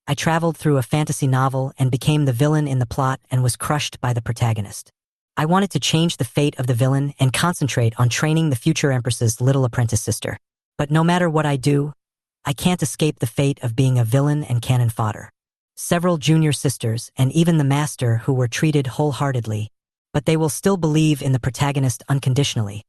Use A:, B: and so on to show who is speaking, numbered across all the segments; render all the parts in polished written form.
A: I traveled through a fantasy novel and became the villain in the plot and was crushed by the protagonist. I wanted to change the fate of the villain and concentrate on training the future Empress's little apprentice sister. But no matter what I do, I can't escape the fate of being a villain and cannon fodder. Several junior sisters and even the master who were treated wholeheartedly, but they will still believe in the protagonist unconditionally,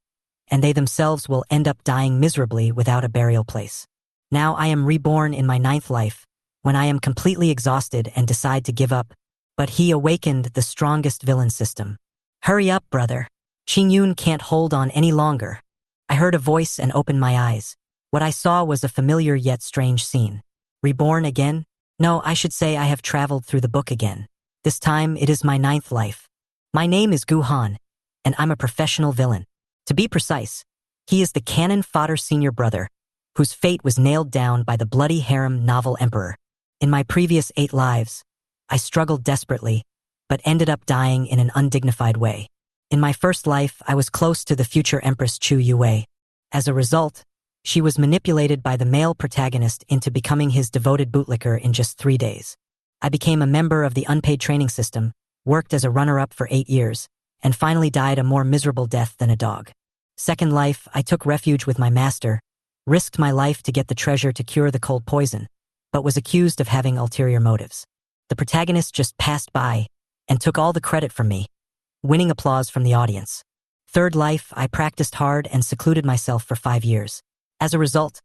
A: and they themselves will end up dying miserably without a burial place. Now I am reborn in my 9th life, when I am completely exhausted and decide to give up, but he awakened the strongest villain system. Hurry up, brother. Qingyun can't hold on any longer. I heard a voice and opened my eyes. What I saw was a familiar yet strange scene. Reborn again? No, I should say I have traveled through the book again. This time it is my 9th life. My name is Gu Han, and I'm a professional villain. To be precise, he is the cannon fodder senior brother, whose fate was nailed down by the bloody harem novel emperor. In my previous 8 lives, I struggled desperately, but ended up dying in an undignified way. In my first life, I was close to the future Empress Chu Yue. As a result, she was manipulated by the male protagonist into becoming his devoted bootlicker in just 3 days. I became a member of the unpaid training system, worked as a runner-up for 8 years, and finally died a more miserable death than a dog. Second life, I took refuge with my master, risked my life to get the treasure to cure the cold poison, but was accused of having ulterior motives. The protagonist just passed by and took all the credit from me, winning applause from the audience. Third life, I practiced hard and secluded myself for 5 years. As a result,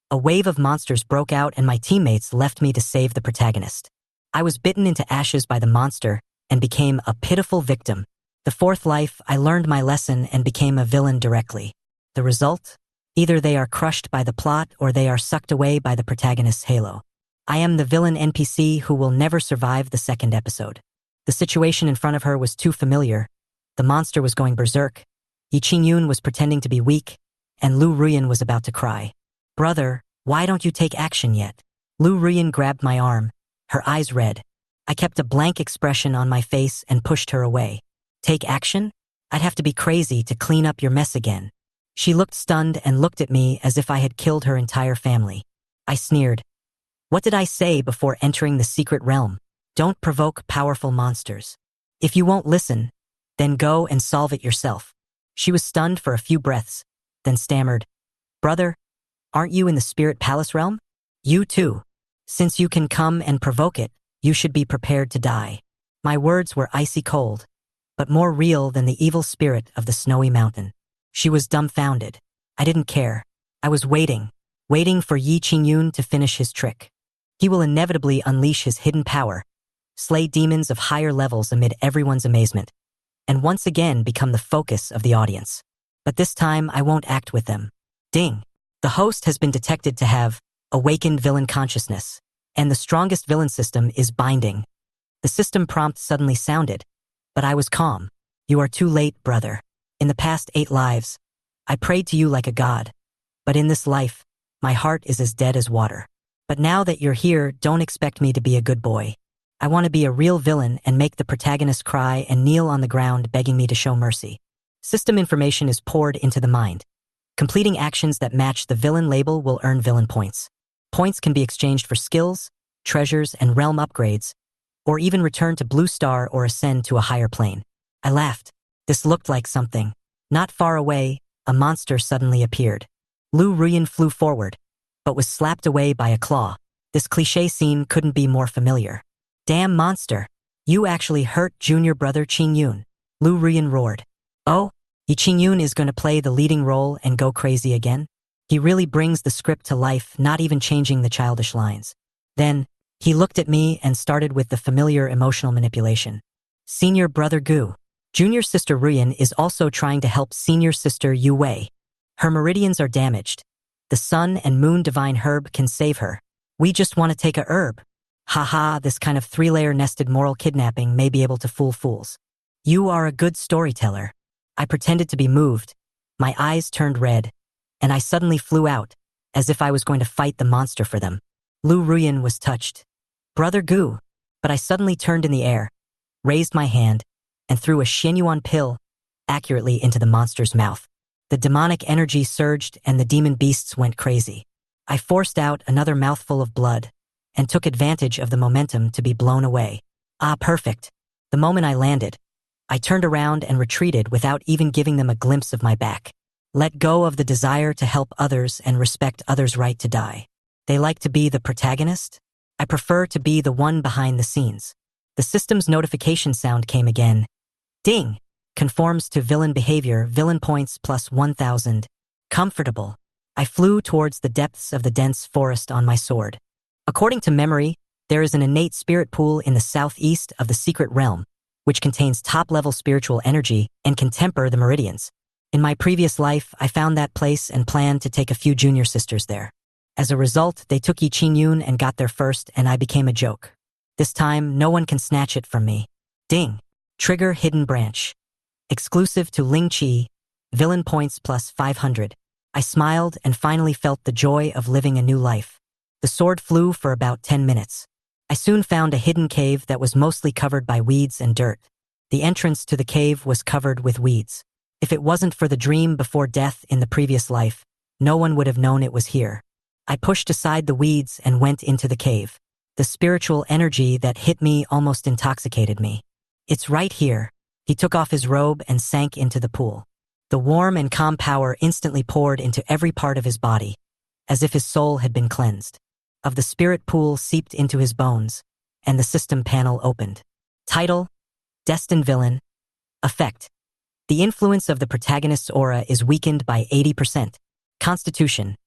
A: a wave of monsters broke out and my teammates left me to save the protagonist. I was bitten into ashes by the monster and became a pitiful victim. The fourth life, I learned my lesson and became a villain directly. The result? Either they are crushed by the plot or they are sucked away by the protagonist's halo. I am the villain NPC who will never survive the second episode. The situation in front of her was too familiar. The monster was going berserk. Yi Qingyun was pretending to be weak, and Lu Ruyan was about to cry. Brother, why don't you take action yet? Lu Ruyan grabbed my arm, her eyes red. I kept a blank expression on my face and pushed her away. Take action? I'd have to be crazy to clean up your mess again. She looked stunned and looked at me as if I had killed her entire family. I sneered. What did I say before entering the secret realm? Don't provoke powerful monsters. If you won't listen, then go and solve it yourself. She was stunned for a few breaths, then stammered. Brother, aren't you in the spirit palace realm? You too. Since you can come and provoke it, you should be prepared to die. My words were icy cold, but more real than the evil spirit of the snowy mountain. She was dumbfounded. I didn't care. I was waiting for Yi Qingyun to finish his trick. He will inevitably unleash his hidden power, slay demons of higher levels amid everyone's amazement, and once again become the focus of the audience. But this time I won't act with them. Ding! The host has been detected to have awakened villain consciousness, and the strongest villain system is binding. The system prompt suddenly sounded, but I was calm. You are too late, brother. In the past 8 lives, I prayed to you like a god, but in this life, my heart is as dead as water. But now that you're here, don't expect me to be a good boy. I want to be a real villain and make the protagonist cry and kneel on the ground begging me to show mercy. System information is poured into the mind. Completing actions that match the villain label will earn villain points. Points can be exchanged for skills, treasures, and realm upgrades, or even return to Blue Star or ascend to a higher plane. I laughed. This looked like something. Not far away, a monster suddenly appeared. Lu Ruyan flew forward, but was slapped away by a claw. This cliché scene couldn't be more familiar. Damn monster. You actually hurt junior brother Qingyun. Lu Ruyan roared. Oh? Yi Qingyun is going to play the leading role and go crazy again? He really brings the script to life, not even changing the childish lines. Then, he looked at me and started with the familiar emotional manipulation. Senior brother Gu. Junior sister Ruyan is also trying to help senior sister Yu Wei. Her meridians are damaged. The sun and moon divine herb can save her. We just want to take a herb. Haha, this kind of 3-layer nested moral kidnapping may be able to fool fools. You are a good storyteller. I pretended to be moved. My eyes turned red, and I suddenly flew out, as if I was going to fight the monster for them. Lu Ruyan was touched. Brother Gu. But I suddenly turned in the air, raised my hand, and threw a Xianyuan pill accurately into the monster's mouth. The demonic energy surged and the demon beasts went crazy. I forced out another mouthful of blood, and took advantage of the momentum to be blown away. Ah, perfect. The moment I landed, I turned around and retreated without even giving them a glimpse of my back. Let go of the desire to help others and respect others' right to die. They like to be the protagonist? I prefer to be the one behind the scenes. The system's notification sound came again. Ding! Conforms to villain behavior, villain points plus 1,000. Comfortable. I flew towards the depths of the dense forest on my sword. According to memory, there is an innate spirit pool in the southeast of the secret realm, which contains top-level spiritual energy and can temper the meridians. In my previous life, I found that place and planned to take a few junior sisters there. As a result, they took Yi Qingyun and got there first, and I became a joke. This time, no one can snatch it from me. Ding! Trigger hidden branch. Exclusive to Ling Qi, villain points plus 500. I smiled and finally felt the joy of living a new life. The sword flew for about 10 minutes. I soon found a hidden cave that was mostly covered by weeds and dirt. The entrance to the cave was covered with weeds. If it wasn't for the dream before death in the previous life, no one would have known it was here. I pushed aside the weeds and went into the cave. The spiritual energy that hit me almost intoxicated me. It's right here. He took off his robe and sank into the pool. The warm and calm power instantly poured into every part of his body, as if his soul had been cleansed. Of the spirit pool seeped into his bones, and the system panel opened. Title: Destined Villain. Effect: the influence of the protagonist's aura is weakened by 80%. Constitution: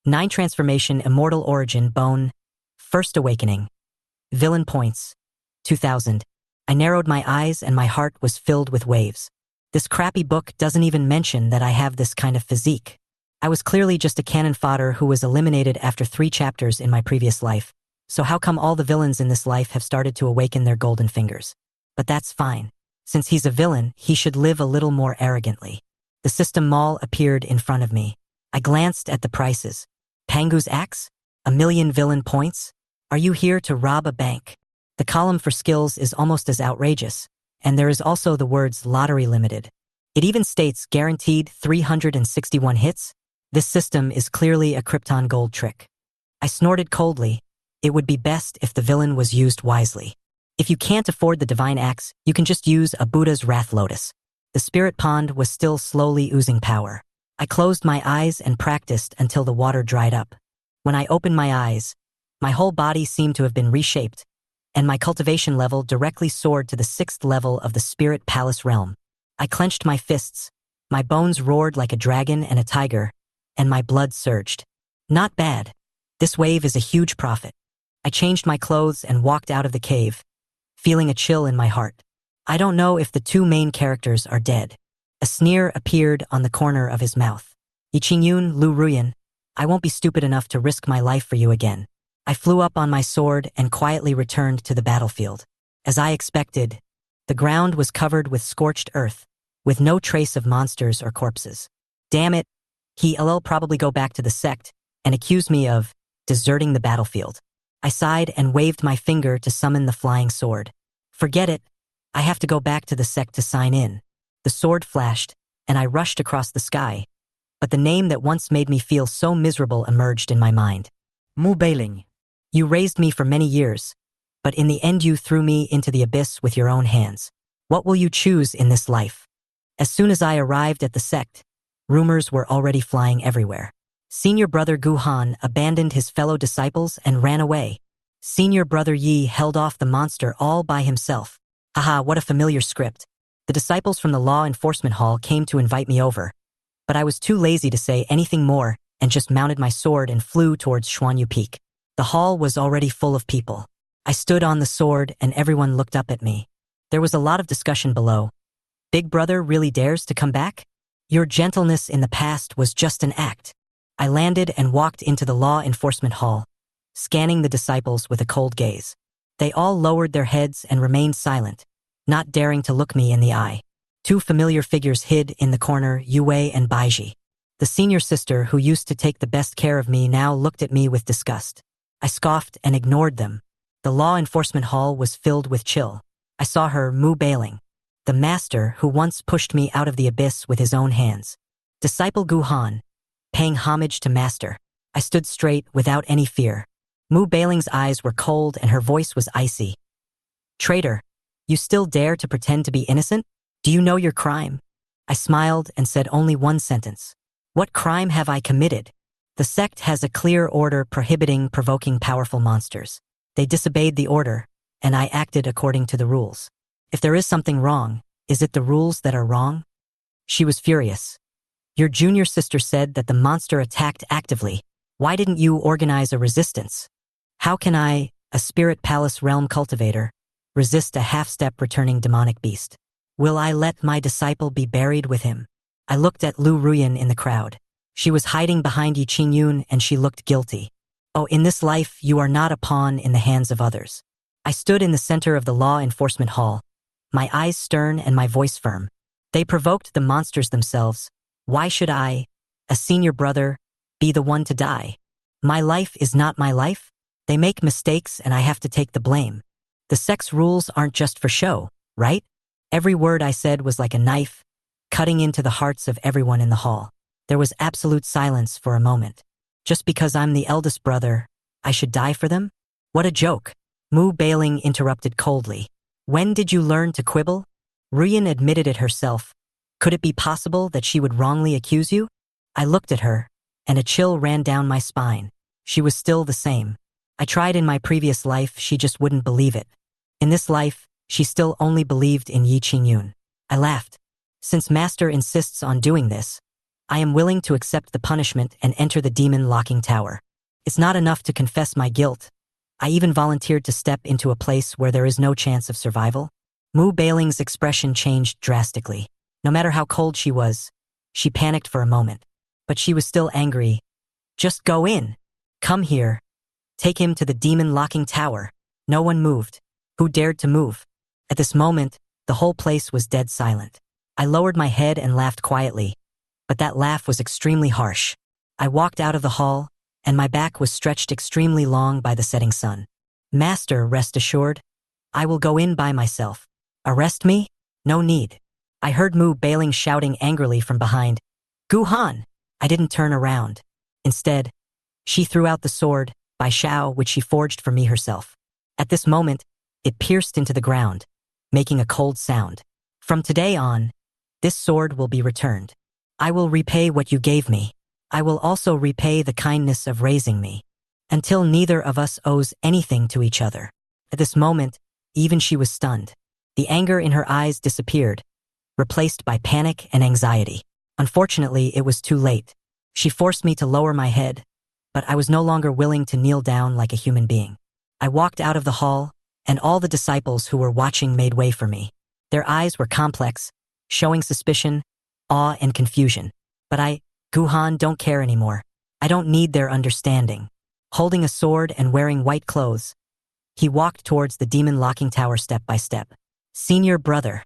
A: 9 transformation, immortal origin, bone, first awakening. Villain points: 2,000. I narrowed my eyes and my heart was filled with waves. This crappy book doesn't even mention that I have this kind of physique. I was clearly just a cannon fodder who was eliminated after 3 chapters in my previous life, so how come all the villains in this life have started to awaken their golden fingers? But that's fine. Since he's a villain, he should live a little more arrogantly. The system mall appeared in front of me. I glanced at the prices. Pangu's axe? 1,000,000 villain points? Are you here to rob a bank? The column for skills is almost as outrageous, and there is also the words lottery limited. It even states guaranteed 361 hits. This system is clearly a Krypton gold trick. I snorted coldly. It would be best if the villain was used wisely. If you can't afford the divine axe, you can just use a Buddha's wrath lotus. The spirit pond was still slowly oozing power. I closed my eyes and practiced until the water dried up. When I opened my eyes, my whole body seemed to have been reshaped, and my cultivation level directly soared to the 6th level of the spirit palace realm. I clenched my fists, my bones roared like a dragon and a tiger, and my blood surged. Not bad. This wave is a huge profit. I changed my clothes and walked out of the cave, feeling a chill in my heart. I don't know if the 2 main characters are dead. A sneer appeared on the corner of his mouth. Yi Qingyun, Lu Ruyan, I won't be stupid enough to risk my life for you again. I flew up on my sword and quietly returned to the battlefield. As I expected, the ground was covered with scorched earth, with no trace of monsters or corpses. Damn it, he'll probably go back to the sect and accuse me of deserting the battlefield. I sighed and waved my finger to summon the flying sword. Forget it, I have to go back to the sect to sign in. The sword flashed, and I rushed across the sky, but the name that once made me feel so miserable emerged in my mind. Mu Bailing. You raised me for many years, but in the end you threw me into the abyss with your own hands. What will you choose in this life? As soon as I arrived at the sect, rumors were already flying everywhere. Senior brother Gu Han abandoned his fellow disciples and ran away. Senior brother Yi held off the monster all by himself. Haha, what a familiar script. The disciples from the law enforcement hall came to invite me over, but I was too lazy to say anything more and just mounted my sword and flew towards Xuanyu Peak. The hall was already full of people. I stood on the sword and everyone looked up at me. There was a lot of discussion below. Big brother really dares to come back? Your gentleness in the past was just an act. I landed and walked into the law enforcement hall, scanning the disciples with a cold gaze. They all lowered their heads and remained silent, not daring to look me in the eye. 2 familiar figures hid in the corner, Yue and Baiji. The senior sister who used to take the best care of me now looked at me with disgust. I scoffed and ignored them. The law enforcement hall was filled with chill. I saw her, Mu Bailing, the master who once pushed me out of the abyss with his own hands. Disciple Gu Han, paying homage to master. I stood straight without any fear. Mu Bailing's eyes were cold and her voice was icy. Traitor, you still dare to pretend to be innocent? Do you know your crime? I smiled and said only one sentence. What crime have I committed? The sect has a clear order prohibiting provoking powerful monsters. They disobeyed the order, and I acted according to the rules. If there is something wrong, is it the rules that are wrong? She was furious. Your junior sister said that the monster attacked actively. Why didn't you organize a resistance? How can I, a spirit palace realm cultivator, resist a half-step returning demonic beast? Will I let my disciple be buried with him? I looked at Lu Ruyan in the crowd. She was hiding behind Yi Qingyun and she looked guilty. Oh, in this life, you are not a pawn in the hands of others. I stood in the center of the law enforcement hall, my eyes stern and my voice firm. They provoked the monsters themselves. Why should I, a senior brother, be the one to die? My life is not my life. They make mistakes and I have to take the blame. The sex rules aren't just for show, right? Every word I said was like a knife, cutting into the hearts of everyone in the hall. There was absolute silence for a moment. Just because I'm the eldest brother, I should die for them? What a joke. Mu Bailing interrupted coldly. When did you learn to quibble? Ruyan admitted it herself. Could it be possible that she would wrongly accuse you? I looked at her, and a chill ran down my spine. She was still the same. I tried in my previous life, she just wouldn't believe it. In this life, she still only believed in Yi Qingyun. I laughed. Since Master insists on doing this, I am willing to accept the punishment and enter the demon locking tower. It's not enough to confess my guilt. I even volunteered to step into a place where there is no chance of survival. Mu Bailing's expression changed drastically. No matter how cold she was, she panicked for a moment. But she was still angry. Just go in. Come here. Take him to the demon locking tower. No one moved. Who dared to move? At this moment, the whole place was dead silent. I lowered my head and laughed quietly, but that laugh was extremely harsh. I walked out of the hall, and my back was stretched extremely long by the setting sun. Master, rest assured, I will go in by myself. Arrest me? No need. I heard Mu Bailing shouting angrily from behind. Gu Han! I didn't turn around. Instead, she threw out the sword, Bai Shao, which she forged for me herself. At this moment, it pierced into the ground, making a cold sound. From today on, this sword will be returned. I will repay what you gave me. I will also repay the kindness of raising me, until neither of us owes anything to each other. At this moment, even she was stunned. The anger in her eyes disappeared, replaced by panic and anxiety. Unfortunately, it was too late. She forced me to lower my head, but I was no longer willing to kneel down like a human being. I walked out of the hall, and all the disciples who were watching made way for me. Their eyes were complex, showing suspicion, awe, and confusion. But Gu Han, don't care anymore. I don't need their understanding. Holding a sword and wearing white clothes, he walked towards the demon locking tower step by step. Senior brother.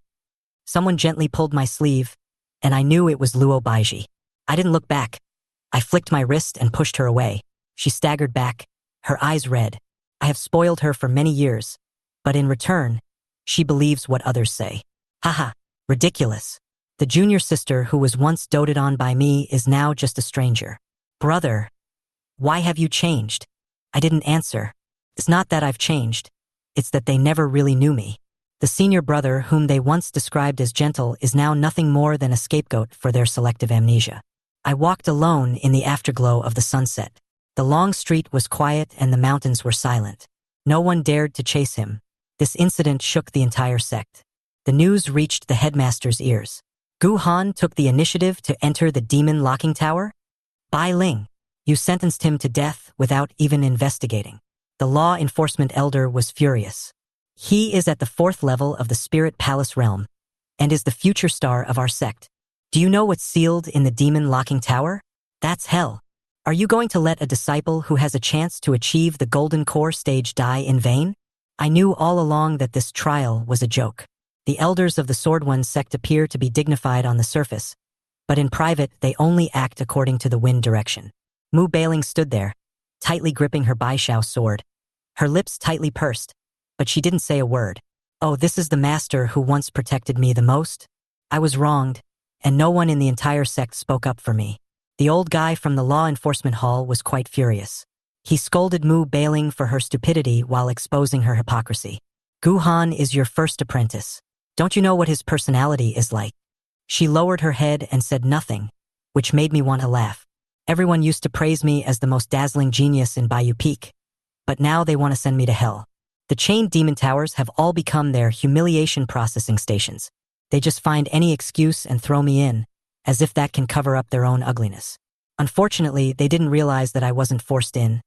A: Someone gently pulled my sleeve, and I knew it was Luo Baiji. I didn't look back. I flicked my wrist and pushed her away. She staggered back, her eyes red. I have spoiled her for many years, but in return, she believes what others say. Haha, ridiculous. The junior sister who was once doted on by me is now just a stranger. Brother, why have you changed? I didn't answer. It's not that I've changed. It's that they never really knew me. The senior brother whom they once described as gentle is now nothing more than a scapegoat for their selective amnesia. I walked alone in the afterglow of the sunset. The long street was quiet and the mountains were silent. No one dared to chase him. This incident shook the entire sect. The news reached the headmaster's ears. Gu Han took the initiative to enter the demon locking tower? Bai Ling, you sentenced him to death without even investigating. The law enforcement elder was furious. He is at the 4th level of the Spirit Palace realm, and is the future star of our sect. Do you know what's sealed in the demon locking tower? That's hell. Are you going to let a disciple who has a chance to achieve the golden core stage die in vain? I knew all along that this trial was a joke. The elders of the Sword One sect appear to be dignified on the surface, but in private they only act according to the wind direction. Mu Bailing stood there, tightly gripping her Bai Shao sword, her lips tightly pursed, but she didn't say a word. Oh, this is the master who once protected me the most? I was wronged, and no one in the entire sect spoke up for me. The old guy from the law enforcement hall was quite furious. He scolded Mu Bailing for her stupidity while exposing her hypocrisy. Guhan is your first apprentice. Don't you know what his personality is like? She lowered her head and said nothing, which made me want to laugh. Everyone used to praise me as the most dazzling genius in Bayou Peak, but now they want to send me to hell. The chained demon towers have all become their humiliation processing stations. They just find any excuse and throw me in, as if that can cover up their own ugliness. Unfortunately, they didn't realize that I wasn't forced in,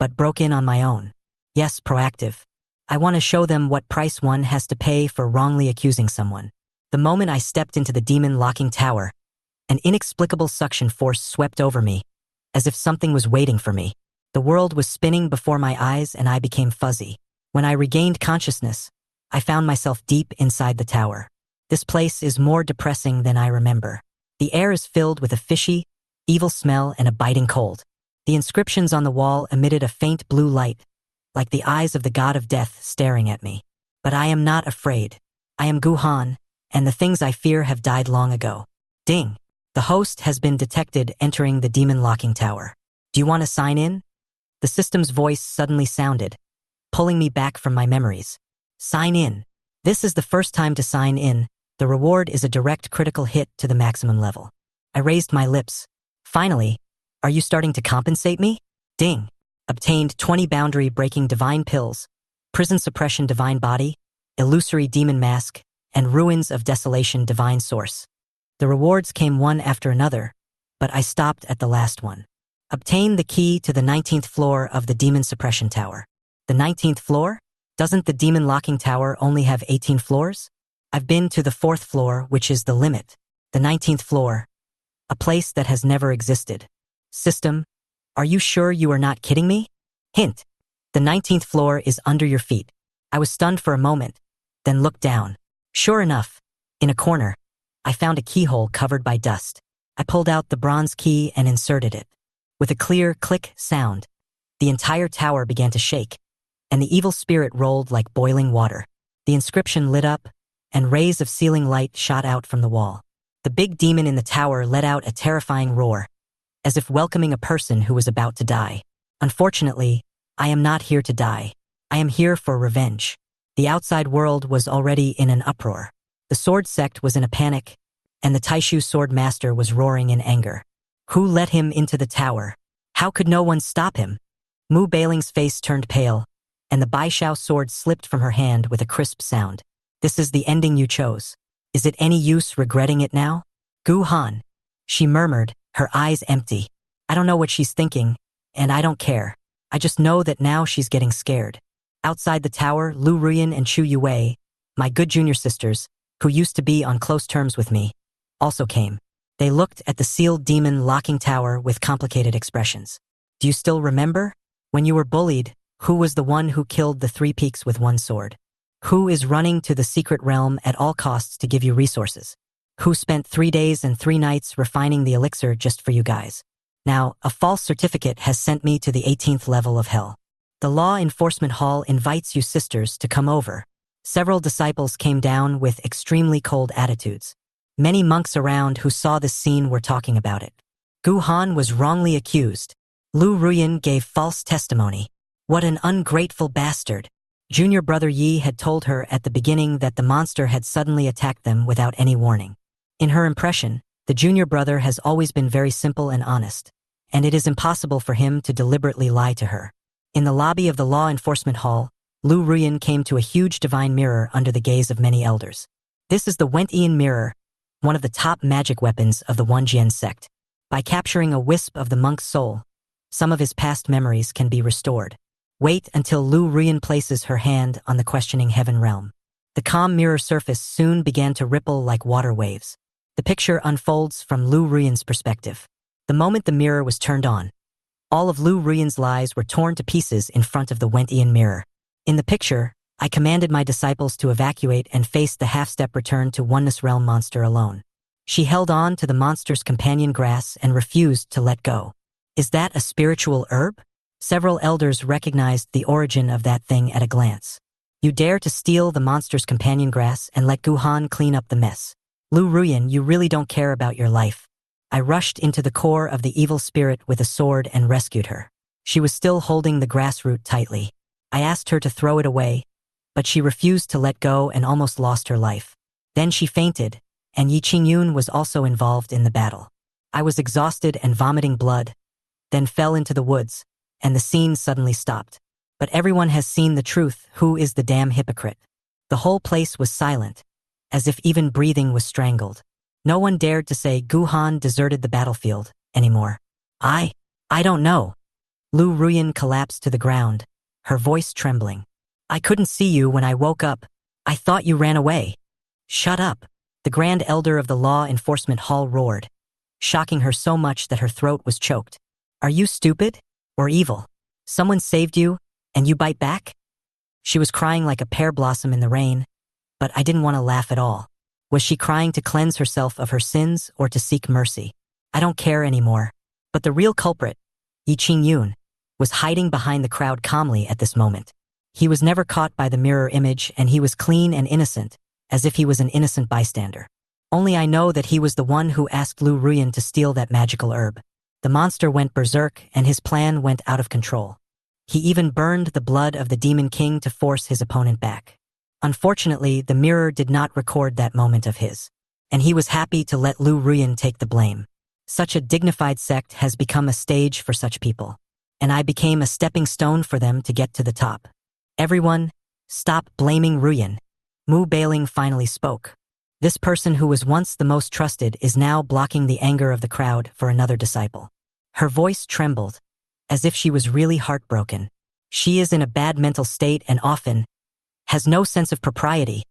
A: but broke in on my own. Yes, proactive. I want to show them what price one has to pay for wrongly accusing someone. The moment I stepped into the demon locking tower, an inexplicable suction force swept over me, as if something was waiting for me. The world was spinning before my eyes and I became fuzzy. When I regained consciousness, I found myself deep inside the tower. This place is more depressing than I remember. The air is filled with a fishy, evil smell and a biting cold. The inscriptions on the wall emitted a faint blue light, like the eyes of the god of death staring at me. But I am not afraid. I am Guhan, and the things I fear have died long ago. Ding! The host has been detected entering the demon locking tower. Do you want to sign in? The system's voice suddenly sounded, pulling me back from my memories. Sign in. This is the first time to sign in. The reward is a direct critical hit to the maximum level. I raised my lips. Finally, are you starting to compensate me? Ding. Obtained 20 boundary-breaking divine pills, prison suppression divine body, illusory demon mask, and ruins of desolation divine source. The rewards came one after another, but I stopped at the last one. Obtain the key to the 19th floor of the demon suppression tower. The 19th floor? Doesn't the demon locking tower only have 18 floors? I've been to the 4th floor, which is the limit. The 19th floor. A place that has never existed. System, are you sure you are not kidding me? Hint. The 19th floor is under your feet. I was stunned for a moment, then looked down. Sure enough, in a corner, I found a keyhole covered by dust. I pulled out the bronze key and inserted it. With a clear click sound, the entire tower began to shake, and the evil spirit rolled like boiling water. The inscription lit up, and rays of ceiling light shot out from the wall. The big demon in the tower let out a terrifying roar, as if welcoming a person who was about to die. Unfortunately, I am not here to die. I am here for revenge. The outside world was already in an uproar. The sword sect was in a panic, and the Taishu sword master was roaring in anger. Who let him into the tower? How could no one stop him? Mu Bailing's face turned pale, and the Baishao sword slipped from her hand with a crisp sound. This is the ending you chose. Is it any use regretting it now? Gu Han, she murmured, her eyes empty. I don't know what she's thinking, and I don't care. I just know that now she's getting scared. Outside the tower, Lu Ruyan and Chu Yue, my good junior sisters, who used to be on close terms with me, also came. They looked at the sealed demon locking tower with complicated expressions. Do you still remember? When you were bullied, who was the one who killed the 3 peaks with 1 sword? Who is running to the secret realm at all costs to give you resources? Who spent 3 days and 3 nights refining the elixir just for you guys? Now, a false certificate has sent me to the 18th level of hell. The Law Enforcement Hall invites you sisters to come over. Several disciples came down with extremely cold attitudes. Many monks around who saw this scene were talking about it. Gu Han was wrongly accused. Lu Ruyan gave false testimony. What an ungrateful bastard. Junior brother Yi had told her at the beginning that the monster had suddenly attacked them without any warning. In her impression, the junior brother has always been very simple and honest, and it is impossible for him to deliberately lie to her. In the lobby of the Law Enforcement Hall, Lu Ruyan came to a huge divine mirror under the gaze of many elders. This is the Wentian mirror, one of the top magic weapons of the Wanjian sect. By capturing a wisp of the monk's soul, some of his past memories can be restored. Wait until Lu Ruyan places her hand on the questioning heaven realm. The calm mirror surface soon began to ripple like water waves. The picture unfolds from Lu Ruyan's perspective. The moment the mirror was turned on, all of Lu Ruyan's lies were torn to pieces in front of the Wentian mirror. In the picture, I commanded my disciples to evacuate and face the half-step return to Oneness Realm monster alone. She held on to the monster's companion grass and refused to let go. Is that a spiritual herb? Several elders recognized the origin of that thing at a glance. You dare to steal the monster's companion grass and let Gu Han clean up the mess. Lu Ruyan, you really don't care about your life. I rushed into the core of the evil spirit with a sword and rescued her. She was still holding the grass root tightly. I asked her to throw it away, but she refused to let go and almost lost her life. Then she fainted, and Yi Qingyun was also involved in the battle. I was exhausted and vomiting blood, then fell into the woods, and the scene suddenly stopped. But everyone has seen the truth. Who is the damn hypocrite? The whole place was silent, as if even breathing was strangled. No one dared to say Gu Han deserted the battlefield anymore. I don't know. Lu Ruyan collapsed to the ground, her voice trembling. I couldn't see you when I woke up. I thought you ran away. Shut up, the Grand Elder of the Law Enforcement Hall roared, shocking her so much that her throat was choked. Are you stupid or evil? Someone saved you, and you bite back? She was crying like a pear blossom in the rain, but I didn't want to laugh at all. Was she crying to cleanse herself of her sins or to seek mercy? I don't care anymore. But the real culprit, Yi Qingyun, was hiding behind the crowd calmly at this moment. He was never caught by the mirror image, and he was clean and innocent, as if he was an innocent bystander. Only I know that he was the one who asked Lu Ruyan to steal that magical herb. The monster went berserk, and his plan went out of control. He even burned the blood of the Demon King to force his opponent back. Unfortunately, the mirror did not record that moment of his, and he was happy to let Lu Ruyan take the blame. Such a dignified sect has become a stage for such people, and I became a stepping stone for them to get to the top. Everyone, stop blaming Ruyan. Mu Bailing finally spoke. This person who was once the most trusted is now blocking the anger of the crowd for another disciple. Her voice trembled, as if she was really heartbroken. She is in a bad mental state and often has no sense of propriety.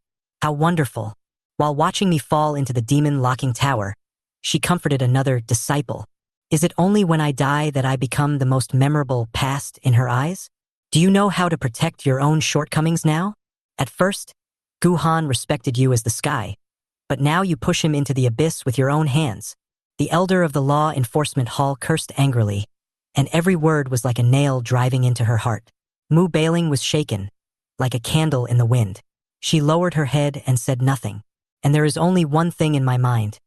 A: How wonderful. While watching me fall into the demon-locking tower, she comforted another disciple. Is it only when I die that I become the most memorable past in her eyes? Do you know how to protect your own shortcomings now? At first, Gu Han respected you as the sky, but now you push him into the abyss with your own hands. The elder of the Law Enforcement Hall cursed angrily, and every word was like a nail driving into her heart. Mu Bailing was shaken, like a candle in the wind. She lowered her head and said nothing. And there is only one thing in my mind.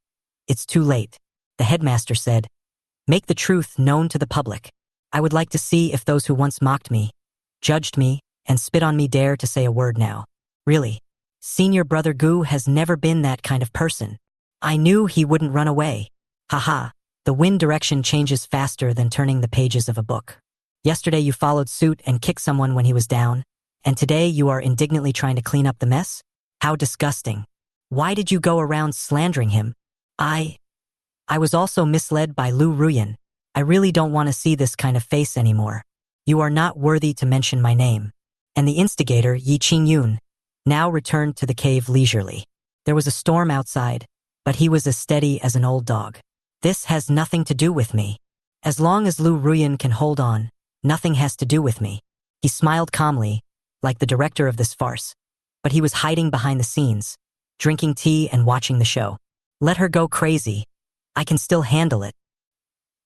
A: It's too late. The headmaster said, make the truth known to the public. I would like to see if those who once mocked me, judged me, and spit on me dare to say a word now. Really, Senior Brother Gu has never been that kind of person. I knew he wouldn't run away. Haha, the wind direction changes faster than turning the pages of a book. Yesterday you followed suit and kicked someone when he was down, and today you are indignantly trying to clean up the mess? How disgusting. Why did you go around slandering him? I was also misled by Lu Ruyan. I really don't want to see this kind of face anymore. You are not worthy to mention my name. And the instigator, Yi Qingyun, now returned to the cave leisurely. There was a storm outside, but he was as steady as an old dog. This has nothing to do with me. As long as Lu Ruyan can hold on, nothing has to do with me. He smiled calmly, like the director of this farce, but he was hiding behind the scenes, drinking tea and watching the show. Let her go crazy. I can still handle it.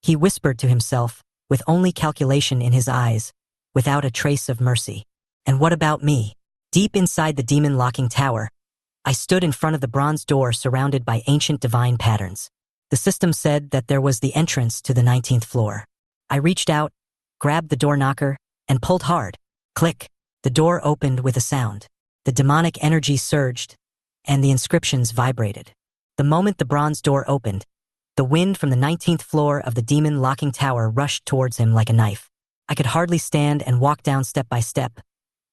A: He whispered to himself, with only calculation in his eyes, without a trace of mercy. And what about me? Deep inside the demon-locking tower, I stood in front of the bronze door surrounded by ancient divine patterns. The system said that there was the entrance to the 19th floor. I reached out, grabbed the door knocker, and pulled hard. Click. The door opened with a sound. The demonic energy surged, and the inscriptions vibrated. The moment the bronze door opened, the wind from the 19th floor of the demon-locking tower rushed towards him like a knife. I could hardly stand and walk down step by step,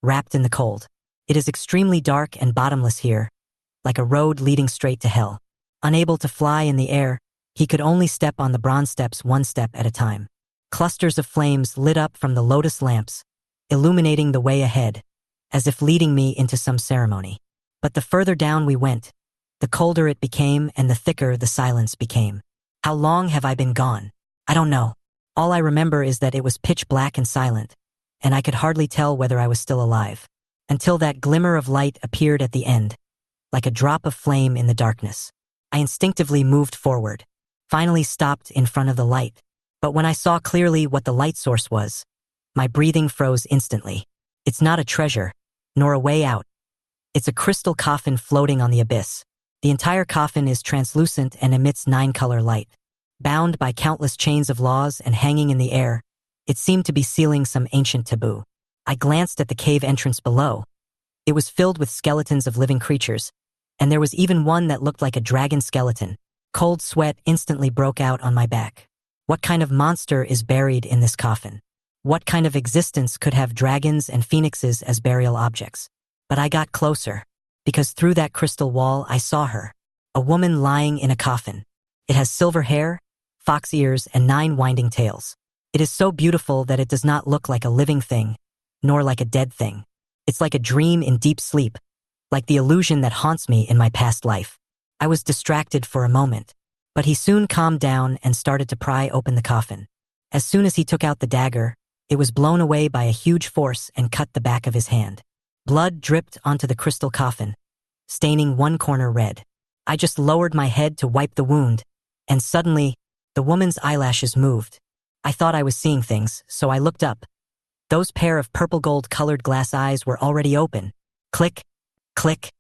A: wrapped in the cold. It is extremely dark and bottomless here, like a road leading straight to hell. Unable to fly in the air, he could only step on the bronze steps one step at a time. Clusters of flames lit up from the lotus lamps, illuminating the way ahead, as if leading me into some ceremony. But the further down we went, the colder it became and the thicker the silence became. How long have I been gone? I don't know. All I remember is that it was pitch black and silent, and I could hardly tell whether I was still alive. Until that glimmer of light appeared at the end, like a drop of flame in the darkness. I instinctively moved forward, finally stopped in front of the light. But when I saw clearly what the light source was, my breathing froze instantly. It's not a treasure, nor a way out. It's a crystal coffin floating on the abyss. The entire coffin is translucent and emits 9-color light. Bound by countless chains of laws and hanging in the air, It seemed to be sealing some ancient taboo. I glanced at the cave entrance below. It was filled with skeletons of living creatures, and there was even one that looked like a dragon skeleton. Cold sweat instantly broke out on my back. What kind of monster is buried in this coffin? What kind of existence could have dragons and phoenixes as burial objects? But I got closer, because through that crystal wall I saw her, a woman lying in a coffin. It has silver hair, fox ears, and 9 winding tails. It is so beautiful that it does not look like a living thing, nor like a dead thing. It's like a dream in deep sleep, like the illusion that haunts me in my past life. I was distracted for a moment, but he soon calmed down and started to pry open the coffin. As soon as he took out the dagger, it was blown away by a huge force and cut the back of his hand. Blood dripped onto the crystal coffin, staining one corner red. I just lowered my head to wipe the wound, and suddenly, the woman's eyelashes moved. I thought I was seeing things, so I looked up. Those pair of purple gold-colored glass eyes were already open. Click, click,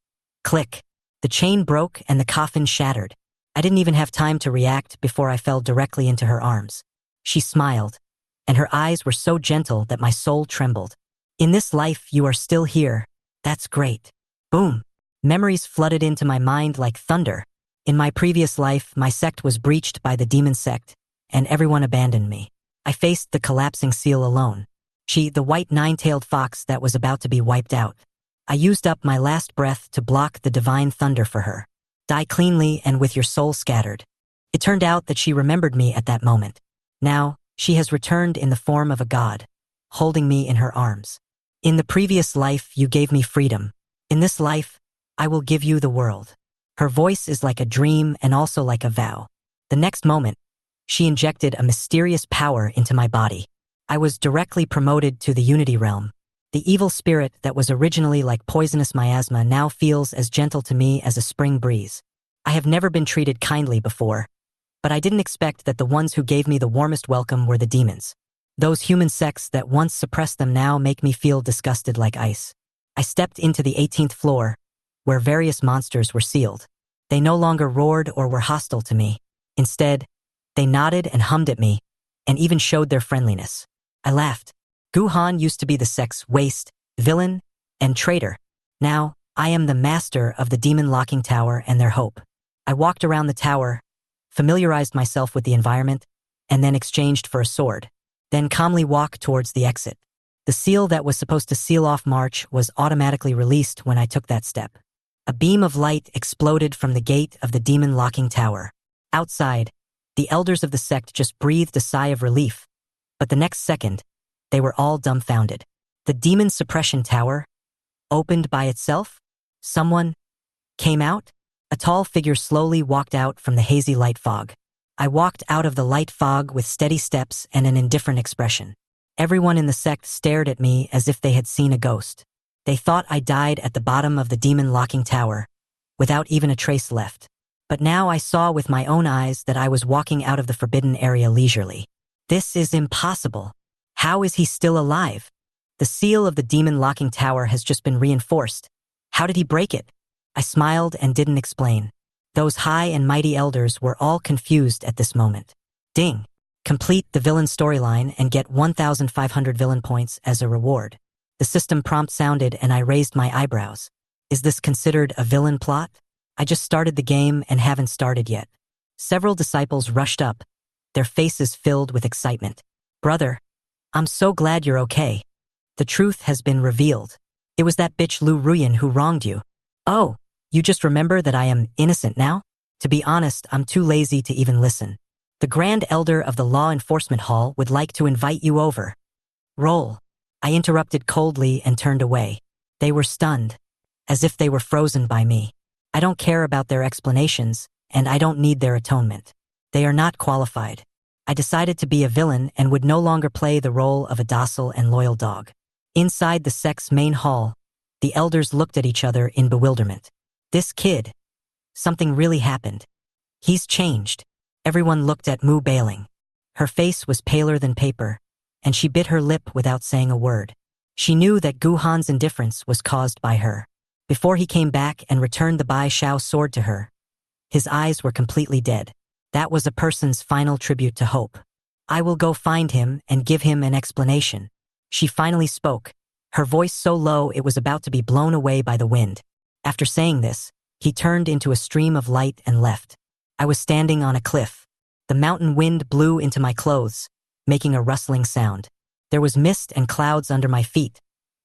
A: click. The chain broke and the coffin shattered. I didn't even have time to react before I fell directly into her arms. She smiled, and her eyes were so gentle that my soul trembled. In this life, you are still here. That's great. Boom. Memories flooded into my mind like thunder. In my previous life, my sect was breached by the demon sect, and everyone abandoned me. I faced the collapsing seal alone. She, the white 9-tailed fox that was about to be wiped out. I used up my last breath to block the divine thunder for her. Die cleanly and with your soul scattered. It turned out that she remembered me at that moment. Now, she has returned in the form of a god, holding me in her arms. In the previous life, you gave me freedom. In this life, I will give you the world. Her voice is like a dream and also like a vow. The next moment, she injected a mysterious power into my body. I was directly promoted to the Unity Realm. The evil spirit that was originally like poisonous miasma now feels as gentle to me as a spring breeze. I have never been treated kindly before, but I didn't expect that the ones who gave me the warmest welcome were the demons. Those human sects that once suppressed them now make me feel disgusted like ice. I stepped into the 18th floor, where various monsters were sealed. They no longer roared or were hostile to me. Instead, they nodded and hummed at me, and even showed their friendliness. I laughed. Guhan used to be the sect's waste, villain, and traitor. Now, I am the master of the demon locking tower and their hope. I walked around the tower, familiarized myself with the environment, and then exchanged for a sword. Then calmly walked towards the exit. The seal that was supposed to seal off March was automatically released when I took that step. A beam of light exploded from the gate of the demon locking tower. Outside, the elders of the sect just breathed a sigh of relief, but the next second, they were all dumbfounded. The demon suppression tower opened by itself? Someone came out? A tall figure slowly walked out from the hazy light fog. I walked out of the light fog with steady steps and an indifferent expression. Everyone in the sect stared at me as if they had seen a ghost. They thought I died at the bottom of the demon locking tower, without even a trace left. But now I saw with my own eyes that I was walking out of the forbidden area leisurely. This is impossible. How is he still alive? The seal of the demon locking tower has just been reinforced. How did he break it? I smiled and didn't explain. Those high and mighty elders were all confused at this moment. Ding! Complete the villain storyline and get 1,500 villain points as a reward. The system prompt sounded and I raised my eyebrows. Is this considered a villain plot? I just started the game and haven't started yet. Several disciples rushed up, their faces filled with excitement. Brother, I'm so glad you're okay. The truth has been revealed. It was that bitch Lu Ruyan who wronged you. Oh, you just remember that I am innocent now? To be honest, I'm too lazy to even listen. The Grand Elder of the Law Enforcement Hall would like to invite you over. Roll. I interrupted coldly and turned away. They were stunned, as if they were frozen by me. I don't care about their explanations, and I don't need their atonement. They are not qualified. I decided to be a villain and would no longer play the role of a docile and loyal dog. Inside the sect's main hall, the elders looked at each other in bewilderment. This kid. Something really happened. He's changed. Everyone looked at Mu Bailing. Her face was paler than paper, and she bit her lip without saying a word. She knew that Guhan's indifference was caused by her. Before he came back and returned the Bai Shao sword to her, his eyes were completely dead. That was a person's final tribute to hope. I will go find him and give him an explanation. She finally spoke, her voice so low it was about to be blown away by the wind. After saying this, he turned into a stream of light and left. I was standing on a cliff. The mountain wind blew into my clothes, making a rustling sound. There was mist and clouds under my feet,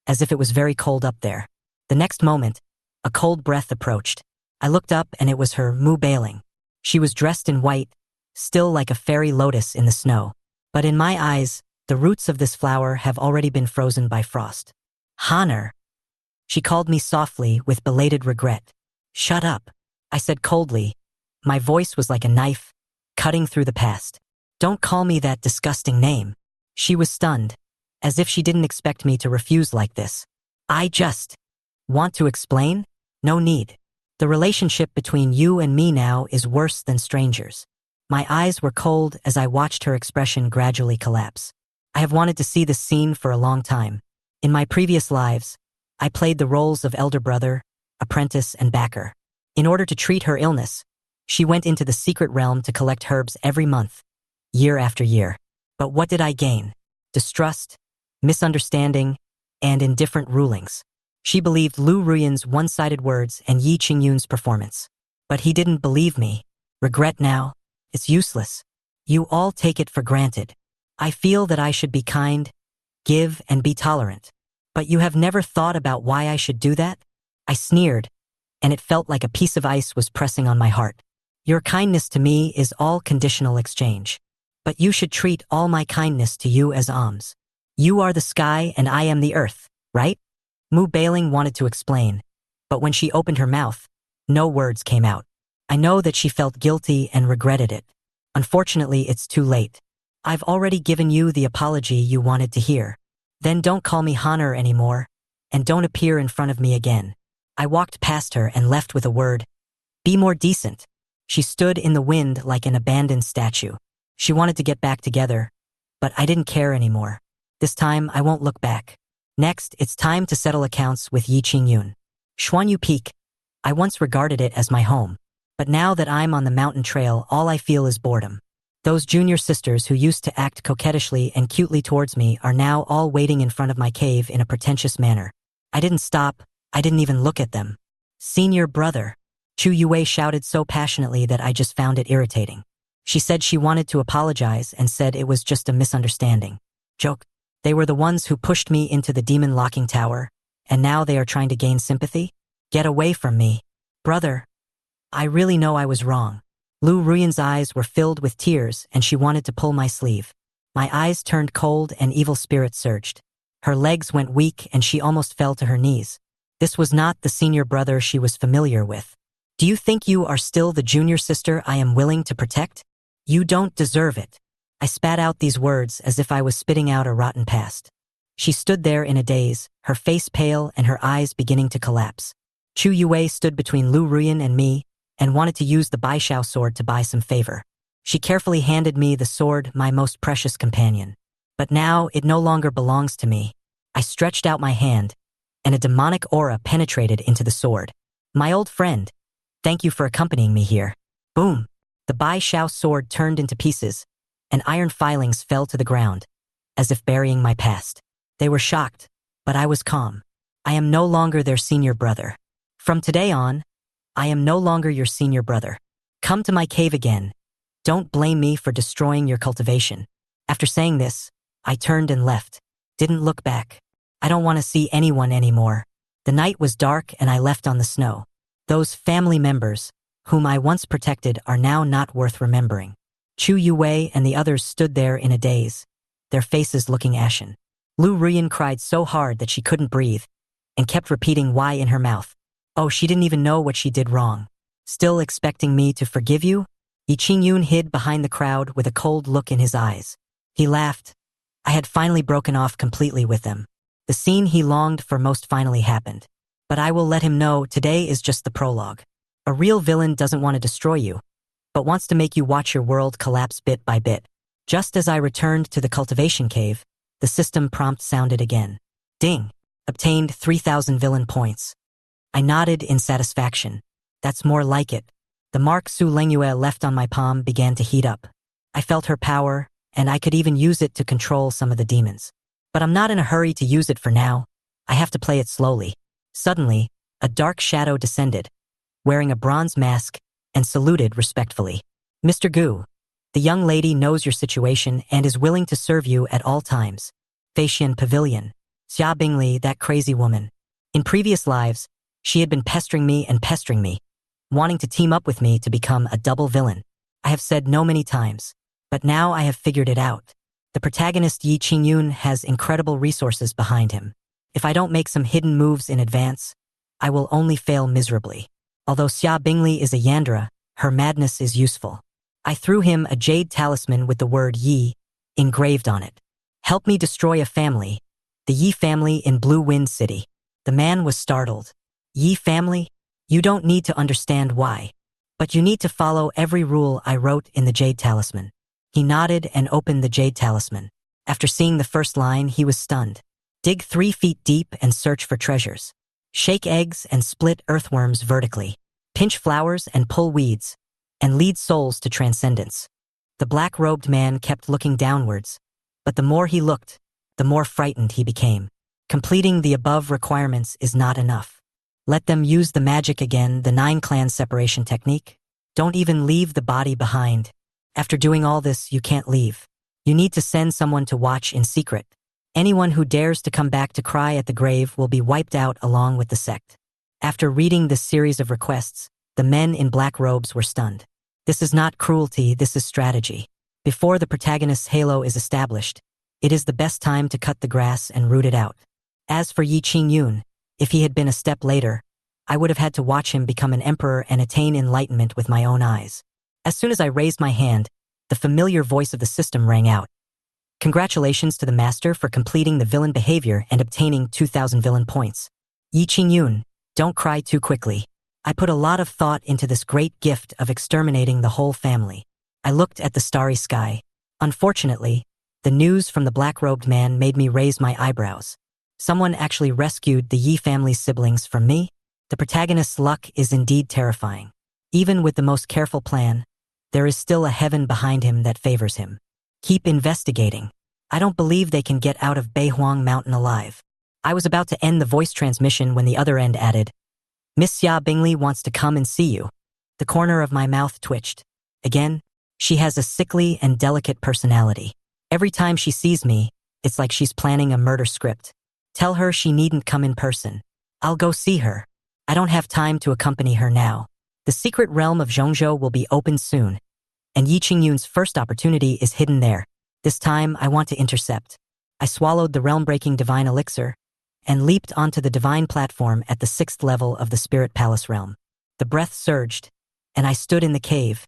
A: as if it was very cold up there. The next moment, a cold breath approached. I looked up and it was her, Mu Bailing. She was dressed in white, still like a fairy lotus in the snow. But in my eyes, the roots of this flower have already been frozen by frost. Honor. She called me softly with belated regret. Shut up, I said coldly. My voice was like a knife, cutting through the past. Don't call me that disgusting name. She was stunned, as if she didn't expect me to refuse like this. I just want to explain? No need. The relationship between you and me now is worse than strangers. My eyes were cold as I watched her expression gradually collapse. I have wanted to see this scene for a long time. In my previous lives, I played the roles of elder brother, apprentice, and backer. In order to treat her illness, she went into the secret realm to collect herbs every month, year after year. But what did I gain? Distrust, misunderstanding, and indifferent rulings. She believed Lu Ruyan's one-sided words and Yi Qingyun's performance. But he didn't believe me. Regret now? It's useless. You all take it for granted. I feel that I should be kind, give, and be tolerant. But you have never thought about why I should do that? I sneered, and it felt like a piece of ice was pressing on my heart. Your kindness to me is all conditional exchange. But you should treat all my kindness to you as alms. You are the sky and I am the earth, right? Mu Bailing wanted to explain, but when she opened her mouth, no words came out. I know that she felt guilty and regretted it. Unfortunately, it's too late. I've already given you the apology you wanted to hear. Then don't call me Honor anymore, and don't appear in front of me again. I walked past her and left with a word. Be more decent. She stood in the wind like an abandoned statue. She wanted to get back together, but I didn't care anymore. This time, I won't look back. Next, it's time to settle accounts with Yi Qingyun. Xuanyu Peak. I once regarded it as my home, but now that I'm on the mountain trail, all I feel is boredom. Those junior sisters who used to act coquettishly and cutely towards me are now all waiting in front of my cave in a pretentious manner. I didn't stop, I didn't even look at them. Senior brother. Chu Yue shouted so passionately that I just found it irritating. She said she wanted to apologize and said it was just a misunderstanding. Joke. They were the ones who pushed me into the demon locking tower, and now they are trying to gain sympathy? Get away from me. Brother. I really know I was wrong. Lu Ruyan's eyes were filled with tears and she wanted to pull my sleeve. My eyes turned cold and evil spirit surged. Her legs went weak and she almost fell to her knees. This was not the senior brother she was familiar with. Do you think you are still the junior sister I am willing to protect? You don't deserve it. I spat out these words as if I was spitting out a rotten past. She stood there in a daze, her face pale and her eyes beginning to collapse. Chu Yue stood between Lu Ruyan and me and wanted to use the Baishao sword to buy some favor. She carefully handed me the sword, my most precious companion. But now it no longer belongs to me. I stretched out my hand, and a demonic aura penetrated into the sword. My old friend, thank you for accompanying me here. Boom! The Baishao sword turned into pieces, and iron filings fell to the ground, as if burying my past. They were shocked, but I was calm. I am no longer their senior brother. From today on, I am no longer your senior brother. Come to my cave again. Don't blame me for destroying your cultivation. After saying this, I turned and left. Didn't look back. I don't want to see anyone anymore. The night was dark and I left on the snow. Those family members, whom I once protected, are now not worth remembering. Chu Yue and the others stood there in a daze, their faces looking ashen. Lu Ruyan cried so hard that she couldn't breathe and kept repeating why in her mouth. Oh, she didn't even know what she did wrong. Still expecting me to forgive you? Yi Qingyun hid behind the crowd with a cold look in his eyes. He laughed. I had finally broken off completely with him. The scene he longed for most finally happened. But I will let him know today is just the prologue. A real villain doesn't want to destroy you, but wants to make you watch your world collapse bit by bit. Just as I returned to the cultivation cave, the system prompt sounded again. Ding! Obtained 3,000 villain points. I nodded in satisfaction. That's more like it. The mark Su Lengyue left on my palm began to heat up. I felt her power, and I could even use it to control some of the demons. But I'm not in a hurry to use it for now. I have to play it slowly. Suddenly, a dark shadow descended, wearing a bronze mask, and saluted respectfully. Mr. Gu, the young lady knows your situation and is willing to serve you at all times. Faxian Pavilion. Xia Bingli, that crazy woman. In previous lives, she had been pestering me, wanting to team up with me to become a double villain. I have said no many times, but now I have figured it out. The protagonist Yi Qingyun has incredible resources behind him. If I don't make some hidden moves in advance, I will only fail miserably. Although Xia Bingli is a Yandra, her madness is useful. I threw him a jade talisman with the word Yi engraved on it. Help me destroy a family, the Yi family in Blue Wind City. The man was startled. Yi family? You don't need to understand why, but you need to follow every rule I wrote in the jade talisman. He nodded and opened the jade talisman. After seeing the first line, he was stunned. Dig 3 feet deep and search for treasures. Shake eggs and split earthworms vertically. Pinch flowers and pull weeds, and lead souls to transcendence. The black-robed man kept looking downwards, but the more he looked, the more frightened he became. Completing the above requirements is not enough. Let them use the magic again, the 9-clan separation technique. Don't even leave the body behind. After doing all this, you can't leave. You need to send someone to watch in secret. Anyone who dares to come back to cry at the grave will be wiped out along with the sect. After reading this series of requests, the men in black robes were stunned. This is not cruelty, this is strategy. Before the protagonist's halo is established, it is the best time to cut the grass and root it out. As for Yi Qingyun, if he had been a step later, I would have had to watch him become an emperor and attain enlightenment with my own eyes. As soon as I raised my hand, the familiar voice of the system rang out. Congratulations to the master for completing the villain behavior and obtaining 2,000 villain points. Yi Qingyun, don't cry too quickly. I put a lot of thought into this great gift of exterminating the whole family. I looked at the starry sky. Unfortunately, the news from the black-robed man made me raise my eyebrows. Someone actually rescued the Yi family's siblings from me? The protagonist's luck is indeed terrifying. Even with the most careful plan, there is still a heaven behind him that favors him. Keep investigating. I don't believe they can get out of Beihuang Mountain alive. I was about to end the voice transmission when the other end added, Miss Xia Bingli wants to come and see you. The corner of my mouth twitched. Again, she has a sickly and delicate personality. Every time she sees me, it's like she's planning a murder script. Tell her she needn't come in person. I'll go see her. I don't have time to accompany her now. The secret realm of Zhongzhou will be opened soon, and Yi Qingyun's first opportunity is hidden there. This time, I want to intercept. I swallowed the realm-breaking divine elixir and leaped onto the divine platform at the 6th level of the Spirit Palace realm. The breath surged, and I stood in the cave,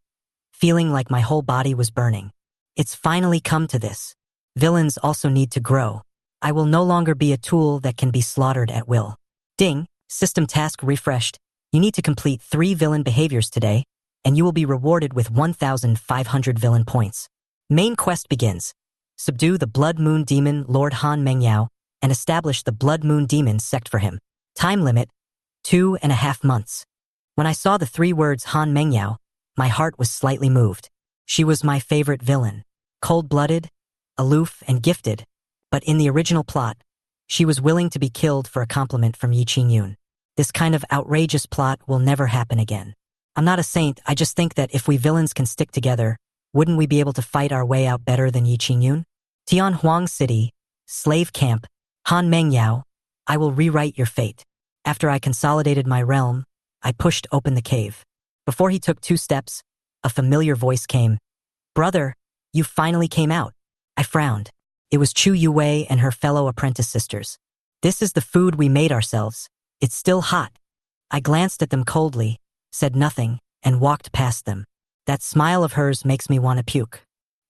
A: feeling like my whole body was burning. It's finally come to this. Villains also need to grow. I will no longer be a tool that can be slaughtered at will. Ding, system task refreshed. You need to complete 3 villain behaviors today, and you will be rewarded with 1,500 villain points. Main quest begins. Subdue the Blood Moon Demon Lord Han Mengyao and establish the Blood Moon Demon sect for him. Time limit, 2.5 months. When I saw the 3 words Han Mengyao, my heart was slightly moved. She was my favorite villain. Cold-blooded, aloof, and gifted, but in the original plot, she was willing to be killed for a compliment from Yi Qingyun. This kind of outrageous plot will never happen again. I'm not a saint, I just think that if we villains can stick together, wouldn't we be able to fight our way out better than Yi Qingyun? Tianhuang City, Slave Camp, Han Mengyao, I will rewrite your fate. After I consolidated my realm, I pushed open the cave. Before he took 2 steps, a familiar voice came. Brother, you finally came out. I frowned. It was Chu Yue and her fellow apprentice sisters. This is the food we made ourselves. It's still hot. I glanced at them coldly, said nothing, and walked past them. That smile of hers makes me want to puke.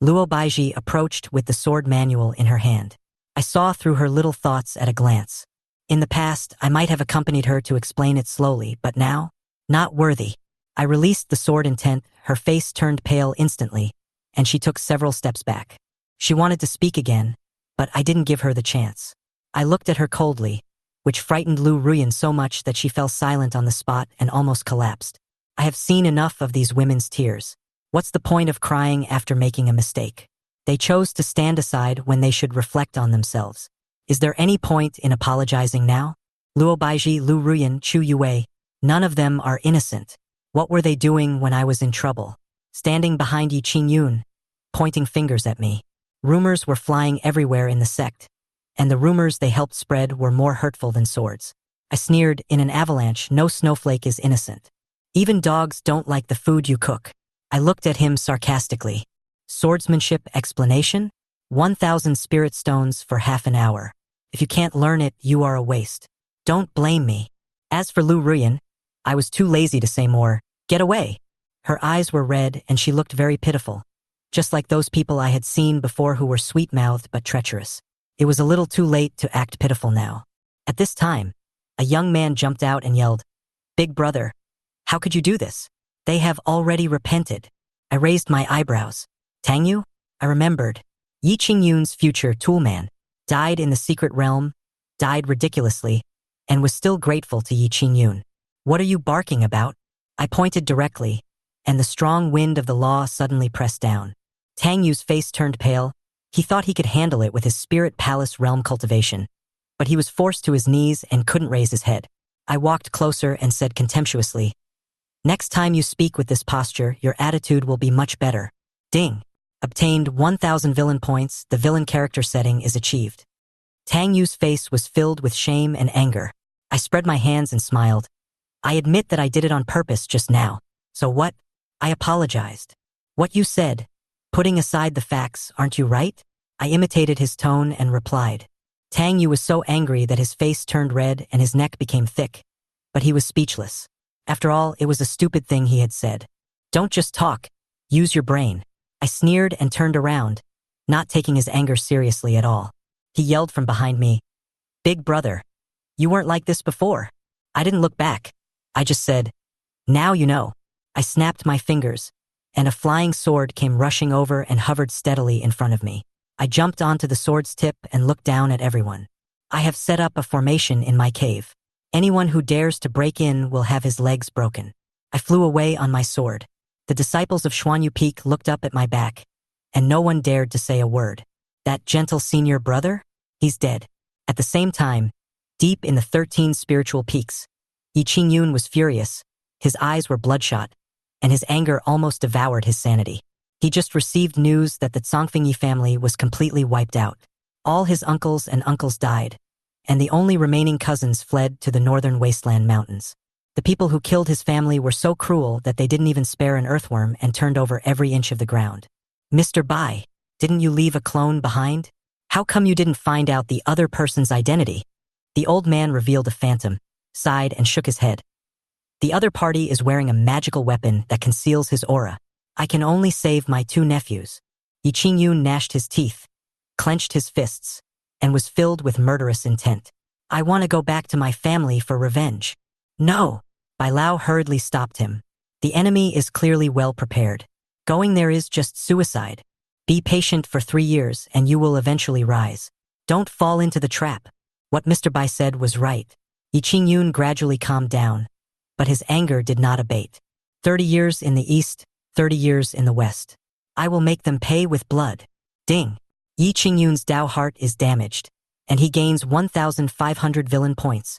A: Luo Baiji approached with the sword manual in her hand. I saw through her little thoughts at a glance. In the past, I might have accompanied her to explain it slowly, but now, not worthy. I released the sword intent, her face turned pale instantly, and she took several steps back. She wanted to speak again, but I didn't give her the chance. I looked at her coldly, which frightened Lu Ruyan so much that she fell silent on the spot and almost collapsed. I have seen enough of these women's tears. What's the point of crying after making a mistake? They chose to stand aside when they should reflect on themselves. Is there any point in apologizing now? Luo Baiji, Lu Ruyan, Chu Yue, none of them are innocent. What were they doing when I was in trouble? Standing behind Yi Qingyun, pointing fingers at me. Rumors were flying everywhere in the sect, and the rumors they helped spread were more hurtful than swords. I sneered, in an avalanche, no snowflake is innocent. Even dogs don't like the food you cook. I looked at him sarcastically. Swordsmanship explanation? 1,000 spirit stones for half an hour. If you can't learn it, you are a waste. Don't blame me. As for Lu Ruyan, I was too lazy to say more. Get away. Her eyes were red and she looked very pitiful. Just like those people I had seen before who were sweet-mouthed but treacherous. It was a little too late to act pitiful now. At this time, a young man jumped out and yelled, "Big brother, how could you do this? They have already repented." I raised my eyebrows. Tang Yu? I remembered. Yi Qingyun's future toolman died in the secret realm, died ridiculously, and was still grateful to Yi Qingyun. What are you barking about? I pointed directly, and the strong wind of the law suddenly pressed down. Tang Yu's face turned pale. He thought he could handle it with his spirit palace realm cultivation, but he was forced to his knees and couldn't raise his head. I walked closer and said contemptuously, "Next time you speak with this posture, your attitude will be much better." Ding. Obtained 1,000 villain points. The villain character setting is achieved. Tang Yu's face was filled with shame and anger. I spread my hands and smiled. I admit that I did it on purpose just now. So what? I apologized. What you said, putting aside the facts, aren't you right? I imitated his tone and replied. Tang Yu was so angry that his face turned red and his neck became thick. But he was speechless. After all, it was a stupid thing he had said. Don't just talk. Use your brain. I sneered and turned around, not taking his anger seriously at all. He yelled from behind me, "Big brother, you weren't like this before." I didn't look back. I just said, "Now you know." I snapped my fingers, and a flying sword came rushing over and hovered steadily in front of me. I jumped onto the sword's tip and looked down at everyone. I have set up a formation in my cave. Anyone who dares to break in will have his legs broken. I flew away on my sword. The disciples of Xuanyu Peak looked up at my back, and no one dared to say a word. That gentle senior brother? He's dead. At the same time, deep in the 13 spiritual peaks, Yi Qingyun was furious. His eyes were bloodshot, and his anger almost devoured his sanity. He just received news that the Zhongfengyi family was completely wiped out. All his uncles and uncles died, and the only remaining cousins fled to the northern wasteland mountains. The people who killed his family were so cruel that they didn't even spare an earthworm and turned over every inch of the ground. "Mr. Bai, didn't you leave a clone behind? How come you didn't find out the other person's identity?" The old man revealed a phantom, sighed and shook his head. "The other party is wearing a magical weapon that conceals his aura. I can only save my 2 nephews." Yi Qingyun gnashed his teeth, clenched his fists, and was filled with murderous intent. "I want to go back to my family for revenge." "No!" Bai Lao hurriedly stopped him. "The enemy is clearly well prepared. Going there is just suicide. Be patient for 3 years and you will eventually rise. Don't fall into the trap." What Mr. Bai said was right. Yi Qingyun gradually calmed down, but his anger did not abate. 30 years in the east, 30 years in the west. I will make them pay with blood. Ding. Yi Qingyun's Dao heart is damaged, and he gains 1,500 villain points.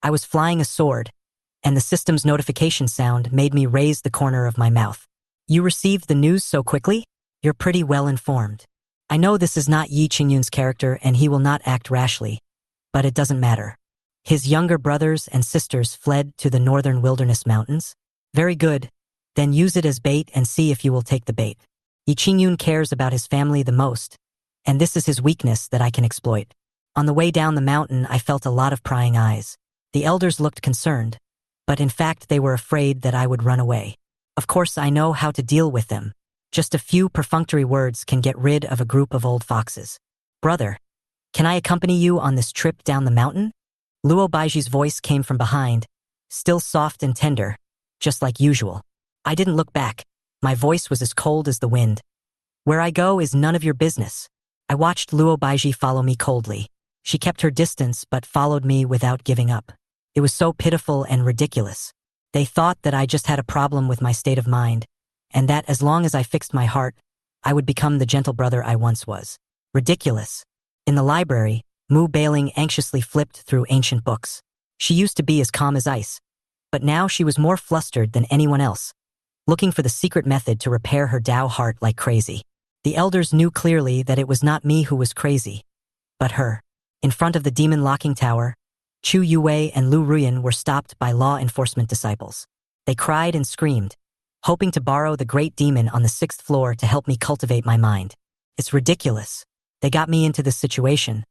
A: I was flying a sword, and the system's notification sound made me raise the corner of my mouth. "You received the news so quickly? You're pretty well informed. I know this is not Yi Qingyun's character and he will not act rashly, but it doesn't matter. His younger brothers and sisters fled to the northern wilderness mountains? Very good. Then use it as bait and see if you will take the bait. Yi Qingyun cares about his family the most, and this is his weakness that I can exploit." On the way down the mountain, I felt a lot of prying eyes. The elders looked concerned, but in fact they were afraid that I would run away. Of course, I know how to deal with them. Just a few perfunctory words can get rid of a group of old foxes. "Brother, can I accompany you on this trip down the mountain?" Luo Baiji's voice came from behind, still soft and tender, just like usual. I didn't look back. My voice was as cold as the wind. "Where I go is none of your business." I watched Luo Baiji follow me coldly. She kept her distance but followed me without giving up. It was so pitiful and ridiculous. They thought that I just had a problem with my state of mind, and that as long as I fixed my heart, I would become the gentle brother I once was. Ridiculous. In the library, Mu Bailing anxiously flipped through ancient books. She used to be as calm as ice, but now she was more flustered than anyone else, looking for the secret method to repair her Tao heart like crazy. The elders knew clearly that it was not me who was crazy, but her. In front of the demon locking tower, Chu Yue and Lu Ruyan were stopped by law enforcement disciples. They cried and screamed, hoping to borrow the great demon on the 6th floor to help me cultivate my mind. It's ridiculous. They got me into this situation,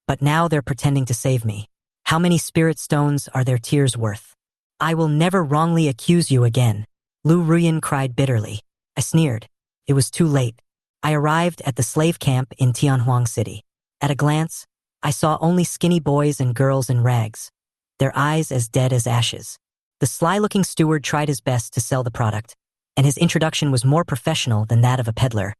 A: but now they're pretending to save me. How many spirit stones are their tears worth? I will never wrongly accuse you again. Lu Ruyan cried bitterly. I sneered. It was too late. I arrived at the slave camp in Tianhuang City. At a glance, I saw only skinny boys and girls in rags, their eyes as dead as ashes. The sly-looking steward tried his best to sell the product, and his introduction was more professional than that of a peddler.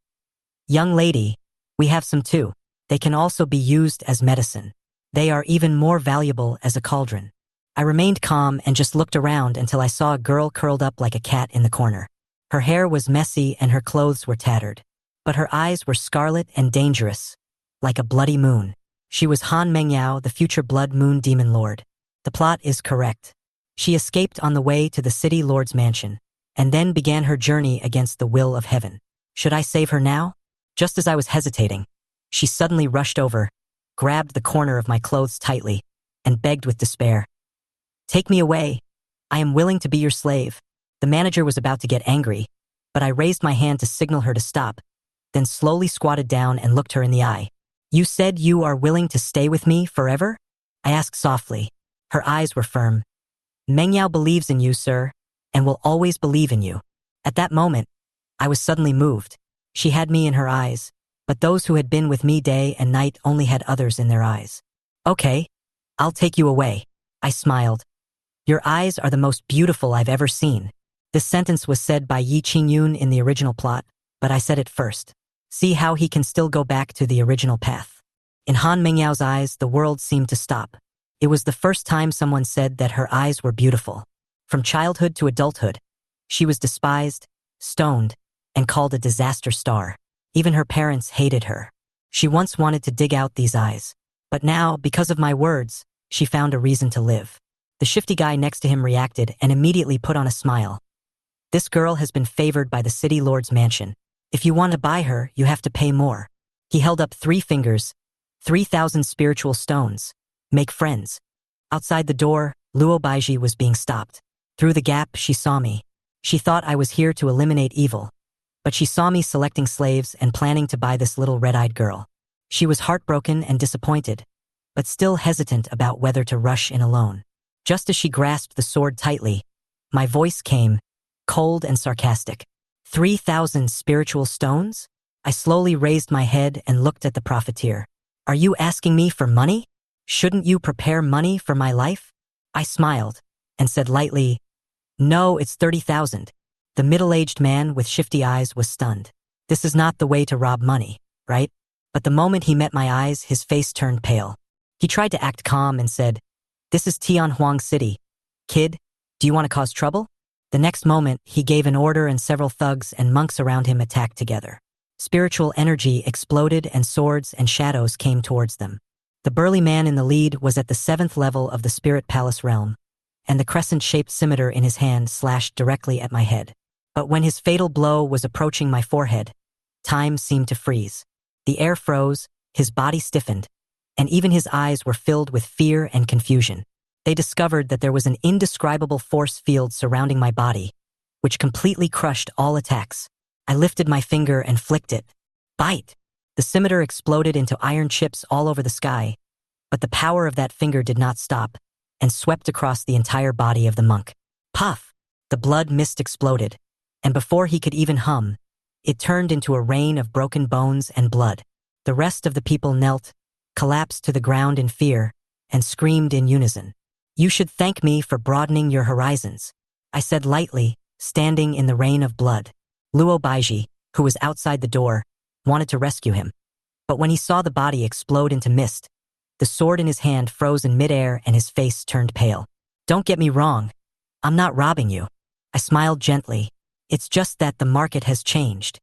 A: Young lady, we have some too. They can also be used as medicine. They are even more valuable as a cauldron. I remained calm and just looked around until I saw a girl curled up like a cat in the corner. Her hair was messy and her clothes were tattered, but her eyes were scarlet and dangerous, like a bloody moon. She was Han Mengyao, the future Blood Moon Demon Lord. The plot is correct. She escaped on the way to the city lord's mansion, and then began her journey against the will of heaven. Should I save her now? Just as I was hesitating, she suddenly rushed over, grabbed the corner of my clothes tightly, and begged with despair. Take me away. I am willing to be your slave. The manager was about to get angry, but I raised my hand to signal her to stop, then slowly squatted down and looked her in the eye. You said you are willing to stay with me forever? I asked softly. Her eyes were firm. Mengyao believes in you, sir, and will always believe in you. At that moment, I was suddenly moved. She had me in her eyes, but those who had been with me day and night only had others in their eyes. Okay, I'll take you away. I smiled. Your eyes are the most beautiful I've ever seen. This sentence was said by Yi Qingyun in the original plot, but I said it first. See how he can still go back to the original path. In Han Mengyao's eyes, the world seemed to stop. It was the first time someone said that her eyes were beautiful. From childhood to adulthood, she was despised, stoned, and called a disaster star. Even her parents hated her. She once wanted to dig out these eyes, but now, because of my words, she found a reason to live. The shifty guy next to him reacted and immediately put on a smile. This girl has been favored by the city lord's mansion. If you want to buy her, you have to pay more. He held up 3 fingers, 3,000 spiritual stones. Make friends. Outside the door, Luo Baiji was being stopped. Through the gap, she saw me. She thought I was here to eliminate evil, but she saw me selecting slaves and planning to buy this little red-eyed girl. She was heartbroken and disappointed, but still hesitant about whether to rush in alone. Just as she grasped the sword tightly, my voice came, cold and sarcastic. 3,000 spiritual stones? I slowly raised my head and looked at the profiteer. Are you asking me for money? Shouldn't you prepare money for my life? I smiled and said lightly, No, it's 30,000. The middle-aged man with shifty eyes was stunned. This is not the way to rob money, right? But the moment he met my eyes, his face turned pale. He tried to act calm and said, This is Tianhuang City. Kid, do you want to cause trouble? The next moment, he gave an order and several thugs and monks around him attacked together. Spiritual energy exploded and swords and shadows came towards them. The burly man in the lead was at the 7th level of the Spirit Palace realm, and the crescent-shaped scimitar in his hand slashed directly at my head. But when his fatal blow was approaching my forehead, time seemed to freeze. The air froze, his body stiffened, and even his eyes were filled with fear and confusion. They discovered that there was an indescribable force field surrounding my body, which completely crushed all attacks. I lifted my finger and flicked it. Bite! The scimitar exploded into iron chips all over the sky, but the power of that finger did not stop, and swept across the entire body of the monk. Puff! The blood mist exploded, and before he could even hum, it turned into a rain of broken bones and blood. The rest of the people knelt, collapsed to the ground in fear, and screamed in unison. You should thank me for broadening your horizons, I said lightly, standing in the rain of blood. Luo Baiji, who was outside the door, wanted to rescue him. But when he saw the body explode into mist, the sword in his hand froze in midair and his face turned pale. Don't get me wrong. I'm not robbing you. I smiled gently. It's just that the market has changed.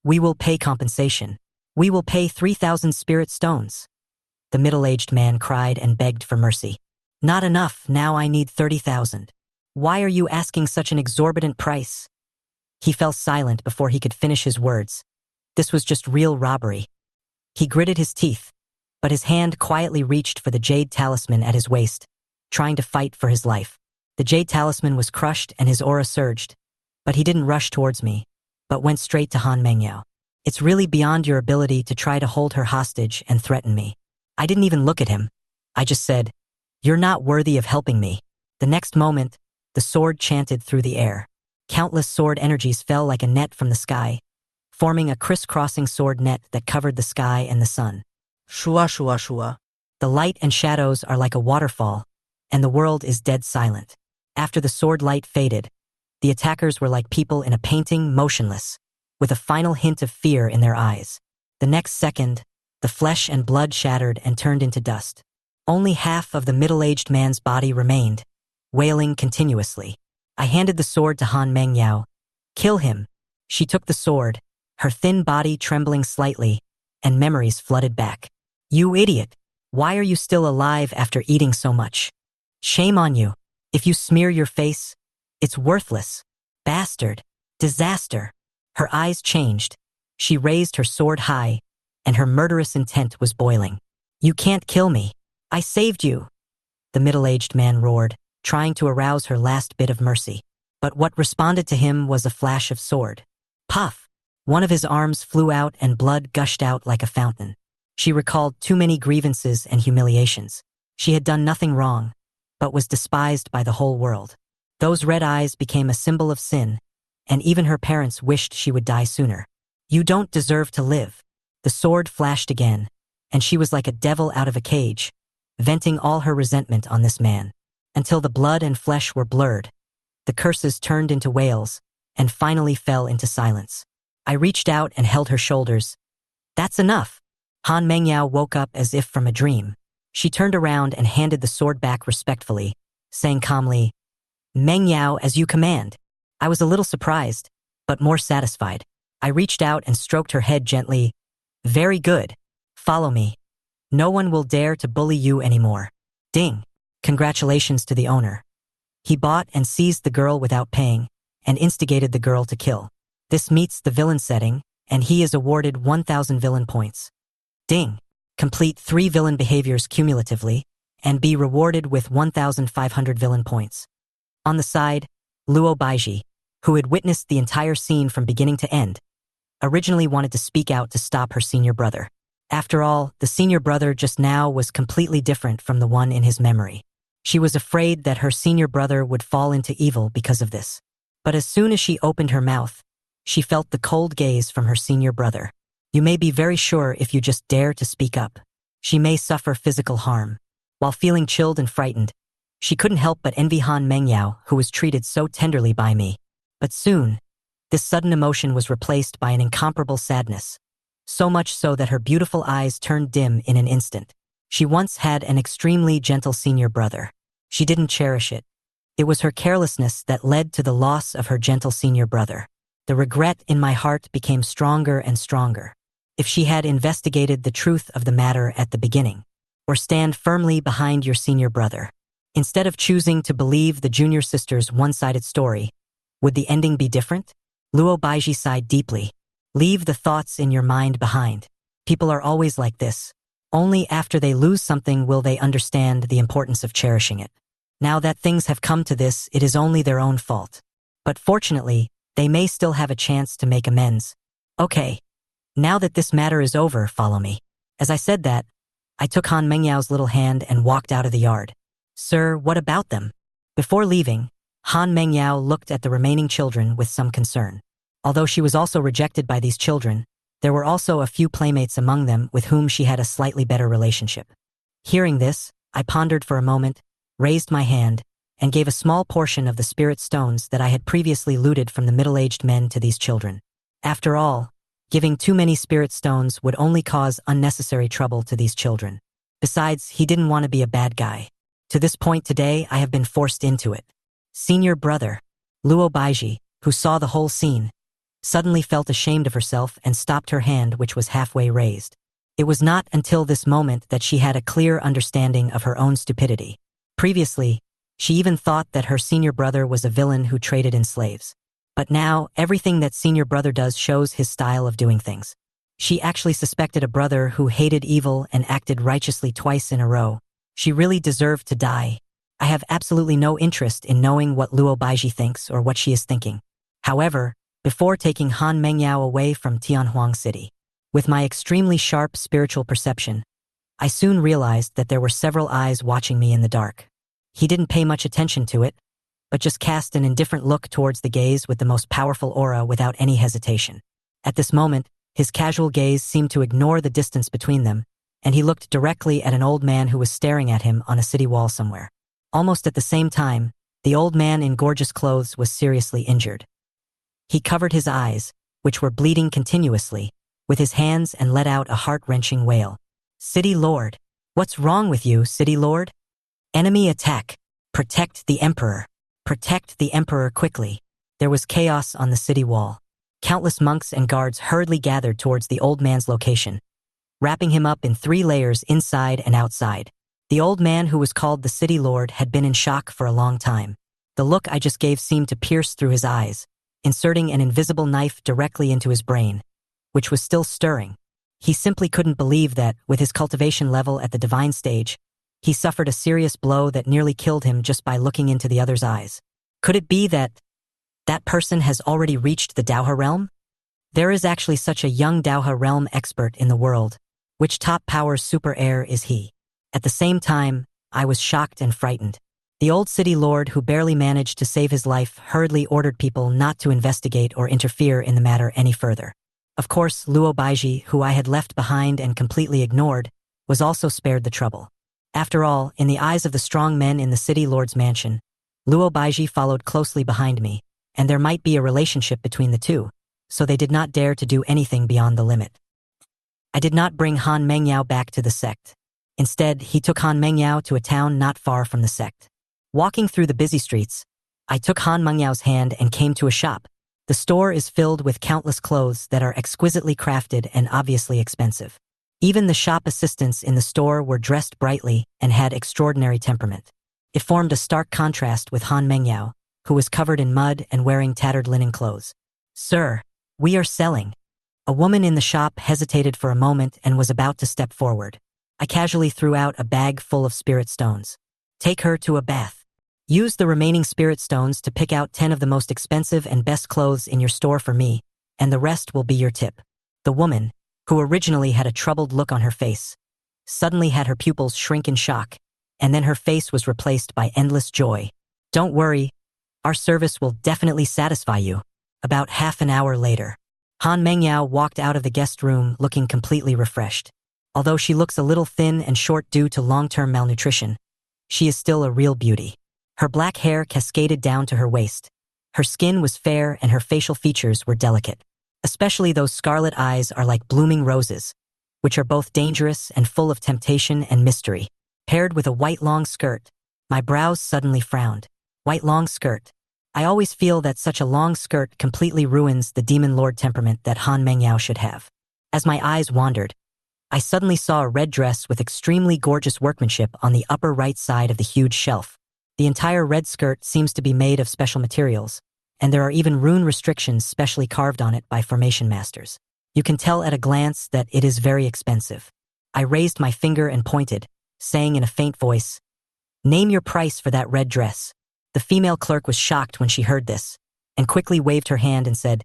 A: We will pay compensation. We will pay 3,000 spirit stones. The middle-aged man cried and begged for mercy. Not enough, now I need 30,000. Why are you asking such an exorbitant price? He fell silent before he could finish his words. This was just real robbery. He gritted his teeth, but his hand quietly reached for the jade talisman at his waist, trying to fight for his life. The jade talisman was crushed and his aura surged, but he didn't rush towards me, but went straight to Han Mengyao. It's really beyond your ability to try to hold her hostage and threaten me. I didn't even look at him. I just said, "You're not worthy of helping me." The next moment, the sword chanted through the air. Countless sword energies fell like a net from the sky, forming a crisscrossing sword net that covered the sky and the sun. Shua shua shua. The light and shadows are like a waterfall, and the world is dead silent. After the sword light faded, the attackers were like people in a painting, motionless, with a final hint of fear in their eyes. The next second, the flesh and blood shattered and turned into dust. Only half of the middle-aged man's body remained, wailing continuously. I handed the sword to Han Mengyao. "Kill him." She took the sword, her thin body trembling slightly, and memories flooded back. "You idiot! Why are you still alive after eating so much? Shame on you. If you smear your face, it's worthless. Bastard. Disaster." Her eyes changed. She raised her sword high, and her murderous intent was boiling. "You can't kill me. I saved you," the middle-aged man roared, trying to arouse her last bit of mercy. But what responded to him was a flash of sword. Puff! One of his arms flew out and blood gushed out like a fountain. She recalled too many grievances and humiliations. She had done nothing wrong, but was despised by the whole world. Those red eyes became a symbol of sin, and even her parents wished she would die sooner. "You don't deserve to live." The sword flashed again, and she was like a devil out of a cage, venting all her resentment on this man. Until the blood and flesh were blurred, the curses turned into wails, and finally fell into silence. I reached out and held her shoulders. "That's enough." Han Mengyao woke up as if from a dream. She turned around and handed the sword back respectfully, saying calmly, "Mengyao, as you command." I was a little surprised, but more satisfied. I reached out and stroked her head gently. "Very good. Follow me. No one will dare to bully you anymore." Ding. Congratulations to the owner. He bought and seized the girl without paying, and instigated the girl to kill. This meets the villain setting, and he is awarded 1,000 villain points. Ding. Complete 3 villain behaviors cumulatively, and be rewarded with 1,500 villain points. On the side, Luo Baiji, who had witnessed the entire scene from beginning to end, originally wanted to speak out to stop her senior brother. After all, the senior brother just now was completely different from the one in his memory. She was afraid that her senior brother would fall into evil because of this. But as soon as she opened her mouth, she felt the cold gaze from her senior brother. "You may be very sure if you just dare to speak up. She may suffer physical harm." While feeling chilled and frightened, she couldn't help but envy Han Mengyao, who was treated so tenderly by me. But soon, this sudden emotion was replaced by an incomparable sadness, so much so that her beautiful eyes turned dim in an instant. She once had an extremely gentle senior brother. She didn't cherish it. It was her carelessness that led to the loss of her gentle senior brother. The regret in my heart became stronger and stronger. If she had investigated the truth of the matter at the beginning, or stand firmly behind your senior brother, instead of choosing to believe the junior sister's one-sided story, would the ending be different? Luo Baiji sighed deeply. Leave the thoughts in your mind behind. People are always like this. Only after they lose something will they understand the importance of cherishing it. Now that things have come to this, it is only their own fault. But fortunately, they may still have a chance to make amends. Okay, now that this matter is over, follow me. As I said that, I took Han Mengyao's little hand and walked out of the yard. "Sir, what about them?" Before leaving, Han Mengyao looked at the remaining children with some concern. Although she was also rejected by these children, there were also a few playmates among them with whom she had a slightly better relationship. Hearing this, I pondered for a moment, raised my hand, and gave a small portion of the spirit stones that I had previously looted from the middle-aged men to these children. After all, giving too many spirit stones would only cause unnecessary trouble to these children. Besides, he didn't want to be a bad guy. To this point today, I have been forced into it. Senior brother, Luo Baiji, who saw the whole scene, suddenly felt ashamed of herself and stopped her hand, which was halfway raised. It was not until this moment that she had a clear understanding of her own stupidity. Previously, she even thought that her senior brother was a villain who traded in slaves. But now, everything that senior brother does shows his style of doing things. She actually suspected a brother who hated evil and acted righteously twice in a row. She really deserved to die. I have absolutely no interest in knowing what Luo Baiji thinks or what she is thinking. However, before taking Han Mengyao away from Tianhuang City, with my extremely sharp spiritual perception, I soon realized that there were several eyes watching me in the dark. He didn't pay much attention to it, but just cast an indifferent look towards the gaze with the most powerful aura without any hesitation. At this moment, his casual gaze seemed to ignore the distance between them, and he looked directly at an old man who was staring at him on a city wall somewhere. Almost at the same time, the old man in gorgeous clothes was seriously injured. He covered his eyes, which were bleeding continuously, with his hands and let out a heart-wrenching wail. "City Lord! What's wrong with you, City Lord? Enemy attack! Protect the Emperor! Protect the Emperor quickly!" There was chaos on the city wall. Countless monks and guards hurriedly gathered towards the old man's location, wrapping him up in 3 layers inside and outside. The old man who was called the City Lord had been in shock for a long time. The look I just gave seemed to pierce through his eyes, inserting an invisible knife directly into his brain, which was still stirring. He simply couldn't believe that, with his cultivation level at the divine stage, he suffered a serious blow that nearly killed him just by looking into the other's eyes. Could it be that that person has already reached the Daohe realm? There is actually such a young Daohe realm expert in the world. Which top power super heir is he? At the same time, I was shocked and frightened. The old city lord who barely managed to save his life hurriedly ordered people not to investigate or interfere in the matter any further. Of course, Luo Baiji, who I had left behind and completely ignored, was also spared the trouble. After all, in the eyes of the strong men in the city lord's mansion, Luo Baiji followed closely behind me, and there might be a relationship between the two, so they did not dare to do anything beyond the limit. I did not bring Han Mengyao back to the sect. Instead, he took Han Mengyao to a town not far from the sect. Walking through the busy streets, I took Han Mengyao's hand and came to a shop. The store is filled with countless clothes that are exquisitely crafted and obviously expensive. Even the shop assistants in the store were dressed brightly and had extraordinary temperament. It formed a stark contrast with Han Mengyao, who was covered in mud and wearing tattered linen clothes. "Sir, we are selling." A woman in the shop hesitated for a moment and was about to step forward. I casually threw out a bag full of spirit stones. "Take her to a bath. Use the remaining spirit stones to pick out 10 of the most expensive and best clothes in your store for me, and the rest will be your tip." The woman, who originally had a troubled look on her face, suddenly had her pupils shrink in shock, and then her face was replaced by endless joy. "Don't worry, our service will definitely satisfy you." About half an hour later, Han Mengyao walked out of the guest room looking completely refreshed. Although she looks a little thin and short due to long-term malnutrition, she is still a real beauty. Her black hair cascaded down to her waist. Her skin was fair and her facial features were delicate. Especially those scarlet eyes are like blooming roses, which are both dangerous and full of temptation and mystery. Paired with a white long skirt, my brows suddenly frowned. White long skirt. I always feel that such a long skirt completely ruins the demon lord temperament that Han Mengyao should have. As my eyes wandered, I suddenly saw a red dress with extremely gorgeous workmanship on the upper right side of the huge shelf. The entire red skirt seems to be made of special materials, and there are even rune restrictions specially carved on it by formation masters. You can tell at a glance that it is very expensive. I raised my finger and pointed, saying in a faint voice, "Name your price for that red dress." The female clerk was shocked when she heard this, and quickly waved her hand and said,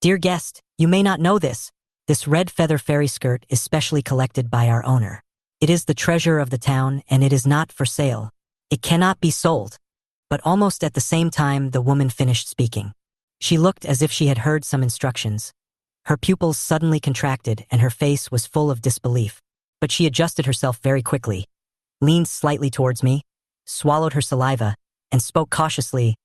A: "Dear guest, you may not know this. This red feather fairy skirt is specially collected by our owner. It is the treasure of the town, and it is not for sale. It cannot be sold." But almost at the same time, the woman finished speaking. She looked as if she had heard some instructions. Her pupils suddenly contracted and her face was full of disbelief. But she adjusted herself very quickly, leaned slightly towards me, swallowed her saliva, and spoke cautiously.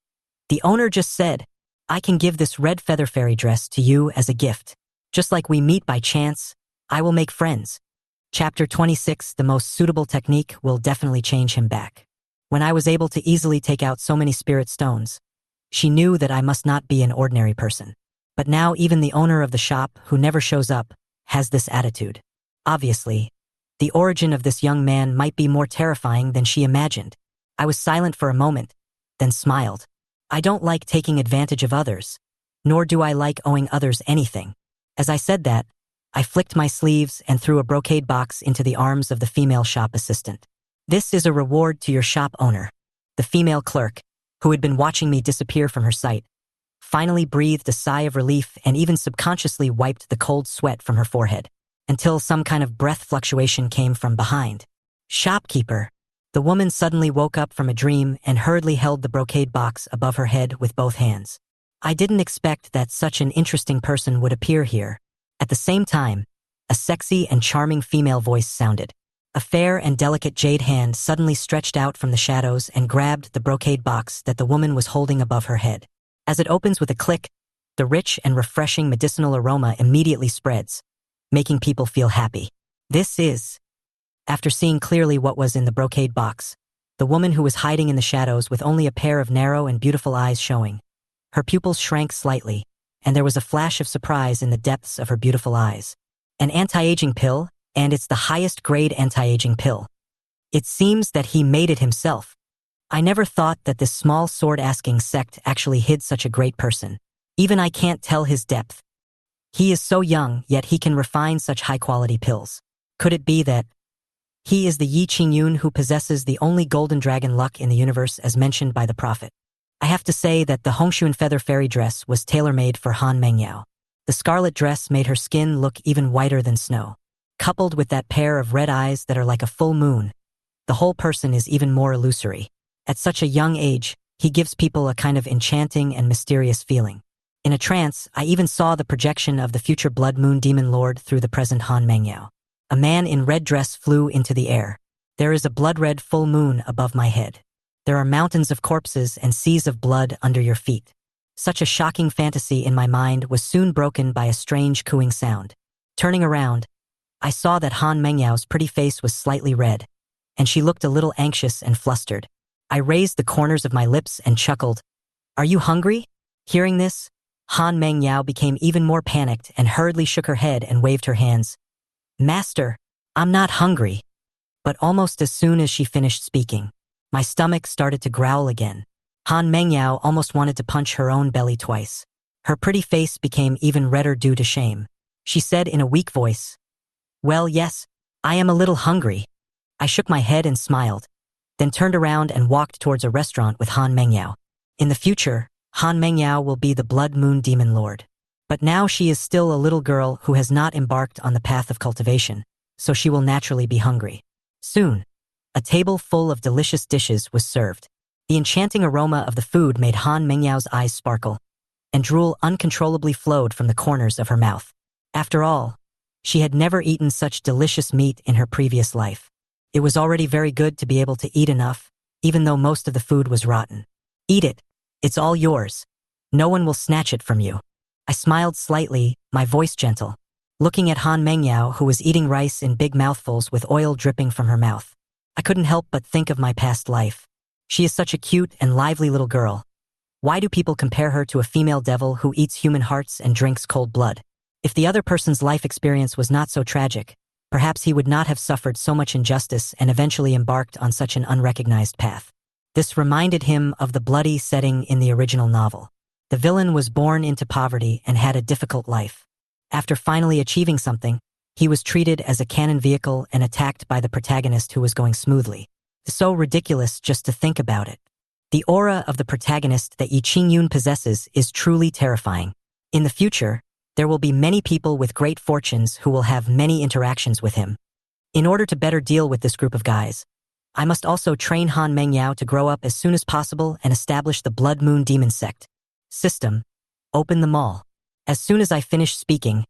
A: "The owner just said, I can give this red feather fairy dress to you as a gift. Just like we meet by chance, I will make friends." Chapter 26. The most suitable technique will definitely change him back. When I was able to easily take out so many spirit stones, she knew that I must not be an ordinary person. But now even the owner of the shop, who never shows up, has this attitude. Obviously, the origin of this young man might be more terrifying than she imagined. I was silent for a moment, then smiled. I don't like taking advantage of others, nor do I like owing others anything. As I said that, I flicked my sleeves and threw a brocade box into the arms of the female shop assistant. This is a reward to your shop owner. The female clerk, who had been watching me disappear from her sight, finally breathed a sigh of relief and even subconsciously wiped the cold sweat from her forehead, until some kind of breath fluctuation came from behind. Shopkeeper. The woman suddenly woke up from a dream and hurriedly held the brocade box above her head with both hands. I didn't expect that such an interesting person would appear here. At the same time, a sexy and charming female voice sounded. A fair and delicate jade hand suddenly stretched out from the shadows and grabbed the brocade box that the woman was holding above her head. As it opens with a click, the rich and refreshing medicinal aroma immediately spreads, making people feel happy. This is... After seeing clearly what was in the brocade box, the woman who was hiding in the shadows with only a pair of narrow and beautiful eyes showing, her pupils shrank slightly, and there was a flash of surprise in the depths of her beautiful eyes. An anti-aging pill, and it's the highest grade anti-aging pill. It seems that he made it himself. I never thought that this small sword-asking sect actually hid such a great person. Even I can't tell his depth. He is so young, yet he can refine such high-quality pills. Could it be that he is the Yi Qingyun who possesses the only golden dragon luck in the universe as mentioned by the prophet? I have to say that the Hongshuan feather fairy dress was tailor-made for Han Mengyao. The scarlet dress made her skin look even whiter than snow. Coupled with that pair of red eyes that are like a full moon, the whole person is even more illusory. At such a young age, he gives people a kind of enchanting and mysterious feeling. In a trance, I even saw the projection of the future Blood Moon Demon Lord through the present Han Mengyao. A man in red dress flew into the air. There is a blood-red full moon above my head. There are mountains of corpses and seas of blood under your feet. Such a shocking fantasy in my mind was soon broken by a strange cooing sound. Turning around, I saw that Han Mengyao's pretty face was slightly red, and she looked a little anxious and flustered. I raised the corners of my lips and chuckled. "Are you hungry?" Hearing this, Han Mengyao became even more panicked and hurriedly shook her head and waved her hands. "Master, I'm not hungry." But almost as soon as she finished speaking, my stomach started to growl again. Han Mengyao almost wanted to punch her own belly twice. Her pretty face became even redder due to shame. She said in a weak voice, "Well, yes, I am a little hungry." I shook my head and smiled, then turned around and walked towards a restaurant with Han Mengyao. In the future, Han Mengyao will be the Blood Moon Demon Lord. But now she is still a little girl who has not embarked on the path of cultivation, so she will naturally be hungry. Soon, a table full of delicious dishes was served. The enchanting aroma of the food made Han Mengyao's eyes sparkle, and drool uncontrollably flowed from the corners of her mouth. After all, she had never eaten such delicious meat in her previous life. It was already very good to be able to eat enough, even though most of the food was rotten. "Eat it. It's all yours. No one will snatch it from you." I smiled slightly, my voice gentle, looking at Han Mengyao, who was eating rice in big mouthfuls with oil dripping from her mouth. I couldn't help but think of my past life. She is such a cute and lively little girl. Why do people compare her to a female devil who eats human hearts and drinks cold blood? If the other person's life experience was not so tragic, perhaps he would not have suffered so much injustice and eventually embarked on such an unrecognized path. This reminded him of the bloody setting in the original novel. The villain was born into poverty and had a difficult life. After finally achieving something, he was treated as a cannon vehicle and attacked by the protagonist who was going smoothly. So ridiculous just to think about it. The aura of the protagonist that Yi Qingyun possesses is truly terrifying. In the future, there will be many people with great fortunes who will have many interactions with him. In order to better deal with this group of guys, I must also train Han Mengyao to grow up as soon as possible and establish the Blood Moon Demon Sect. System, open the mall. As soon as I finished speaking,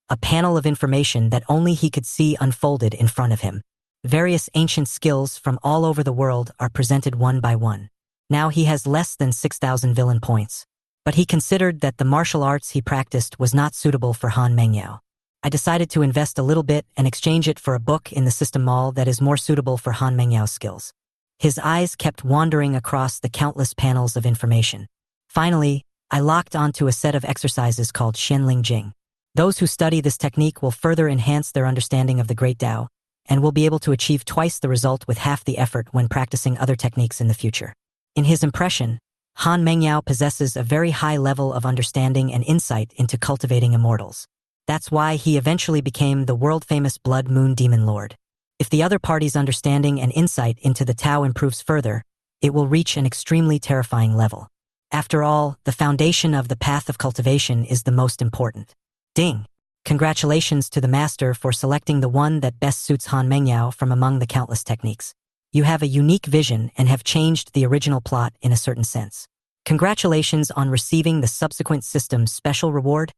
A: a panel of information that only he could see unfolded in front of him. Various ancient skills from all over the world are presented one by one. Now he has less than 6,000 villain points. But he considered that the martial arts he practiced was not suitable for Han Mengyao. I decided to invest a little bit and exchange it for a book in the system mall that is more suitable for Han Mengyao's skills. His eyes kept wandering across the countless panels of information. Finally, I locked onto a set of exercises called Xianling Jing. Those who study this technique will further enhance their understanding of the Great Tao and will be able to achieve twice the result with half the effort when practicing other techniques in the future. In his impression, Han Mengyao possesses a very high level of understanding and insight into cultivating immortals. That's why he eventually became the world-famous Blood Moon Demon Lord. If the other party's understanding and insight into the Tao improves further, it will reach an extremely terrifying level. After all, the foundation of the path of cultivation is the most important. Ding! Congratulations to the master for selecting the one that best suits Han Mengyao from among the countless techniques. You have a unique vision and have changed the original plot in a certain sense. Congratulations on receiving the subsequent system's special reward,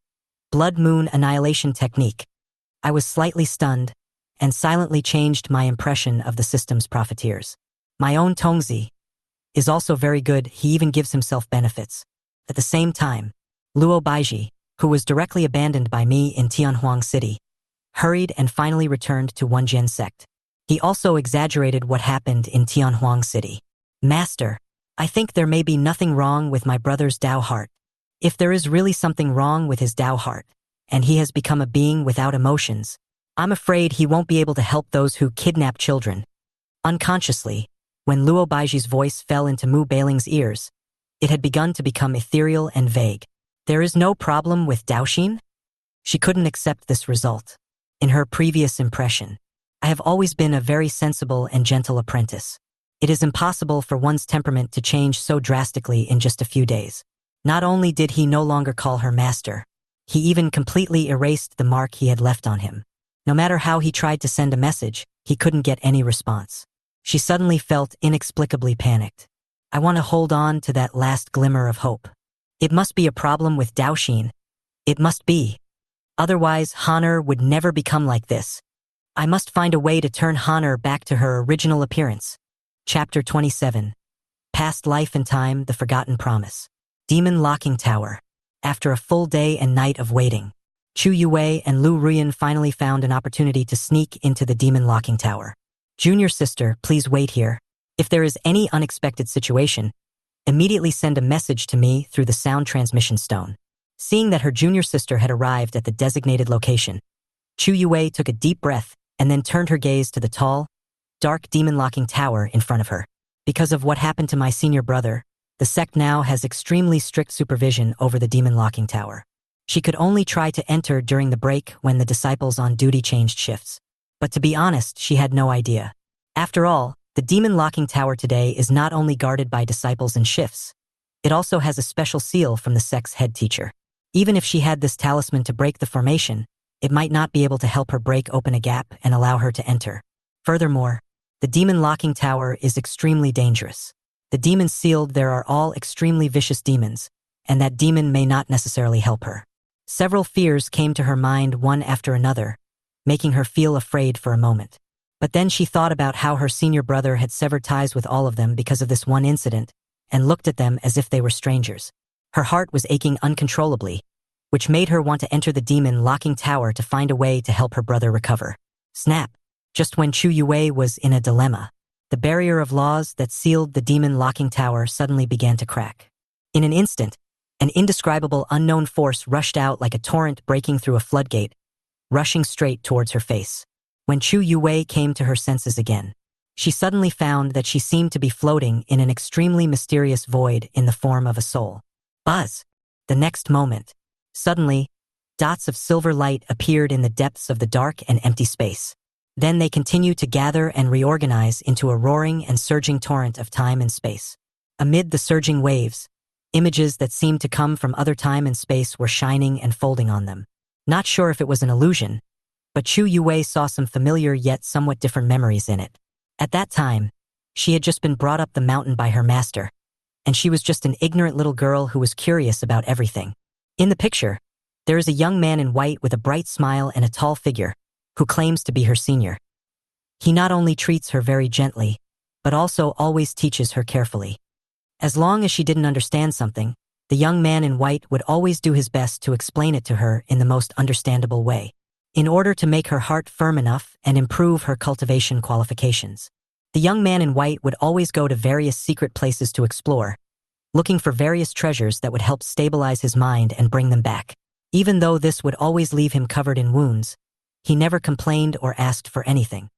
A: Blood Moon Annihilation Technique. I was slightly stunned and silently changed my impression of the system's profiteers. My own Tongzi is also very good. He even gives himself benefits. At the same time, Luo Baiji, who was directly abandoned by me in Tianhuang City, hurried and finally returned to Wenjian sect. He also exaggerated what happened in Tianhuang City. Master, I think there may be nothing wrong with my brother's Tao heart. If there is really something wrong with his Tao heart, and he has become a being without emotions, I'm afraid he won't be able to help those who kidnap children. Unconsciously, when Luo Baiji's voice fell into Mu Bailing's ears, it had begun to become ethereal and vague. There is no problem with Daoxin? She couldn't accept this result. In her previous impression, I have always been a very sensible and gentle apprentice. It is impossible for one's temperament to change so drastically in just a few days. Not only did he no longer call her master, he even completely erased the mark he had left on him. No matter how he tried to send a message, he couldn't get any response. She suddenly felt inexplicably panicked. I want to hold on to that last glimmer of hope. It must be a problem with Daoxin. It must be. Otherwise, Honor would never become like this. I must find a way to turn Honor back to her original appearance. Chapter 27. Past Life and Time, The Forgotten Promise. Demon Locking Tower. After a full day and night of waiting, Chu Yue and Lu Ruyan finally found an opportunity to sneak into the Demon Locking Tower. Junior sister, please wait here. If there is any unexpected situation, immediately send a message to me through the sound transmission stone. Seeing that her junior sister had arrived at the designated location, Chu Yue took a deep breath and then turned her gaze to the tall, dark demon-locking tower in front of her. Because of what happened to my senior brother, the sect now has extremely strict supervision over the demon-locking tower. She could only try to enter during the break when the disciples on duty changed shifts. But to be honest, she had no idea. After all, the demon-locking tower today is not only guarded by disciples in shifts, it also has a special seal from the sect's head teacher. Even if she had this talisman to break the formation, it might not be able to help her break open a gap and allow her to enter. Furthermore, the demon-locking tower is extremely dangerous. The demons sealed there are all extremely vicious demons, and that demon may not necessarily help her. Several fears came to her mind one after another, making her feel afraid for a moment. But then she thought about how her senior brother had severed ties with all of them because of this one incident, and looked at them as if they were strangers. Her heart was aching uncontrollably, which made her want to enter the demon-locking tower to find a way to help her brother recover. Snap! Just when Chu Yue was in a dilemma, the barrier of laws that sealed the demon-locking tower suddenly began to crack. In an instant, an indescribable unknown force rushed out like a torrent breaking through a floodgate, rushing straight towards her face. When Chu Yue came to her senses again, she suddenly found that she seemed to be floating in an extremely mysterious void in the form of a soul. Buzz! The next moment, suddenly, dots of silver light appeared in the depths of the dark and empty space. Then they continued to gather and reorganize into a roaring and surging torrent of time and space. Amid the surging waves, images that seemed to come from other time and space were shining and folding on them. Not sure if it was an illusion, but Chu Yue saw some familiar yet somewhat different memories in it. At that time, she had just been brought up the mountain by her master, and she was just an ignorant little girl who was curious about everything. In the picture, there is a young man in white with a bright smile and a tall figure, who claims to be her senior. He not only treats her very gently, but also always teaches her carefully. As long as she didn't understand something, the young man in white would always do his best to explain it to her in the most understandable way, in order to make her heart firm enough and improve her cultivation qualifications. The young man in white would always go to various secret places to explore, looking for various treasures that would help stabilize his mind and bring them back. Even though this would always leave him covered in wounds, he never complained or asked for anything.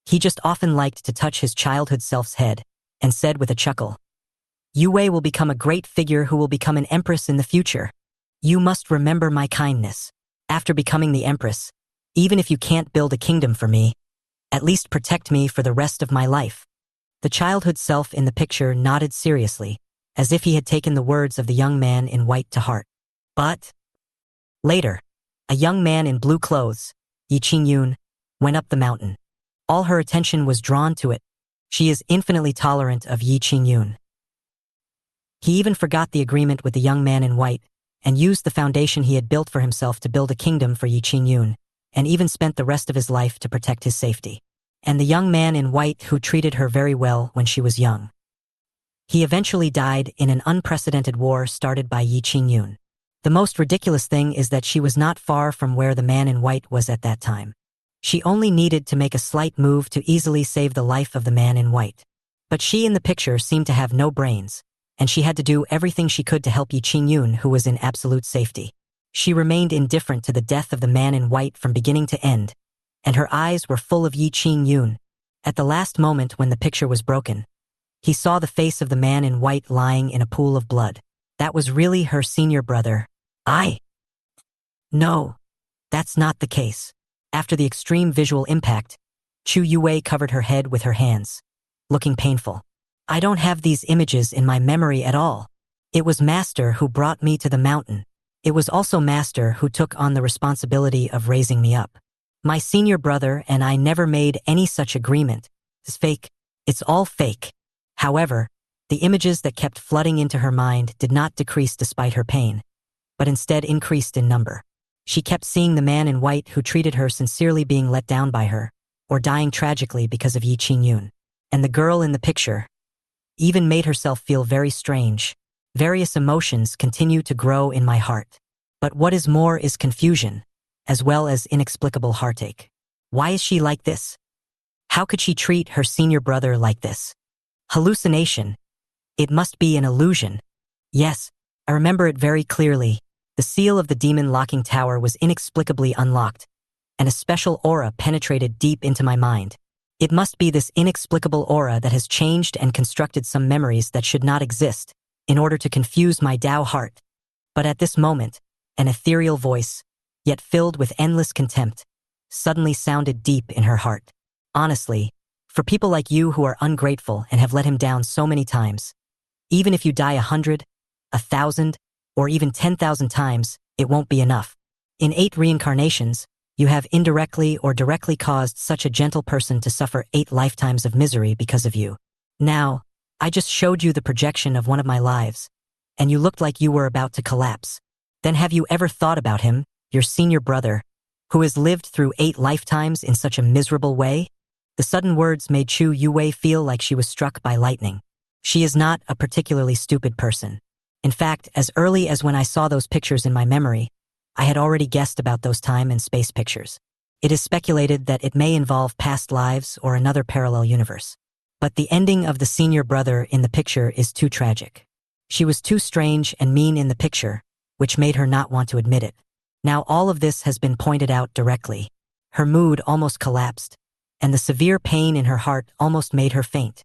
A: He just often liked to touch his childhood self's head and said with a chuckle, "Yue will become a great figure who will become an empress in the future. You must remember my kindness. After becoming the empress, even if you can't build a kingdom for me, at least protect me for the rest of my life." The childhood self in the picture nodded seriously, as if he had taken the words of the young man in white to heart. But later, a young man in blue clothes, Yi Qingyun, went up the mountain. All her attention was drawn to it. She is infinitely tolerant of Yi Qingyun. He even forgot the agreement with the young man in white and used the foundation he had built for himself to build a kingdom for Yi Qingyun, and even spent the rest of his life to protect his safety. And the young man in white who treated her very well when she was young. He eventually died in an unprecedented war started by Yi Qingyun. The most ridiculous thing is that she was not far from where the man in white was at that time. She only needed to make a slight move to easily save the life of the man in white. But she in the picture seemed to have no brains, and she had to do everything she could to help Yi Qingyun, who was in absolute safety. She remained indifferent to the death of the man in white from beginning to end, and her eyes were full of Yi Qingyun. At the last moment when the picture was broken, he saw the face of the man in white lying in a pool of blood. That was really her senior brother. No, that's not the case. After the extreme visual impact, Chu Yue covered her head with her hands, looking painful. I don't have these images in my memory at all. It was Master who brought me to the mountain. It was also Master who took on the responsibility of raising me up. My senior brother and I never made any such agreement. It's fake. It's all fake. However, the images that kept flooding into her mind did not decrease despite her pain, but instead increased in number. She kept seeing the man in white who treated her sincerely being let down by her, or dying tragically because of Yi Qingyun. And the girl in the picture even made herself feel very strange. Various emotions continue to grow in my heart. But what is more is confusion, as well as inexplicable heartache. Why is she like this? How could she treat her senior brother like this? Hallucination. It must be an illusion. Yes, I remember it very clearly. The seal of the demon locking tower was inexplicably unlocked, and a special aura penetrated deep into my mind. It must be this inexplicable aura that has changed and constructed some memories that should not exist, in order to confuse my Tao heart. But at this moment, an ethereal voice, yet filled with endless contempt, suddenly sounded deep in her heart. Honestly, for people like you who are ungrateful and have let him down so many times, even if you die 100, 1,000, or even 10,000 times, it won't be enough. In 8 reincarnations, you have indirectly or directly caused such a gentle person to suffer 8 lifetimes of misery because of you. Now, I just showed you the projection of one of my lives, and you looked like you were about to collapse. Then have you ever thought about him, your senior brother, who has lived through 8 lifetimes in such a miserable way? The sudden words made Chu Yue feel like she was struck by lightning. She is not a particularly stupid person. In fact, as early as when I saw those pictures in my memory, I had already guessed about those time and space pictures. It is speculated that it may involve past lives or another parallel universe. But the ending of the senior brother in the picture is too tragic. She was too strange and mean in the picture, which made her not want to admit it. Now all of this has been pointed out directly. Her mood almost collapsed, and the severe pain in her heart almost made her faint.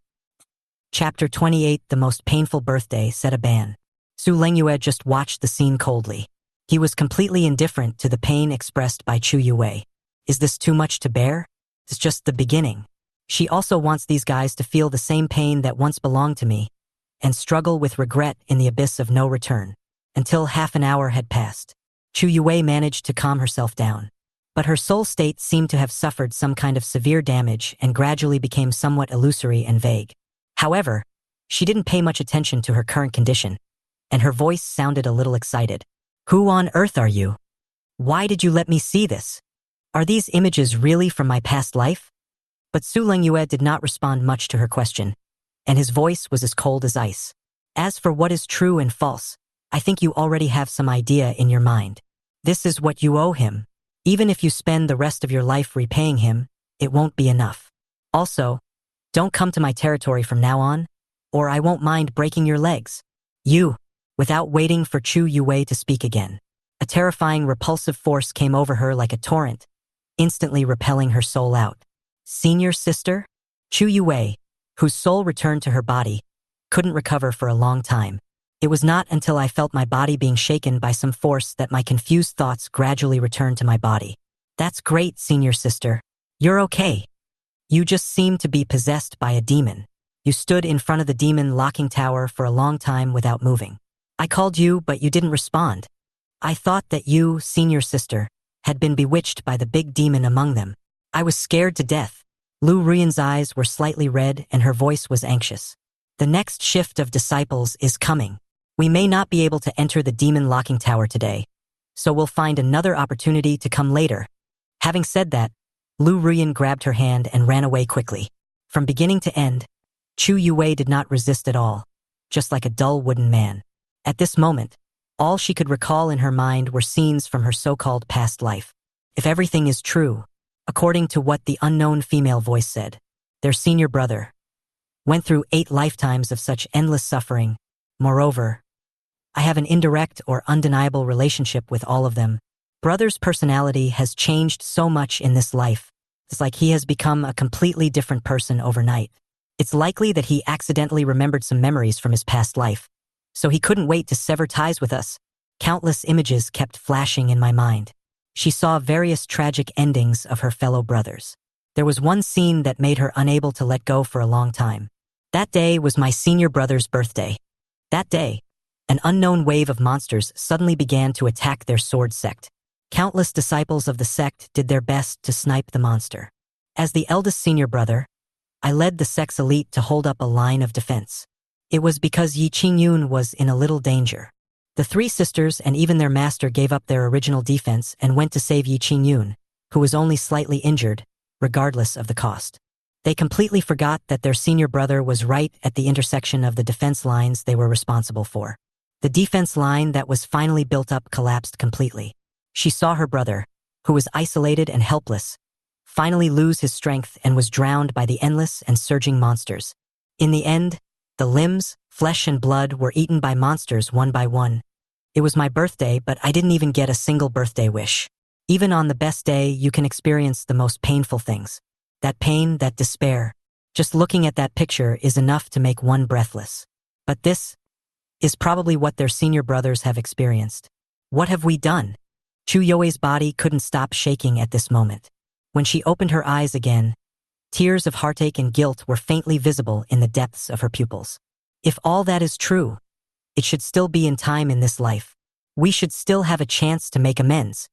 A: Chapter 28 The Most Painful Birthday Set a ban. Su Lengyue just watched the scene coldly. He was completely indifferent to the pain expressed by Chu Yue. Is this too much to bear? It's just the beginning. She also wants these guys to feel the same pain that once belonged to me, and struggle with regret in the abyss of no return. Until half an hour had passed, Chu Yue managed to calm herself down. But her soul state seemed to have suffered some kind of severe damage and gradually became somewhat illusory and vague. However, she didn't pay much attention to her current condition, and her voice sounded a little excited. Who on earth are you? Why did you let me see this? Are these images really from my past life? But Su Lengyue did not respond much to her question, and his voice was as cold as ice. As for what is true and false, I think you already have some idea in your mind. This is what you owe him. Even if you spend the rest of your life repaying him, it won't be enough. Also, don't come to my territory from now on, or I won't mind breaking your legs. You, without waiting for Chu Yue to speak again. A terrifying, repulsive force came over her like a torrent, instantly repelling her soul out. Senior sister? Chu Yue, whose soul returned to her body, couldn't recover for a long time. It was not until I felt my body being shaken by some force that my confused thoughts gradually returned to my body. That's great, senior sister. You're okay. You just seem to be possessed by a demon. You stood in front of the demon locking tower for a long time without moving. I called you, but you didn't respond. I thought that you, senior sister, had been bewitched by the big demon among them. I was scared to death. Lu Ruyan's eyes were slightly red and her voice was anxious. The next shift of disciples is coming. We may not be able to enter the demon locking tower today, so we'll find another opportunity to come later. Having said that, Lu Ruyan grabbed her hand and ran away quickly. From beginning to end, Chu Yue did not resist at all, just like a dull wooden man. At this moment, all she could recall in her mind were scenes from her so-called past life. If everything is true, according to what the unknown female voice said, their senior brother went through 8 lifetimes of such endless suffering. Moreover, I have an indirect or undeniable relationship with all of them. Brother's personality has changed so much in this life. It's like he has become a completely different person overnight. It's likely that he accidentally remembered some memories from his past life, so he couldn't wait to sever ties with us. Countless images kept flashing in my mind. She saw various tragic endings of her fellow brothers. There was one scene that made her unable to let go for a long time. That day was my senior brother's birthday. That day, an unknown wave of monsters suddenly began to attack their sword sect. Countless disciples of the sect did their best to snipe the monster. As the eldest senior brother, I led the sect's elite to hold up a line of defense. It was because Yi Qingyun was in a little danger. The 3 sisters and even their master gave up their original defense and went to save Yi Qingyun, who was only slightly injured, regardless of the cost. They completely forgot that their senior brother was right at the intersection of the defense lines they were responsible for. The defense line that was finally built up collapsed completely. She saw her brother, who was isolated and helpless, finally lose his strength and was drowned by the endless and surging monsters. In the end, the limbs, flesh and blood were eaten by monsters one by one. It was my birthday, but I didn't even get a single birthday wish. Even on the best day, you can experience the most painful things. That pain, that despair. Just looking at that picture is enough to make one breathless. But this is probably what their senior brothers have experienced. What have we done? Chu Yue's body couldn't stop shaking at this moment. When she opened her eyes again, tears of heartache and guilt were faintly visible in the depths of her pupils. If all that is true, it should still be in time in this life. We should still have a chance to make amends.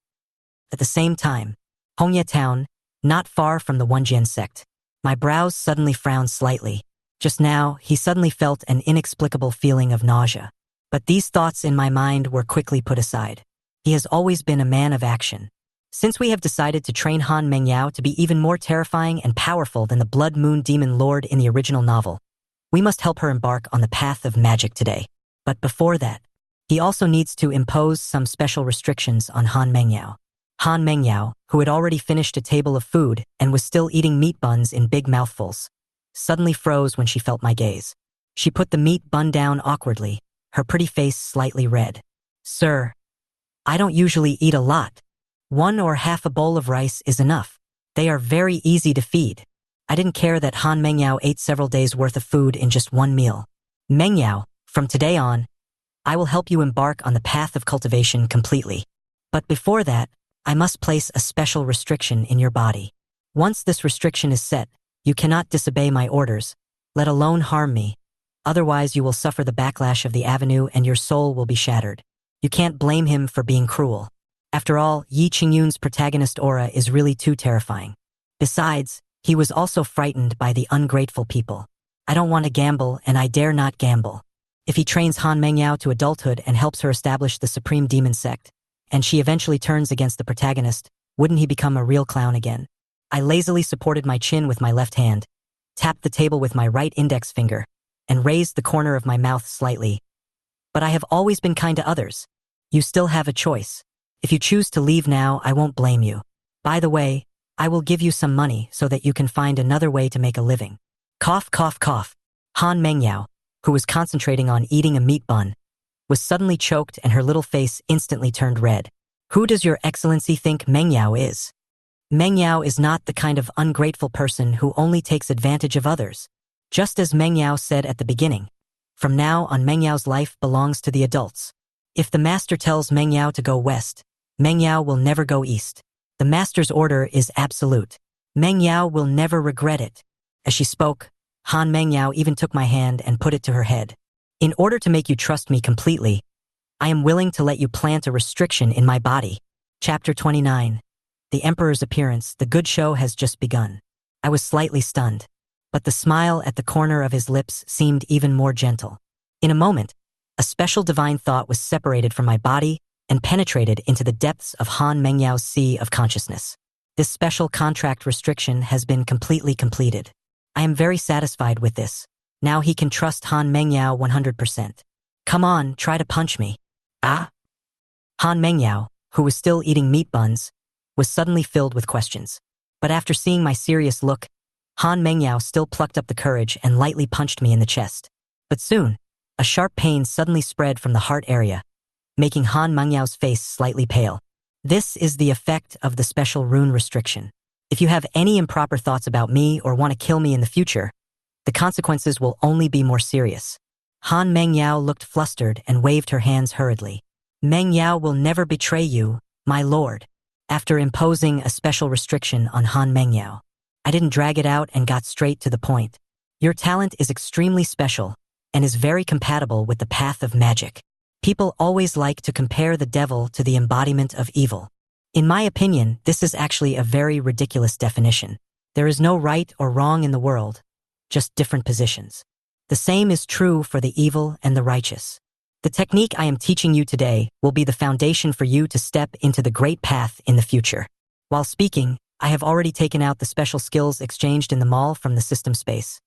A: At the same time, Hongye Town, not far from the Wonjian sect. My brows suddenly frowned slightly. Just now, he suddenly felt an inexplicable feeling of nausea. But these thoughts in my mind were quickly put aside. He has always been a man of action. Since we have decided to train Han Mengyao to be even more terrifying and powerful than the Blood Moon Demon Lord in the original novel, we must help her embark on the path of magic today. But before that, he also needs to impose some special restrictions on Han Mengyao. Han Mengyao, who had already finished a table of food and was still eating meat buns in big mouthfuls, suddenly froze when she felt my gaze. She put the meat bun down awkwardly, her pretty face slightly red. Sir, I don't usually eat a lot. 1 or half a bowl of rice is enough. They are very easy to feed. I didn't care that Han Mengyao ate several days' worth of food in just one meal. Mengyao, from today on, I will help you embark on the path of cultivation completely. But before that, I must place a special restriction in your body. Once this restriction is set, you cannot disobey my orders, let alone harm me. Otherwise you will suffer the backlash of the avenue and your soul will be shattered. You can't blame him for being cruel. After all, Yi Qingyun's protagonist aura is really too terrifying. Besides, he was also frightened by the ungrateful people. I don't want to gamble and I dare not gamble. If he trains Han Mengyao to adulthood and helps her establish the Supreme Demon Sect, and she eventually turns against the protagonist, wouldn't he become a real clown again? I lazily supported my chin with my left hand, tapped the table with my right index finger, and raised the corner of my mouth slightly. But I have always been kind to others. You still have a choice. If you choose to leave now, I won't blame you. By the way, I will give you some money so that you can find another way to make a living. Cough, cough, cough. Han Mengyao, who was concentrating on eating a meat bun, was suddenly choked and her little face instantly turned red. Who does your excellency think Meng Yao is? Meng Yao is not the kind of ungrateful person who only takes advantage of others. Just as Meng Yao said at the beginning, from now on Meng Yao's life belongs to the adults. If the master tells Meng Yao to go west, Meng Yao will never go east. The master's order is absolute. Meng Yao will never regret it. As she spoke, Han Meng Yao even took my hand and put it to her head. In order to make you trust me completely, I am willing to let you plant a restriction in my body. Chapter 29. The Emperor's appearance. The good show has just begun. I was slightly stunned, but the smile at the corner of his lips seemed even more gentle. In a moment, a special divine thought was separated from my body and penetrated into the depths of Han Meng Yao's sea of consciousness. This special contract restriction has been completely completed. I am very satisfied with this. Now he can trust Han Meng Yao 100%. Come on, try to punch me. Ah? Han Meng Yao, who was still eating meat buns, was suddenly filled with questions. But after seeing my serious look, Han Meng Yao still plucked up the courage and lightly punched me in the chest. But soon, a sharp pain suddenly spread from the heart area, making Han Meng Yao's face slightly pale. This is the effect of the special rune restriction. If you have any improper thoughts about me or want to kill me in the future, the consequences will only be more serious. Han Meng Yao looked flustered and waved her hands hurriedly. Meng Yao will never betray you, my lord. After imposing a special restriction on Han Meng Yao, I didn't drag it out and got straight to the point. Your talent is extremely special and is very compatible with the path of magic. People always like to compare the devil to the embodiment of evil. In my opinion, this is actually a very ridiculous definition. There is no right or wrong in the world, just different positions. The same is true for the evil and the righteous. The technique I am teaching you today will be the foundation for you to step into the great path in the future. While speaking, I have already taken out the special skills exchanged in the mall from the system space.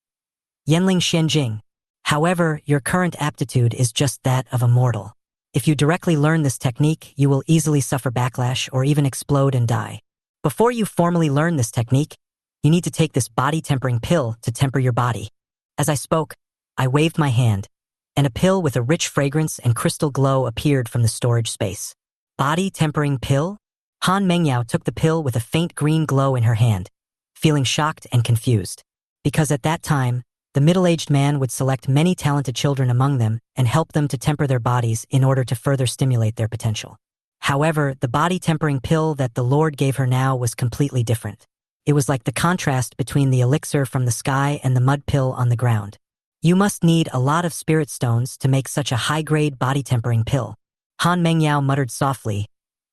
A: Yanling Xianjing. However, your current aptitude is just that of a mortal. If you directly learn this technique, you will easily suffer backlash or even explode and die. Before you formally learn this technique, you need to take this body tempering pill to temper your body. As I spoke, I waved my hand, and a pill with a rich fragrance and crystal glow appeared from the storage space. Body tempering pill? Han Meng Yao took the pill with a faint green glow in her hand, feeling shocked and confused. Because at that time, the middle-aged man would select many talented children among them and help them to temper their bodies in order to further stimulate their potential. However, the body-tempering pill that the Lord gave her now was completely different. It was like the contrast between the elixir from the sky and the mud pill on the ground. You must need a lot of spirit stones to make such a high-grade body-tempering pill. Han Meng Yao muttered softly,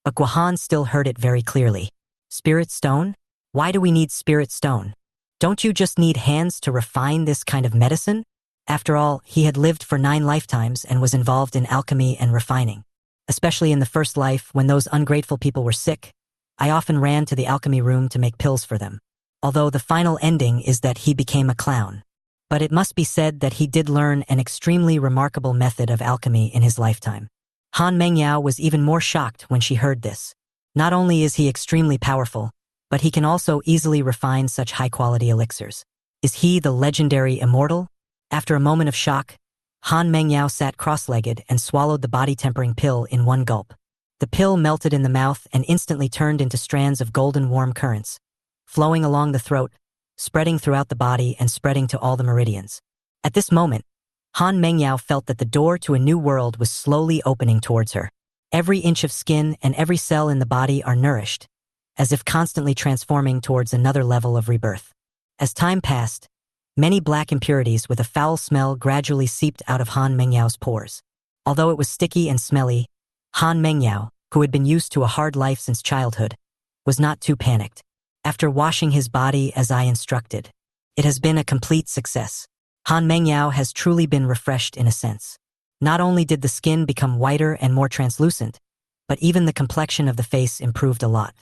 A: but Guohan still heard it very clearly. Spirit stone? Why do we need spirit stone? Don't you just need hands to refine this kind of medicine? After all, he had lived for 9 lifetimes and was involved in alchemy and refining. Especially in the first life, when those ungrateful people were sick, I often ran to the alchemy room to make pills for them. Although the final ending is that he became a clown. But it must be said that he did learn an extremely remarkable method of alchemy in his lifetime. Han Meng Yao was even more shocked when she heard this. Not only is he extremely powerful, but he can also easily refine such high-quality elixirs. Is he the legendary immortal? After a moment of shock, Han Meng Yao sat cross-legged and swallowed the body-tempering pill in one gulp. The pill melted in the mouth and instantly turned into strands of golden warm currents, flowing along the throat, spreading throughout the body and spreading to all the meridians. At this moment, Han Meng Yao felt that the door to a new world was slowly opening towards her. Every inch of skin and every cell in the body are nourished, as if constantly transforming towards another level of rebirth. As time passed, many black impurities with a foul smell gradually seeped out of Han Meng Yao's pores. Although it was sticky and smelly, Han Meng Yao, who had been used to a hard life since childhood, was not too panicked. After washing his body as I instructed, it has been a complete success. Han Meng Yao has truly been refreshed in a sense. Not only did the skin become whiter and more translucent, but even the complexion of the face improved a lot.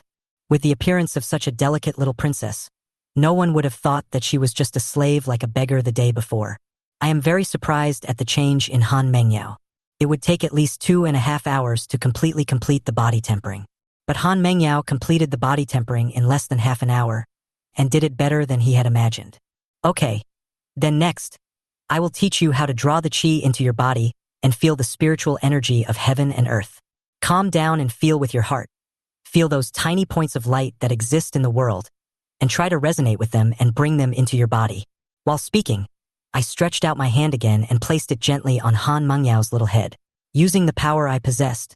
A: With the appearance of such a delicate little princess, no one would have thought that she was just a slave like a beggar the day before. I am very surprised at the change in Han Meng Yao. It would take at least 2.5 hours to completely complete the body tempering. But Han Meng Yao completed the body tempering in less than half an hour, and did it better than he had imagined. Okay, then next, I will teach you how to draw the chi into your body and feel the spiritual energy of heaven and earth. Calm down and feel with your heart. Feel those tiny points of light that exist in the world and try to resonate with them and bring them into your body. While speaking, I stretched out my hand again and placed it gently on Han Mengyao's little head. Using the power I possessed,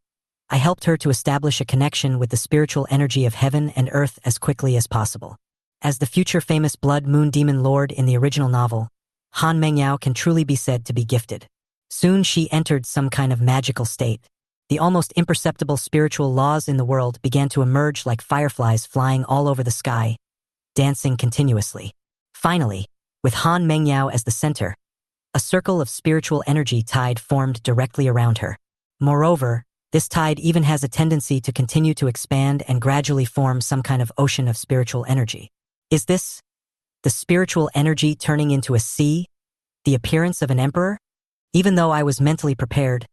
A: I helped her to establish a connection with the spiritual energy of heaven and earth as quickly as possible. As the future famous Blood Moon Demon Lord in the original novel, Han Mengyao can truly be said to be gifted. Soon she entered some kind of magical state. The almost imperceptible spiritual laws in the world began to emerge like fireflies flying all over the sky, dancing continuously. Finally, with Han Mengyao as the center, a circle of spiritual energy tide formed directly around her. Moreover, this tide even has a tendency to continue to expand and gradually form some kind of ocean of spiritual energy. Is this the spiritual energy turning into a sea, the appearance of an emperor? Even though I was mentally prepared,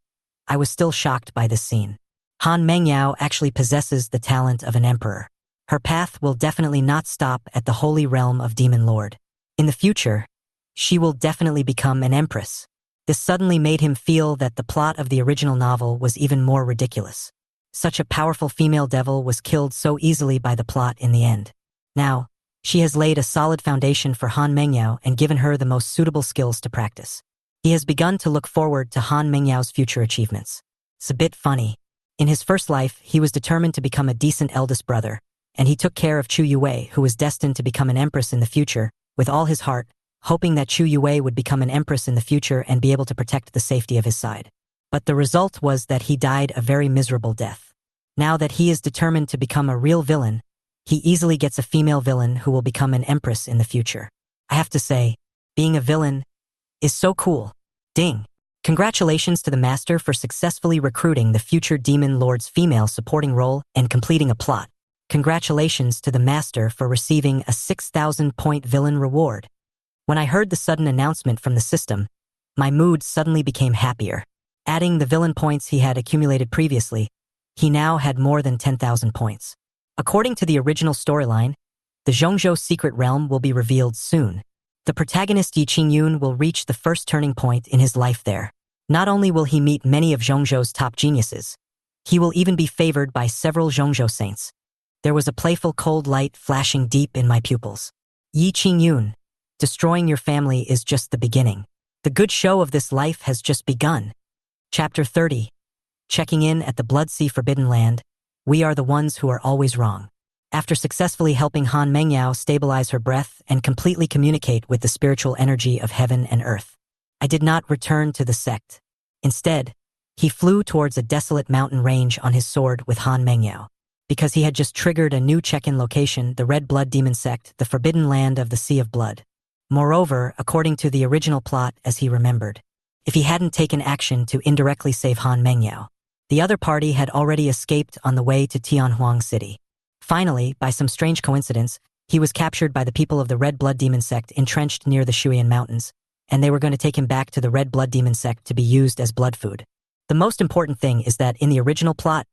A: I was still shocked by this scene. Han Mengyao actually possesses the talent of an emperor. Her path will definitely not stop at the holy realm of Demon Lord. In the future, she will definitely become an empress. This suddenly made him feel that the plot of the original novel was even more ridiculous. Such a powerful female devil was killed so easily by the plot in the end. Now, she has laid a solid foundation for Han Mengyao and given her the most suitable skills to practice. He has begun to look forward to Han Mengyao's future achievements. It's a bit funny. In his first life, he was determined to become a decent eldest brother, and he took care of Chu Yue, who was destined to become an empress in the future, with all his heart, hoping that Chu Yue would become an empress in the future and be able to protect the safety of his side. But the result was that he died a very miserable death. Now that he is determined to become a real villain, he easily gets a female villain who will become an empress in the future. I have to say, being a villain is so cool. Ding! Congratulations to the master for successfully recruiting the future Demon Lord's female supporting role and completing a plot. Congratulations to the master for receiving a 6,000-point villain reward. When I heard the sudden announcement from the system, my mood suddenly became happier. Adding the villain points he had accumulated previously, he now had more than 10,000 points. According to the original storyline, the Zhongzhou secret realm will be revealed soon. The protagonist Yi Qingyun will reach the first turning point in his life there. Not only will he meet many of Zhongzhou's top geniuses, he will even be favored by several Zhongzhou saints. There was a playful cold light flashing deep in my pupils. Yi Qingyun, destroying your family is just the beginning. The good show of this life has just begun. Chapter 30. Checking in at the Blood Sea Forbidden Land, we are the ones who are always wrong. After successfully helping Han Mengyao stabilize her breath and completely communicate with the spiritual energy of heaven and earth, I did not return to the sect. Instead, he flew towards a desolate mountain range on his sword with Han Mengyao. Because he had just triggered a new check-in location, the Red Blood Demon Sect, the Forbidden Land of the Sea of Blood. Moreover, according to the original plot as he remembered, if he hadn't taken action to indirectly save Han Mengyao, the other party had already escaped on the way to Tianhuang City. Finally, by some strange coincidence, he was captured by the people of the Red Blood Demon Sect entrenched near the Shuyan Mountains, and they were going to take him back to the Red Blood Demon Sect to be used as blood food. The most important thing is that in the original plot,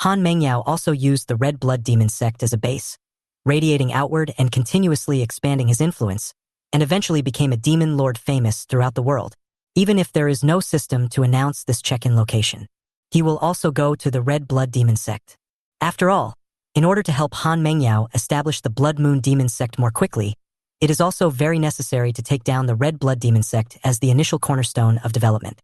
A: Han Mengyao also used the Red Blood Demon Sect as a base, radiating outward and continuously expanding his influence, and eventually became a demon lord famous throughout the world. Even if there is no system to announce this check-in location, he will also go to the Red Blood Demon Sect. After all, in order to help Han Mengyao establish the Blood Moon Demon Sect more quickly, it is also very necessary to take down the Red Blood Demon Sect as the initial cornerstone of development.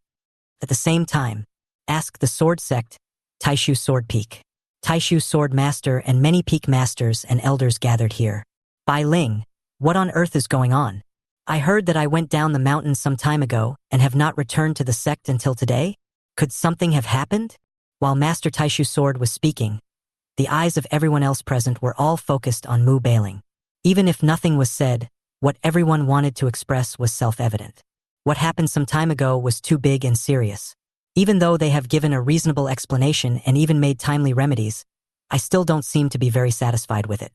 A: At the same time, ask the Sword Sect, Taishu Sword Peak. Taishu Sword Master and many Peak Masters and Elders gathered here. Bai Ling, what on earth is going on? I heard that I went down the mountain some time ago and have not returned to the sect until today? Could something have happened? While Master Taishu Sword was speaking, the eyes of everyone else present were all focused on Mu Bailing. Even if nothing was said, what everyone wanted to express was self-evident. What happened some time ago was too big and serious. Even though they have given a reasonable explanation and even made timely remedies, I still don't seem to be very satisfied with it.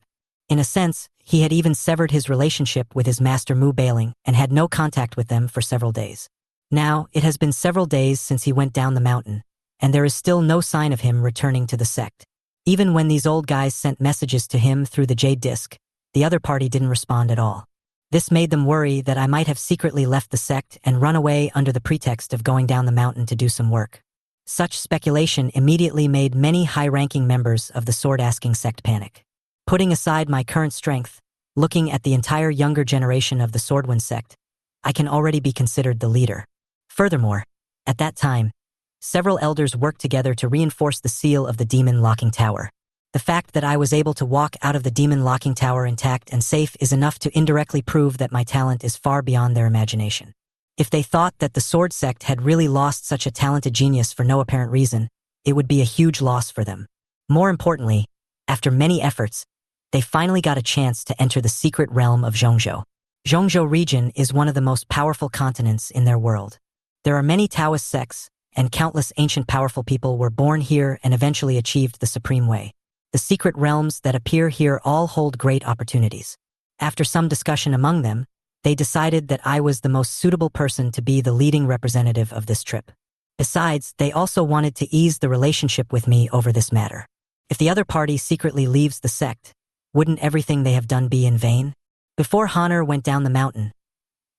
A: In a sense, he had even severed his relationship with his master Mu Bailing and had no contact with them for several days. Now, it has been several days since he went down the mountain, and there is still no sign of him returning to the sect. Even when these old guys sent messages to him through the Jade Disc, the other party didn't respond at all. This made them worry that I might have secretly left the sect and run away under the pretext of going down the mountain to do some work. Such speculation immediately made many high-ranking members of the sword-asking sect panic. Putting aside my current strength, looking at the entire younger generation of the Swordwind sect, I can already be considered the leader. Furthermore, at that time, several elders worked together to reinforce the seal of the demon locking tower. The fact that I was able to walk out of the demon locking tower intact and safe is enough to indirectly prove that my talent is far beyond their imagination. If they thought that the sword sect had really lost such a talented genius for no apparent reason, it would be a huge loss for them. More importantly, after many efforts, they finally got a chance to enter the secret realm of Zhongzhou. Zhongzhou region is one of the most powerful continents in their world. There are many Taoist sects, and countless ancient powerful people were born here and eventually achieved the supreme way. The secret realms that appear here all hold great opportunities. After some discussion among them, they decided that I was the most suitable person to be the leading representative of this trip. Besides, they also wanted to ease the relationship with me over this matter. If the other party secretly leaves the sect, wouldn't everything they have done be in vain? Before Honor went down the mountain,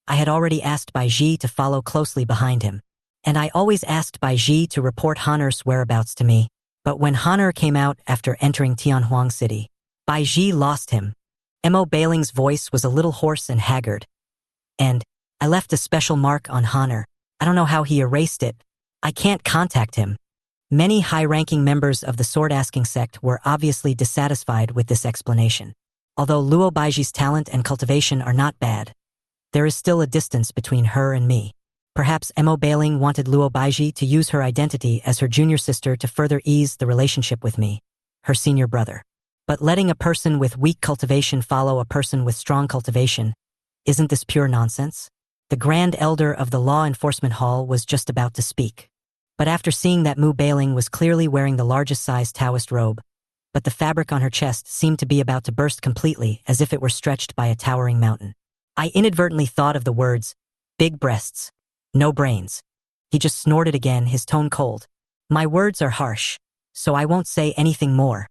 A: I had already asked Bai Ji to follow closely behind him, and I always asked Bai Ji to report Honor's whereabouts to me, but when Honor came out after entering Tianhuang City, Bai Ji lost him. Mo Bailing's voice was a little hoarse and haggard, and I left a special mark on Honor. I don't know how he erased it. I can't contact him. Many high-ranking members of the sword-asking sect were obviously dissatisfied with this explanation. Although Luo Baiji's talent and cultivation are not bad, there is still a distance between her and me. Perhaps Mo Bailing wanted Luo Baiji to use her identity as her junior sister to further ease the relationship with me, her senior brother. But letting a person with weak cultivation follow a person with strong cultivation, isn't this pure nonsense? The Grand Elder of the Law Enforcement Hall was just about to speak. But after seeing that Mu Bailing was clearly wearing the largest size Taoist robe, but the fabric on her chest seemed to be about to burst completely as if it were stretched by a towering mountain, I inadvertently thought of the words, big breasts, no brains. He just snorted again, his tone cold. My words are harsh, so I won't say anything more.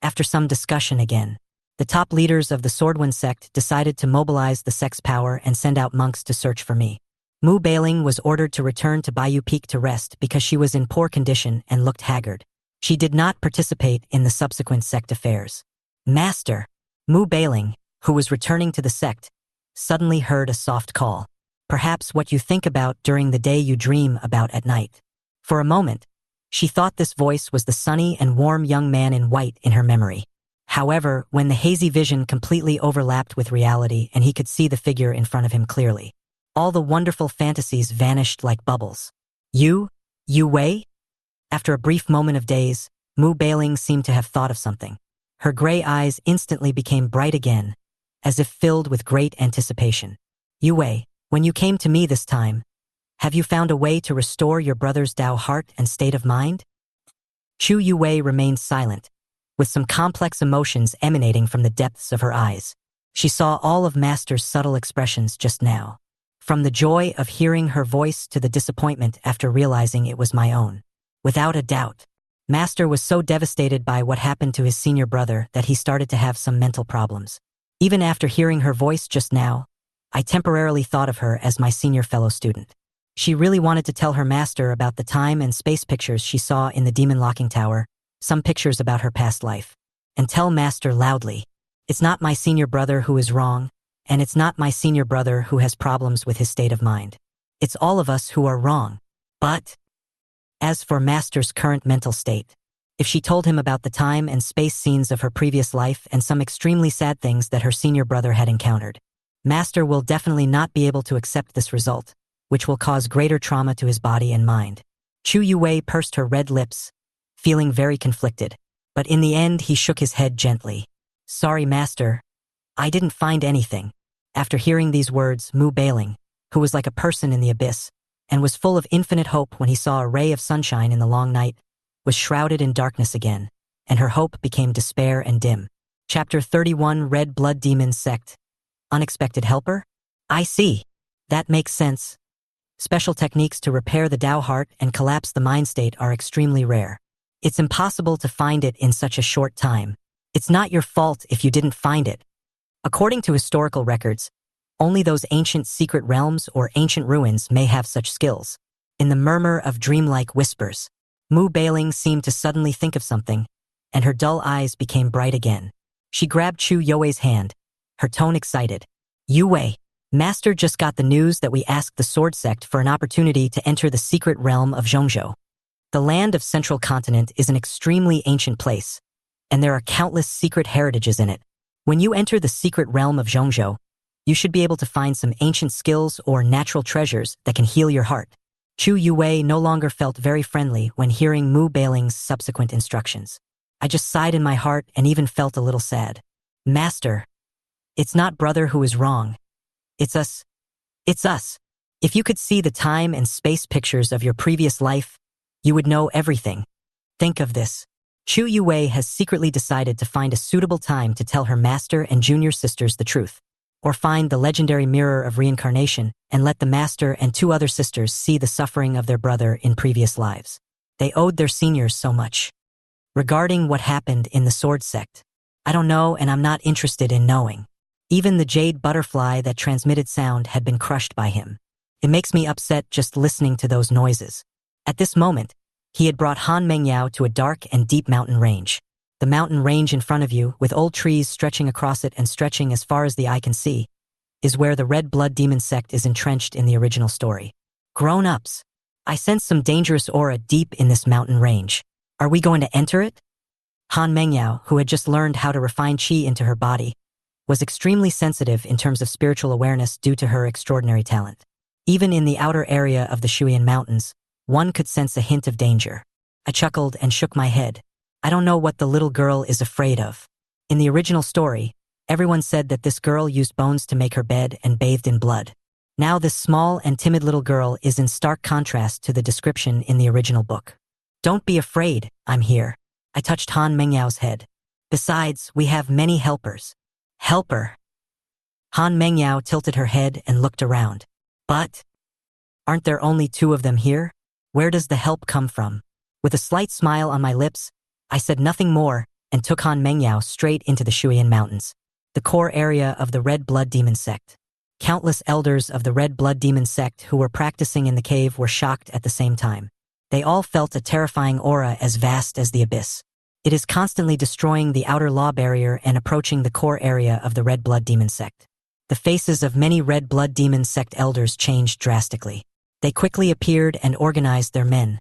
A: After some discussion again, the top leaders of the Swordwind sect decided to mobilize the sect's power and send out monks to search for me. Mu Bailing was ordered to return to Bayou Peak to rest because she was in poor condition and looked haggard. She did not participate in the subsequent sect affairs. Master, Mu Bailing, who was returning to the sect, suddenly heard a soft call. Perhaps what you think about during the day you dream about at night. For a moment, she thought this voice was the sunny and warm young man in white in her memory. However, when the hazy vision completely overlapped with reality and he could see the figure in front of him clearly, all the wonderful fantasies vanished like bubbles. You Wei? After a brief moment of daze, Mu Bailing seemed to have thought of something. Her gray eyes instantly became bright again, as if filled with great anticipation. Yu Wei, when you came to me this time, have you found a way to restore your brother's Dao heart and state of mind? Chu Yu Wei remained silent, with some complex emotions emanating from the depths of her eyes. She saw all of Master's subtle expressions just now, from the joy of hearing her voice to the disappointment after realizing it was my own. Without a doubt, Master was so devastated by what happened to his senior brother that he started to have some mental problems. Even after hearing her voice just now, I temporarily thought of her as my senior fellow student. She really wanted to tell her master about the time and space pictures she saw in the demon locking tower, some pictures about her past life, and tell Master loudly, it's not my senior brother who is wrong, and it's not my senior brother who has problems with his state of mind. It's all of us who are wrong. But as for Master's current mental state, if she told him about the time and space scenes of her previous life and some extremely sad things that her senior brother had encountered, Master will definitely not be able to accept this result, which will cause greater trauma to his body and mind. Chu Yue pursed her red lips, feeling very conflicted, but in the end he shook his head gently. Sorry, Master. I didn't find anything. After hearing these words, Mu Bailing, who was like a person in the abyss, and was full of infinite hope when he saw a ray of sunshine in the long night, was shrouded in darkness again, and her hope became despair and dim. Chapter 31 Red Blood Demon Sect. Unexpected helper? I see. That makes sense. Special techniques to repair the Dao heart and collapse the mind state are extremely rare. It's impossible to find it in such a short time. It's not your fault if you didn't find it. According to historical records, Only those ancient secret realms or ancient ruins may have such skills. In the murmur of dreamlike whispers, Mu Bailing seemed to suddenly think of something, and her dull eyes became bright again. She grabbed Chu Yue's hand, her tone excited. Yue, Master just got the news that we asked the Sword Sect for an opportunity to enter the secret realm of Zhongzhou. The land of Central Continent is an extremely ancient place, and there are countless secret heritages in it. When you enter the secret realm of Zhongzhou, you should be able to find some ancient skills or natural treasures that can heal your heart. Chu Yue no longer felt very friendly when hearing Mu Bailing's subsequent instructions. I just sighed in my heart and even felt a little sad. Master, it's not brother who is wrong. It's us. It's us. If you could see the time and space pictures of your previous life, you would know everything. Think of this. Chu Yue has secretly decided to find a suitable time to tell her master and junior sisters the truth, or find the legendary mirror of reincarnation and let the master and two other sisters see the suffering of their brother in previous lives. They owed their seniors so much. Regarding what happened in the Sword Sect, I don't know and I'm not interested in knowing. Even the jade butterfly that transmitted sound had been crushed by him. It makes me upset just listening to those noises. At this moment, he had brought Han Mengyao to a dark and deep mountain range. The mountain range in front of you, with old trees stretching across it and stretching as far as the eye can see, is where the Red Blood Demon sect is entrenched in the original story. Grown-ups, I sense some dangerous aura deep in this mountain range. Are we going to enter it? Han Mengyao, who had just learned how to refine qi into her body, was extremely sensitive in terms of spiritual awareness due to her extraordinary talent. Even in the outer area of the Shuyan Mountains, one could sense a hint of danger. I chuckled and shook my head. I don't know what the little girl is afraid of. In the original story, everyone said that this girl used bones to make her bed and bathed in blood. Now this small and timid little girl is in stark contrast to the description in the original book. Don't be afraid, I'm here. I touched Han Mengyao's head. Besides, we have many helpers. Helper? Han Mengyao tilted her head and looked around. But aren't there only two of them here? Where does the help come from? With a slight smile on my lips, I said nothing more and took Han Mengyao straight into the Shuyan Mountains, the core area of the Red Blood Demon sect. Countless elders of the Red Blood Demon sect who were practicing in the cave were shocked at the same time. They all felt a terrifying aura as vast as the abyss. It is constantly destroying the outer law barrier and approaching the core area of the Red Blood Demon sect. The faces of many Red Blood Demon sect elders changed drastically. They quickly appeared and organized their men,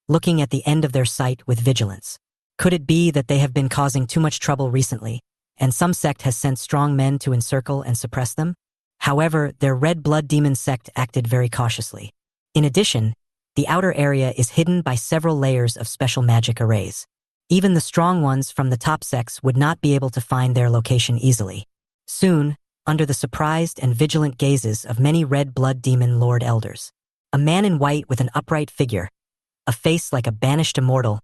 A: looking at the end of their sight with vigilance. Could it be that they have been causing too much trouble recently, and some sect has sent strong men to encircle and suppress them? However, their Red Blood Demon sect acted very cautiously. In addition, the outer area is hidden by several layers of special magic arrays. Even the strong ones from the top sects would not be able to find their location easily. Soon, under the surprised and vigilant gazes of many Red Blood Demon Lord Elders, a man in white with an upright figure, a face like a banished immortal,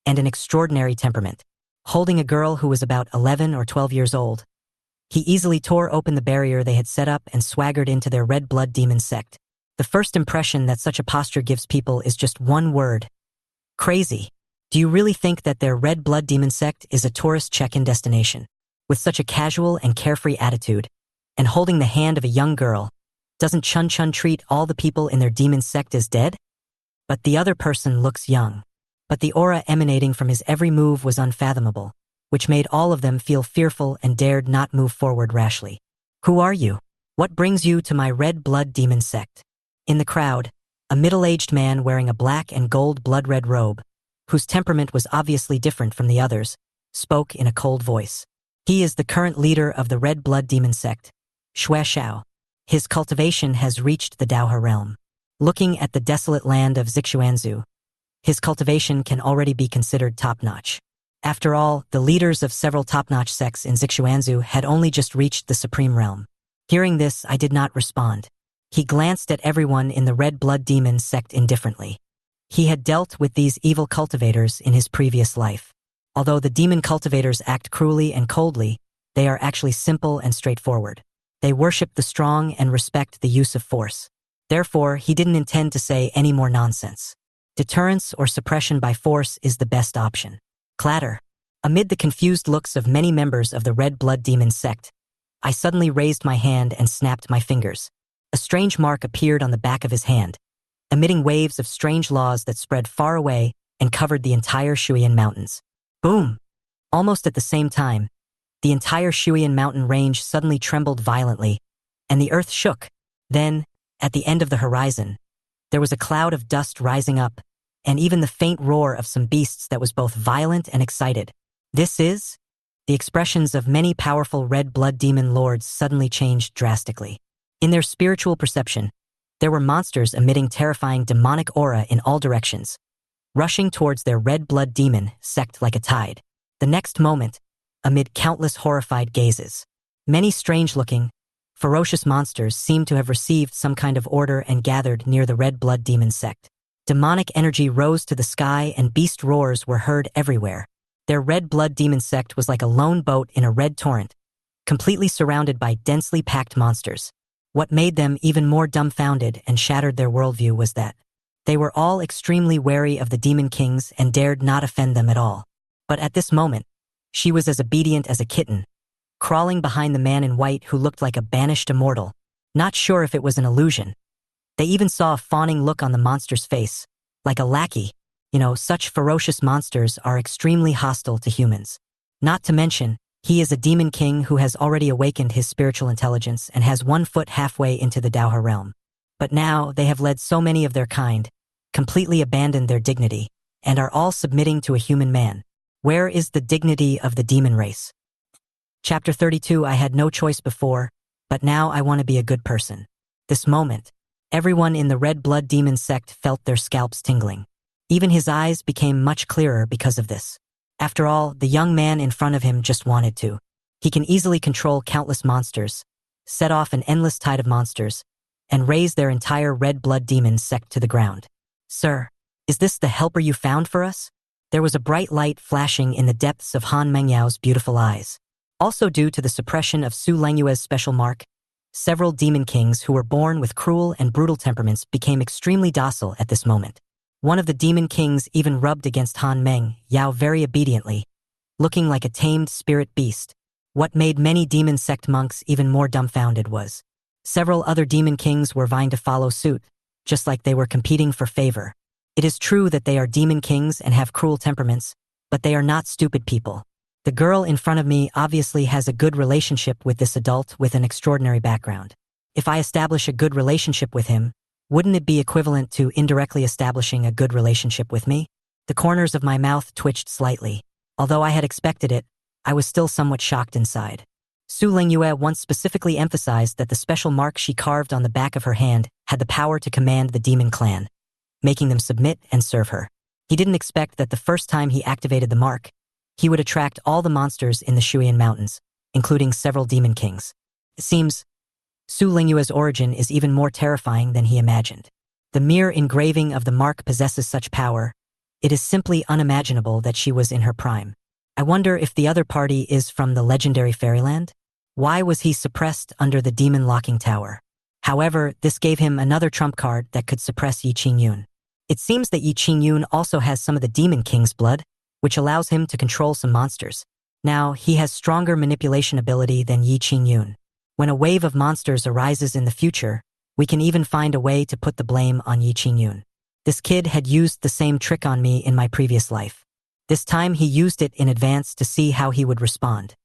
A: and an extraordinary temperament, holding a girl who was about 11 or 12 years old. He easily tore open the barrier they had set up and swaggered into their Red Blood Demon sect. The first impression that such a posture gives people is just one word: crazy. Do you really think that their Red Blood Demon sect is a tourist check-in destination? With such a casual and carefree attitude, and holding the hand of a young girl, doesn't Chun Chun treat all the people in their demon sect as dead? But the other person looks young. But the aura emanating from his every move was unfathomable, which made all of them feel fearful and dared not move forward rashly. Who are you? What brings you to my Red Blood Demon sect? In the crowd, a middle-aged man wearing a black and gold blood-red robe, whose temperament was obviously different from the others, spoke in a cold voice. He is the current leader of the Red Blood Demon sect, Xue Xiao. His cultivation has reached the Daohe realm. Looking at the desolate land of Zixuanzu, his cultivation can already be considered top-notch. After all, the leaders of several top-notch sects in Zixuanzu had only just reached the Supreme Realm. Hearing this, I did not respond. He glanced at everyone in the Red Blood Demon sect indifferently. He had dealt with these evil cultivators in his previous life. Although the demon cultivators act cruelly and coldly, they are actually simple and straightforward. They worship the strong and respect the use of force. Therefore, he didn't intend to say any more nonsense. Deterrence or suppression by force is the best option. Clatter. Amid the confused looks of many members of the Red Blood Demon sect, I suddenly raised my hand and snapped my fingers. A strange mark appeared on the back of his hand, emitting waves of strange laws that spread far away and covered the entire Shuyan Mountains. Boom! Almost at the same time, the entire Shuyan mountain range suddenly trembled violently, and the earth shook. Then, at the end of the horizon, there was a cloud of dust rising up, and even the faint roar of some beasts that was both violent and excited. This is? The expressions of many powerful red blood demon lords suddenly changed drastically. In their spiritual perception, there were monsters emitting terrifying demonic aura in all directions, rushing towards their red blood demon sect like a tide. The next moment, amid countless horrified gazes, many strange-looking, ferocious monsters seemed to have received some kind of order and gathered near the red blood demon sect. Demonic energy rose to the sky and beast roars were heard everywhere. Their red blood demon sect was like a lone boat in a red torrent, completely surrounded by densely packed monsters. What made them even more dumbfounded and shattered their worldview was that they were all extremely wary of the demon kings and dared not offend them at all. But at this moment, she was as obedient as a kitten, crawling behind the man in white who looked like a banished immortal, not sure if it was an illusion. They even saw a fawning look on the monster's face, like a lackey. Such ferocious monsters are extremely hostile to humans. Not to mention, he is a demon king who has already awakened his spiritual intelligence and has 1 foot halfway into the Daohe realm. But now they have led so many of their kind, completely abandoned their dignity, and are all submitting to a human man. Where is the dignity of the demon race? Chapter 32. I had no choice before, but now I want to be a good person. This moment, everyone in the red blood demon sect felt their scalps tingling. Even his eyes became much clearer because of this. After all, the young man in front of him just wanted to. He can easily control countless monsters, set off an endless tide of monsters, and raise their entire red blood demon sect to the ground. Sir, is this the helper you found for us? There was a bright light flashing in the depths of Han Mengyao's beautiful eyes. Also due to the suppression of Su Lengyue's special mark, several demon kings who were born with cruel and brutal temperaments became extremely docile at this moment. One of the demon kings even rubbed against Han Mengyao very obediently, looking like a tamed spirit beast. What made many demon sect monks even more dumbfounded was several other demon kings were vying to follow suit, just like they were competing for favor. It is true that they are demon kings and have cruel temperaments, but they are not stupid people. The girl in front of me obviously has a good relationship with this adult with an extraordinary background. If I establish a good relationship with him, wouldn't it be equivalent to indirectly establishing a good relationship with me? The corners of my mouth twitched slightly. Although I had expected it, I was still somewhat shocked inside. Su Lengyue once specifically emphasized that the special mark she carved on the back of her hand had the power to command the demon clan, making them submit and serve her. He didn't expect that the first time he activated the mark, he would attract all the monsters in the Shuyan Mountains, including several demon kings. It seems Su Lengyue's origin is even more terrifying than he imagined. The mere engraving of the mark possesses such power. It is simply unimaginable that she was in her prime. I wonder if the other party is from the legendary fairyland? Why was he suppressed under the demon locking tower? However, this gave him another trump card that could suppress Yi Qingyun. It seems that Yi Qingyun also has some of the demon king's blood, which allows him to control some monsters. Now, he has stronger manipulation ability than Yi Qingyun. When a wave of monsters arises in the future, we can even find a way to put the blame on Yi Qingyun. This kid had used the same trick on me in my previous life. This time he used it in advance to see how he would respond.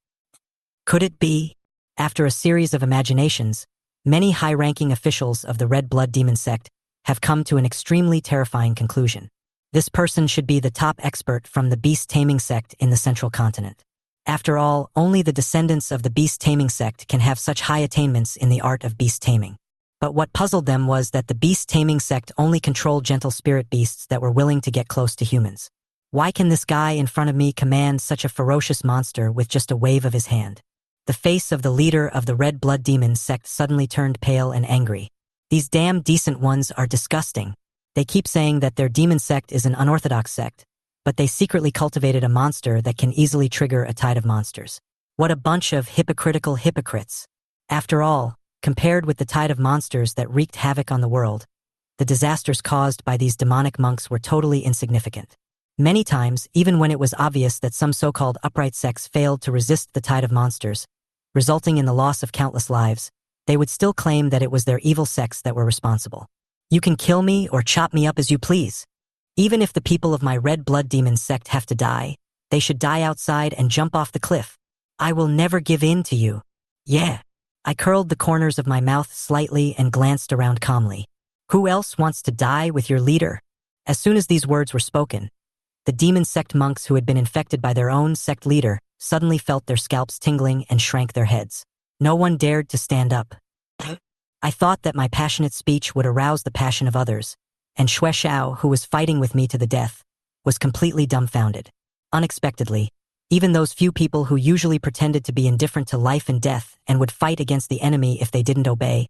A: Could it be? After a series of imaginations, many high-ranking officials of the Red Blood Demon sect have come to an extremely terrifying conclusion. This person should be the top expert from the beast taming sect in the central continent. After all, only the descendants of the beast taming sect can have such high attainments in the art of beast taming. But what puzzled them was that the beast taming sect only controlled gentle spirit beasts that were willing to get close to humans. Why can this guy in front of me command such a ferocious monster with just a wave of his hand? The face of the leader of the Red Blood Demon sect suddenly turned pale and angry. These damn decent ones are disgusting. They keep saying that their demon sect is an unorthodox sect, but they secretly cultivated a monster that can easily trigger a tide of monsters. What a bunch of hypocritical hypocrites. After all, compared with the tide of monsters that wreaked havoc on the world, the disasters caused by these demonic monks were totally insignificant. Many times, even when it was obvious that some so-called upright sects failed to resist the tide of monsters, resulting in the loss of countless lives, they would still claim that it was their evil sects that were responsible. You can kill me or chop me up as you please. Even if the people of my red blood demon sect have to die, they should die outside and jump off the cliff. I will never give in to you. Yeah. I curled the corners of my mouth slightly and glanced around calmly. Who else wants to die with your leader? As soon as these words were spoken, the demon sect monks who had been infected by their own sect leader suddenly felt their scalps tingling and shrank their heads. No one dared to stand up. I thought that my passionate speech would arouse the passion of others, and Xue Xiao, who was fighting with me to the death, was completely dumbfounded. Unexpectedly, even those few people who usually pretended to be indifferent to life and death and would fight against the enemy if they didn't obey,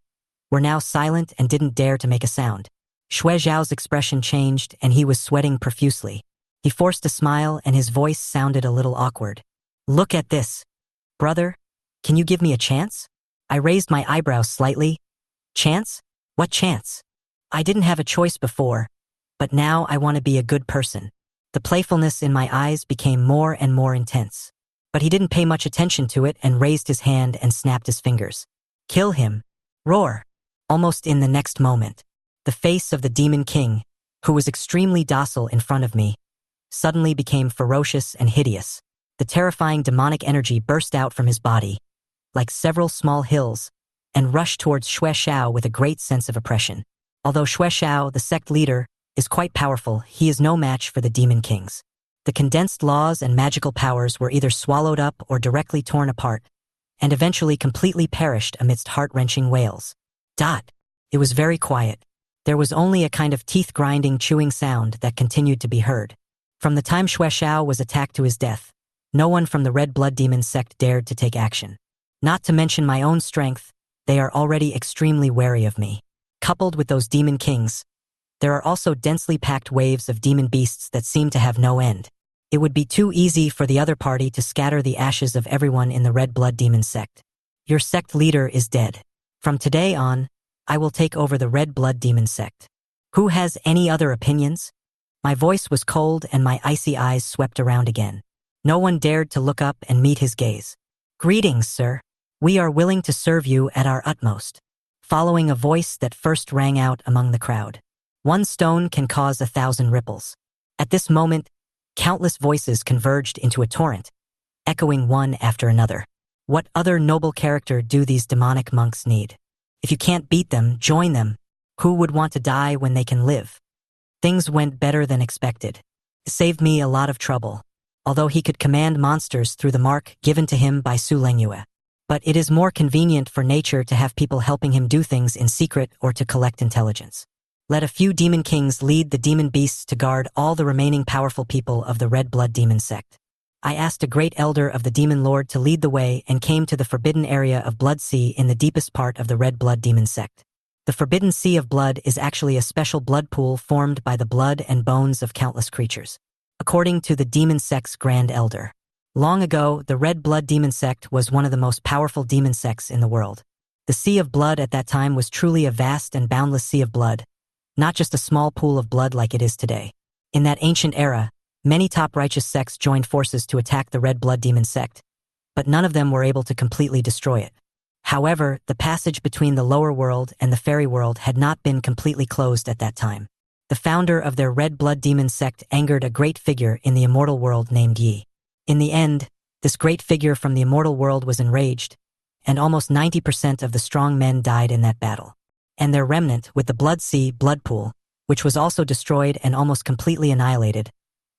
A: were now silent and didn't dare to make a sound. Xue Xiao's expression changed and he was sweating profusely. He forced a smile and his voice sounded a little awkward. Look at this. Brother, can you give me a chance? I raised my eyebrows slightly. Chance? What chance? I didn't have a choice before, but now I want to be a good person. The playfulness in my eyes became more and more intense. But he didn't pay much attention to it and raised his hand and snapped his fingers. Kill him. Roar. Almost in the next moment, the face of the Demon King, who was extremely docile in front of me, suddenly became ferocious and hideous. The terrifying demonic energy burst out from his body, like several small hills, and rushed towards Xue Xiao with a great sense of oppression. Although Xue Xiao, the sect leader, is quite powerful, he is no match for the Demon Kings. The condensed laws and magical powers were either swallowed up or directly torn apart, and eventually completely perished amidst heart-wrenching wails. It was very quiet. There was only a kind of teeth-grinding, chewing sound that continued to be heard. From the time Xue Xiao was attacked to his death, no one from the Red Blood Demon sect dared to take action. Not to mention my own strength, they are already extremely wary of me. Coupled with those Demon Kings, there are also densely packed waves of demon beasts that seem to have no end. It would be too easy for the other party to scatter the ashes of everyone in the Red Blood Demon sect. Your sect leader is dead. From today on, I will take over the Red Blood Demon sect. Who has any other opinions? My voice was cold and my icy eyes swept around again. No one dared to look up and meet his gaze. Greetings, sir. We are willing to serve you at our utmost. Following a voice that first rang out among the crowd. One stone can cause 1,000 ripples. At this moment, countless voices converged into a torrent, echoing one after another. What other noble character do these demonic monks need? If you can't beat them, join them. Who would want to die when they can live? Things went better than expected. It saved me a lot of trouble, although he could command monsters through the mark given to him by Su Lengyue. But it is more convenient for nature to have people helping him do things in secret or to collect intelligence. Let a few demon kings lead the demon beasts to guard all the remaining powerful people of the Red Blood Demon sect. I asked a great elder of the Demon Lord to lead the way and came to the forbidden area of Blood Sea in the deepest part of the Red Blood Demon sect. The Forbidden Sea of Blood is actually a special blood pool formed by the blood and bones of countless creatures. According to the demon sect's Grand Elder, long ago, the Red Blood Demon sect was one of the most powerful demon sects in the world. The Sea of Blood at that time was truly a vast and boundless sea of blood, not just a small pool of blood like it is today. In that ancient era, many top righteous sects joined forces to attack the Red Blood Demon sect, but none of them were able to completely destroy it. However, the passage between the lower world and the fairy world had not been completely closed at that time. The founder of their Red Blood Demon sect angered a great figure in the immortal world named Yi. In the end, this great figure from the immortal world was enraged, and almost 90% of the strong men died in that battle. And their remnant, with the Blood Sea blood pool, which was also destroyed and almost completely annihilated,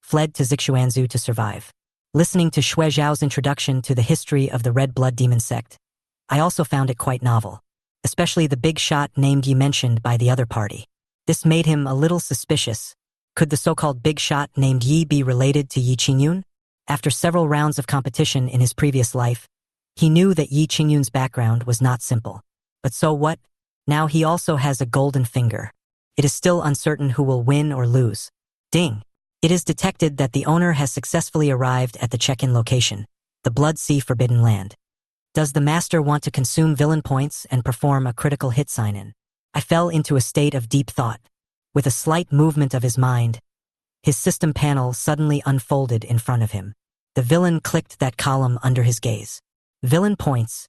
A: fled to Zixuanzhou to survive. Listening to Xue Zhao's introduction to the history of the Red Blood Demon sect, I also found it quite novel, especially the big shot named Yi mentioned by the other party. This made him a little suspicious. Could the so-called big shot named Yi be related to Yi Qingyun? After several rounds of competition in his previous life, he knew that Yi Qingyun's background was not simple. But so what? Now he also has a golden finger. It is still uncertain who will win or lose. Ding! It is detected that the owner has successfully arrived at the check-in location, the Blood Sea Forbidden Land. Does the master want to consume villain points and perform a critical hit sign-in? I fell into a state of deep thought. With a slight movement of his mind, his system panel suddenly unfolded in front of him. The villain clicked that column under his gaze. Villain points,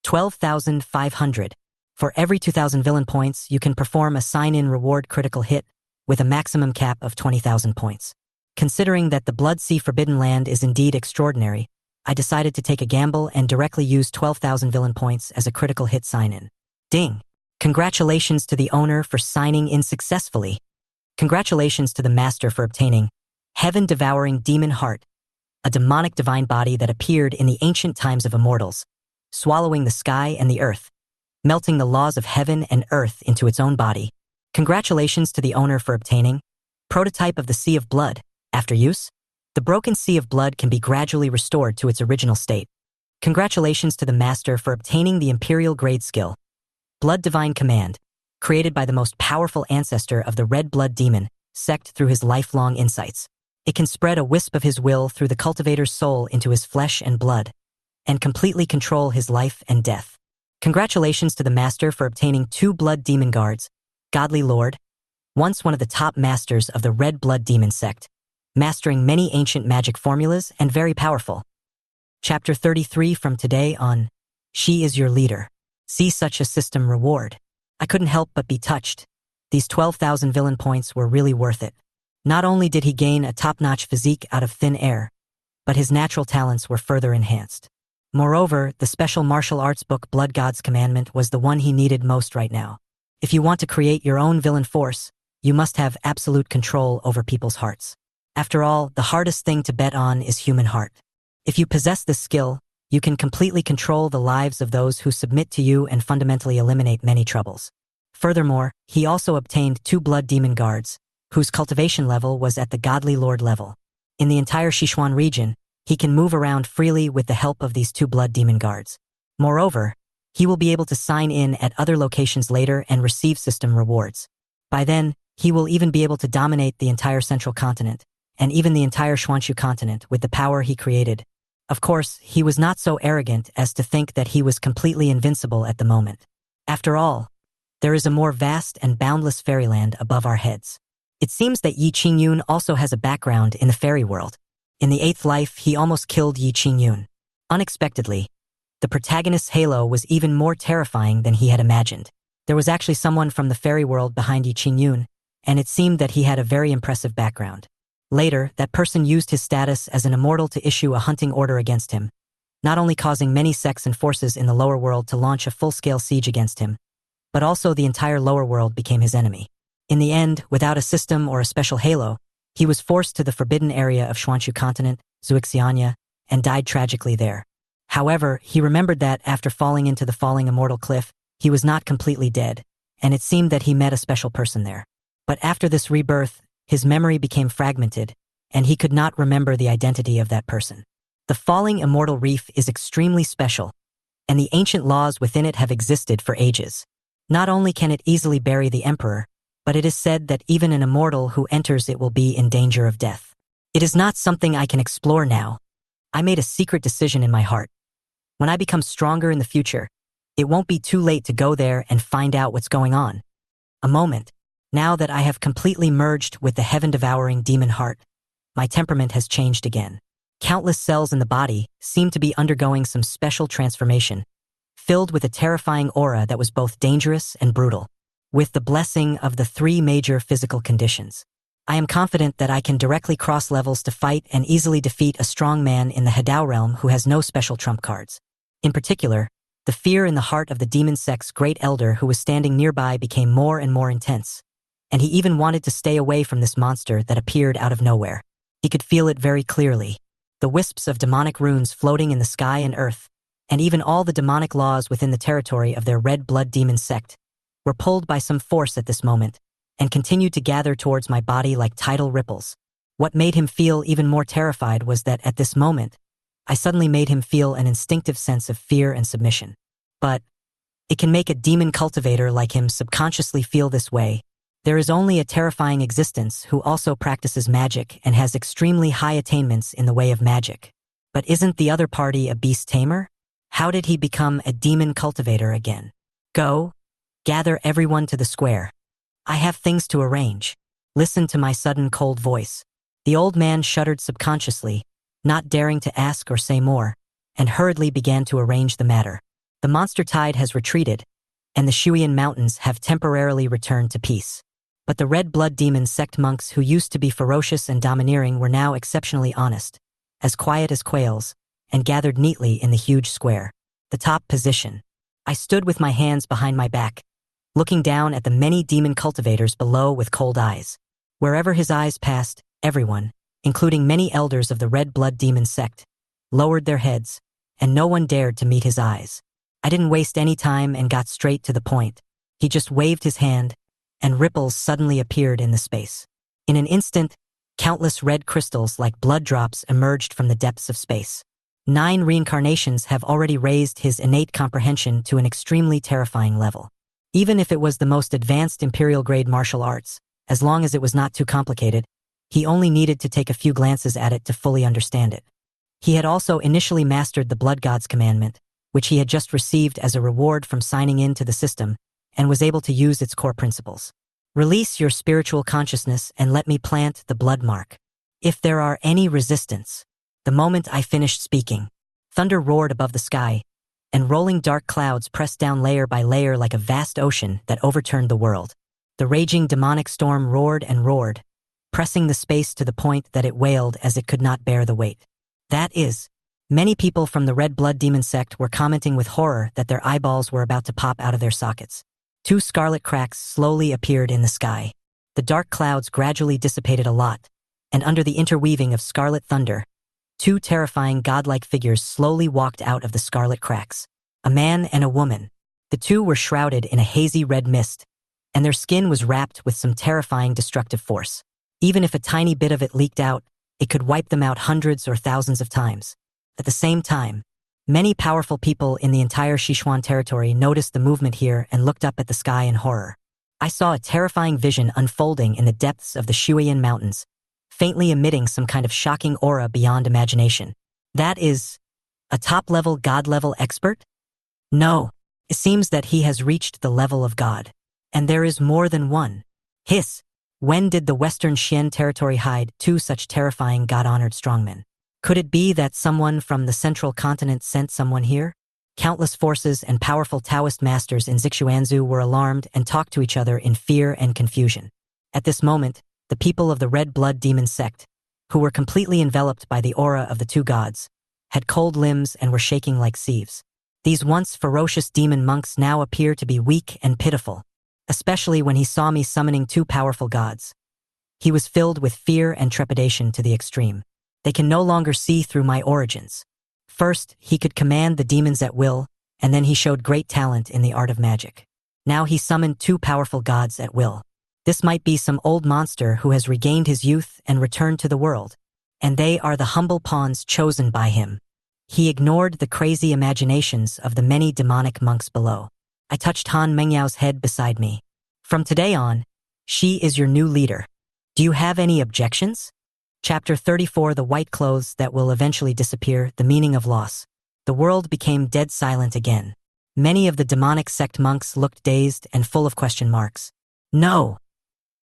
A: 12,500. For every 2,000 villain points, you can perform a sign-in reward critical hit with a maximum cap of 20,000 points. Considering that the Blood Sea Forbidden Land is indeed extraordinary, I decided to take a gamble and directly use 12,000 villain points as a critical hit sign-in. Ding! Congratulations to the owner for signing in successfully. Congratulations to the master for obtaining Heaven-Devouring Demon Heart, a demonic divine body that appeared in the ancient times of immortals, swallowing the sky and the earth, melting the laws of heaven and earth into its own body. Congratulations to the owner for obtaining Prototype of the Sea of Blood. After use, the broken Sea of Blood can be gradually restored to its original state. Congratulations to the master for obtaining the Imperial Grade skill, Blood Divine Command, created by the most powerful ancestor of the Red Blood Demon sect through his lifelong insights. It can spread a wisp of his will through the cultivator's soul into his flesh and blood, and completely control his life and death. Congratulations to the master for obtaining 2 Blood Demon Guards, Godly Lord, once one of the top masters of the Red Blood Demon sect, mastering many ancient magic formulas and very powerful. Chapter 33 from today on, She is Your Leader. See such a system reward. I couldn't help but be touched. These 12,000 villain points were really worth it. Not only did he gain a top-notch physique out of thin air, but his natural talents were further enhanced. Moreover, the special martial arts book Blood God's Commandment was the one he needed most right now. If you want to create your own villain force, you must have absolute control over people's hearts. After all, the hardest thing to bet on is human heart. If you possess this skill, you can completely control the lives of those who submit to you and fundamentally eliminate many troubles. Furthermore, he also obtained 2 Blood Demon Guards, whose cultivation level was at the Godly Lord level. In the entire Sichuan region, he can move around freely with the help of these 2 Blood Demon Guards. Moreover, he will be able to sign in at other locations later and receive system rewards. By then, he will even be able to dominate the entire central continent, and even the entire Xuanshu continent with the power he created. Of course, he was not so arrogant as to think that he was completely invincible at the moment. After all, there is a more vast and boundless fairyland above our heads. It seems that Yi Qingyun also has a background in the fairy world. In the 8th life, he almost killed Yi Qingyun. Unexpectedly, the protagonist's halo was even more terrifying than he had imagined. There was actually someone from the fairy world behind Yi Qingyun, and it seemed that he had a very impressive background. Later, that person used his status as an immortal to issue a hunting order against him, not only causing many sects and forces in the lower world to launch a full-scale siege against him, but also the entire lower world became his enemy. In the end, without a system or a special halo, he was forced to the forbidden area of Xuanshu continent, Zuixianya, and died tragically there. However, he remembered that after falling into the falling immortal cliff, he was not completely dead, and it seemed that he met a special person there. But after this rebirth, his memory became fragmented, and he could not remember the identity of that person. The falling immortal reef is extremely special, and the ancient laws within it have existed for ages. Not only can it easily bury the emperor, but it is said that even an immortal who enters it will be in danger of death. It is not something I can explore now. I made a secret decision in my heart. When I become stronger in the future, it won't be too late to go there and find out what's going on. A moment. Now that I have completely merged with the heaven-devouring demon heart, my temperament has changed again. Countless cells in the body seem to be undergoing some special transformation, filled with a terrifying aura that was both dangerous and brutal. With the blessing of the 3 major physical conditions, I am confident that I can directly cross levels to fight and easily defeat a strong man in the Hadao realm who has no special trump cards. In particular, the fear in the heart of the demon sect's great elder who was standing nearby became more and more intense, and he even wanted to stay away from this monster that appeared out of nowhere. He could feel it very clearly. The wisps of demonic runes floating in the sky and earth, and even all the demonic laws within the territory of their Red Blood Demon sect, were pulled by some force at this moment, and continued to gather towards my body like tidal ripples. What made him feel even more terrified was that at this moment, I suddenly made him feel an instinctive sense of fear and submission. But it can make a demon cultivator like him subconsciously feel this way. There is only a terrifying existence who also practices magic and has extremely high attainments in the way of magic. But isn't the other party a beast tamer? How did he become a demon cultivator again? Go, gather everyone to the square. I have things to arrange. Listen to my sudden cold voice. The old man shuddered subconsciously, not daring to ask or say more, and hurriedly began to arrange the matter. The monster tide has retreated, and the Shuian mountains have temporarily returned to peace. But the red blood demon sect monks who used to be ferocious and domineering were now exceptionally honest, as quiet as quails, and gathered neatly in the huge square, the top position. I stood with my hands behind my back, looking down at the many demon cultivators below with cold eyes. Wherever his eyes passed, everyone, including many elders of the red blood demon sect, lowered their heads, and no one dared to meet his eyes. I didn't waste any time and got straight to the point. He just waved his hand, and ripples suddenly appeared in the space. In an instant, countless red crystals like blood drops emerged from the depths of space. 9 reincarnations have already raised his innate comprehension to an extremely terrifying level. Even if it was the most advanced imperial-grade martial arts, as long as it was not too complicated, he only needed to take a few glances at it to fully understand it. He had also initially mastered the Blood God's commandment, which he had just received as a reward from signing in to the system, and was able to use its core principles. Release your spiritual consciousness and let me plant the blood mark. If there are any resistance. The moment I finished speaking, thunder roared above the sky, and rolling dark clouds pressed down layer by layer like a vast ocean that overturned the world. The raging demonic storm roared and roared, pressing the space to the point that it wailed as it could not bear the weight. That is, many people from the red blood demon sect were commenting with horror that their eyeballs were about to pop out of their sockets. 2 scarlet cracks slowly appeared in the sky. The dark clouds gradually dissipated a lot, and under the interweaving of scarlet thunder, 2 terrifying godlike figures slowly walked out of the scarlet cracks. A man and a woman. The 2 were shrouded in a hazy red mist, and their skin was wrapped with some terrifying destructive force. Even if a tiny bit of it leaked out, it could wipe them out hundreds or thousands of times. At the same time, many powerful people in the entire Sichuan territory noticed the movement here and looked up at the sky in horror. I saw a terrifying vision unfolding in the depths of the Shuian mountains, faintly emitting some kind of shocking aura beyond imagination. That is, a top-level God-level expert? No, it seems that he has reached the level of God. And there is more than one. Hiss, when did the Western Xian territory hide 2 such terrifying God-honored strongmen? Could it be that someone from the central continent sent someone here? Countless forces and powerful Taoist masters in Zixuanzu were alarmed and talked to each other in fear and confusion. At this moment, the people of the red blood demon sect, who were completely enveloped by the aura of the 2 gods, had cold limbs and were shaking like sieves. These once ferocious demon monks now appear to be weak and pitiful, especially when he saw me summoning 2 powerful gods. He was filled with fear and trepidation to the extreme. They can no longer see through my origins. First, he could command the demons at will, and then he showed great talent in the art of magic. Now he summoned 2 powerful gods at will. This might be some old monster who has regained his youth and returned to the world, and they are the humble pawns chosen by him. He ignored the crazy imaginations of the many demonic monks below. I touched Han Mengyao's head beside me. From today on, she is your new leader. Do you have any objections? Chapter 34: The White Clothes That Will Eventually Disappear, The Meaning of Loss. The world became dead silent again. Many of the demonic sect monks looked dazed and full of question marks. No!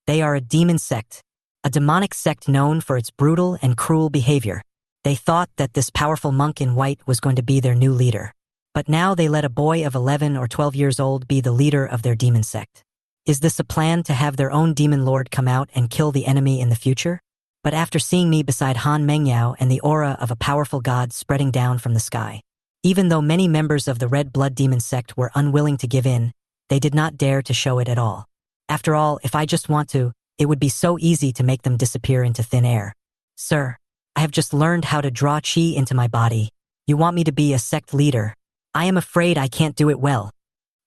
A: They are a demon sect, a demonic sect known for its brutal and cruel behavior. They thought that this powerful monk in white was going to be their new leader. But now they let a boy of 11 or 12 years old be the leader of their demon sect. Is this a plan to have their own demon lord come out and kill the enemy in the future? But after seeing me beside Han Mengyao and the aura of a powerful god spreading down from the sky, even though many members of the red blood demon sect were unwilling to give in, they did not dare to show it at all. After all, if I just want to, it would be so easy to make them disappear into thin air. Sir, I have just learned how to draw chi into my body. You want me to be a sect leader? I am afraid I can't do it well.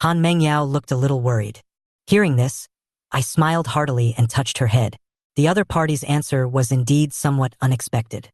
A: Han Mengyao looked a little worried. Hearing this, I smiled heartily and touched her head. The other party's answer was indeed somewhat unexpected.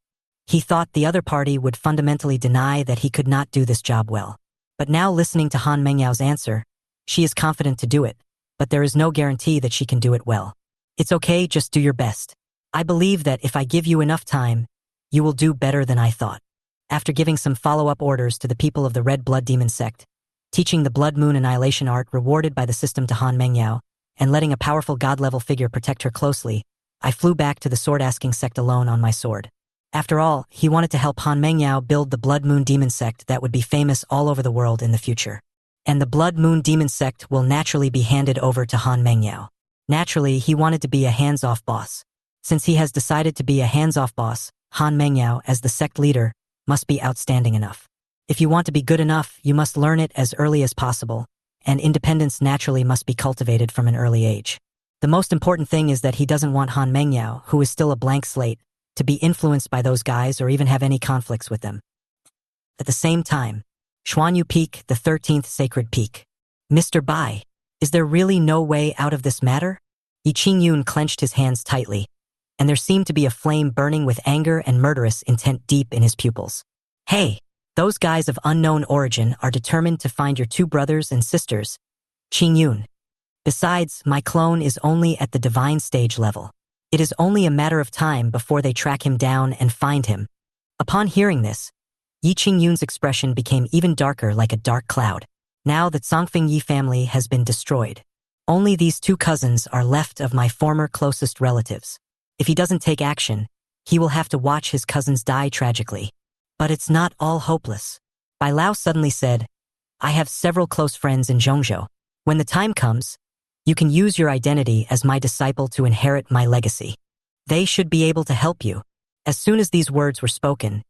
A: He thought the other party would fundamentally deny that he could not do this job well. But now listening to Han Mengyao's answer, she is confident to do it, but there is no guarantee that she can do it well. It's okay, just do your best. I believe that if I give you enough time, you will do better than I thought. After giving some follow-up orders to the people of the Red Blood Demon Sect, teaching the Blood Moon Annihilation art rewarded by the system to Han Mengyao, and letting a powerful god-level figure protect her closely, I flew back to the sword-asking sect alone on my sword. After all, he wanted to help Han Mengyao build the Blood Moon Demon sect that would be famous all over the world in the future. And the Blood Moon Demon sect will naturally be handed over to Han Mengyao. Naturally, he wanted to be a hands-off boss. Since he has decided to be a hands-off boss, Han Mengyao, as the sect leader, must be outstanding enough. If you want to be good enough, you must learn it as early as possible, and independence naturally must be cultivated from an early age. The most important thing is that he doesn't want Han Mengyao, who is still a blank slate, to be influenced by those guys or even have any conflicts with them. At the same time, Xuanyu Peak, the 13th Sacred Peak. Mr. Bai, is there really no way out of this matter? Yi Qingyun clenched his hands tightly, and there seemed to be a flame burning with anger and murderous intent deep in his pupils. Hey, those guys of unknown origin are determined to find your two brothers and sisters, Qingyun. Besides, my clone is only at the divine stage level. It is only a matter of time before they track him down and find him. Upon hearing this, Yi Qingyun's expression became even darker, like a dark cloud. Now that Songfeng Yi family has been destroyed, only these two cousins are left of my former closest relatives. If he doesn't take action, he will have to watch his cousins die tragically. But it's not all hopeless. Bai Lao suddenly said, I have several close friends in Zhongzhou. When the time comes, you can use your identity as my disciple to inherit my legacy. They should be able to help you. As soon as these words were spoken,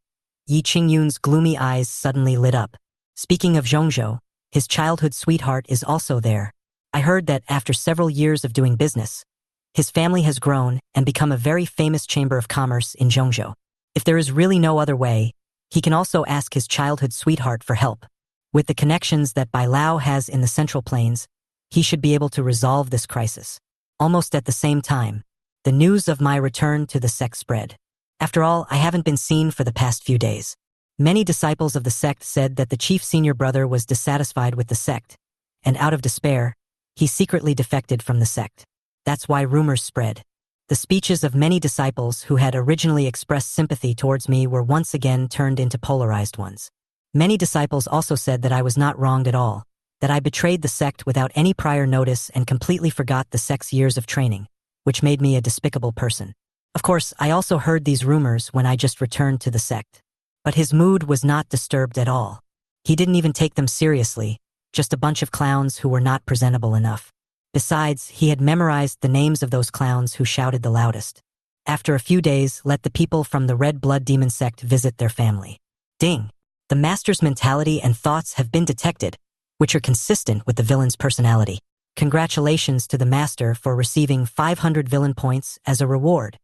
A: Yi Qingyun's gloomy eyes suddenly lit up. Speaking of Zhongzhou, his childhood sweetheart is also there. I heard that after several years of doing business, his family has grown and become a very famous chamber of commerce in Zhongzhou. If there is really no other way, he can also ask his childhood sweetheart for help. With the connections that Bai Lao has in the Central Plains, he should be able to resolve this crisis. Almost at the same time, the news of my return to the sect spread. After all, I haven't been seen for the past few days. Many disciples of the sect said that the chief senior brother was dissatisfied with the sect, and out of despair, he secretly defected from the sect. That's why rumors spread. The speeches of many disciples who had originally expressed sympathy towards me were once again turned into polarized ones. Many disciples also said that I was not wronged at all, that I betrayed the sect without any prior notice and completely forgot the sect's years of training, which made me a despicable person. Of course, I also heard these rumors when I just returned to the sect. But his mood was not disturbed at all. He didn't even take them seriously, just a bunch of clowns who were not presentable enough. Besides, he had memorized the names of those clowns who shouted the loudest. After a few days, let the people from the Red Blood Demon sect visit their family. Ding! The master's mentality and thoughts have been detected, which are consistent with the villain's personality. Congratulations to the master for receiving 500 villain points as a reward.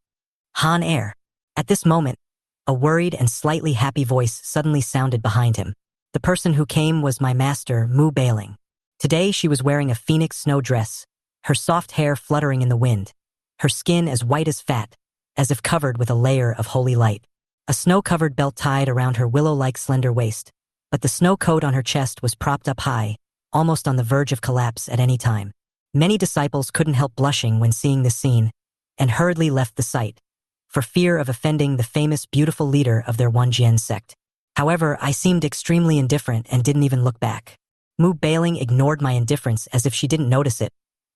A: Han Air. At this moment, a worried and slightly happy voice suddenly sounded behind him. The person who came was my master, Mu Bailing. Today she was wearing a phoenix snow dress, her soft hair fluttering in the wind, her skin as white as fat, as if covered with a layer of holy light. A snow-covered belt tied around her willow-like slender waist, but the snow coat on her chest was propped up high, almost on the verge of collapse at any time. Many disciples couldn't help blushing when seeing this scene, and hurriedly left the site, for fear of offending the famous beautiful leader of their Wanjian sect. However, I seemed extremely indifferent and didn't even look back. Mu Bailing ignored my indifference as if she didn't notice it,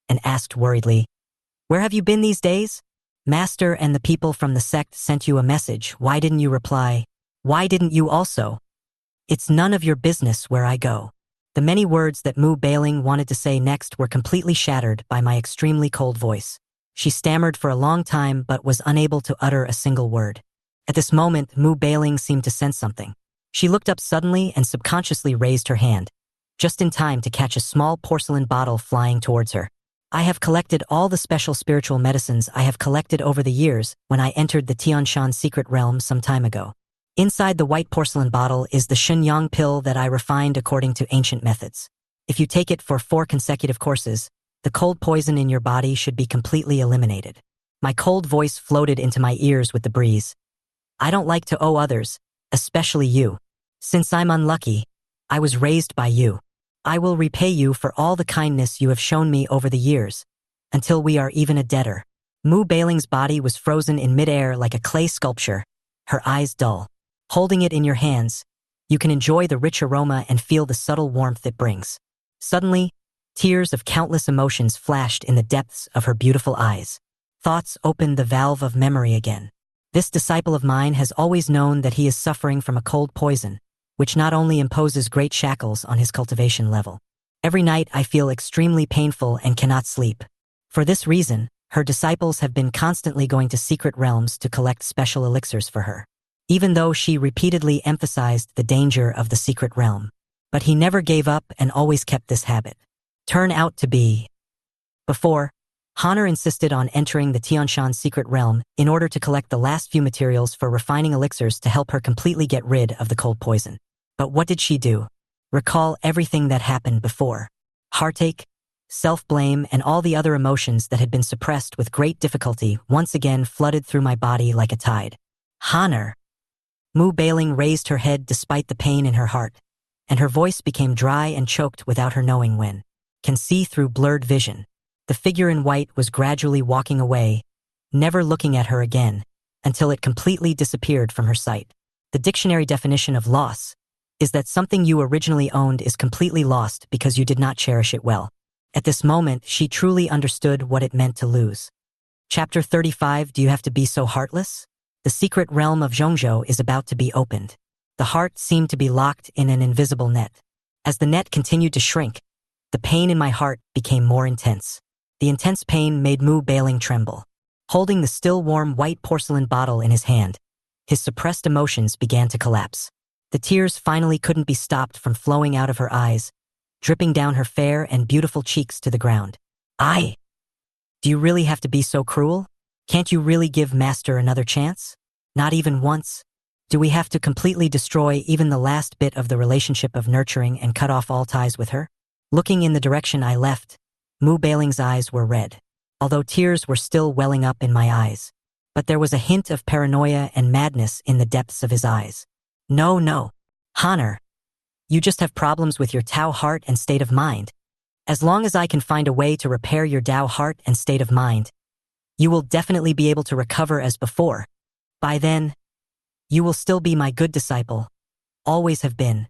A: and asked worriedly, Where have you been these days? Master and the people from the sect sent you a message. Why didn't you reply? Why didn't you also? It's none of your business where I go. The many words that Mu Bailing wanted to say next were completely shattered by my extremely cold voice. She stammered for a long time but was unable to utter a single word. At this moment, Mu Bailing seemed to sense something. She looked up suddenly and subconsciously raised her hand, just in time to catch a small porcelain bottle flying towards her. I have collected all the special spiritual medicines I have collected over the years when I entered the Tianshan secret realm some time ago. Inside the white porcelain bottle is the Shenyang pill that I refined according to ancient methods. If you take it for 4 consecutive courses, the cold poison in your body should be completely eliminated. My cold voice floated into my ears with the breeze. I don't like to owe others, especially you. Since I'm unlucky, I was raised by you. I will repay you for all the kindness you have shown me over the years, until we are even a debtor. Mu Bailing's body was frozen in midair like a clay sculpture, her eyes dull. Holding it in your hands, you can enjoy the rich aroma and feel the subtle warmth it brings. Suddenly, tears of countless emotions flashed in the depths of her beautiful eyes. Thoughts opened the valve of memory again. This disciple of mine has always known that he is suffering from a cold poison, which not only imposes great shackles on his cultivation level. Every night I feel extremely painful and cannot sleep. For this reason, her disciples have been constantly going to secret realms to collect special elixirs for her, even though she repeatedly emphasized the danger of the secret realm. But he never gave up and always kept this habit. Turn out to be. Before, Honor insisted on entering the Tianshan secret realm in order to collect the last few materials for refining elixirs to help her completely get rid of the cold poison. But what did she do? Recall everything that happened before. Heartache, self-blame, and all the other emotions that had been suppressed with great difficulty once again flooded through my body like a tide. Honor. Mu Bailing raised her head despite the pain in her heart, and her voice became dry and choked without her knowing when. Can see through blurred vision. The figure in white was gradually walking away, never looking at her again, until it completely disappeared from her sight. The dictionary definition of loss is that something you originally owned is completely lost because you did not cherish it well. At this moment, she truly understood what it meant to lose. Chapter 35. Do you have to be so heartless? The secret realm of Zhongzhou is about to be opened. The heart seemed to be locked in an invisible net. As the net continued to shrink, the pain in my heart became more intense. The intense pain made Mu Bailing tremble. Holding the still warm white porcelain bottle in his hand, his suppressed emotions began to collapse. The tears finally couldn't be stopped from flowing out of her eyes, dripping down her fair and beautiful cheeks to the ground. Do you really have to be so cruel? Can't you really give Master another chance? Not even once? Do we have to completely destroy even the last bit of the relationship of nurturing and cut off all ties with her? Looking in the direction I left, Mu Bailing's eyes were red, although tears were still welling up in my eyes. But there was a hint of paranoia and madness in the depths of his eyes. No. Honor. You just have problems with your Tao heart and state of mind. As long as I can find a way to repair your Tao heart and state of mind, you will definitely be able to recover as before. By then, you will still be my good disciple. Always have been.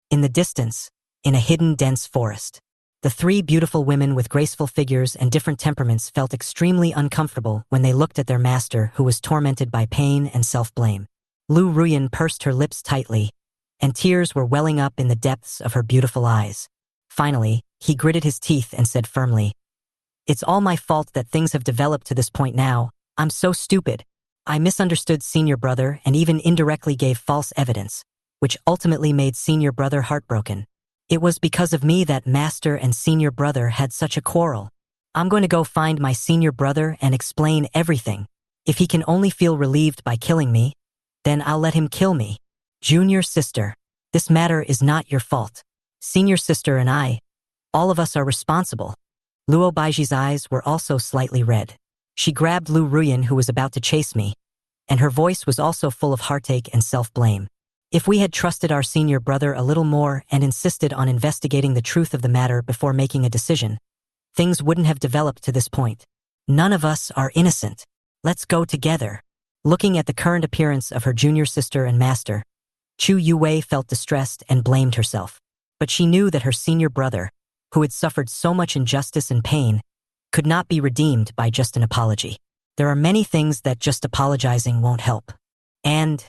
A: In the distance, in a hidden dense forest, the three beautiful women with graceful figures and different temperaments felt extremely uncomfortable when they looked at their master who was tormented by pain and self-blame. Lu Ruyan pursed her lips tightly, and tears were welling up in the depths of her beautiful eyes. Finally, he gritted his teeth and said firmly, "It's all my fault that things have developed to this point now. I'm so stupid. I misunderstood Senior Brother and even indirectly gave false evidence, which ultimately made Senior Brother heartbroken. It was because of me that Master and Senior Brother had such a quarrel. I'm going to go find my Senior Brother and explain everything. If he can only feel relieved by killing me, then I'll let him kill me. Junior sister, this matter is not your fault. Senior sister and I, all of us are responsible." Luo Baiji's eyes were also slightly red. She grabbed Lu Ruyan, who was about to chase me, and her voice was also full of heartache and self-blame. If we had trusted our Senior Brother a little more and insisted on investigating the truth of the matter before making a decision, things wouldn't have developed to this point. None of us are innocent. Let's go together. Looking at the current appearance of her junior sister and master, Chu Yue felt distressed and blamed herself. But she knew that her Senior Brother, who had suffered so much injustice and pain, could not be redeemed by just an apology. There are many things that just apologizing won't help. And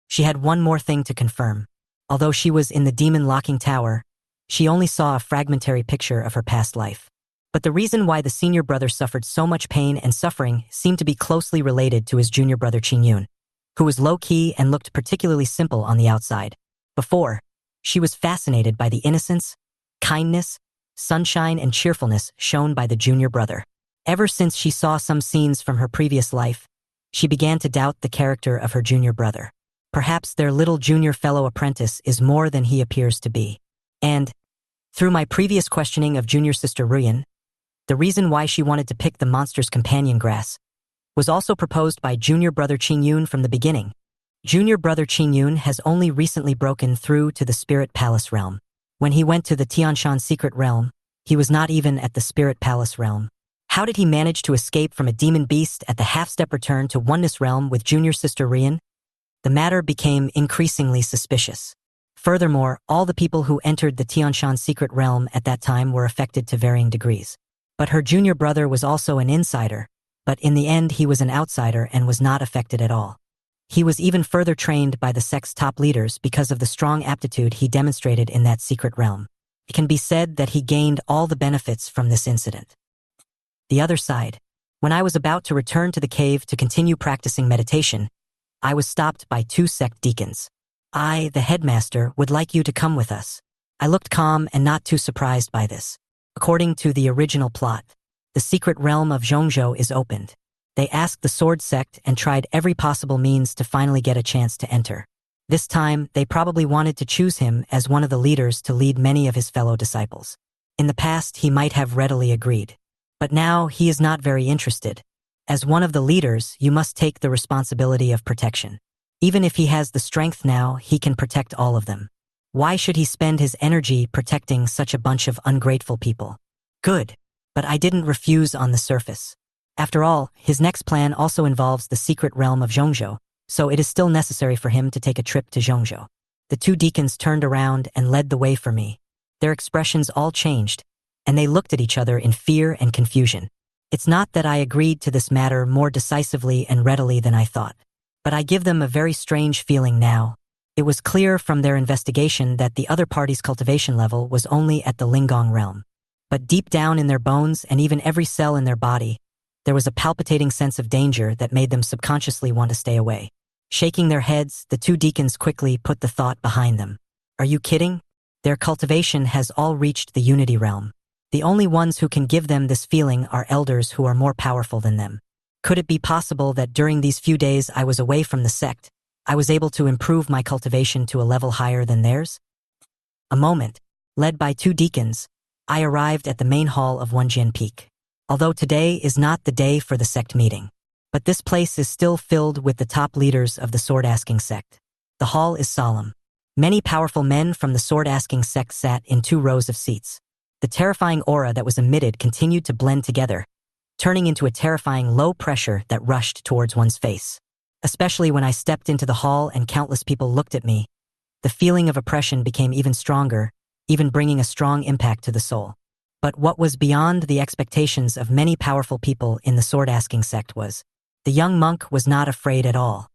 A: she had one more thing to confirm. Although she was in the demon locking tower, she only saw a fragmentary picture of her past life. But the reason why the Senior Brother suffered so much pain and suffering seemed to be closely related to his junior brother Qingyun, who was low-key and looked particularly simple on the outside. Before, she was fascinated by the innocence, kindness, sunshine, and cheerfulness shown by the junior brother. Ever since she saw some scenes from her previous life, she began to doubt the character of her junior brother. Perhaps their little junior fellow apprentice is more than he appears to be. And, through my previous questioning of junior sister Ruyan, the reason why she wanted to pick the monster's companion grass was also proposed by junior brother Qingyun from the beginning. Junior brother Qingyun has only recently broken through to the Spirit Palace realm. When he went to the Tianshan secret realm, he was not even at the Spirit Palace realm. How did he manage to escape from a demon beast at the half-step return to Oneness realm with junior sister Ruyan? The matter became increasingly suspicious. Furthermore, all the people who entered the Tianshan secret realm at that time were affected to varying degrees. But her junior brother was also an insider, but in the end he was an outsider and was not affected at all. He was even further trained by the sect's top leaders because of the strong aptitude he demonstrated in that secret realm. It can be said that he gained all the benefits from this incident. The other side. When I was about to return to the cave to continue practicing meditation, I was stopped by two sect deacons. I, the headmaster, would like you to come with us. I looked calm and not too surprised by this. According to the original plot, the secret realm of Zhongzhou is opened. They asked the sword sect and tried every possible means to finally get a chance to enter. This time, they probably wanted to choose him as one of the leaders to lead many of his fellow disciples. In the past, he might have readily agreed. But now, he is not very interested. As one of the leaders, you must take the responsibility of protection. Even if he has the strength now, he can protect all of them. Why should he spend his energy protecting such a bunch of ungrateful people? Good. But I didn't refuse on the surface. After all, his next plan also involves the secret realm of Zhongzhou, so it is still necessary for him to take a trip to Zhongzhou. The two deacons turned around and led the way for me. Their expressions all changed, and they looked at each other in fear and confusion. It's not that I agreed to this matter more decisively and readily than I thought, but I give them a very strange feeling now. It was clear from their investigation that the other party's cultivation level was only at the Lingong realm. But deep down in their bones and even every cell in their body, there was a palpitating sense of danger that made them subconsciously want to stay away. Shaking their heads, the two deacons quickly put the thought behind them. Are you kidding? Their cultivation has all reached the unity realm. The only ones who can give them this feeling are elders who are more powerful than them. Could it be possible that during these few days I was away from the sect, I was able to improve my cultivation to a level higher than theirs? A moment, led by two deacons, I arrived at the main hall of Wenjian Peak. Although today is not the day for the sect meeting, but this place is still filled with the top leaders of the sword-asking sect. The hall is solemn. Many powerful men from the sword-asking sect sat in 2 rows of seats. The terrifying aura that was emitted continued to blend together, turning into a terrifying low pressure that rushed towards one's face. Especially when I stepped into the hall and countless people looked at me, the feeling of oppression became even stronger, even bringing a strong impact to the soul. But what was beyond the expectations of many powerful people in the sword-asking sect was, the young monk was not afraid at all.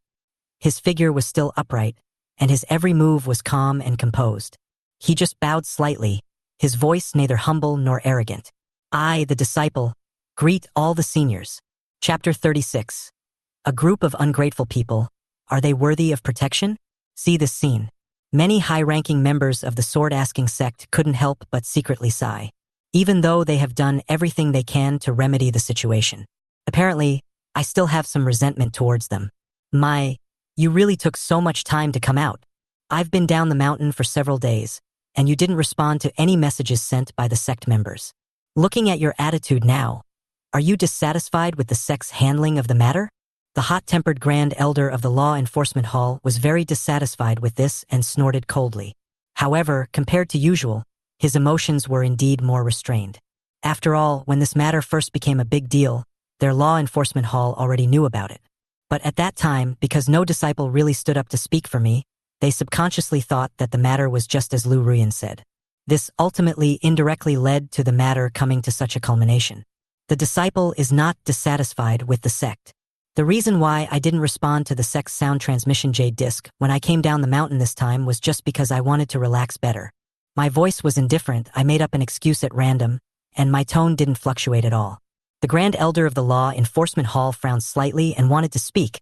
A: His figure was still upright, and his every move was calm and composed. He just bowed slightly, his voice neither humble nor arrogant. I, the disciple, greet all the seniors. Chapter 36. A group of ungrateful people. Are they worthy of protection? See this scene. Many high-ranking members of the sword-asking sect couldn't help but secretly sigh, even though they have done everything they can to remedy the situation. Apparently, I still have some resentment towards them. You really took so much time to come out. I've been down the mountain for several days, and you didn't respond to any messages sent by the sect members. Looking at your attitude now, are you dissatisfied with the sect's handling of the matter? The hot-tempered Grand Elder of the Law Enforcement Hall was very dissatisfied with this and snorted coldly. However, compared to usual, his emotions were indeed more restrained. After all, when this matter first became a big deal, their law enforcement hall already knew about it. But at that time, because no disciple really stood up to speak for me, they subconsciously thought that the matter was just as Lu Ruyan said. This ultimately indirectly led to the matter coming to such a culmination. The disciple is not dissatisfied with the sect. The reason why I didn't respond to the sect's sound transmission jade disc when I came down the mountain this time was just because I wanted to relax better. My voice was indifferent, I made up an excuse at random, and my tone didn't fluctuate at all. The Grand Elder of the Law Enforcement Hall frowned slightly and wanted to speak,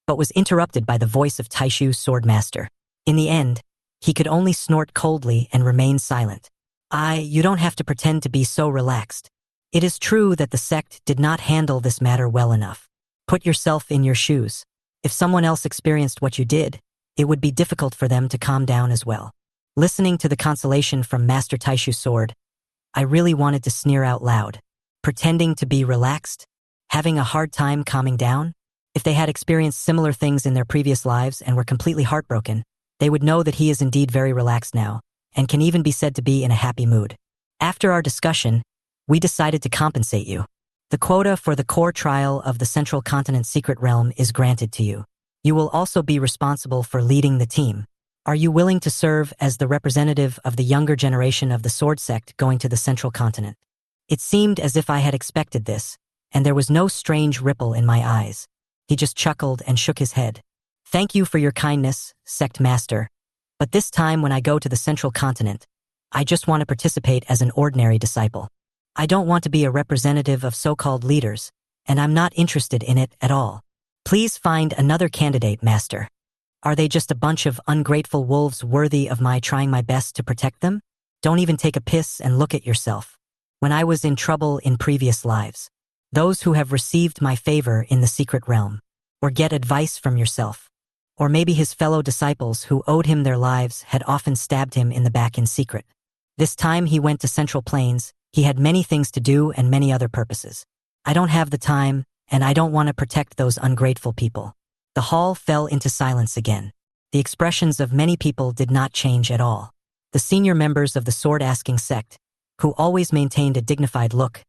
A: but was interrupted by the voice of Taishu's swordmaster. In the end, he could only snort coldly and remain silent. You don't have to pretend to be so relaxed. It is true that the sect did not handle this matter well enough. Put yourself in your shoes. If someone else experienced what you did, it would be difficult for them to calm down as well. Listening to the consolation from Master Taishu's sword, I really wanted to sneer out loud. Pretending to be relaxed? Having a hard time calming down? If they had experienced similar things in their previous lives and were completely heartbroken, they would know that he is indeed very relaxed now, and can even be said to be in a happy mood. After our discussion, we decided to compensate you. The quota for the core trial of the Central Continent Secret Realm is granted to you. You will also be responsible for leading the team. Are you willing to serve as the representative of the younger generation of the sword sect going to the Central Continent? It seemed as if I had expected this, and there was no strange ripple in my eyes. He just chuckled and shook his head. Thank you for your kindness, sect master. But this time when I go to the central continent, I just want to participate as an ordinary disciple. I don't want to be a representative of so-called leaders, and I'm not interested in it at all. Please find another candidate, master. Are they just a bunch of ungrateful wolves worthy of my trying my best to protect them? Don't even take a piss and look at yourself. When I was in trouble in previous lives, those who have received my favor in the secret realm, or get advice from yourself, or maybe his fellow disciples who owed him their lives had often stabbed him in the back in secret. This time he went to Central Plains. He had many things to do and many other purposes. I don't have the time, and I don't want to protect those ungrateful people. The hall fell into silence again. The expressions of many people did not change at all. The senior members of the sword-asking sect, who always maintained a dignified look,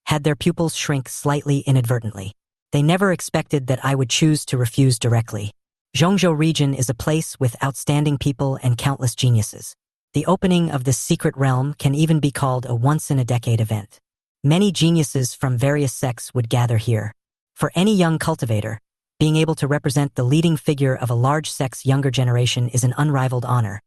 A: had their pupils shrink slightly inadvertently. They never expected that I would choose to refuse directly. Zhongzhou region is a place with outstanding people and countless geniuses. The opening of this secret realm can even be called a once-in-a-decade event. Many geniuses from various sects would gather here. For any young cultivator, being able to represent the leading figure of a large sect's younger generation is an unrivaled honor,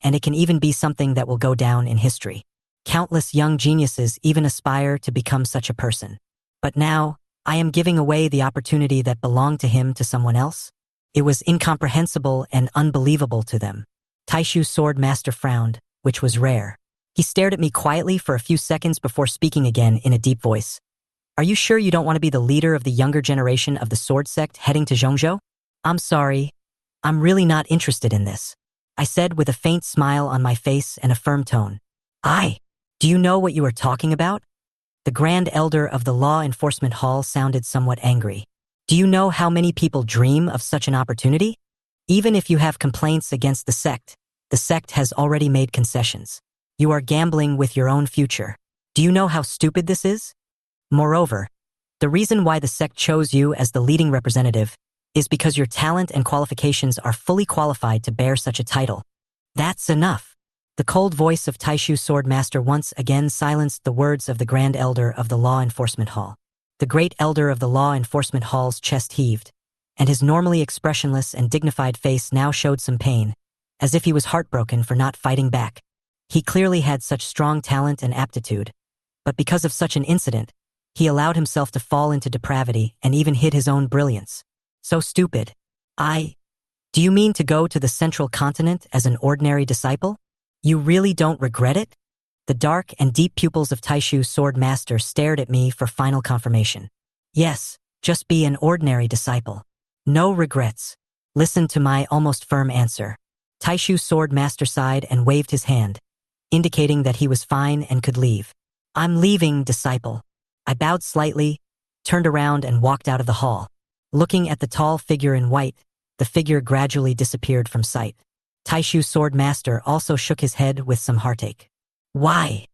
A: and it can even be something that will go down in history. Countless young geniuses even aspire to become such a person. But now, I am giving away the opportunity that belonged to him to someone else? It was incomprehensible and unbelievable to them. Taishu's sword master frowned, which was rare. He stared at me quietly for a few seconds before speaking again in a deep voice. Are you sure you don't want to be the leader of the younger generation of the sword sect heading to Zhongzhou? I'm sorry. I'm really not interested in this, I said with a faint smile on my face and a firm tone. Do you know what you are talking about? The Grand Elder of the Law Enforcement Hall sounded somewhat angry. Do you know how many people dream of such an opportunity? Even if you have complaints against the sect has already made concessions. You are gambling with your own future. Do you know how stupid this is? Moreover, the reason why the sect chose you as the leading representative is because your talent and qualifications are fully qualified to bear such a title. That's enough. The cold voice of Taishu Swordmaster once again silenced the words of the Grand Elder of the Law Enforcement Hall. The Great Elder of the Law Enforcement Hall's chest heaved, and his normally expressionless and dignified face now showed some pain, as if he was heartbroken for not fighting back. He clearly had such strong talent and aptitude, but because of such an incident, he allowed himself to fall into depravity and even hid his own brilliance. So stupid. Do you mean to go to the central continent as an ordinary disciple? You really don't regret it? The dark and deep pupils of Taishu Sword Master stared at me for final confirmation. Yes, just be an ordinary disciple. No regrets. Listen to my almost firm answer. Taishu Sword Master sighed and waved his hand, indicating that he was fine and could leave. I'm leaving, disciple. I bowed slightly, turned around and walked out of the hall. Looking at the tall figure in white, the figure gradually disappeared from sight. Taishu Sword Master also shook his head with some heartache. Why?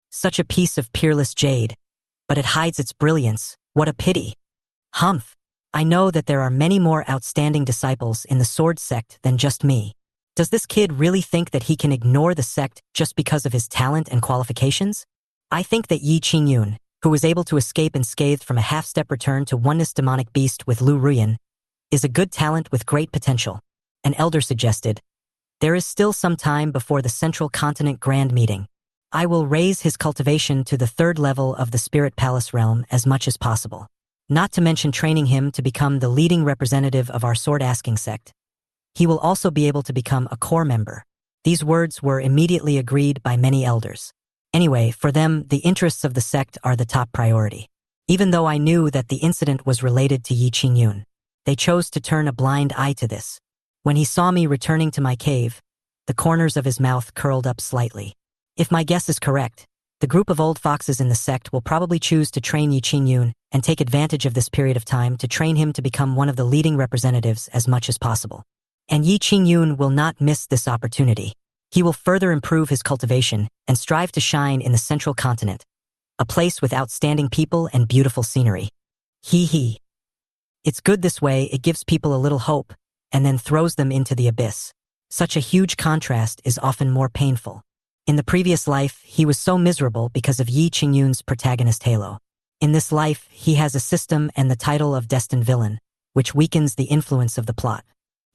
A: Such a piece of peerless jade, but it hides its brilliance. What a pity. Humph. I know that there are many more outstanding disciples in the sword sect than just me. Does this kid really think that he can ignore the sect just because of his talent and qualifications? I think that Yi Qingyun, who was able to escape unscathed from a half-step return to oneness demonic beast with Lu Ruyan, is a good talent with great potential. An elder suggested. There is still some time before the Central Continent Grand Meeting. I will raise his cultivation to the 3rd level of the Spirit Palace realm as much as possible. Not to mention training him to become the leading representative of our sword-asking sect. He will also be able to become a core member. These words were immediately agreed by many elders. Anyway, for them, the interests of the sect are the top priority. Even though I knew that the incident was related to Yi Qingyun, they chose to turn a blind eye to this. When he saw me returning to my cave, the corners of his mouth curled up slightly. If my guess is correct, the group of old foxes in the sect will probably choose to train Yi Qingyun and take advantage of this period of time to train him to become one of the leading representatives as much as possible. And Yi Qingyun will not miss this opportunity. He will further improve his cultivation and strive to shine in the Central Continent, a place with outstanding people and beautiful scenery. Hee. It's good this way. It gives people a little hope and then throws them into the abyss. Such a huge contrast is often more painful. In the previous life, he was so miserable because of Yi Qingyun's protagonist halo. In this life, he has a system and the title of destined villain, which weakens the influence of the plot.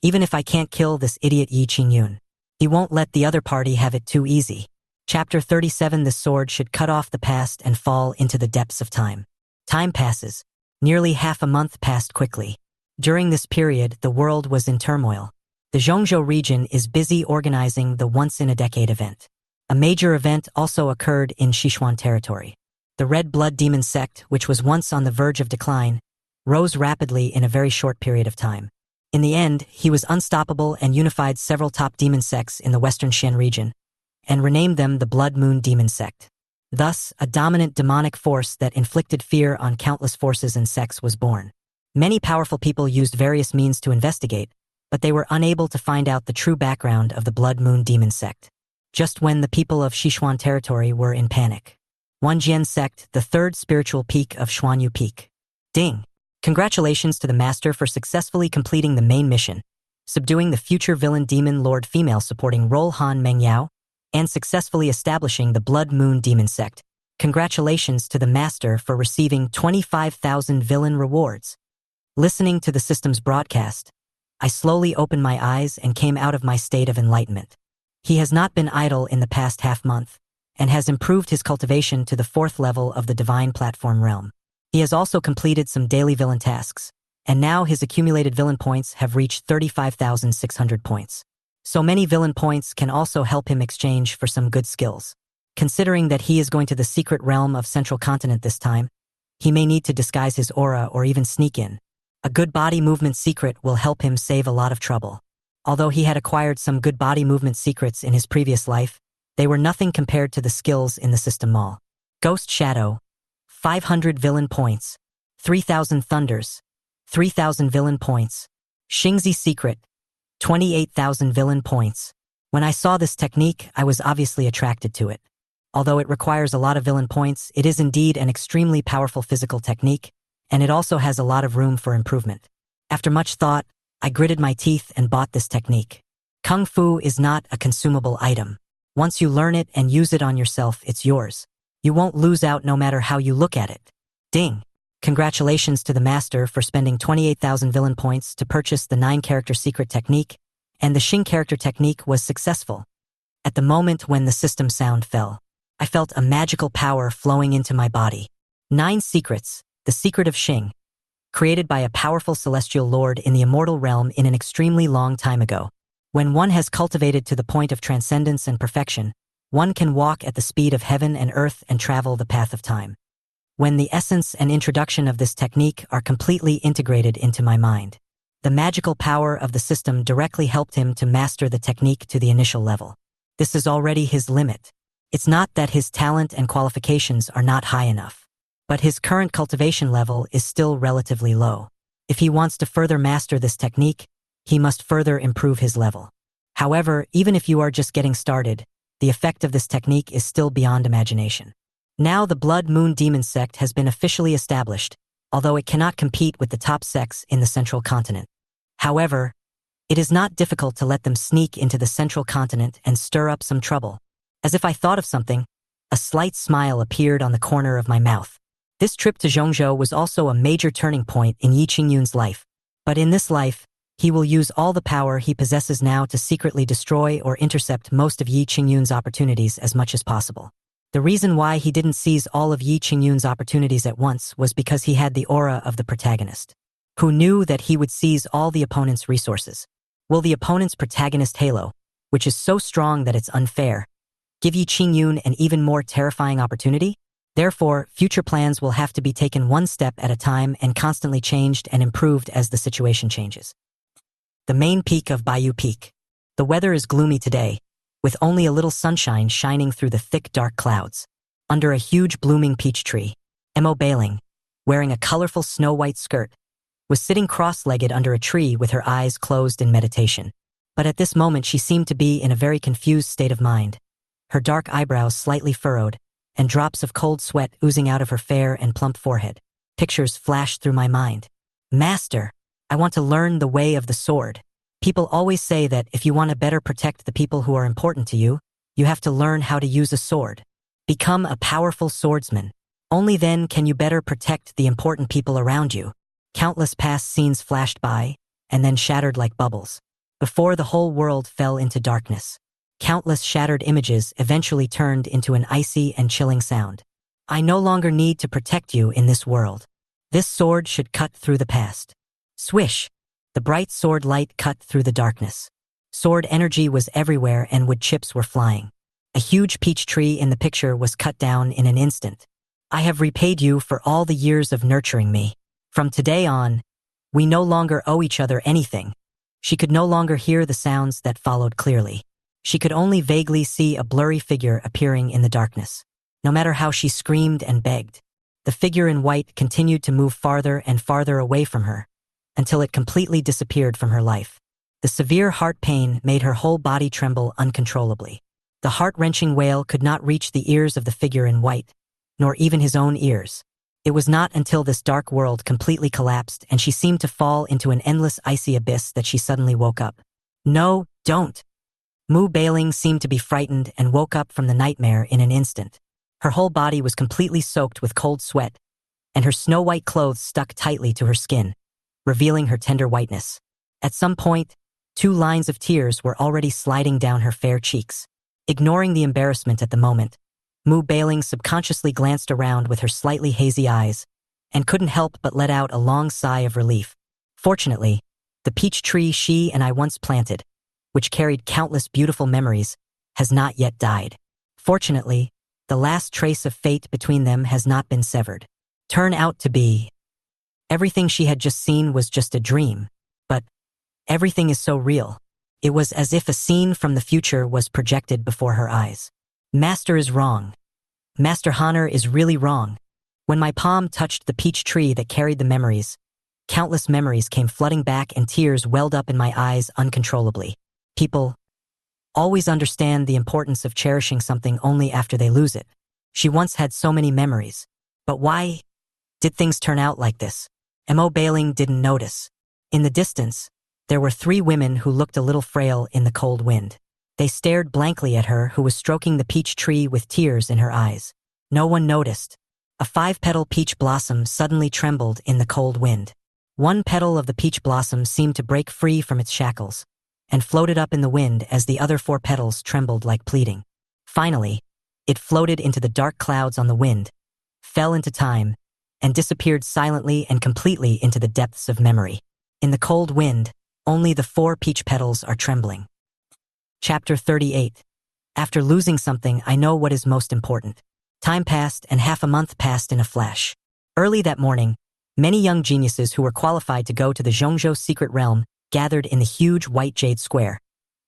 A: Even if I can't kill this idiot Yi Qingyun, he won't let the other party have it too easy. Chapter 37. This sword should cut off the past and fall into the depths of time. Time passes. Nearly half a month passed quickly. During this period, the world was in turmoil. The Zhongzhou region is busy organizing the once-in-a-decade event. A major event also occurred in Sichuan territory. The Red Blood Demon sect, which was once on the verge of decline, rose rapidly in a very short period of time. In the end, he was unstoppable and unified several top demon sects in the western Xian region, and renamed them the Blood Moon Demon Sect. Thus, a dominant demonic force that inflicted fear on countless forces and sects was born. Many powerful people used various means to investigate, but they were unable to find out the true background of the Blood Moon Demon Sect. Just when the people of Sichuan territory were in panic. Wanjian Sect, the third spiritual peak of Xuanyu Peak. Ding! Congratulations to the master for successfully completing the main mission, subduing the future villain Demon Lord female supporting role Han Mengyao, and successfully establishing the Blood Moon Demon Sect. Congratulations to the master for receiving 25,000 villain rewards. Listening to the system's broadcast, I slowly opened my eyes and came out of my state of enlightenment. He has not been idle in the past half-month, and has improved his cultivation to the 4th level of the Divine Platform realm. He has also completed some daily villain tasks, and now his accumulated villain points have reached 35,600 points. So many villain points can also help him exchange for some good skills. Considering that he is going to the secret realm of Central Continent this time, he may need to disguise his aura or even sneak in. A good body movement secret will help him save a lot of trouble. Although he had acquired some good body movement secrets in his previous life, they were nothing compared to the skills in the system mall. Ghost Shadow, 500 villain points. 3,000 Thunders, 3,000 villain points. Xingzi Secret, 28,000 villain points. When I saw this technique, I was obviously attracted to it. Although it requires a lot of villain points, it is indeed an extremely powerful physical technique, and it also has a lot of room for improvement. After much thought, I gritted my teeth and bought this technique. Kung Fu is not a consumable item. Once you learn it and use it on yourself, it's yours. You won't lose out no matter how you look at it. Ding! Congratulations to the master for spending 28,000 villain points to purchase the 9-character secret technique, and the Xing character technique was successful. At the moment when the system sound fell, I felt a magical power flowing into my body. 9 secrets, the secret of Xing, created by a powerful celestial lord in the immortal realm in an extremely long time ago. When one has cultivated to the point of transcendence and perfection, one can walk at the speed of heaven and earth and travel the path of time. When the essence and introduction of this technique are completely integrated into my mind, the magical power of the system directly helped him to master the technique to the initial level. This is already his limit. It's not that his talent and qualifications are not high enough, but his current cultivation level is still relatively low. If he wants to further master this technique, he must further improve his level. However, even if you are just getting started, the effect of this technique is still beyond imagination. Now the Blood Moon Demon Sect has been officially established, although it cannot compete with the top sects in the Central Continent. However, it is not difficult to let them sneak into the Central Continent and stir up some trouble. As if I thought of something, a slight smile appeared on the corner of my mouth. This trip to Zhongzhou was also a major turning point in Yi Qingyun's life. But in this life, he will use all the power he possesses now to secretly destroy or intercept most of Yi Qingyun's opportunities as much as possible. The reason why he didn't seize all of Yi Qingyun's opportunities at once was because he had the aura of the protagonist, who knew that he would seize all the opponent's resources. Will the opponent's protagonist halo, which is so strong that it's unfair, give Yi Qingyun an even more terrifying opportunity? Therefore, future plans will have to be taken one step at a time and constantly changed and improved as the situation changes. The main peak of Baiyu Peak. The weather is gloomy today, with only a little sunshine shining through the thick dark clouds. Under a huge blooming peach tree, Mo Bailing, wearing a colorful snow-white skirt, was sitting cross-legged under a tree with her eyes closed in meditation. But at this moment she seemed to be in a very confused state of mind, her dark eyebrows slightly furrowed, and drops of cold sweat oozing out of her fair and plump forehead. Pictures flashed through my mind. Master, I want to learn the way of the sword. People always say that if you want to better protect the people who are important to you, you have to learn how to use a sword. Become a powerful swordsman. Only then can you better protect the important people around you. Countless past scenes flashed by, and then shattered like bubbles. Before the whole world fell into darkness. Countless shattered images eventually turned into an icy and chilling sound. I no longer need to protect you in this world. This sword should cut through the past. Swish! The bright sword light cut through the darkness. Sword energy was everywhere and wood chips were flying. A huge peach tree in the picture was cut down in an instant. I have repaid you for all the years of nurturing me. From today on, we no longer owe each other anything. She could no longer hear the sounds that followed clearly. She could only vaguely see a blurry figure appearing in the darkness. No matter how she screamed and begged, the figure in white continued to move farther and farther away from her, until it completely disappeared from her life. The severe heart pain made her whole body tremble uncontrollably. The heart-wrenching wail could not reach the ears of the figure in white, nor even his own ears. It was not until this dark world completely collapsed and she seemed to fall into an endless icy abyss that she suddenly woke up. No, don't! Mu Bailing seemed to be frightened and woke up from the nightmare in an instant. Her whole body was completely soaked with cold sweat, and her snow-white clothes stuck tightly to her skin, revealing her tender whiteness. At some point, 2 lines of tears were already sliding down her fair cheeks. Ignoring the embarrassment at the moment, Mu Bailing subconsciously glanced around with her slightly hazy eyes, and couldn't help but let out a long sigh of relief. Fortunately, the peach tree she and I once planted, which carried countless beautiful memories, has not yet died. Fortunately, the last trace of fate between them has not been severed. Turn out to be. Everything she had just seen was just a dream, but everything is so real. It was as if a scene from the future was projected before her eyes. Master is wrong. Master Honor is really wrong. When my palm touched the peach tree that carried the memories, countless memories came flooding back and tears welled up in my eyes uncontrollably. People always understand the importance of cherishing something only after they lose it. She once had so many memories. But why did things turn out like this? Mo Bailing didn't notice. In the distance, there were 3 women who looked a little frail in the cold wind. They stared blankly at her who was stroking the peach tree with tears in her eyes. No one noticed. A 5-petal peach blossom suddenly trembled in the cold wind. One petal of the peach blossom seemed to break free from its shackles, and floated up in the wind as the other 4 petals trembled like pleading. Finally, it floated into the dark clouds on the wind, fell into time, and disappeared silently and completely into the depths of memory. In the cold wind, only the 4 peach petals are trembling. Chapter 38. After losing something, I know what is most important. Time passed and half a month passed in a flash. Early that morning, many young geniuses who were qualified to go to the Zhongzhou secret realm gathered in the huge white jade square,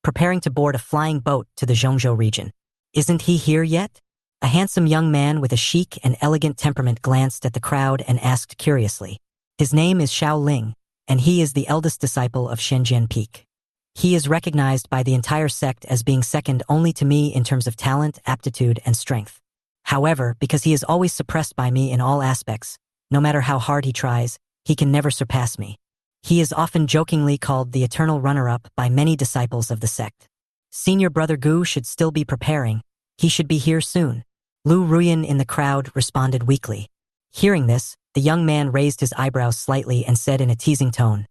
A: preparing to board a flying boat to the Zhongzhou region. Isn't he here yet? A handsome young man with a chic and elegant temperament glanced at the crowd and asked curiously. His name is Xiao Ling, and he is the eldest disciple of Shenzhen Peak. He is recognized by the entire sect as being second only to me in terms of talent, aptitude, and strength. However, because he is always suppressed by me in all aspects, no matter how hard he tries, he can never surpass me. He is often jokingly called the eternal runner-up by many disciples of the sect. Senior Brother Gu should still be preparing. He should be here soon. Lu Ruyan in the crowd responded weakly. Hearing this, the young man raised his eyebrows slightly and said in a teasing tone,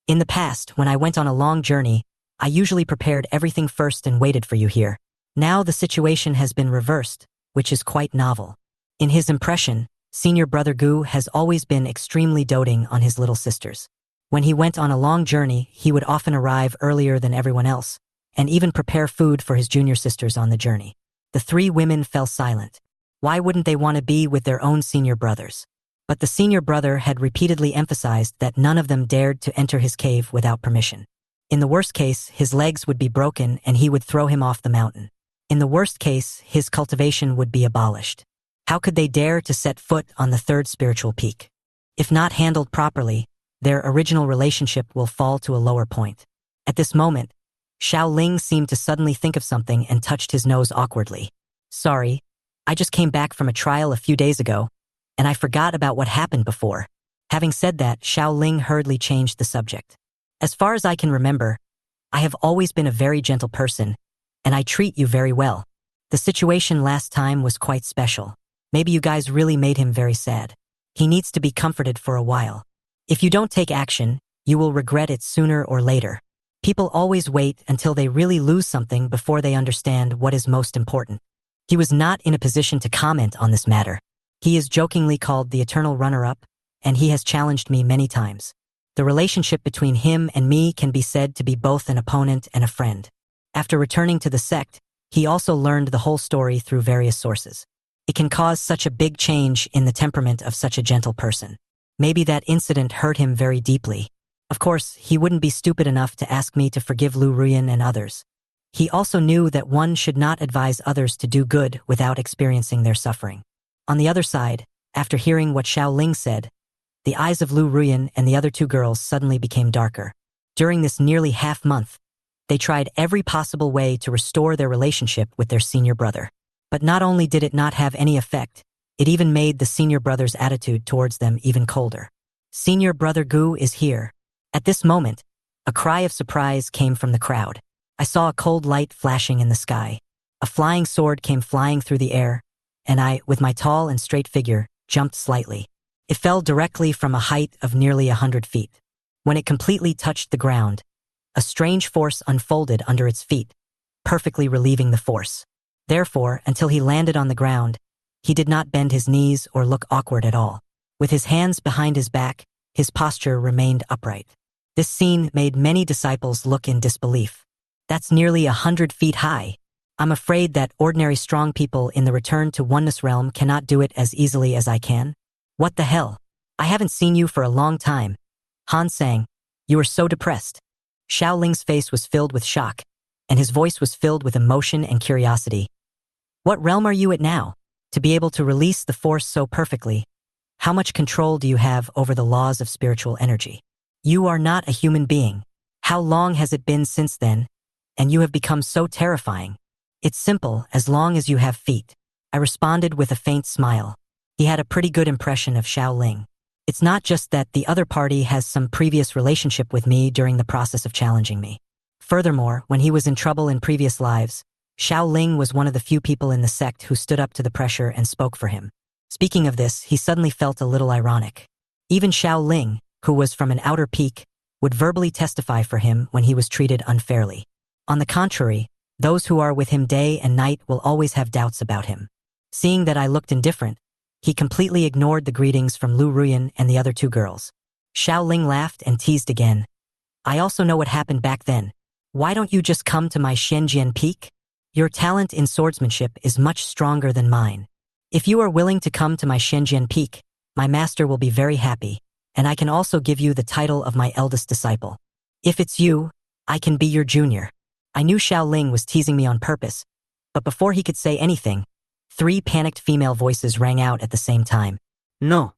A: "In the past, when I went on a long journey, I usually prepared everything first and waited for you here. Now the situation has been reversed, which is quite novel." In his impression, Senior Brother Gu has always been extremely doting on his little sisters. When he went on a long journey, he would often arrive earlier than everyone else, and even prepare food for his junior sisters on the journey. The 3 women fell silent. Why wouldn't they want to be with their own senior brothers? But the senior brother had repeatedly emphasized that none of them dared to enter his cave without permission. In the worst case, his legs would be broken and he would throw him off the mountain. In the worst case, his cultivation would be abolished. How could they dare to set foot on the 3rd spiritual peak? If not handled properly, their original relationship will fall to a lower point. At this moment, Xiao Ling seemed to suddenly think of something and touched his nose awkwardly. Sorry, I just came back from a trial a few days ago, and I forgot about what happened before. Having said that, Xiao Ling hurriedly changed the subject. As far as I can remember, I have always been a very gentle person, and I treat you very well. The situation last time was quite special. Maybe you guys really made him very sad. He needs to be comforted for a while. If you don't take action, you will regret it sooner or later. People always wait until they really lose something before they understand what is most important. He was not in a position to comment on this matter. He is jokingly called the eternal runner-up, and he has challenged me many times. The relationship between him and me can be said to be both an opponent and a friend. After returning to the sect, he also learned the whole story through various sources. It can cause such a big change in the temperament of such a gentle person. Maybe that incident hurt him very deeply. Of course, he wouldn't be stupid enough to ask me to forgive Lu Ruyan and others. He also knew that one should not advise others to do good without experiencing their suffering. On the other side, after hearing what Xiao Ling said, the eyes of Lu Ruyan and the other two girls suddenly became darker. During this nearly half-month, they tried every possible way to restore their relationship with their senior brother. But not only did it not have any effect, it even made the senior brother's attitude towards them even colder. Senior brother Gu is here. At this moment, a cry of surprise came from the crowd. I saw a cold light flashing in the sky. A flying sword came flying through the air, and I, with my tall and straight figure, jumped slightly. It fell directly from a height of nearly 100 feet. When it completely touched the ground, a strange force unfolded under its feet, perfectly relieving the force. Therefore, until he landed on the ground, he did not bend his knees or look awkward at all. With his hands behind his back, his posture remained upright. This scene made many disciples look in disbelief. That's nearly 100 feet high. I'm afraid that ordinary strong people in the Return to Oneness realm cannot do it as easily as I can. What the hell? I haven't seen you for a long time. Han sang, you are so depressed. Xiao Ling's face was filled with shock, and his voice was filled with emotion and curiosity. What realm are you at now? To be able to release the force so perfectly, how much control do you have over the laws of spiritual energy? You are not a human being. How long has it been since then? And you have become so terrifying. It's simple, as long as you have feet. I responded with a faint smile. He had a pretty good impression of Xiao Ling. It's not just that the other party has some previous relationship with me during the process of challenging me. Furthermore, when he was in trouble in previous lives, Xiao Ling was one of the few people in the sect who stood up to the pressure and spoke for him. Speaking of this, he suddenly felt a little ironic. Even Xiao Ling, who was from an outer peak, would verbally testify for him when he was treated unfairly. On the contrary, those who are with him day and night will always have doubts about him. Seeing that I looked indifferent, he completely ignored the greetings from Lu Ruyan and the other two girls. Xiao Ling laughed and teased again. I also know what happened back then. Why don't you just come to my Shenzhen Peak? Your talent in swordsmanship is much stronger than mine. If you are willing to come to my Shenzhen Peak, my master will be very happy, and I can also give you the title of my eldest disciple. If it's you, I can be your junior. I knew Xiao Ling was teasing me on purpose, but before he could say anything, 3 panicked female voices rang out at the same time. No.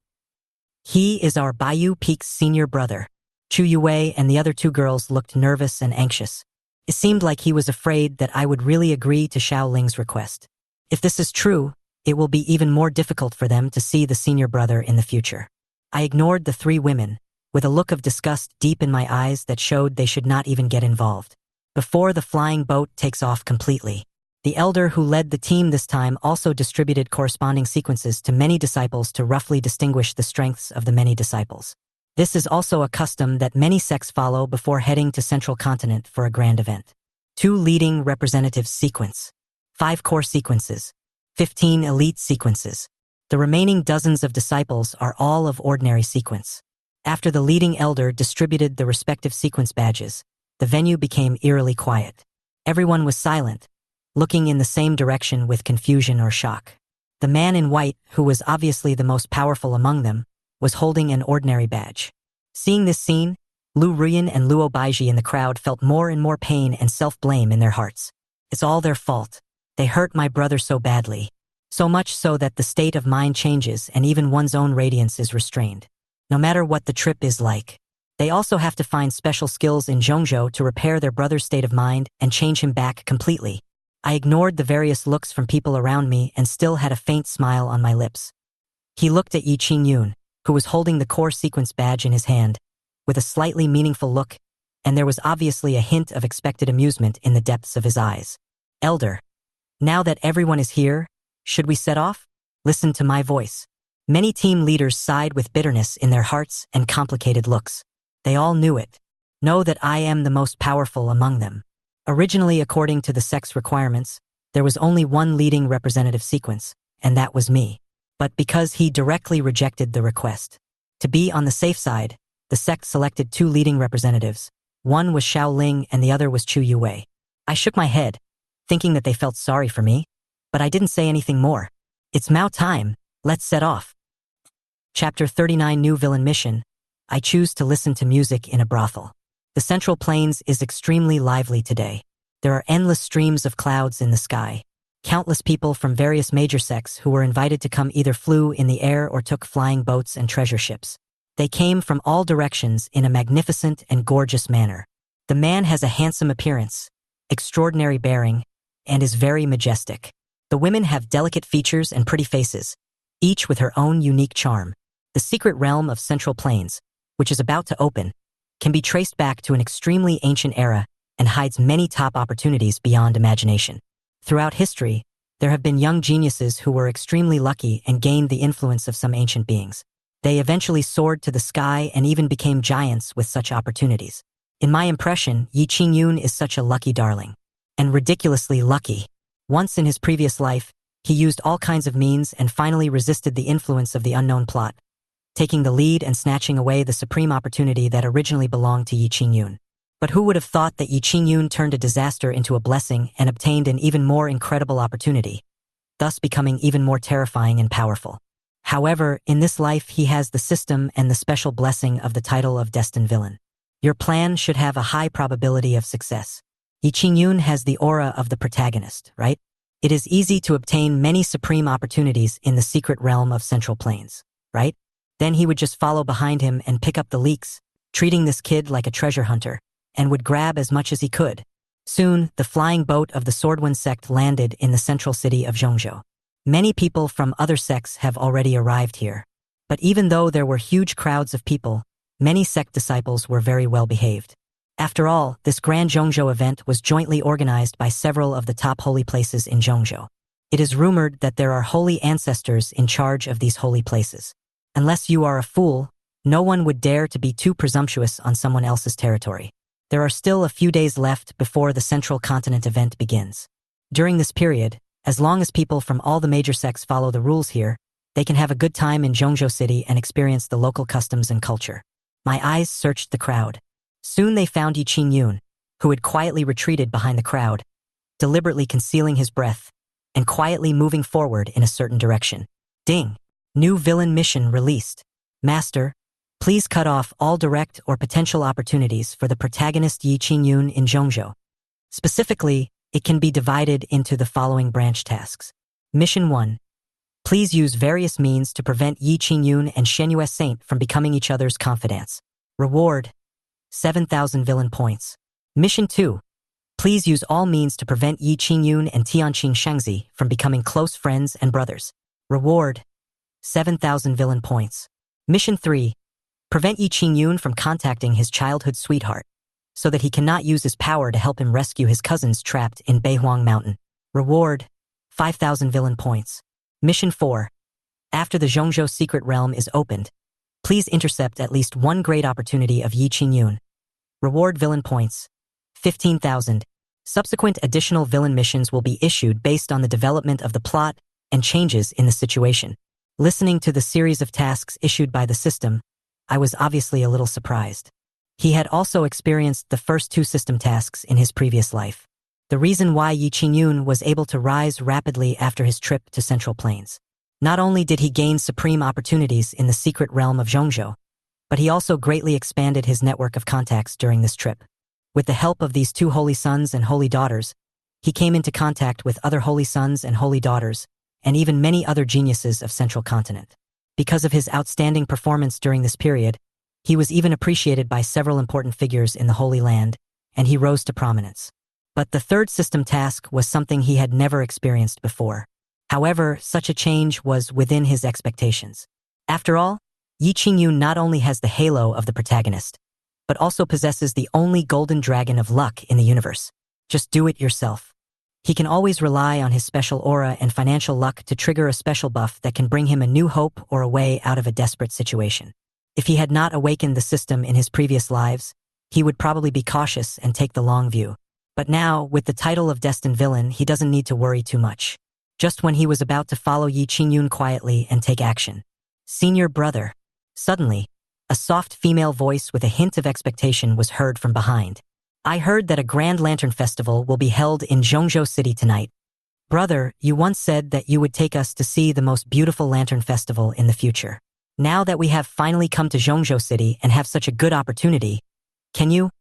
A: He is our Baiyu Peak's senior brother. Chu Yue and the other two girls looked nervous and anxious. It seemed like he was afraid that I would really agree to Xiao Ling's request. If this is true, it will be even more difficult for them to see the senior brother in the future. I ignored the 3 women, with a look of disgust deep in my eyes that showed they should not even get involved. Before the flying boat takes off completely, the elder who led the team this time also distributed corresponding sequences to many disciples to roughly distinguish the strengths of the many disciples. This is also a custom that many sects follow before heading to Central Continent for a grand event. 2 leading representatives sequence, 5 core sequences, 15 elite sequences. The remaining dozens of disciples are all of ordinary sequence. After the leading elder distributed the respective sequence badges, the venue became eerily quiet. Everyone was silent, looking in the same direction with confusion or shock. The man in white, who was obviously the most powerful among them, was holding an ordinary badge. Seeing this scene, Lu Ruyan and Luo Baiji in the crowd felt more and more pain and self-blame in their hearts. It's all their fault. They hurt my brother so badly. So much so that the state of mind changes and even one's own radiance is restrained. No matter what the trip is like. They also have to find special skills in Zhongzhou to repair their brother's state of mind and change him back completely. I ignored the various looks from people around me and still had a faint smile on my lips. He looked at Yi Qingyun, who was holding the core sequence badge in his hand, with a slightly meaningful look, and there was obviously a hint of expected amusement in the depths of his eyes. Elder, now that everyone is here, should we set off? Listen to my voice. Many team leaders sighed with bitterness in their hearts and complicated looks. They all knew it. Know that I am the most powerful among them. Originally, according to the sect's requirements, there was only one leading representative sequence, and that was me. But because he directly rejected the request. To be on the safe side, the sect selected two leading representatives. One was Xiao Ling and the other was Chu Yuwei. I shook my head, thinking that they felt sorry for me, but I didn't say anything more. It's Mao time, let's set off. Chapter 39 New Villain Mission. I choose to listen to music in a brothel. The Central Plains is extremely lively today. There are endless streams of clouds in the sky. Countless people from various major sects who were invited to come either flew in the air or took flying boats and treasure ships. They came from all directions in a magnificent and gorgeous manner. The man has a handsome appearance, extraordinary bearing, and is very majestic. The women have delicate features and pretty faces, each with her own unique charm. The secret realm of Central Plains, which is about to open, can be traced back to an extremely ancient era and hides many top opportunities beyond imagination. Throughout history, there have been young geniuses who were extremely lucky and gained the influence of some ancient beings. They eventually soared to the sky and even became giants with such opportunities. In my impression, Yi Qingyun is such a lucky darling. And ridiculously lucky. Once in his previous life, he used all kinds of means and finally resisted the influence of the unknown plot, taking the lead and snatching away the supreme opportunity that originally belonged to Yi Qingyun. But who would have thought that Yi Qingyun turned a disaster into a blessing and obtained an even more incredible opportunity, thus becoming even more terrifying and powerful. However, in this life he has the system and the special blessing of the title of Destined Villain. Your plan should have a high probability of success. Yi Qingyun has the aura of the protagonist, right? It is easy to obtain many supreme opportunities in the secret realm of Central Plains, right? Then he would just follow behind him and pick up the leaks, treating this kid like a treasure hunter, and would grab as much as he could. Soon, the flying boat of the Swordwind sect landed in the central city of Zhongzhou. Many people from other sects have already arrived here. But even though there were huge crowds of people, many sect disciples were very well behaved. After all, this grand Zhongzhou event was jointly organized by several of the top holy places in Zhongzhou. It is rumored that there are holy ancestors in charge of these holy places. Unless you are a fool, no one would dare to be too presumptuous on someone else's territory. There are still a few days left before the Central Continent event begins. During this period, as long as people from all the major sects follow the rules here, they can have a good time in Zhongzhou City and experience the local customs and culture. My eyes searched the crowd. Soon they found Yi Qingyun, who had quietly retreated behind the crowd, deliberately concealing his breath, and quietly moving forward in a certain direction. Ding! New villain mission released. Master, please cut off all direct or potential opportunities for the protagonist Yi Qingyun in Zhongzhou. Specifically, it can be divided into the following branch tasks. Mission 1. Please use various means to prevent Yi Qingyun and Shenyue Saint from becoming each other's confidants. Reward: 7,000 villain points. Mission 2. Please use all means to prevent Yi Qingyun and Tianqing Shengzi from becoming close friends and brothers. Reward: 7,000 villain points. Mission 3. Prevent Yi Qingyun from contacting his childhood sweetheart, so that he cannot use his power to help him rescue his cousins trapped in Beihuang Mountain. Reward: 5,000 villain points. Mission 4. After the Zhongzhou secret realm is opened, please intercept at least one great opportunity of Yi Qingyun. Reward villain points: 15,000. Subsequent additional villain missions will be issued based on the development of the plot and changes in the situation. Listening to the series of tasks issued by the system, I was obviously a little surprised. He had also experienced the first two system tasks in his previous life. The reason why Yi Qingyun was able to rise rapidly after his trip to Central Plains. Not only did he gain supreme opportunities in the secret realm of Zhongzhou, but he also greatly expanded his network of contacts during this trip. With the help of these two holy sons and holy daughters, he came into contact with other holy sons and holy daughters, and even many other geniuses of Central Continent. Because of his outstanding performance during this period, he was even appreciated by several important figures in the Holy Land, and he rose to prominence. But the third system task was something he had never experienced before. However, such a change was within his expectations. After all, Yi Qingyun not only has the halo of the protagonist, but also possesses the only golden dragon of luck in the universe. Just do it yourself. He can always rely on his special aura and financial luck to trigger a special buff that can bring him a new hope or a way out of a desperate situation. If he had not awakened the system in his previous lives, he would probably be cautious and take the long view. But now, with the title of Destined Villain, he doesn't need to worry too much. Just when he was about to follow Yi Qingyun quietly and take action. Senior brother. Suddenly, a soft female voice with a hint of expectation was heard from behind. I heard that a Grand Lantern Festival will be held in Zhongzhou City tonight. Brother, you once said that you would take us to see the most beautiful lantern festival in the future. Now that we have finally come to Zhongzhou City and have such a good opportunity, can you?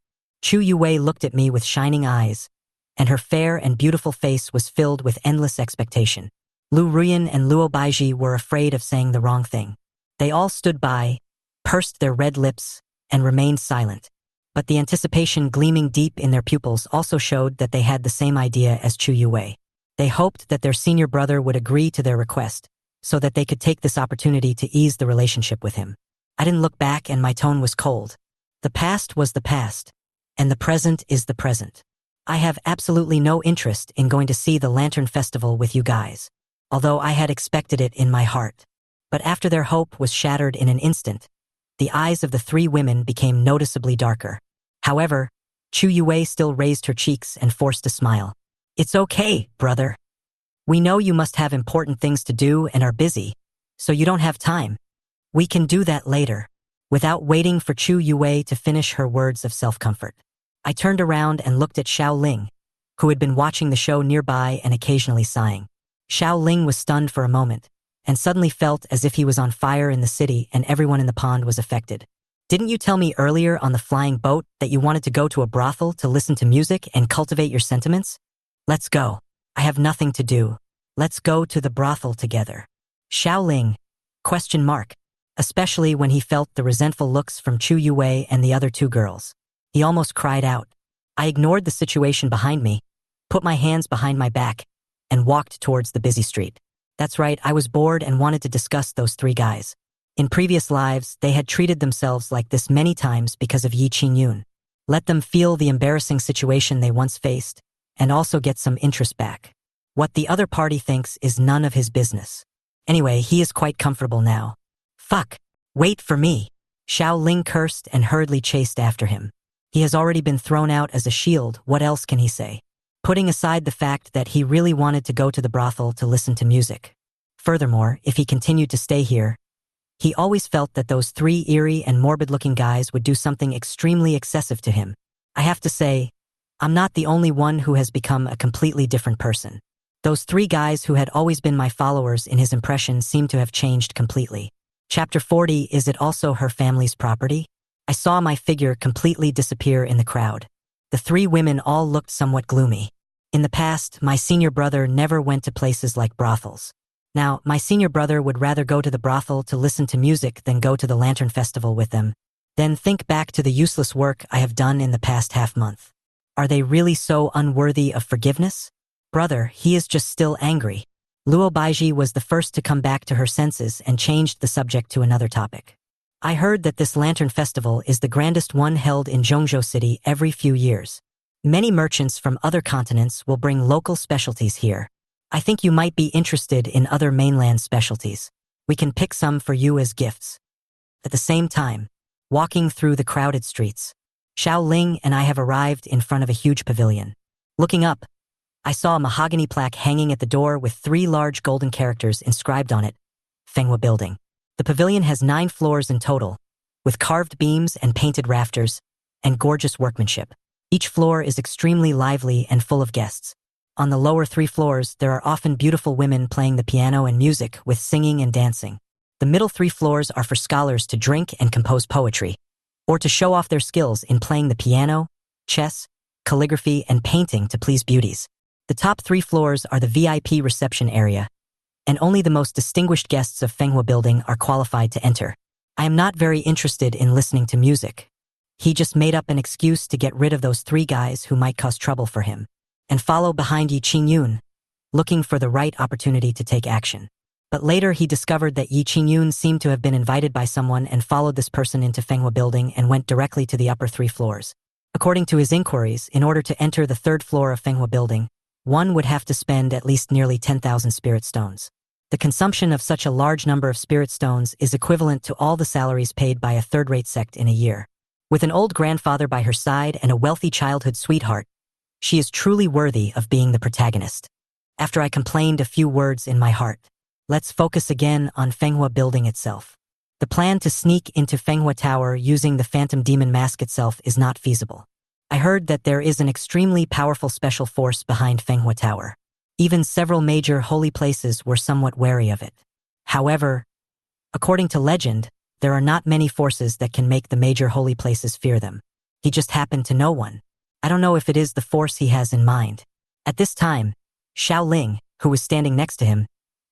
A: Chu Yue looked at me with shining eyes, and her fair and beautiful face was filled with endless expectation. Lu Ruyan and Luo Baiji were afraid of saying the wrong thing. They all stood by, pursed their red lips, and remained silent. But the anticipation gleaming deep in their pupils also showed that they had the same idea as Chu Yue. They hoped that their senior brother would agree to their request, so that they could take this opportunity to ease the relationship with him. I didn't look back and my tone was cold. The past was the past, and the present is the present. I have absolutely no interest in going to see the Lantern Festival with you guys, although I had expected it in my heart. But after their hope was shattered in an instant, the eyes of the three women became noticeably darker. However, Chu Yue still raised her cheeks and forced a smile. It's okay, brother. We know you must have important things to do and are busy, so you don't have time. We can do that later. Without waiting for Chu Yue to finish her words of self-comfort, I turned around and looked at Xiao Ling, who had been watching the show nearby and occasionally sighing. Xiao Ling was stunned for a moment, and suddenly felt as if he was on fire in the city and everyone in the pond was affected. Didn't you tell me earlier on the flying boat that you wanted to go to a brothel to listen to music and cultivate your sentiments? Let's go. I have nothing to do. Let's go to the brothel together. Xiao Ling? ? Especially when he felt the resentful looks from Chu Yue and the other two girls. He almost cried out. I ignored the situation behind me, put my hands behind my back, and walked towards the busy street. That's right, I was bored and wanted to discuss those three guys. In previous lives, they had treated themselves like this many times because of Yi Qingyun. Let them feel the embarrassing situation they once faced, and also get some interest back. What the other party thinks is none of his business. Anyway, he is quite comfortable now. Fuck! Wait for me! Xiao Ling cursed and hurriedly chased after him. He has already been thrown out as a shield, what else can he say? Putting aside the fact that he really wanted to go to the brothel to listen to music. Furthermore, if he continued to stay here, he always felt that those three eerie and morbid-looking guys would do something extremely excessive to him. I have to say, I'm not the only one who has become a completely different person. Those three guys who had always been my followers in his impression seem to have changed completely. Chapter 40, is it also her family's property? I saw my figure completely disappear in the crowd. The three women all looked somewhat gloomy. In the past, my senior brother never went to places like brothels. Now, my senior brother would rather go to the brothel to listen to music than go to the Lantern Festival with them. Then think back to the useless work I have done in the past half-month. Are they really so unworthy of forgiveness? Brother, he is just still angry. Luo Baiji was the first to come back to her senses and changed the subject to another topic. I heard that this Lantern Festival is the grandest one held in Zhongzhou City every few years. Many merchants from other continents will bring local specialties here. I think you might be interested in other mainland specialties. We can pick some for you as gifts. At the same time, walking through the crowded streets, Xiao Ling and I have arrived in front of a huge pavilion. Looking up, I saw a mahogany plaque hanging at the door with 3 large golden characters inscribed on it, Manhwa Building. The pavilion has 9 floors in total, with carved beams and painted rafters, and gorgeous workmanship. Each floor is extremely lively and full of guests. On the lower 3 floors, there are often beautiful women playing the piano and music with singing and dancing. The middle 3 floors are for scholars to drink and compose poetry, or to show off their skills in playing the piano, chess, calligraphy, and painting to please beauties. The top 3 floors are the VIP reception area, and only the most distinguished guests of Manhwa Building are qualified to enter. I am not very interested in listening to music. He just made up an excuse to get rid of those 3 guys who might cause trouble for him, and follow behind Yi Qingyun, looking for the right opportunity to take action. But later he discovered that Yi Qingyun seemed to have been invited by someone and followed this person into Manhwa Building and went directly to the upper 3 floors. According to his inquiries, in order to enter the 3rd floor of Manhwa Building, one would have to spend at least nearly 10,000 spirit stones. The consumption of such a large number of spirit stones is equivalent to all the salaries paid by a third-rate sect in a year. With an old grandfather by her side and a wealthy childhood sweetheart, she is truly worthy of being the protagonist. After I complained a few words in my heart, let's focus again on Manhwa building itself. The plan to sneak into Manhwa Tower using the Phantom Demon mask itself is not feasible. I heard that there is an extremely powerful special force behind Manhwa Tower. Even several major holy places were somewhat wary of it. However, according to legend, there are not many forces that can make the major holy places fear them. He just happened to know one. I don't know if it is the force he has in mind. At this time, Xiao Ling, who was standing next to him,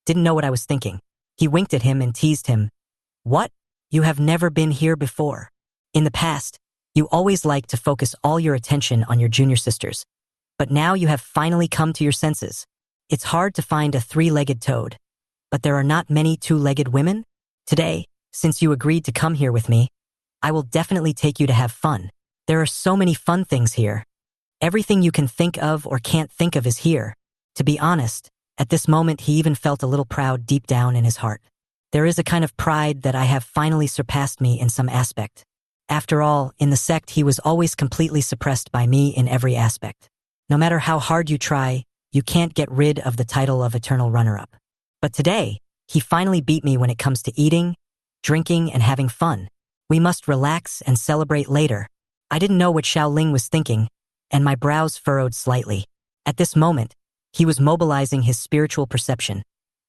A: didn't know what I was thinking. He winked at him and teased him. What? You have never been here before. In the past, you always liked to focus all your attention on your junior sisters. But now you have finally come to your senses. It's hard to find a three-legged toad. But there are not many two-legged women? Today, since you agreed to come here with me, I will definitely take you to have fun. There are so many fun things here. Everything you can think of or can't think of is here. To be honest, at this moment he even felt a little proud deep down in his heart. There is a kind of pride that I have finally surpassed me in some aspect. After all, in the sect he was always completely suppressed by me in every aspect. No matter how hard you try, you can't get rid of the title of eternal runner-up. But today, he finally beat me when it comes to eating, drinking, and having fun. We must relax and celebrate later. I didn't know what Xiao Ling was thinking, and my brows furrowed slightly. At this moment, he was mobilizing his spiritual perception,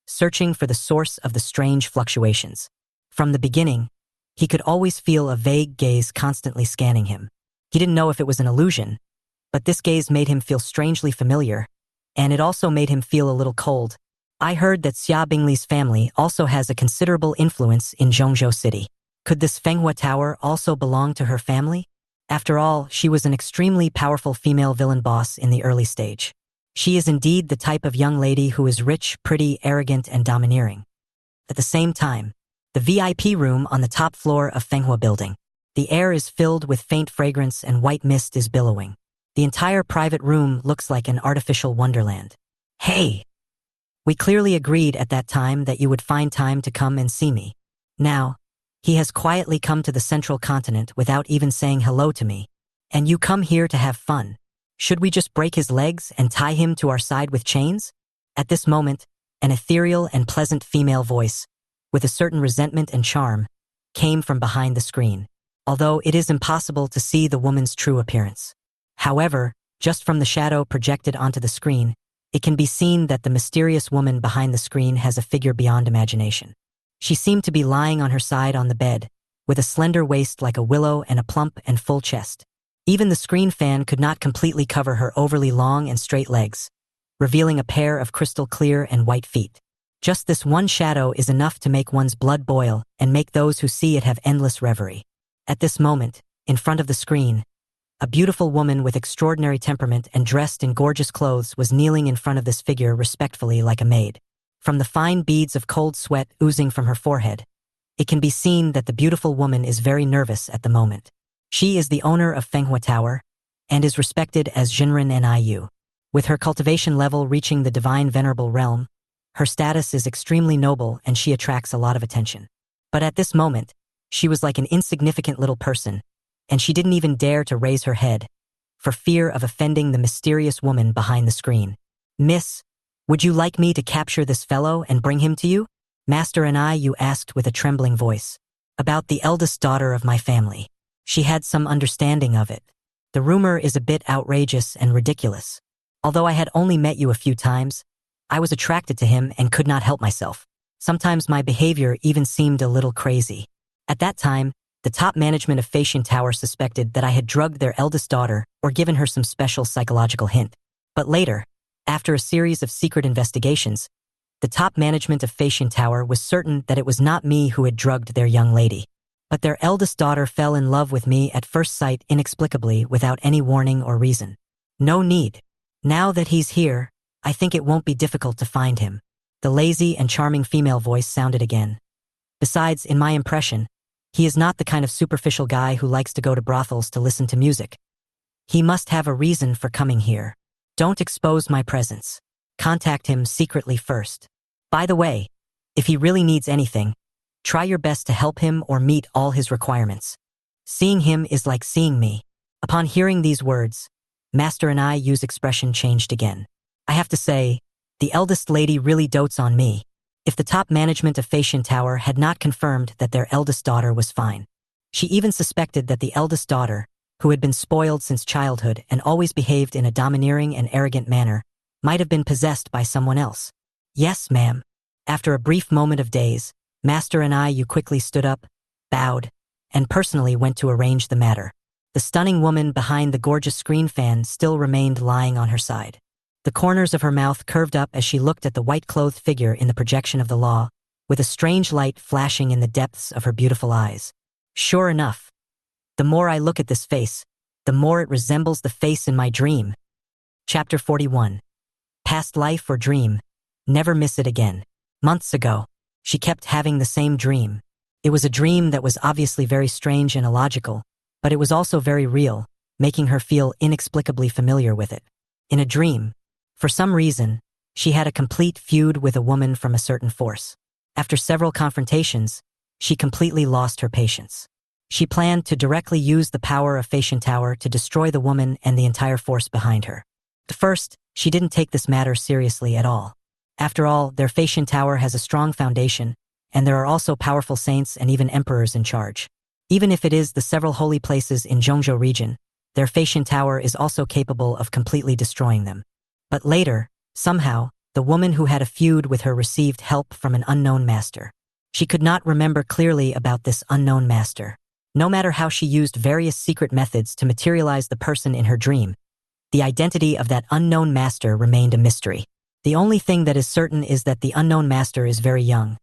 A: searching for the source of the strange fluctuations. From the beginning, he could always feel a vague gaze constantly scanning him. He didn't know if it was an illusion, but this gaze made him feel strangely familiar, and it also made him feel a little cold. I heard that Xia Bingli's family also has a considerable influence in Zhongzhou City. Could this Manhwa Tower also belong to her family? After all, she was an extremely powerful female villain boss in the early stage. She is indeed the type of young lady who is rich, pretty, arrogant, and domineering. At the same time, the VIP room on the top floor of Manhwa building. The air is filled with faint fragrance and white mist is billowing. The entire private room looks like an artificial wonderland. Hey! We clearly agreed at that time that you would find time to come and see me. Now, he has quietly come to the central continent without even saying hello to me. And you come here to have fun. Should we just break his legs and tie him to our side with chains? At this moment, an ethereal and pleasant female voice, with a certain resentment and charm, came from behind the screen, although it is impossible to see the woman's true appearance. However, just from the shadow projected onto the screen, it can be seen that the mysterious woman behind the screen has a figure beyond imagination. She seemed to be lying on her side on the bed, with a slender waist like a willow and a plump and full chest. Even the screen fan could not completely cover her overly long and straight legs, revealing a pair of crystal clear and white feet. Just this one shadow is enough to make one's blood boil and make those who see it have endless reverie. At this moment, in front of the screen, a beautiful woman with extraordinary temperament and dressed in gorgeous clothes was kneeling in front of this figure respectfully like a maid. From the fine beads of cold sweat oozing from her forehead, it can be seen that the beautiful woman is very nervous at the moment. She is the owner of Manhwa Tower and is respected as Jinren Niu. With her cultivation level reaching the divine venerable realm, her status is extremely noble and she attracts a lot of attention. But at this moment, she was like an insignificant little person, and she didn't even dare to raise her head, for fear of offending the mysterious woman behind the screen. "Miss, would you like me to capture this fellow and bring him to you?" Master Niu asked with a trembling voice. "About the eldest daughter of my family. She had some understanding of it. The rumor is a bit outrageous and ridiculous. Although I had only met you a few times, I was attracted to him and could not help myself. Sometimes my behavior even seemed a little crazy. At that time, the top management of Faxian Tower suspected that I had drugged their eldest daughter or given her some special psychological hint. But later, after a series of secret investigations, the top management of Faxian Tower was certain that it was not me who had drugged their young lady. But their eldest daughter fell in love with me at first sight inexplicably without any warning or reason. No need. Now that he's here, I think it won't be difficult to find him." The lazy and charming female voice sounded again. "Besides, in my impression, he is not the kind of superficial guy who likes to go to brothels to listen to music. He must have a reason for coming here. Don't expose my presence. Contact him secretly first. By the way, if he really needs anything, try your best to help him or meet all his requirements. Seeing him is like seeing me. Upon hearing these words, Master and I's expression changed again. I have to say, the eldest lady really dotes on me. If the top management of Facian Tower had not confirmed that their eldest daughter was fine. She even suspected that the eldest daughter, who had been spoiled since childhood and always behaved in a domineering and arrogant manner, might have been possessed by someone else. Yes, ma'am. After a brief moment of daze, Master and I quickly stood up, bowed, and personally went to arrange the matter. The stunning woman behind the gorgeous screen fan still remained lying on her side. The corners of her mouth curved up as she looked at the white-clothed figure in the projection of the law, with a strange light flashing in the depths of her beautiful eyes. Sure enough, the more I look at this face, the more it resembles the face in my dream. Chapter 41. Past life or dream, never miss it again. Months ago, she kept having the same dream. It was a dream that was obviously very strange and illogical, but it was also very real, making her feel inexplicably familiar with it. In a dream, for some reason, she had a complete feud with a woman from a certain force. After several confrontations, she completely lost her patience. She planned to directly use the power of Facian Tower to destroy the woman and the entire force behind her. At first, she didn't take this matter seriously at all. After all, their Facian Tower has a strong foundation, and there are also powerful saints and even emperors in charge. Even if it is the several holy places in Zhongzhou region, their Facian Tower is also capable of completely destroying them. But later, somehow, the woman who had a feud with her received help from an unknown master. She could not remember clearly about this unknown master. No matter how she used various secret methods to materialize the person in her dream, the identity of that unknown master remained a mystery. The only thing that is certain is that the unknown master is very young,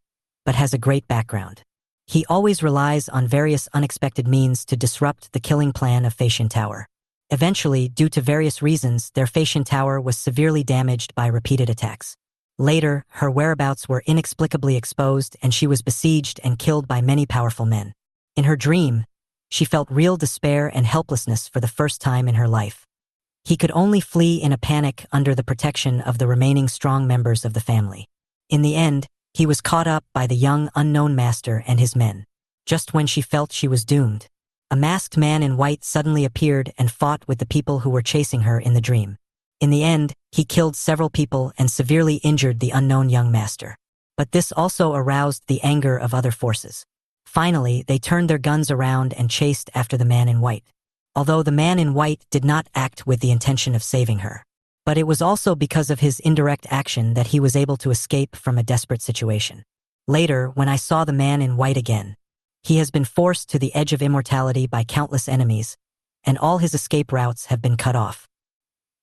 A: but has a great background. He always relies on various unexpected means to disrupt the killing plan of Facian Tower. Eventually, due to various reasons, their Facian Tower was severely damaged by repeated attacks. Later, her whereabouts were inexplicably exposed and she was besieged and killed by many powerful men. In her dream, she felt real despair and helplessness for the first time in her life. He could only flee in a panic under the protection of the remaining strong members of the family. In the end, he was caught up by the young unknown master and his men. Just when she felt she was doomed, a masked man in white suddenly appeared and fought with the people who were chasing her in the dream. In the end, he killed several people and severely injured the unknown young master. But this also aroused the anger of other forces. Finally, they turned their guns around and chased after the man in white. Although the man in white did not act with the intention of saving her. But it was also because of his indirect action that he was able to escape from a desperate situation. Later, when I saw the man in white again, he has been forced to the edge of immortality by countless enemies, and all his escape routes have been cut off.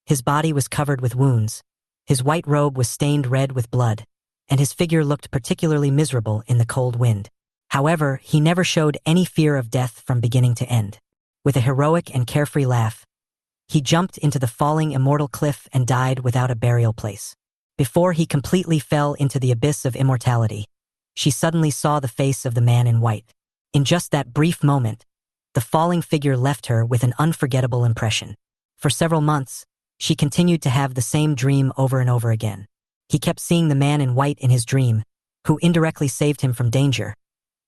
A: His body was covered with wounds, his white robe was stained red with blood, and his figure looked particularly miserable in the cold wind. However, he never showed any fear of death from beginning to end. With a heroic and carefree laugh, he jumped into the falling immortal cliff and died without a burial place. Before he completely fell into the abyss of immortality, she suddenly saw the face of the man in white. In just that brief moment, the falling figure left her with an unforgettable impression. For several months, she continued to have the same dream over and over again. He kept seeing the man in white in his dream, who indirectly saved him from danger.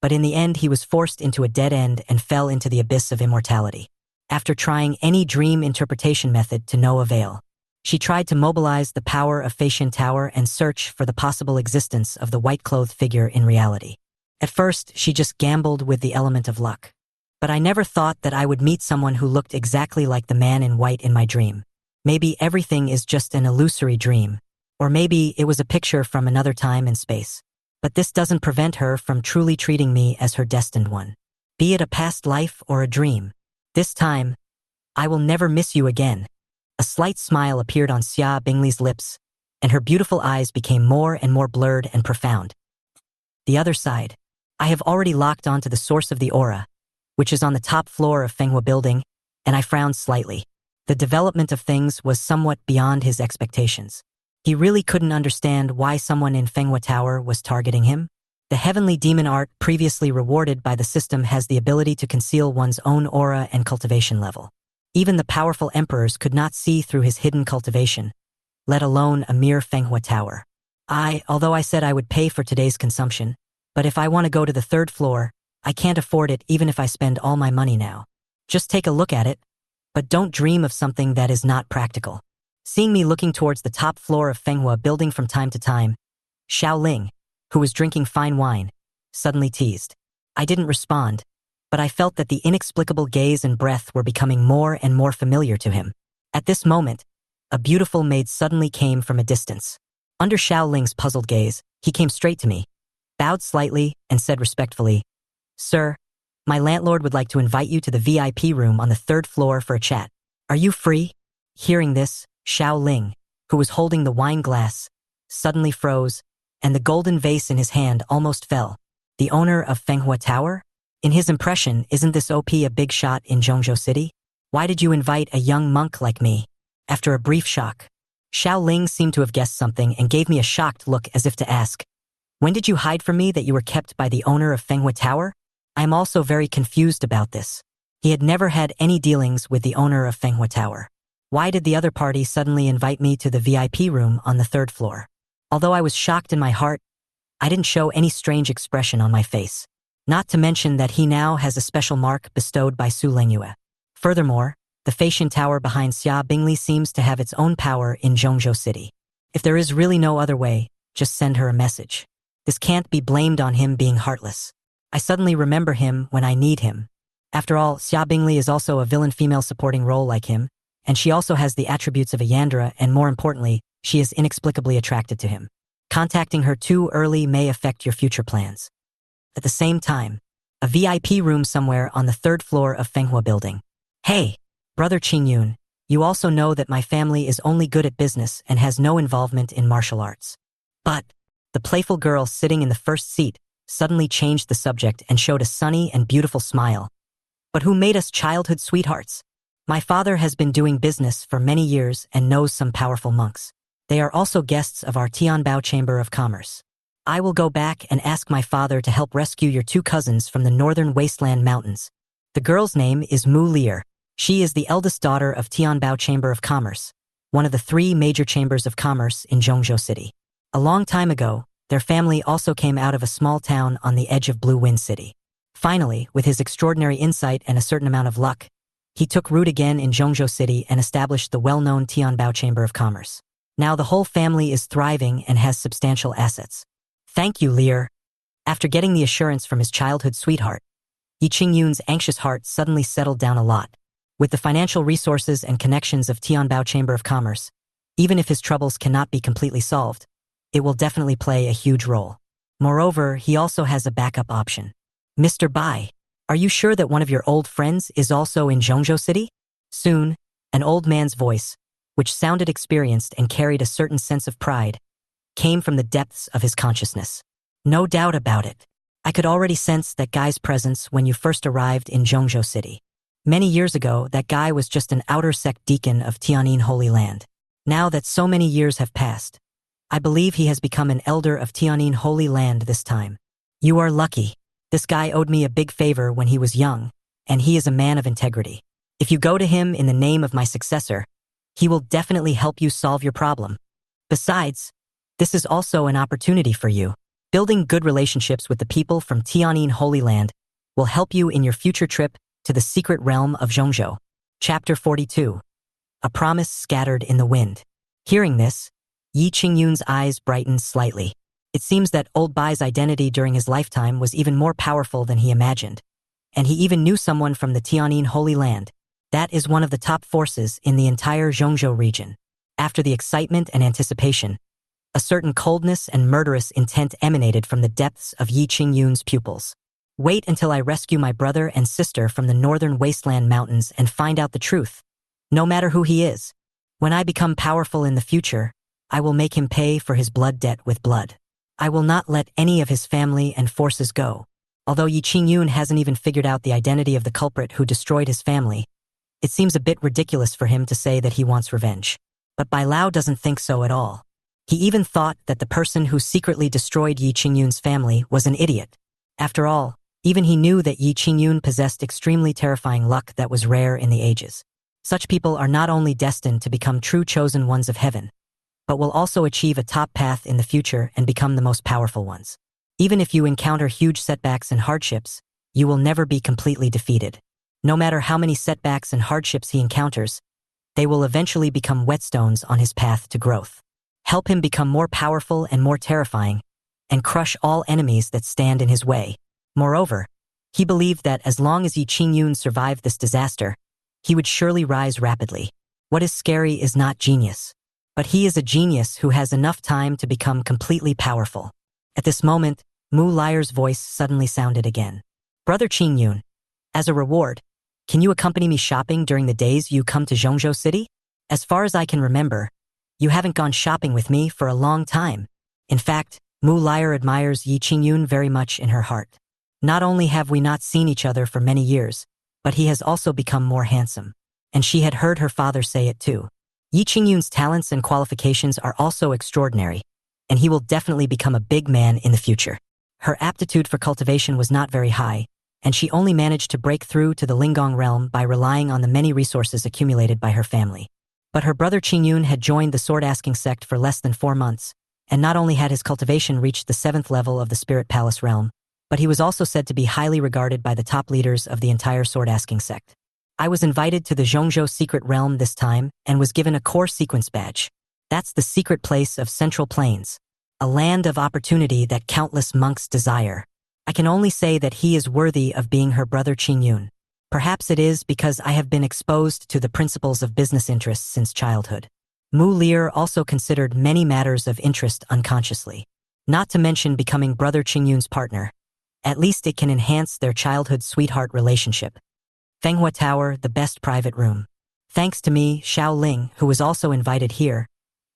A: But in the end, he was forced into a dead end and fell into the abyss of immortality. After trying any dream interpretation method to no avail, she tried to mobilize the power of Facian Tower and search for the possible existence of the white-clothed figure in reality. At first, she just gambled with the element of luck. But I never thought that I would meet someone who looked exactly like the man in white in my dream. Maybe everything is just an illusory dream. Or maybe it was a picture from another time and space. But this doesn't prevent her from truly treating me as her destined one. Be it a past life or a dream. This time, I will never miss you again. A slight smile appeared on Xia Bingli's lips, and her beautiful eyes became more and more blurred and profound. The other side. I have already locked onto the source of the aura, which is on the top floor of Fenghua building, and I frowned slightly. The development of things was somewhat beyond his expectations. He really couldn't understand why someone in Fenghua Tower was targeting him. The heavenly demon art previously rewarded by the system has the ability to conceal one's own aura and cultivation level. Even the powerful emperors could not see through his hidden cultivation, let alone a mere Manhwa tower. Although I said I would pay for today's consumption, but if I want to go to the third floor, I can't afford it even if I spend all my money now. Just take a look at it, but don't dream of something that is not practical. Seeing me looking towards the top floor of Manhwa building from time to time, Xiao Ling, who was drinking fine wine, suddenly teased. I didn't respond, but I felt that the inexplicable gaze and breath were becoming more and more familiar to him. At this moment, a beautiful maid suddenly came from a distance. Under Xiao Ling's puzzled gaze, he came straight to me, bowed slightly, and said respectfully, "Sir, my landlord would like to invite you to the VIP room on the third floor for a chat. Are you free?" Hearing this, Xiao Ling, who was holding the wine glass, suddenly froze, and the golden vase in his hand almost fell. The owner of Manhwa Tower? In his impression, isn't this OP a big shot in Zhongzhou City? Why did you invite a young monk like me? After a brief shock, Xiao Ling seemed to have guessed something and gave me a shocked look as if to ask, "When did you hide from me that you were kept by the owner of Manhwa Tower?" I am also very confused about this. He had never had any dealings with the owner of Manhwa Tower. Why did the other party suddenly invite me to the VIP room on the third floor? Although I was shocked in my heart, I didn't show any strange expression on my face. Not to mention that he now has a special mark bestowed by Su Lengyue. Furthermore, the Feishan Tower behind Xia Bingli seems to have its own power in Zhongzhou City. If there is really no other way, just send her a message. This can't be blamed on him being heartless. I suddenly remember him when I need him. After all, Xia Bingli is also a villain female supporting role like him, and she also has the attributes of a Yandra, and more importantly, she is inexplicably attracted to him. Contacting her too early may affect your future plans. At the same time, a VIP room somewhere on the third floor of Manhwa building. Hey, brother Qingyun, you also know that my family is only good at business and has no involvement in martial arts. But the playful girl sitting in the first seat suddenly changed the subject and showed a sunny and beautiful smile. But who made us childhood sweethearts? My father has been doing business for many years and knows some powerful monks. They are also guests of our Tianbao Chamber of Commerce. I will go back and ask my father to help rescue your two cousins from the northern wasteland mountains. The girl's name is Mu Lier. She is the eldest daughter of Tianbao Chamber of Commerce, one of the 3 major chambers of commerce in Zhongzhou City. A long time ago, their family also came out of a small town on the edge of Blue Wind City. Finally, with his extraordinary insight and a certain amount of luck, he took root again in Zhongzhou City and established the well-known Tianbao Chamber of Commerce. Now the whole family is thriving and has substantial assets. Thank you, Lier. After getting the assurance from his childhood sweetheart, Yi Qingyun's anxious heart suddenly settled down a lot. With the financial resources and connections of Tianbao Chamber of Commerce, even if his troubles cannot be completely solved, it will definitely play a huge role. Moreover, he also has a backup option. Mr. Bai, are you sure that one of your old friends is also in Zhongzhou City? Soon, an old man's voice, which sounded experienced and carried a certain sense of pride, came from the depths of his consciousness. No doubt about it. I could already sense that guy's presence when you first arrived in Zhongzhou City. Many years ago, that guy was just an outer sect deacon of Tianyin Holy Land. Now that so many years have passed, I believe he has become an elder of Tianyin Holy Land this time. You are lucky. This guy owed me a big favor when he was young, and he is a man of integrity. If you go to him in the name of my successor, he will definitely help you solve your problem. Besides, this is also an opportunity for you. Building good relationships with the people from Tianyin Holy Land will help you in your future trip to the secret realm of Zhongzhou. Chapter 42. A Promise Scattered in the Wind. Hearing this, Yi Qingyun's eyes brightened slightly. It seems that old Bai's identity during his lifetime was even more powerful than he imagined, and he even knew someone from the Tianyin Holy Land. That is one of the top forces in the entire Zhongzhou region. After the excitement and anticipation, a certain coldness and murderous intent emanated from the depths of Yi Qingyun's pupils. Wait until I rescue my brother and sister from the northern wasteland mountains and find out the truth, no matter who he is. When I become powerful in the future, I will make him pay for his blood debt with blood. I will not let any of his family and forces go. Although Yi Qingyun hasn't even figured out the identity of the culprit who destroyed his family, it seems a bit ridiculous for him to say that he wants revenge. But Bai Lao doesn't think so at all. He even thought that the person who secretly destroyed Yi Qingyun's family was an idiot. After all, even he knew that Yi Qingyun possessed extremely terrifying luck that was rare in the ages. Such people are not only destined to become true chosen ones of heaven, but will also achieve a top path in the future and become the most powerful ones. Even if you encounter huge setbacks and hardships, you will never be completely defeated. No matter how many setbacks and hardships he encounters, they will eventually become whetstones on his path to growth. Help him become more powerful and more terrifying, and crush all enemies that stand in his way. Moreover, he believed that as long as Yi Qingyun survived this disaster, he would surely rise rapidly. What is scary is not genius, but he is a genius who has enough time to become completely powerful. At this moment, Mu Liar's voice suddenly sounded again. Brother Qingyun, as a reward, can you accompany me shopping during the days you come to Zhongzhou City? As far as I can remember, you haven't gone shopping with me for a long time. In fact, Mu Liar admires Yi Qingyun very much in her heart. Not only have we not seen each other for many years, but he has also become more handsome. And she had heard her father say it too. Yi Qingyun's talents and qualifications are also extraordinary, and he will definitely become a big man in the future. Her aptitude for cultivation was not very high, and she only managed to break through to the Lingong realm by relying on the many resources accumulated by her family. But her brother Qingyun had joined the sword-asking sect for less than 4 months, and not only had his cultivation reached the 7th level of the Spirit Palace realm, but he was also said to be highly regarded by the top leaders of the entire sword-asking sect. I was invited to the Zhongzhou secret realm this time and was given a core sequence badge. That's the secret place of Central Plains, a land of opportunity that countless monks desire. I can only say that he is worthy of being her brother Qingyun. Perhaps it is because I have been exposed to the principles of business interests since childhood. Mu Liar also considered many matters of interest unconsciously. Not to mention becoming brother Qingyun's partner. At least it can enhance their childhood sweetheart relationship. Fenghua Tower, the best private room. Thanks to me, Xiao Ling, who was also invited here,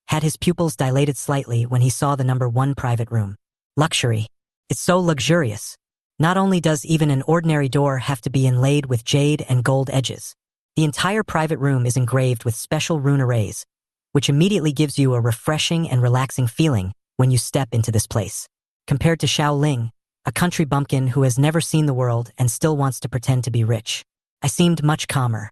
A: had his pupils dilated slightly when he saw the number 1 private room. Luxury. It's so luxurious. Not only does even an ordinary door have to be inlaid with jade and gold edges, the entire private room is engraved with special rune arrays, which immediately gives you a refreshing and relaxing feeling when you step into this place. Compared to Xiao Ling, a country bumpkin who has never seen the world and still wants to pretend to be rich, I seemed much calmer.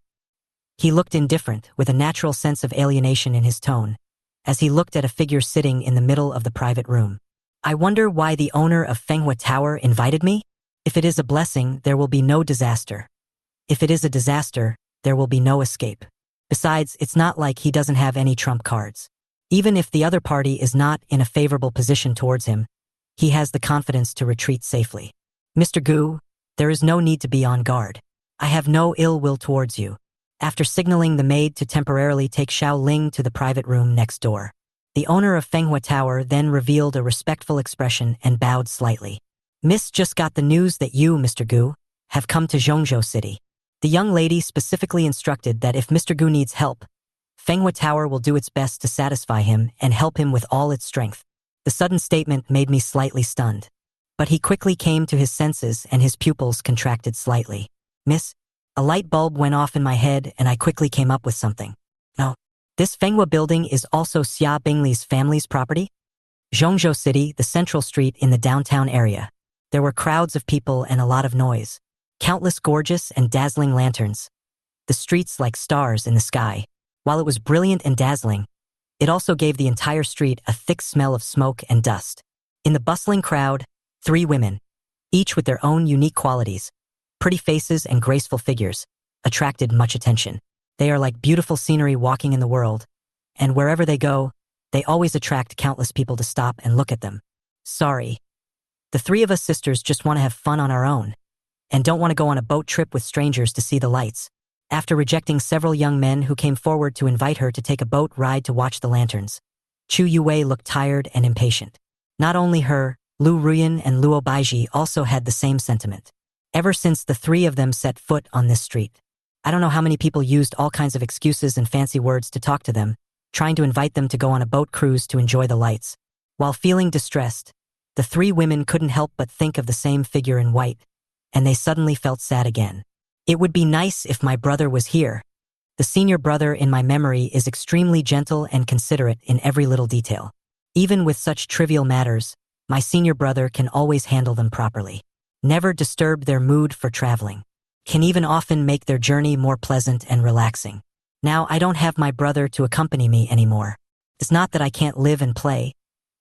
A: He looked indifferent, with a natural sense of alienation in his tone, as he looked at a figure sitting in the middle of the private room. I wonder why the owner of Fenghua Tower invited me? If it is a blessing, there will be no disaster. If it is a disaster, there will be no escape. Besides, it's not like he doesn't have any trump cards. Even if the other party is not in a favorable position towards him, he has the confidence to retreat safely. Mr. Gu, there is no need to be on guard. I have no ill will towards you. After signaling the maid to temporarily take Xiao Ling to the private room next door, the owner of Fenghua Tower then revealed a respectful expression and bowed slightly. Miss just got the news that you, Mr. Gu, have come to Zhongzhou City. The young lady specifically instructed that if Mr. Gu needs help, Fenghua Tower will do its best to satisfy him and help him with all its strength. The sudden statement made me slightly stunned, but he quickly came to his senses and his pupils contracted slightly. Miss, a light bulb went off in my head and I quickly came up with something. No, this Fenghua building is also Xia Bingli's family's property? Zhongzhou City, the central street in the downtown area. There were crowds of people and a lot of noise. Countless gorgeous and dazzling lanterns. The streets like stars in the sky. While it was brilliant and dazzling, it also gave the entire street a thick smell of smoke and dust. In the bustling crowd, 3 women, each with their own unique qualities, pretty faces and graceful figures, attracted much attention. They are like beautiful scenery walking in the world, and wherever they go, they always attract countless people to stop and look at them. Sorry. The 3 of us sisters just want to have fun on our own, and don't want to go on a boat trip with strangers to see the lights. After rejecting several young men who came forward to invite her to take a boat ride to watch the lanterns, Chu Yue looked tired and impatient. Not only her, Lu Ruyan and Luo Baiji also had the same sentiment. Ever since the 3 of them set foot on this street, I don't know how many people used all kinds of excuses and fancy words to talk to them, trying to invite them to go on a boat cruise to enjoy the lights. While feeling distressed, the 3 women couldn't help but think of the same figure in white, and they suddenly felt sad again. It would be nice if my brother was here. The senior brother in my memory is extremely gentle and considerate in every little detail. Even with such trivial matters, my senior brother can always handle them properly. Never disturb their mood for traveling. Can even often make their journey more pleasant and relaxing. Now I don't have my brother to accompany me anymore. It's not that I can't live and play,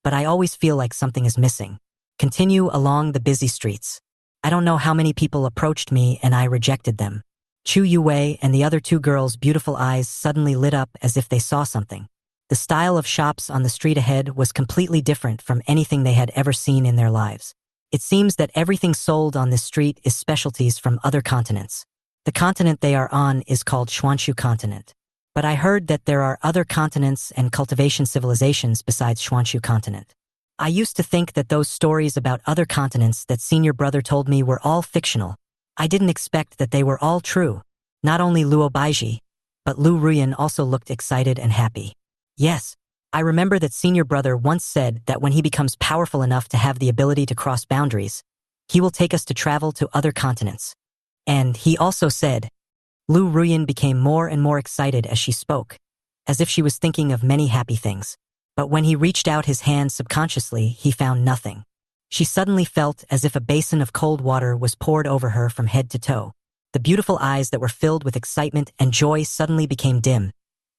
A: but I always feel like something is missing. Continue along the busy streets. I don't know how many people approached me and I rejected them. Chu Yue and the other two girls' beautiful eyes suddenly lit up as if they saw something. The style of shops on the street ahead was completely different from anything they had ever seen in their lives. It seems that everything sold on this street is specialties from other continents. The continent they are on is called Xuanshu continent. But I heard that there are other continents and cultivation civilizations besides Xuanshu continent. I used to think that those stories about other continents that senior brother told me were all fictional. I didn't expect that they were all true. Not only Luo Baiji, but Lu Ruyan also looked excited and happy. Yes, I remember that senior brother once said that when he becomes powerful enough to have the ability to cross boundaries, he will take us to travel to other continents. And he also said, Lu Ruyan became more and more excited as she spoke, as if she was thinking of many happy things. But when he reached out his hand subconsciously, he found nothing. She suddenly felt as if a basin of cold water was poured over her from head to toe. The beautiful eyes that were filled with excitement and joy suddenly became dim,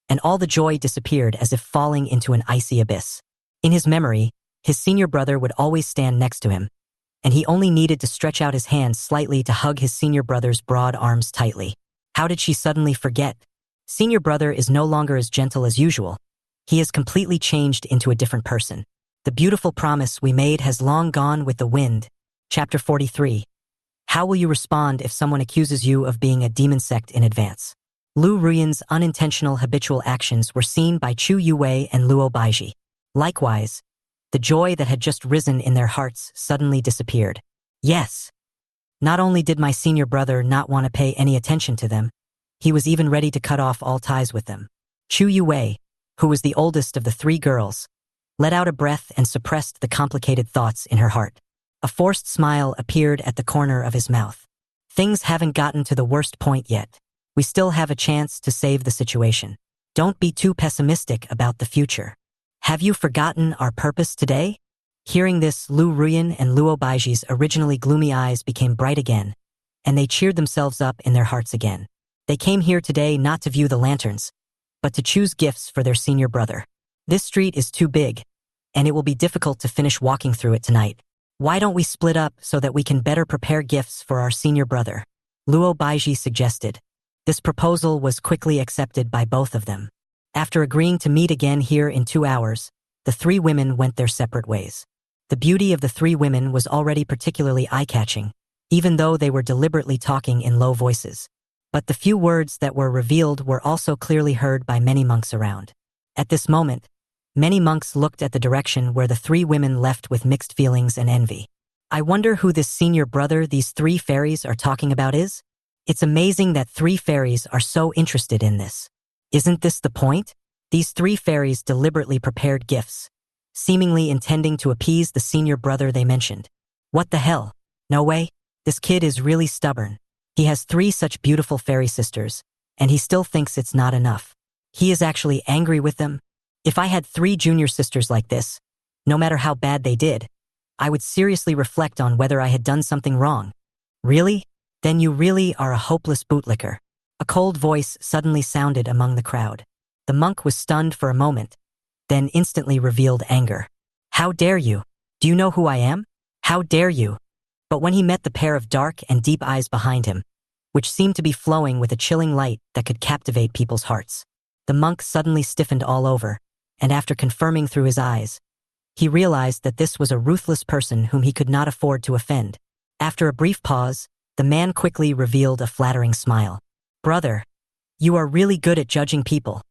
A: and all the joy disappeared as if falling into an icy abyss. In his memory, his senior brother would always stand next to him, and he only needed to stretch out his hand slightly to hug his senior brother's broad arms tightly. How did she suddenly forget? Senior brother is no longer as gentle as usual. He has completely changed into a different person. The beautiful promise we made has long gone with the wind. Chapter 43. How will you respond if someone accuses you of being a demon sect in advance? Lu Ruyan's unintentional habitual actions were seen by Chu Yue and Luo Baiji. Likewise, the joy that had just risen in their hearts suddenly disappeared. Yes. Not only did my senior brother not want to pay any attention to them, he was even ready to cut off all ties with them. Chu Yue, who was the oldest of the three girls, let out a breath and suppressed the complicated thoughts in her heart. A forced smile appeared at the corner of his mouth. Things haven't gotten to the worst point yet. We still have a chance to save the situation. Don't be too pessimistic about the future. Have you forgotten our purpose today? Hearing this, Lu Ruyan and Luo Baiji's originally gloomy eyes became bright again, and they cheered themselves up in their hearts again. They came here today not to view the lanterns, but to choose gifts for their senior brother. This street is too big, and it will be difficult to finish walking through it tonight. Why don't we split up so that we can better prepare gifts for our senior brother? Luo Baiji suggested. This proposal was quickly accepted by both of them. After agreeing to meet again here in 2 hours, the three women went their separate ways. The beauty of the three women was already particularly eye-catching, even though they were deliberately talking in low voices. But the few words that were revealed were also clearly heard by many monks around. At this moment, many monks looked at the direction where the three women left with mixed feelings and envy. I wonder who this senior brother these three fairies are talking about is? It's amazing that three fairies are so interested in this. Isn't this the point? These three fairies deliberately prepared gifts, seemingly intending to appease the senior brother they mentioned. What the hell? No way. This kid is really stubborn. He has 3 such beautiful fairy sisters, and he still thinks it's not enough. He is actually angry with them. If I had 3 junior sisters like this, no matter how bad they did, I would seriously reflect on whether I had done something wrong. Really? Then you really are a hopeless bootlicker. A cold voice suddenly sounded among the crowd. The monk was stunned for a moment, then instantly revealed anger. How dare you? Do you know who I am? How dare you? But when he met the pair of dark and deep eyes behind him, which seemed to be flowing with a chilling light that could captivate people's hearts, the monk suddenly stiffened all over, and after confirming through his eyes, he realized that this was a ruthless person whom he could not afford to offend. After a brief pause, the man quickly revealed a flattering smile. Brother, you are really good at judging people.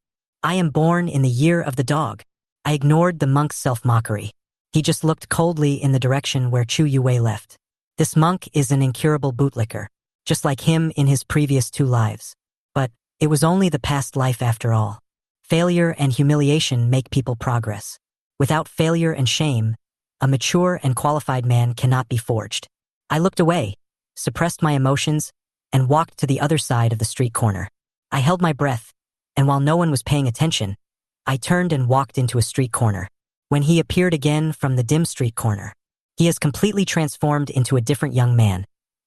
A: I am born in the year of the dog. I ignored the monk's self-mockery. He just looked coldly in the direction where Chu Yue left. This monk is an incurable bootlicker, just like him in his previous 2 lives. But it was only the past life after all. Failure and humiliation make people progress. Without failure and shame, a mature and qualified man cannot be forged. I looked away, suppressed my emotions, and walked to the other side of the street corner. I held my breath, and while no one was paying attention, I turned and walked into a street corner. When he appeared again from the dim street corner, he has completely transformed into a different young man,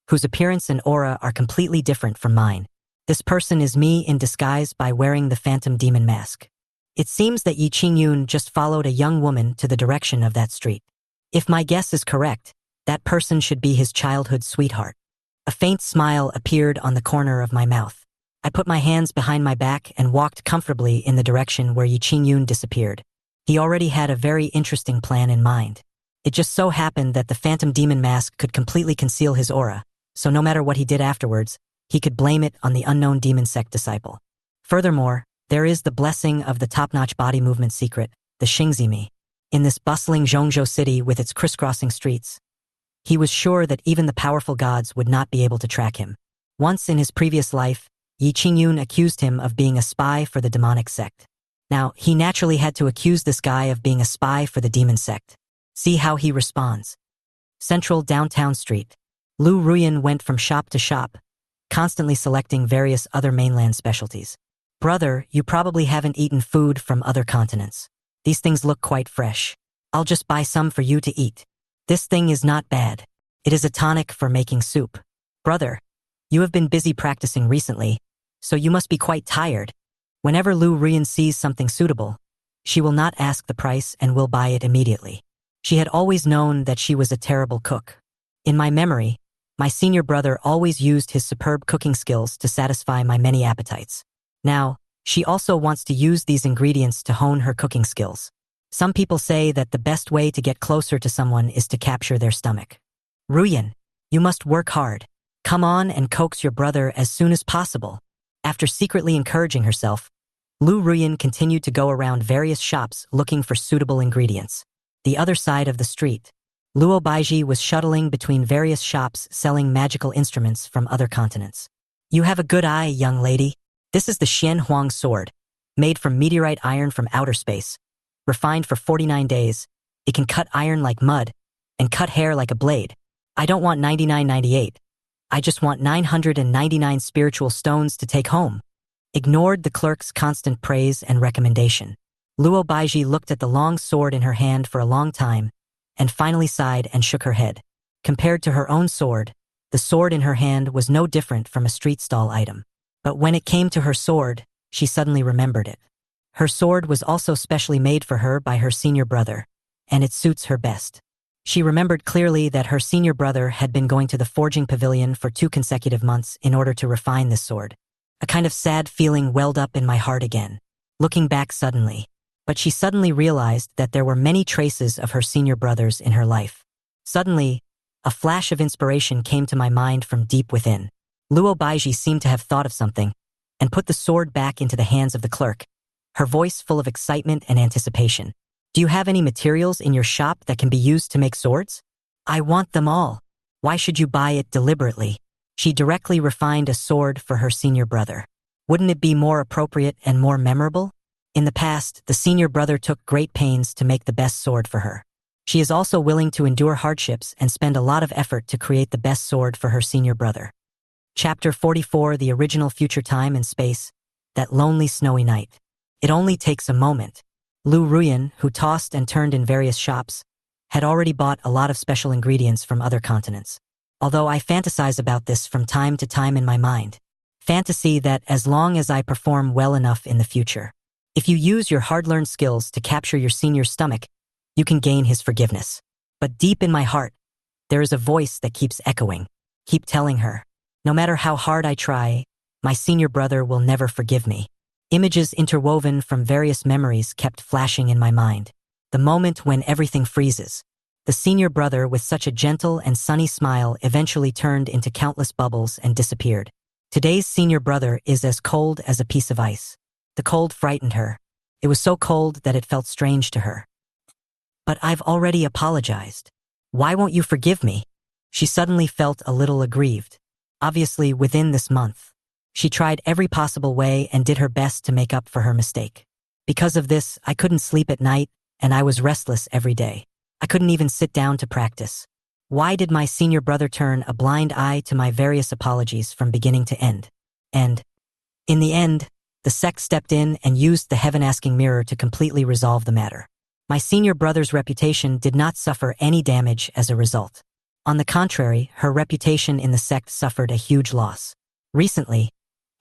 A: whose appearance and aura are completely different from mine. This person is me in disguise by wearing the phantom demon mask. It seems that Yi Qingyun just followed a young woman to the direction of that street. If my guess is correct, that person should be his childhood sweetheart. A faint smile appeared on the corner of my mouth. I put my hands behind my back and walked comfortably in the direction where Yi Qingyun disappeared. He already had a very interesting plan in mind. It just so happened that the phantom demon mask could completely conceal his aura, so no matter what he did afterwards, he could blame it on the unknown demon sect disciple. Furthermore, there is the blessing of the top-notch body movement secret, the Xingzimi. In this bustling Zhongzhou city with its crisscrossing streets, he was sure that even the powerful gods would not be able to track him. Once in his previous life, Yi Qingyun accused him of being a spy for the demonic sect. Now, he naturally had to accuse this guy of being a spy for the demon sect. See how he responds. Central downtown street. Lu Ruyan went from shop to shop, constantly selecting various other mainland specialties. Brother, you probably haven't eaten food from other continents. These things look quite fresh. I'll just buy some for you to eat. This thing is not bad. It is a tonic for making soup. Brother, you have been busy practicing recently, so you must be quite tired. Whenever Lu Ruyan sees something suitable, she will not ask the price and will buy it immediately. She had always known that she was a terrible cook. In my memory, my senior brother always used his superb cooking skills to satisfy my many appetites. Now, she also wants to use these ingredients to hone her cooking skills. Some people say that the best way to get closer to someone is to capture their stomach. Ruyan, you must work hard. Come on and coax your brother as soon as possible. After secretly encouraging herself, Lu Ruyan continued to go around various shops looking for suitable ingredients. The other side of the street, Luo Baiji was shuttling between various shops selling magical instruments from other continents. You have a good eye, young lady. This is the Xian Huang sword, made from meteorite iron from outer space. Refined for 49 days, it can cut iron like mud and cut hair like a blade. I don't want 99.98. I just want 999 spiritual stones to take home. Ignored the clerk's constant praise and recommendation. Luo Baiji looked at the long sword in her hand for a long time, and finally sighed and shook her head. Compared to her own sword, the sword in her hand was no different from a street stall item. But when it came to her sword, she suddenly remembered it. Her sword was also specially made for her by her senior brother, and it suits her best. She remembered clearly that her senior brother had been going to the forging pavilion for 2 consecutive months in order to refine this sword. A kind of sad feeling welled up in my heart again, looking back suddenly. But she suddenly realized that there were many traces of her senior brothers in her life. Suddenly, a flash of inspiration came to my mind from deep within. Luo Baiji seemed to have thought of something, and put the sword back into the hands of the clerk, her voice full of excitement and anticipation. Do you have any materials in your shop that can be used to make swords? I want them all. Why should you buy it deliberately? She directly refined a sword for her senior brother. Wouldn't it be more appropriate and more memorable? In the past, the senior brother took great pains to make the best sword for her. She is also willing to endure hardships and spend a lot of effort to create the best sword for her senior brother. Chapter 44, The Original Future Time and Space, That Lonely Snowy Night. It only takes a moment. Lu Ruyan, who tossed and turned in various shops, had already bought a lot of special ingredients from other continents. Although I fantasize about this from time to time in my mind. Fantasy that as long as I perform well enough in the future, if you use your hard-learned skills to capture your senior's stomach, you can gain his forgiveness. But deep in my heart, there is a voice that keeps echoing. Keep telling her. No matter how hard I try, my senior brother will never forgive me. Images interwoven from various memories kept flashing in my mind. The moment when everything freezes. The senior brother, with such a gentle and sunny smile, eventually turned into countless bubbles and disappeared. Today's senior brother is as cold as a piece of ice. The cold frightened her. It was so cold that it felt strange to her. But I've already apologized. Why won't you forgive me? She suddenly felt a little aggrieved. Obviously, within this month, she tried every possible way and did her best to make up for her mistake. Because of this, I couldn't sleep at night, and I was restless every day. I couldn't even sit down to practice. Why did my senior brother turn a blind eye to my various apologies from beginning to end? And, in the end, the sect stepped in and used the heaven-asking mirror to completely resolve the matter. My senior brother's reputation did not suffer any damage as a result. On the contrary, her reputation in the sect suffered a huge loss. Recently,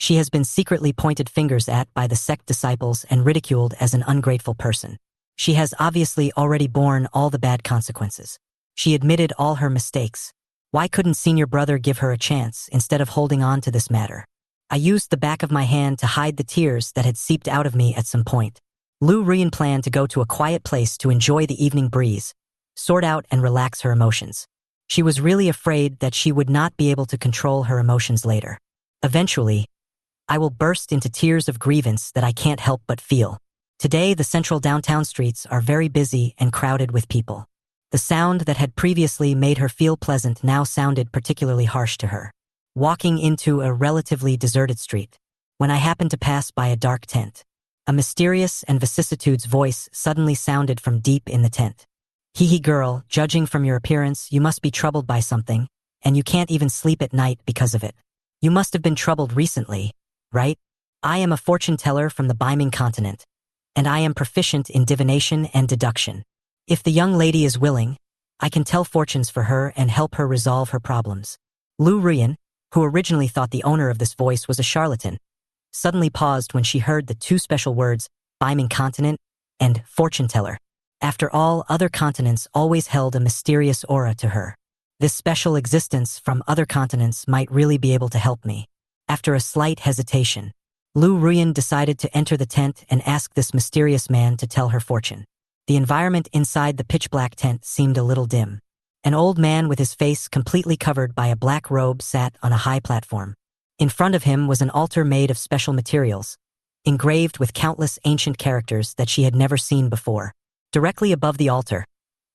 A: She has been secretly pointed fingers at by the sect disciples and ridiculed as an ungrateful person. She has obviously already borne all the bad consequences. She admitted all her mistakes. Why couldn't senior brother give her a chance instead of holding on to this matter? I used the back of my hand to hide the tears that had seeped out of me at some point. Lu Ruyan planned to go to a quiet place to enjoy the evening breeze, sort out and relax her emotions. She was really afraid that she would not be able to control her emotions later. Eventually, I will burst into tears of grievance that I can't help but feel. Today, the central downtown streets are very busy and crowded with people. The sound that had previously made her feel pleasant now sounded particularly harsh to her. Walking into a relatively deserted street, when I happened to pass by a dark tent, a mysterious and vicissitudes voice suddenly sounded from deep in the tent. Hee hee girl, judging from your appearance, you must be troubled by something, and you can't even sleep at night because of it. You must have been troubled recently, right? I am a fortune teller from the Beiming continent, and I am proficient in divination and deduction. If the young lady is willing, I can tell fortunes for her and help her resolve her problems. Lu Ruyan, who originally thought the owner of this voice was a charlatan, suddenly paused when she heard the two special words, Beiming continent and fortune teller. After all, other continents always held a mysterious aura to her. This special existence from other continents might really be able to help me. After a slight hesitation, Lu Ruyan decided to enter the tent and ask this mysterious man to tell her fortune. The environment inside the pitch-black tent seemed a little dim. An old man with his face completely covered by a black robe sat on a high platform. In front of him was an altar made of special materials, engraved with countless ancient characters that she had never seen before. Directly above the altar,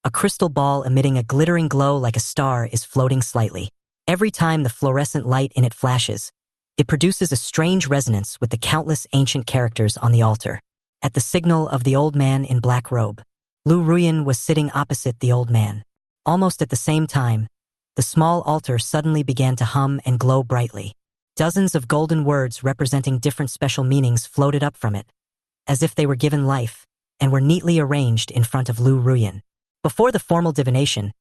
A: a crystal ball emitting a glittering glow like a star is floating slightly. Every time the fluorescent light in it flashes, it produces a strange resonance with the countless ancient characters on the altar. At the signal of the old man in black robe, Lu Ruyan was sitting opposite the old man. Almost at the same time, the small altar suddenly began to hum and glow brightly. Dozens of golden words representing different special meanings floated up from it, as if they were given life, and were neatly arranged in front of Lu Ruyan. Before the formal divination,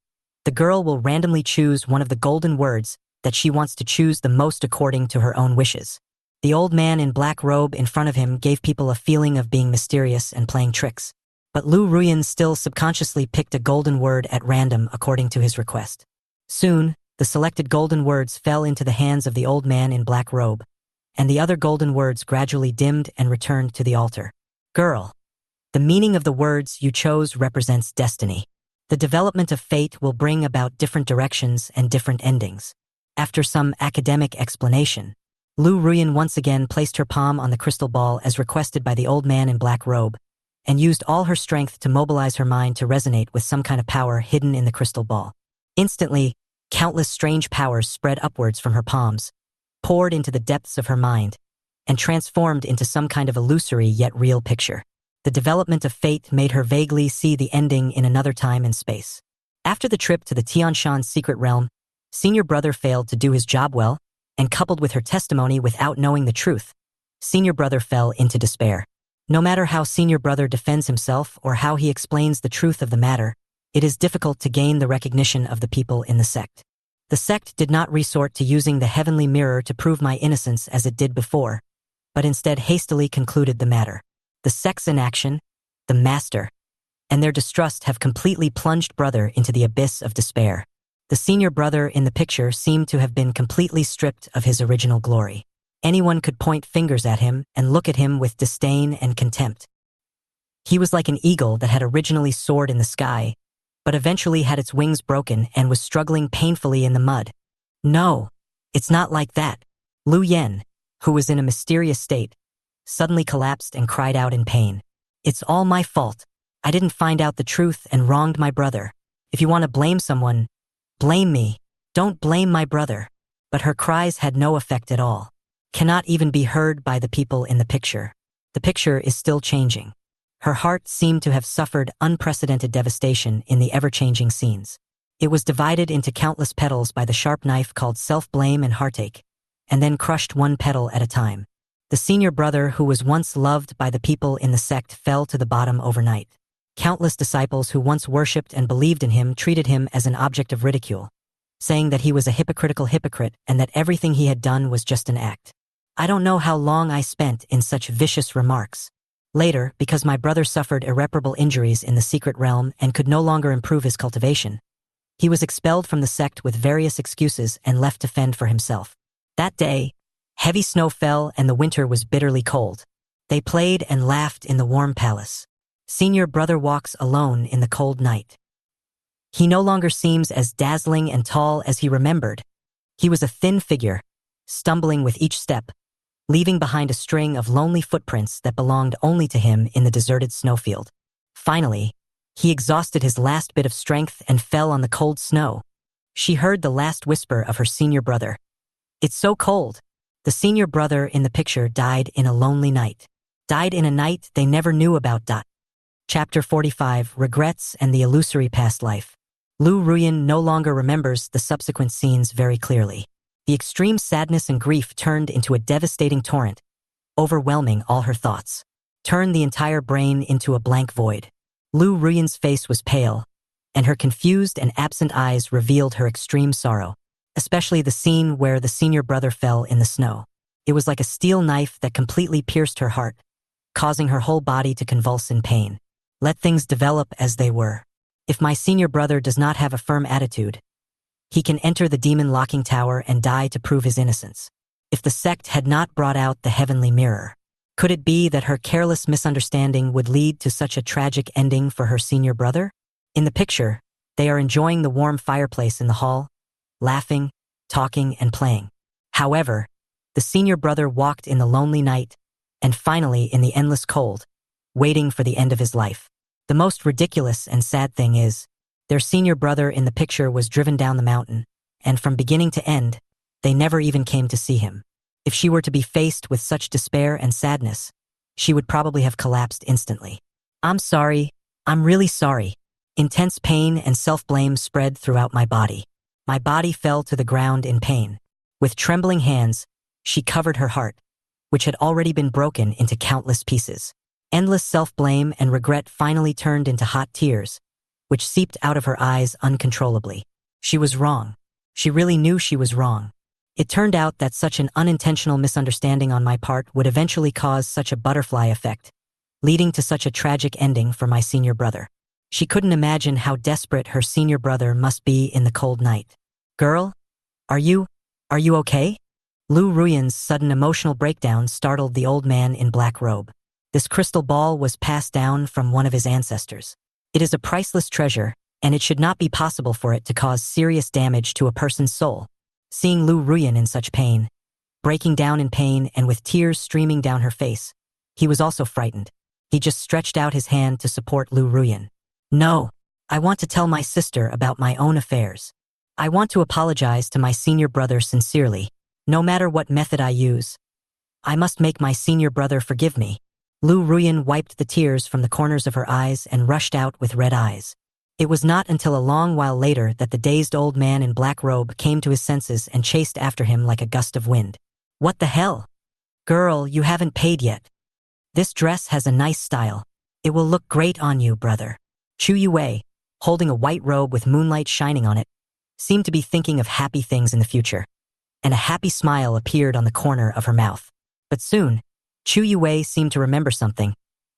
A: the girl will randomly choose one of the golden words that she wants to choose the most according to her own wishes. The old man in black robe in front of him gave people a feeling of being mysterious and playing tricks. But Lu Ruyan still subconsciously picked a golden word at random according to his request. Soon, the selected golden words fell into the hands of the old man in black robe, and the other golden words gradually dimmed and returned to the altar. Girl, the meaning of the words you chose represents destiny. The development of fate will bring about different directions and different endings. After some academic explanation, Lu Ruyan once again placed her palm on the crystal ball as requested by the old man in black robe, and used all her strength to mobilize her mind to resonate with some kind of power hidden in the crystal ball. Instantly, countless strange powers spread upwards from her palms, poured into the depths of her mind, and transformed into some kind of illusory yet real picture. The development of fate made her vaguely see the ending in another time and space. After the trip to the Tianshan's secret realm, senior brother failed to do his job well, and coupled with her testimony without knowing the truth, senior brother fell into despair. No matter how senior brother defends himself or how he explains the truth of the matter, it is difficult to gain the recognition of the people in the sect. The sect did not resort to using the heavenly mirror to prove my innocence as it did before, but instead hastily concluded the matter. The sect's inaction, the master, and their distrust have completely plunged brother into the abyss of despair. The senior brother in the picture seemed to have been completely stripped of his original glory. Anyone could point fingers at him and look at him with disdain and contempt. He was like an eagle that had originally soared in the sky, but eventually had its wings broken and was struggling painfully in the mud. No, it's not like that. Lu Yen, who was in a mysterious state, suddenly collapsed and cried out in pain. It's all my fault. I didn't find out the truth and wronged my brother. If you want to blame someone, blame me. Don't blame my brother. But her cries had no effect at all. Cannot even be heard by the people in the picture. The picture is still changing. Her heart seemed to have suffered unprecedented devastation in the ever-changing scenes. It was divided into countless petals by the sharp knife called self-blame and heartache, and then crushed one petal at a time. The senior brother who was once loved by the people in the sect fell to the bottom overnight. Countless disciples who once worshipped and believed in him treated him as an object of ridicule, saying that he was a hypocritical hypocrite and that everything he had done was just an act. I don't know how long I spent in such vicious remarks. Later, because my brother suffered irreparable injuries in the secret realm and could no longer improve his cultivation, he was expelled from the sect with various excuses and left to fend for himself. That day, heavy snow fell and the winter was bitterly cold. They played and laughed in the warm palace. Senior brother walks alone in the cold night. He no longer seems as dazzling and tall as he remembered. He was a thin figure, stumbling with each step, leaving behind a string of lonely footprints that belonged only to him in the deserted snowfield. Finally, he exhausted his last bit of strength and fell on the cold snow. She heard the last whisper of her senior brother. It's so cold. The senior brother in the picture died in a lonely night. Died in a night they never knew about. Chapter 45, Regrets and the Illusory Past Life. Lu Ruyan no longer remembers the subsequent scenes very clearly. The extreme sadness and grief turned into a devastating torrent, overwhelming all her thoughts. Turned the entire brain into a blank void. Lu Ruyan's face was pale, and her confused and absent eyes revealed her extreme sorrow, especially the scene where the senior brother fell in the snow. It was like a steel knife that completely pierced her heart, causing her whole body to convulse in pain. Let things develop as they were. If my senior brother does not have a firm attitude, he can enter the demon locking tower and die to prove his innocence. If the sect had not brought out the heavenly mirror, could it be that her careless misunderstanding would lead to such a tragic ending for her senior brother? In the picture, they are enjoying the warm fireplace in the hall, laughing, talking, and playing. However, the senior brother walked in the lonely night, and finally in the endless cold, waiting for the end of his life. The most ridiculous and sad thing is, their senior brother in the picture was driven down the mountain, and from beginning to end, they never even came to see him. If she were to be faced with such despair and sadness, she would probably have collapsed instantly. I'm sorry. I'm really sorry. Intense pain and self-blame spread throughout my body. My body fell to the ground in pain. With trembling hands, she covered her heart, which had already been broken into countless pieces. Endless self-blame and regret finally turned into hot tears, which seeped out of her eyes uncontrollably. She was wrong. She really knew she was wrong. It turned out that such an unintentional misunderstanding on my part would eventually cause such a butterfly effect, leading to such a tragic ending for my senior brother. She couldn't imagine how desperate her senior brother must be in the cold night. Girl? Are you okay? Lu Ruyan's sudden emotional breakdown startled the old man in black robe. This crystal ball was passed down from one of his ancestors. It is a priceless treasure, and it should not be possible for it to cause serious damage to a person's soul. Seeing Lu Ruyan in such pain, breaking down in pain and with tears streaming down her face, he was also frightened. He just stretched out his hand to support Lu Ruyan. No, I want to tell my sister about my own affairs. I want to apologize to my senior brother sincerely, no matter what method I use. I must make my senior brother forgive me. Lu Ruyan wiped the tears from the corners of her eyes and rushed out with red eyes. It was not until a long while later that the dazed old man in black robe came to his senses and chased after him like a gust of wind. What the hell? Girl, you haven't paid yet. This dress has a nice style. It will look great on you, brother. Chu Yue, holding a white robe with moonlight shining on it, seemed to be thinking of happy things in the future, and a happy smile appeared on the corner of her mouth. But soon, Chu Yue seemed to remember something,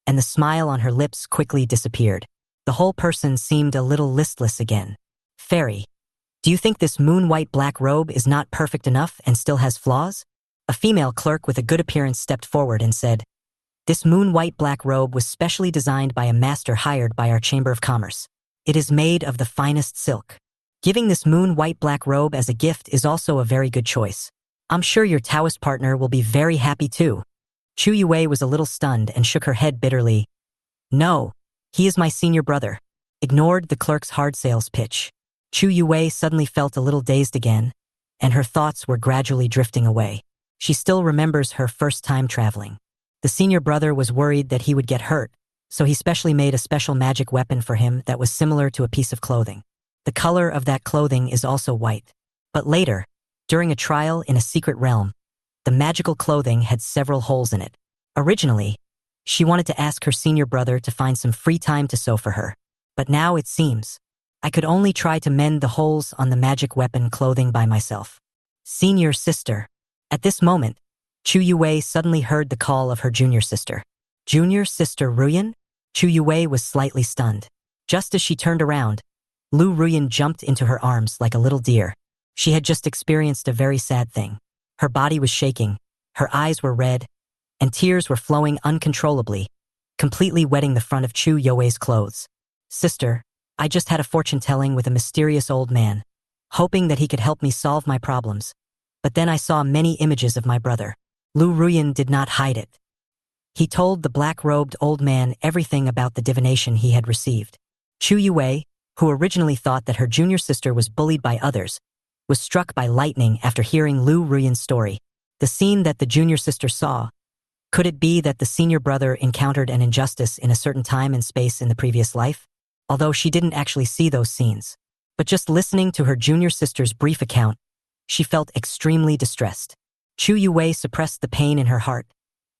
A: and the smile on her lips quickly disappeared. The whole person seemed a little listless again. Fairy, do you think this moon-white black robe is not perfect enough and still has flaws? A female clerk with a good appearance stepped forward and said, This moon-white black robe was specially designed by a master hired by our Chamber of Commerce. It is made of the finest silk. Giving this moon-white black robe as a gift is also a very good choice. I'm sure your Taoist partner will be very happy too. Chu Yue was a little stunned and shook her head bitterly. No. He is my senior brother. Ignored the clerk's hard sales pitch. Chu Yue suddenly felt a little dazed again, and her thoughts were gradually drifting away. She still remembers her first time traveling. The senior brother was worried that he would get hurt, so he specially made a special magic weapon for him that was similar to a piece of clothing. The color of that clothing is also white. But later, during a trial in a secret realm, the magical clothing had several holes in it. Originally, she wanted to ask her senior brother to find some free time to sew for her. But now it seems, I could only try to mend the holes on the magic weapon clothing by myself. Senior sister. At this moment, Chu Yue suddenly heard the call of her junior sister. Junior sister Ruyan? Chu Yue was slightly stunned. Just as she turned around, Lu Ruyan jumped into her arms like a little deer. She had just experienced a very sad thing. Her body was shaking, her eyes were red, and tears were flowing uncontrollably, completely wetting the front of Chu Yue's clothes. Sister, I just had a fortune-telling with a mysterious old man, hoping that he could help me solve my problems. But then I saw many images of my brother. Lu Ruyan did not hide it. He told the black-robed old man everything about the divination he had received. Chu Yue, who originally thought that her junior sister was bullied by others, was struck by lightning after hearing Lu Ruyan's story. The scene that the junior sister saw, could it be that the senior brother encountered an injustice in a certain time and space in the previous life? Although she didn't actually see those scenes. But just listening to her junior sister's brief account, she felt extremely distressed. Chu Yue suppressed the pain in her heart,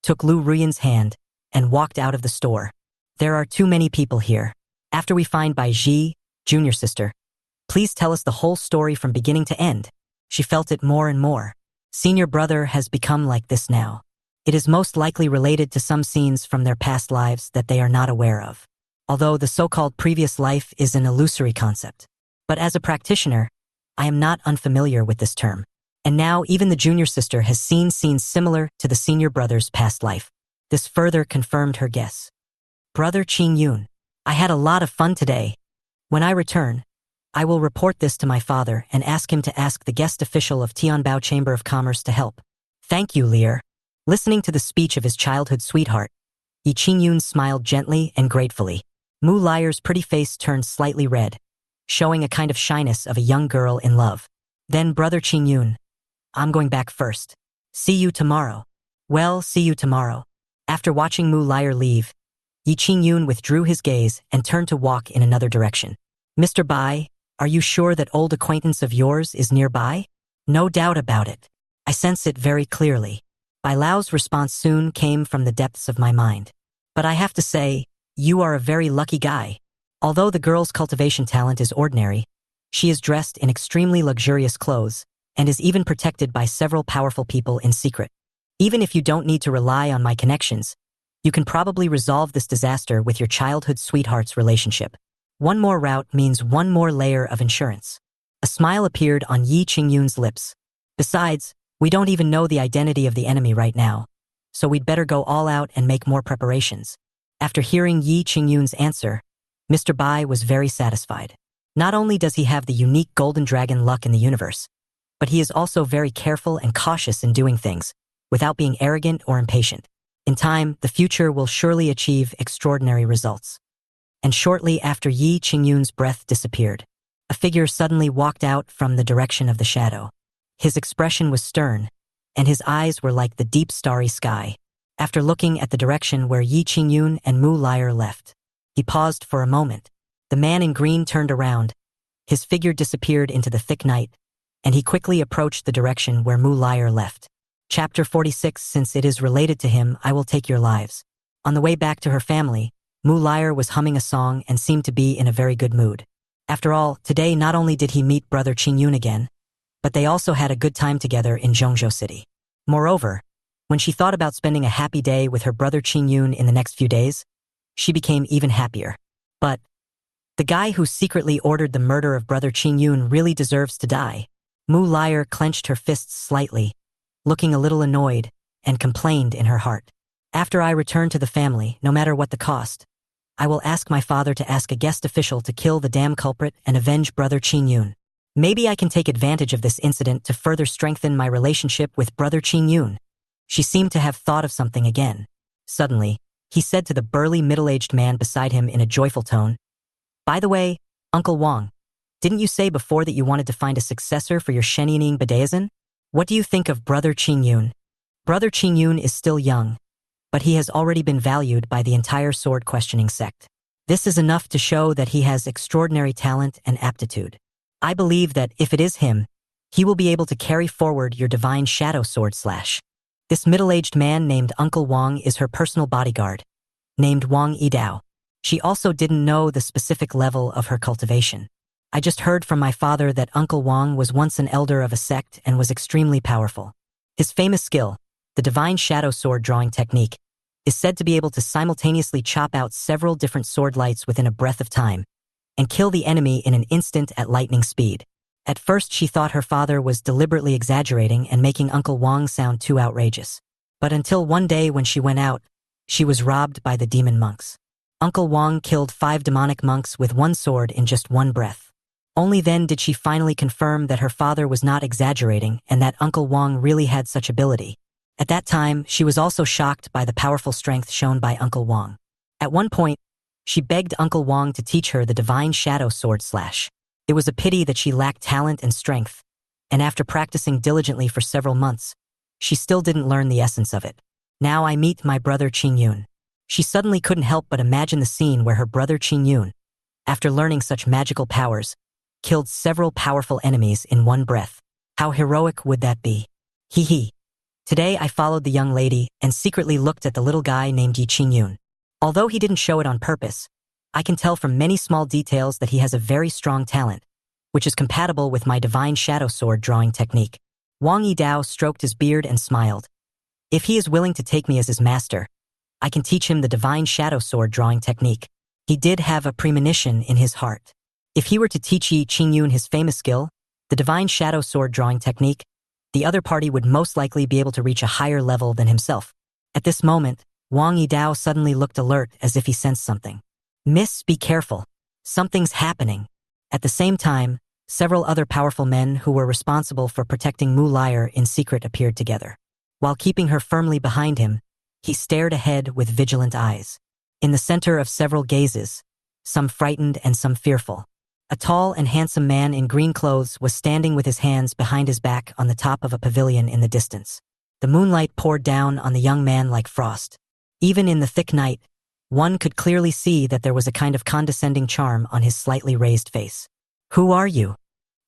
A: took Lu Ruyan's hand, and walked out of the store. There are too many people here. After we find Bai Ji, junior sister, please tell us the whole story from beginning to end. She felt it more and more. Senior brother has become like this now. It is most likely related to some scenes from their past lives that they are not aware of. Although the so-called previous life is an illusory concept. But as a practitioner, I am not unfamiliar with this term. And now even the junior sister has seen scenes similar to the senior brother's past life. This further confirmed her guess. Brother Qing Yun, I had a lot of fun today. When I return, I will report this to my father and ask him to ask the guest official of Tianbao Chamber of Commerce to help. Thank you, Lear. Listening to the speech of his childhood sweetheart, Yi Qingyun smiled gently and gratefully. Mu Liar's pretty face turned slightly red, showing a kind of shyness of a young girl in love. Then Brother Qingyun, I'm going back first. See you tomorrow. Well, see you tomorrow. After watching Mu Liar leave, Yi Qingyun withdrew his gaze and turned to walk in another direction. Mr. Bai, are you sure that old acquaintance of yours is nearby? No doubt about it. I sense it very clearly. Bai Lao's response soon came from the depths of my mind. But I have to say, you are a very lucky guy. Although the girl's cultivation talent is ordinary, she is dressed in extremely luxurious clothes and is even protected by several powerful people in secret. Even if you don't need to rely on my connections, you can probably resolve this disaster with your childhood sweetheart's relationship. One more route means one more layer of insurance. A smile appeared on Yi Qingyun's lips. Besides, we don't even know the identity of the enemy right now, so we'd better go all out and make more preparations. After hearing Yi Qingyun's answer, Mr. Bai was very satisfied. Not only does he have the unique golden dragon luck in the universe, but he is also very careful and cautious in doing things, without being arrogant or impatient. In time, the future will surely achieve extraordinary results. And shortly after Yi Qingyun's breath disappeared, a figure suddenly walked out from the direction of the shadow. His expression was stern, and his eyes were like the deep starry sky. After looking at the direction where Yi Qingyun and Mu Liar left, he paused for a moment. The man in green turned around, his figure disappeared into the thick night, and he quickly approached the direction where Mu Liar left. Chapter 46. Since it is related to him, I will take your lives. On the way back to her family, Mu Liar was humming a song and seemed to be in a very good mood. After all, today not only did he meet Brother Qingyun again, but they also had a good time together in Zhongzhou City. Moreover, when she thought about spending a happy day with her brother Qingyun in the next few days, she became even happier. But the guy who secretly ordered the murder of brother Qingyun really deserves to die. Mu Liar clenched her fists slightly, looking a little annoyed, and complained in her heart. After I return to the family, no matter what the cost, I will ask my father to ask a guest official to kill the damn culprit and avenge brother Qingyun. Maybe I can take advantage of this incident to further strengthen my relationship with brother Qingyun. She seemed to have thought of something again. Suddenly, he said to the burly middle-aged man beside him in a joyful tone, By the way, Uncle Wang, didn't you say before that you wanted to find a successor for your Shenying Badaizan? What do you think of brother Qingyun? Brother Qingyun is still young, but he has already been valued by the entire sword-questioning sect. This is enough to show that he has extraordinary talent and aptitude. I believe that if it is him, he will be able to carry forward your divine shadow sword slash. This middle-aged man named Uncle Wang is her personal bodyguard, named Wang Yidao. She also didn't know the specific level of her cultivation. I just heard from my father that Uncle Wang was once an elder of a sect and was extremely powerful. His famous skill, the divine shadow sword drawing technique, is said to be able to simultaneously chop out several different sword lights within a breath of time and kill the enemy in an instant at lightning speed. At first, she thought her father was deliberately exaggerating and making Uncle Wong sound too outrageous. But until one day when she went out, she was robbed by the demon monks. Uncle Wong killed 5 demonic monks with one sword in just one breath. Only then did she finally confirm that her father was not exaggerating and that Uncle Wong really had such ability. At that time, she was also shocked by the powerful strength shown by Uncle Wong. At one point, she begged Uncle Wong to teach her the divine shadow sword slash. It was a pity that she lacked talent and strength, and after practicing diligently for several months, she still didn't learn the essence of it. Now I meet my brother Qing Yun. She suddenly couldn't help but imagine the scene where her brother Qing Yun, after learning such magical powers, killed several powerful enemies in one breath. How heroic would that be? Hee hee. Today I followed the young lady and secretly looked at the little guy named Yi Qing Yun. Although he didn't show it on purpose, I can tell from many small details that he has a very strong talent, which is compatible with my divine shadow sword drawing technique. Wang Yidao stroked his beard and smiled. If he is willing to take me as his master, I can teach him the divine shadow sword drawing technique. He did have a premonition in his heart. If he were to teach Yi Qing Yun his famous skill, the divine shadow sword drawing technique, the other party would most likely be able to reach a higher level than himself. At this moment, Wang Yidao suddenly looked alert as if he sensed something. Miss, be careful. Something's happening. At the same time, several other powerful men who were responsible for protecting Mu Lyre in secret appeared together. While keeping her firmly behind him, he stared ahead with vigilant eyes. In the center of several gazes, some frightened and some fearful, a tall and handsome man in green clothes was standing with his hands behind his back on the top of a pavilion in the distance. The moonlight poured down on the young man like frost. Even in the thick night, one could clearly see that there was a kind of condescending charm on his slightly raised face. Who are you?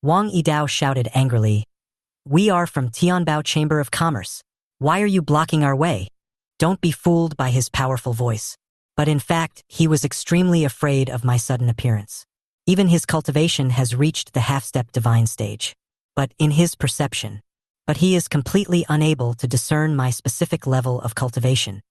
A: Wang Yidao shouted angrily. We are from Tianbao Chamber of Commerce. Why are you blocking our way? Don't be fooled by his powerful voice. But in fact, he was extremely afraid of my sudden appearance. Even his cultivation has reached the half-step divine stage. But in his perception. But he is completely unable to discern my specific level of cultivation.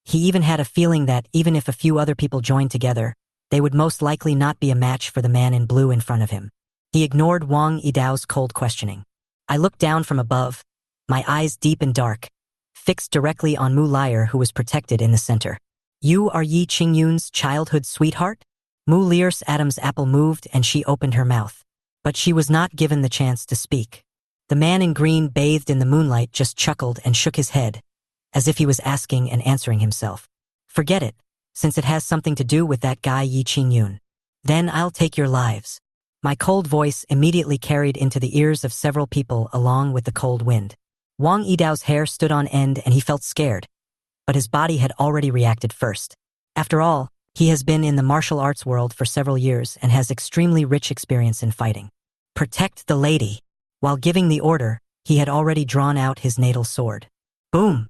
A: He even had a feeling that even if a few other people joined together, they would most likely not be a match for the man in blue in front of him. He ignored Wang Yidao's cold questioning. I looked down from above, my eyes deep and dark, fixed directly on Mu Lyre, who was protected in the center. You are Yi Qing Yun's childhood sweetheart? Mu Lyre's Adam's apple moved and she opened her mouth. But she was not given the chance to speak. The man in green bathed in the moonlight just chuckled and shook his head, as if he was asking and answering himself. Forget it, since it has something to do with that guy Yi Qing Yun. Then I'll take your lives. My cold voice immediately carried into the ears of several people along with the cold wind. Wang Yidao's hair stood on end and he felt scared, but his body had already reacted first. After all, he has been in the martial arts world for several years and has extremely rich experience in fighting. Protect the lady. While giving the order, he had already drawn out his natal sword. Boom!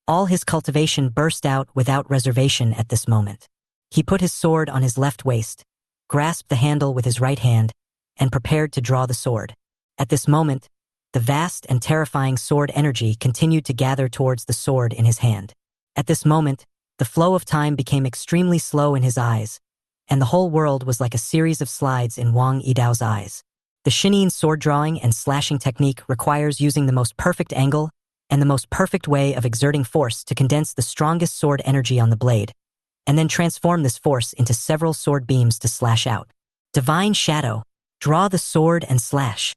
A: All his cultivation burst out without reservation at this moment. He put his sword on his left waist, grasped the handle with his right hand, and prepared to draw the sword. At this moment, the vast and terrifying sword energy continued to gather towards the sword in his hand. At this moment, the flow of time became extremely slow in his eyes, and the whole world was like a series of slides in Wang Yidao's eyes. The Shinin sword drawing and slashing technique requires using the most perfect angle and the most perfect way of exerting force to condense the strongest sword energy on the blade, and then transform this force into several sword beams to slash out. Divine Shadow, draw the sword and slash.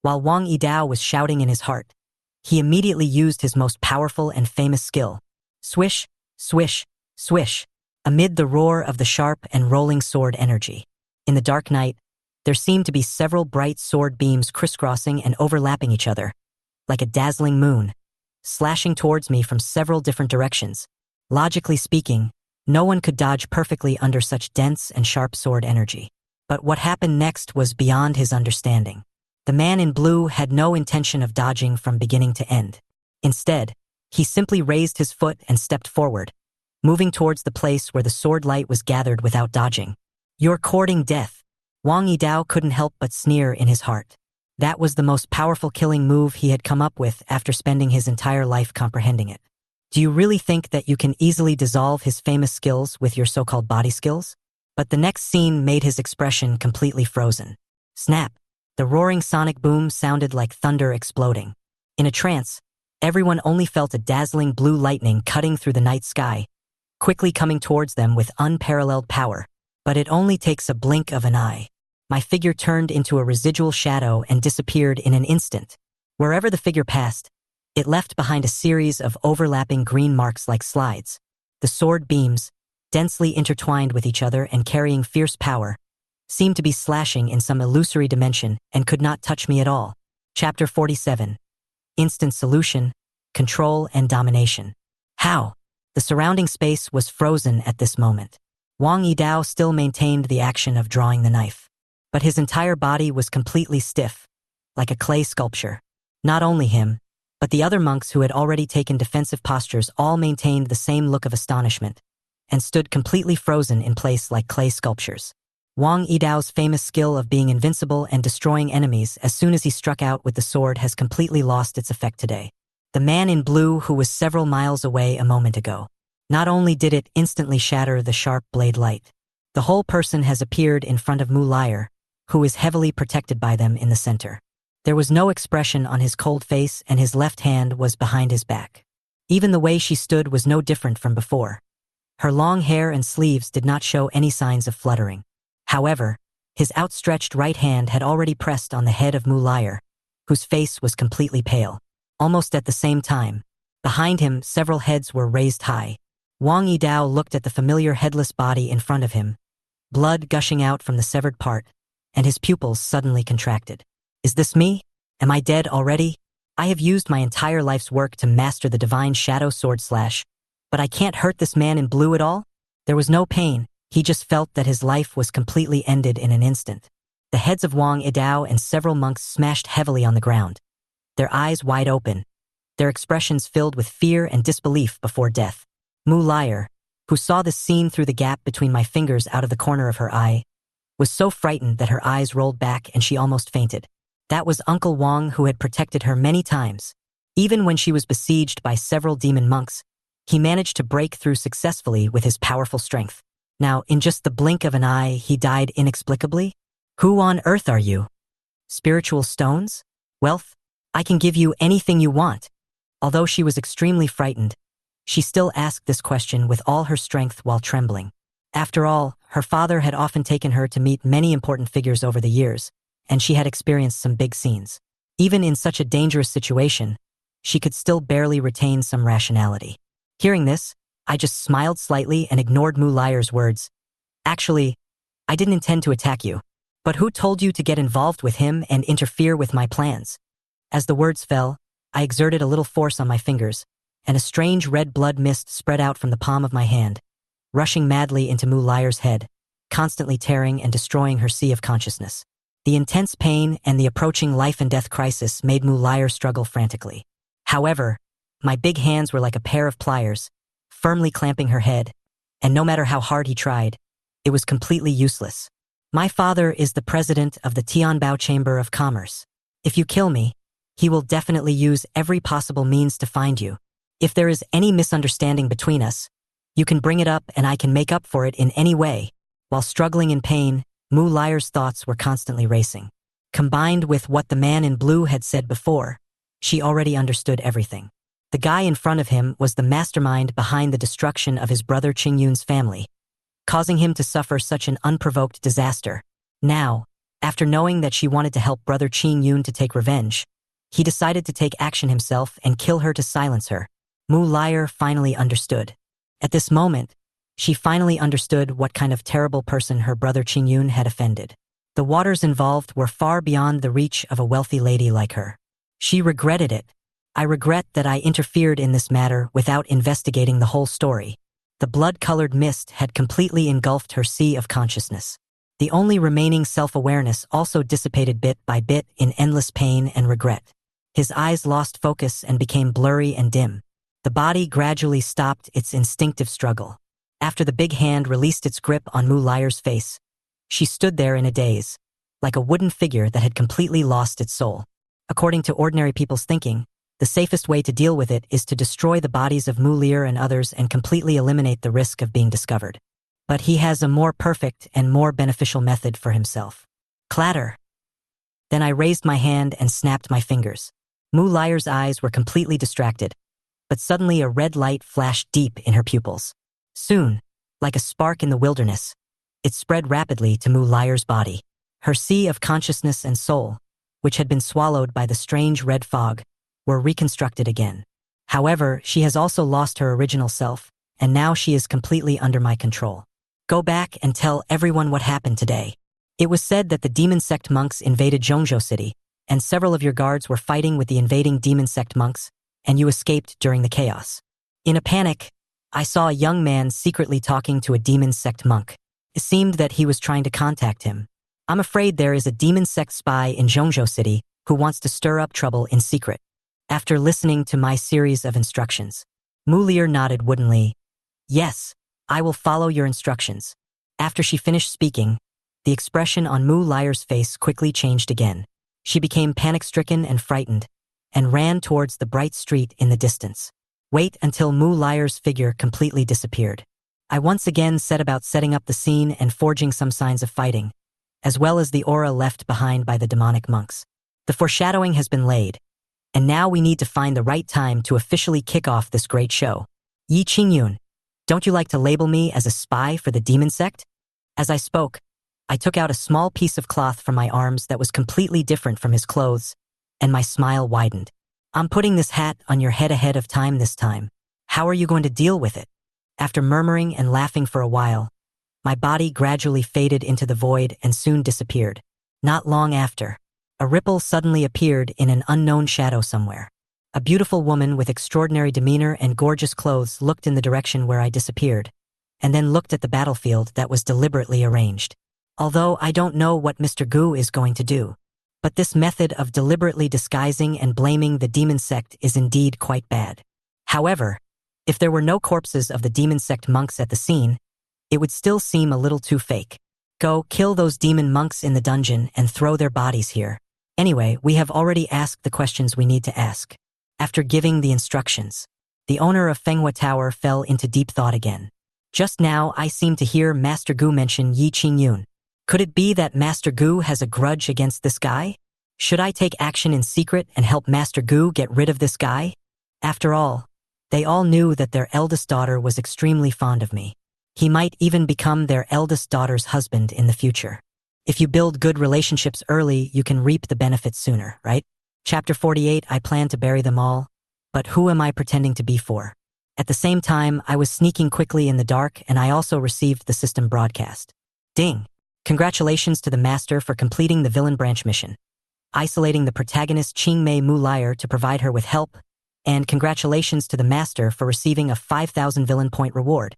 A: While Wang Yidao was shouting in his heart, he immediately used his most powerful and famous skill. Swish, swish, swish, amid the roar of the sharp and rolling sword energy. In the dark night, there seemed to be several bright sword beams crisscrossing and overlapping each other, like a dazzling moon, slashing towards me from several different directions. Logically speaking, no one could dodge perfectly under such dense and sharp sword energy. But what happened next was beyond his understanding. The man in blue had no intention of dodging from beginning to end. Instead, he simply raised his foot and stepped forward, moving towards the place where the sword light was gathered without dodging. You're courting death. Wang Yidao couldn't help but sneer in his heart. That was the most powerful killing move he had come up with after spending his entire life comprehending it. Do you really think that you can easily dissolve his famous skills with your so-called body skills? But the next scene made his expression completely frozen. Snap! The roaring sonic boom sounded like thunder exploding. In a trance, everyone only felt a dazzling blue lightning cutting through the night sky, quickly coming towards them with unparalleled power. But it only takes a blink of an eye. My figure turned into a residual shadow and disappeared in an instant. Wherever the figure passed, it left behind a series of overlapping green marks like slides. The sword beams, densely intertwined with each other and carrying fierce power, seemed to be slashing in some illusory dimension and could not touch me at all. Chapter 47. Instant Solution, Control and Domination. How? The surrounding space was frozen at this moment. Wang Yidao still maintained the action of drawing the knife, but his entire body was completely stiff, like a clay sculpture. Not only him, but the other monks who had already taken defensive postures all maintained the same look of astonishment and stood completely frozen in place like clay sculptures. Wang Yidao's famous skill of being invincible and destroying enemies as soon as he struck out with the sword has completely lost its effect today. The man in blue who was several miles away a moment ago. Not only did it instantly shatter the sharp blade light, the whole person has appeared in front of Mu Liar, who is heavily protected by them in the center. There was no expression on his cold face and his left hand was behind his back. Even the way she stood was no different from before. Her long hair and sleeves did not show any signs of fluttering. However, his outstretched right hand had already pressed on the head of Mu Liar, whose face was completely pale. Almost at the same time, behind him several heads were raised high. Wang Yidao looked at the familiar headless body in front of him, blood gushing out from the severed part, and his pupils suddenly contracted. Is this me? Am I dead already? I have used my entire life's work to master the divine shadow sword slash, but I can't hurt this man in blue at all? There was no pain. He just felt that his life was completely ended in an instant. The heads of Wang Yidao and several monks smashed heavily on the ground, their eyes wide open, their expressions filled with fear and disbelief before death. Mu Liar, who saw this scene through the gap between my fingers out of the corner of her eye, was so frightened that her eyes rolled back and she almost fainted. That was Uncle Wang who had protected her many times. Even when she was besieged by several demon monks, he managed to break through successfully with his powerful strength. Now, in just the blink of an eye, he died inexplicably? Who on earth are you? Spiritual stones? Wealth? I can give you anything you want. Although she was extremely frightened, she still asked this question with all her strength while trembling. After all, her father had often taken her to meet many important figures over the years, and she had experienced some big scenes. Even in such a dangerous situation, she could still barely retain some rationality. Hearing this, I just smiled slightly and ignored Mu Liar's words. Actually, I didn't intend to attack you. But who told you to get involved with him and interfere with my plans? As the words fell, I exerted a little force on my fingers, and a strange red blood mist spread out from the palm of my hand, rushing madly into Mu Liar's head, constantly tearing and destroying her sea of consciousness. The intense pain and the approaching life and death crisis made Mu Liar struggle frantically. However, my big hands were like a pair of pliers, firmly clamping her head, and no matter how hard he tried, it was completely useless. My father is the president of the Tianbao Chamber of Commerce. If you kill me, he will definitely use every possible means to find you. If there is any misunderstanding between us, you can bring it up and I can make up for it in any way. While struggling in pain, Mu Liar's thoughts were constantly racing. Combined with what the man in blue had said before, she already understood everything. The guy in front of him was the mastermind behind the destruction of his brother Qingyun's family, causing him to suffer such an unprovoked disaster. Now, after knowing that she wanted to help brother Qingyun to take revenge, he decided to take action himself and kill her to silence her. Mu Liar finally understood. At this moment, she finally understood what kind of terrible person her brother Qingyun had offended. The waters involved were far beyond the reach of a wealthy lady like her. She regretted it. I regret that I interfered in this matter without investigating the whole story. The blood-colored mist had completely engulfed her sea of consciousness. The only remaining self-awareness also dissipated bit by bit in endless pain and regret. His eyes lost focus and became blurry and dim. The body gradually stopped its instinctive struggle. After the big hand released its grip on Mu Liar's face, she stood there in a daze, like a wooden figure that had completely lost its soul. According to ordinary people's thinking, The safest way to deal with it is to destroy the bodies of Mu Lear and others and completely eliminate the risk of being discovered. But he has a more perfect and more beneficial method for himself. Clatter. Then I raised my hand and snapped my fingers. Mu Liar's eyes were completely distracted, but suddenly a red light flashed deep in her pupils. Soon, like a spark in the wilderness, it spread rapidly to Mu Liar's body. Her sea of consciousness and soul, which had been swallowed by the strange red fog, were reconstructed again. However, she has also lost her original self, and now she is completely under my control. Go back and tell everyone what happened today. It was said that the demon sect monks invaded Zhongzhou City, and several of your guards were fighting with the invading demon sect monks, and you escaped during the chaos. In a panic, I saw a young man secretly talking to a demon sect monk. It seemed that he was trying to contact him. I'm afraid there is a demon sect spy in Zhongzhou City who wants to stir up trouble in secret. After listening to my series of instructions, Mu Lear nodded woodenly. Yes, I will follow your instructions. After she finished speaking, the expression on Mu Liar's face quickly changed again. She became panic-stricken and frightened, and ran towards the bright street in the distance. Wait until Mu Liar's figure completely disappeared. I once again set about setting up the scene and forging some signs of fighting, as well as the aura left behind by the demonic monks. The foreshadowing has been laid, and now we need to find the right time to officially kick off this great show. Yi Qingyun, don't you like to label me as a spy for the demon sect? As I spoke, I took out a small piece of cloth from my arms that was completely different from his clothes, and my smile widened. I'm putting this hat on your head ahead of time this time. How are you going to deal with it? After murmuring and laughing for a while, my body gradually faded into the void and soon disappeared. Not long after, a ripple suddenly appeared in an unknown shadow somewhere. A beautiful woman with extraordinary demeanor and gorgeous clothes looked in the direction where I disappeared, and then looked at the battlefield that was deliberately arranged. Although I don't know what Mr. Gu is going to do, but this method of deliberately disguising and blaming the demon sect is indeed quite bad. However, if there were no corpses of the demon sect monks at the scene, it would still seem a little too fake. Go kill those demon monks in the dungeon and throw their bodies here. Anyway, we have already asked the questions we need to ask. After giving the instructions, the owner of Fenghua Tower fell into deep thought again. Just now I seem to hear Master Gu mention Yi Qingyun. Could it be that Master Gu has a grudge against this guy? Should I take action in secret and help Master Gu get rid of this guy? After all, they all knew that their eldest daughter was extremely fond of me. He might even become their eldest daughter's husband in the future. If you build good relationships early, you can reap the benefits sooner, right? Chapter 48, I plan to bury them all, but who am I pretending to be for? At the same time, I was sneaking quickly in the dark and I also received the system broadcast. Ding! Congratulations to the master for completing the villain branch mission, isolating the protagonist Qingmei Mu Liar to provide her with help, and congratulations to the master for receiving a 5,000 villain point reward.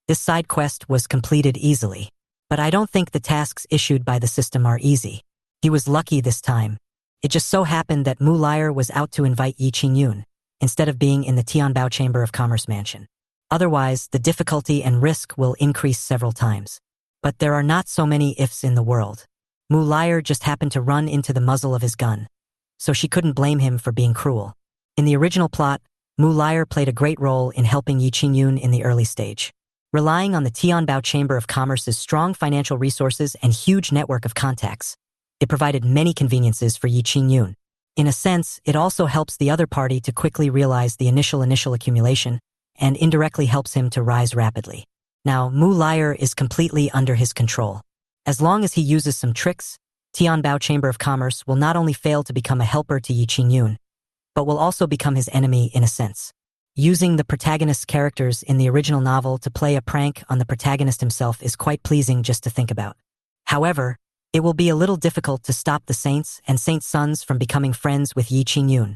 A: This side quest was completed easily, but I don't think the tasks issued by the system are easy. He was lucky this time. It just so happened that Mu Liar was out to invite Yi Qingyun, instead of being in the Tianbao Chamber of Commerce mansion. Otherwise, the difficulty and risk will increase several times. But there are not so many ifs in the world. Mu Liar just happened to run into the muzzle of his gun, so she couldn't blame him for being cruel. In the original plot, Mu Liar played a great role in helping Yi Qingyun in the early stage. Relying on the Tianbao Chamber of Commerce's strong financial resources and huge network of contacts, it provided many conveniences for Yi Qingyun. In a sense, it also helps the other party to quickly realize the initial accumulation, and indirectly helps him to rise rapidly. Now, Mu Liar is completely under his control. As long as he uses some tricks, Tianbao Chamber of Commerce will not only fail to become a helper to Yi Qingyun, but will also become his enemy in a sense. Using the protagonist's characters in the original novel to play a prank on the protagonist himself is quite pleasing just to think about. However, it will be a little difficult to stop the saints and saints' sons from becoming friends with Yi Qingyun.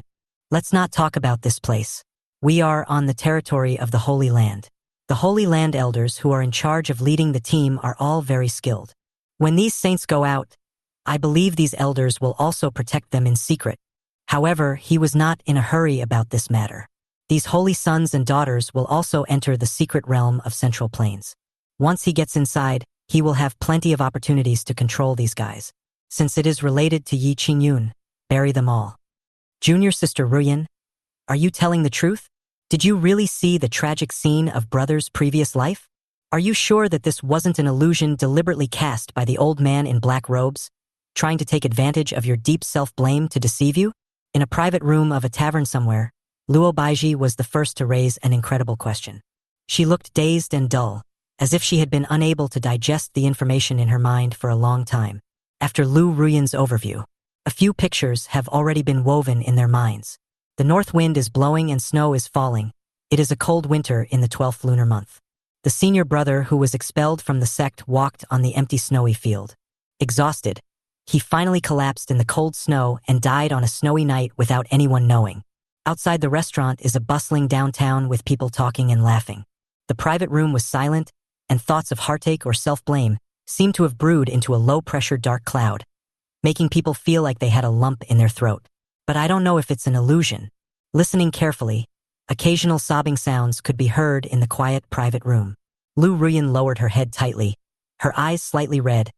A: Let's not talk about this place. We are on the territory of the Holy Land. The Holy Land elders who are in charge of leading the team are all very skilled. When these saints go out, I believe these elders will also protect them in secret. However, he was not in a hurry about this matter. These holy sons and daughters will also enter the secret realm of Central Plains. Once he gets inside, he will have plenty of opportunities to control these guys. Since it is related to Yi Qingyun, bury them all. Junior sister Ruyan, Are you telling the truth? Did you really see the tragic scene of brother's previous life? Are you sure that this wasn't an illusion deliberately cast by the old man in black robes, trying to take advantage of your deep self-blame to deceive you? In a private room of a tavern somewhere, Luo Baiji was the first to raise an incredible question. She looked dazed and dull, as if she had been unable to digest the information in her mind for a long time. After Lu Ruyan's overview, a few pictures have already been woven in their minds. The north wind is blowing and snow is falling. It is a cold winter in the 12th lunar month. The senior brother who was expelled from the sect walked on the empty snowy field. Exhausted, he finally collapsed in the cold snow and died on a snowy night without anyone knowing. Outside the restaurant is a bustling downtown with people talking and laughing. The private room was silent, and thoughts of heartache or self-blame seemed to have brewed into a low-pressure dark cloud, making people feel like they had a lump in their throat. But I don't know if it's an illusion. Listening carefully, occasional sobbing sounds could be heard in the quiet private room. Lu Ruyan lowered her head tightly, her eyes slightly red,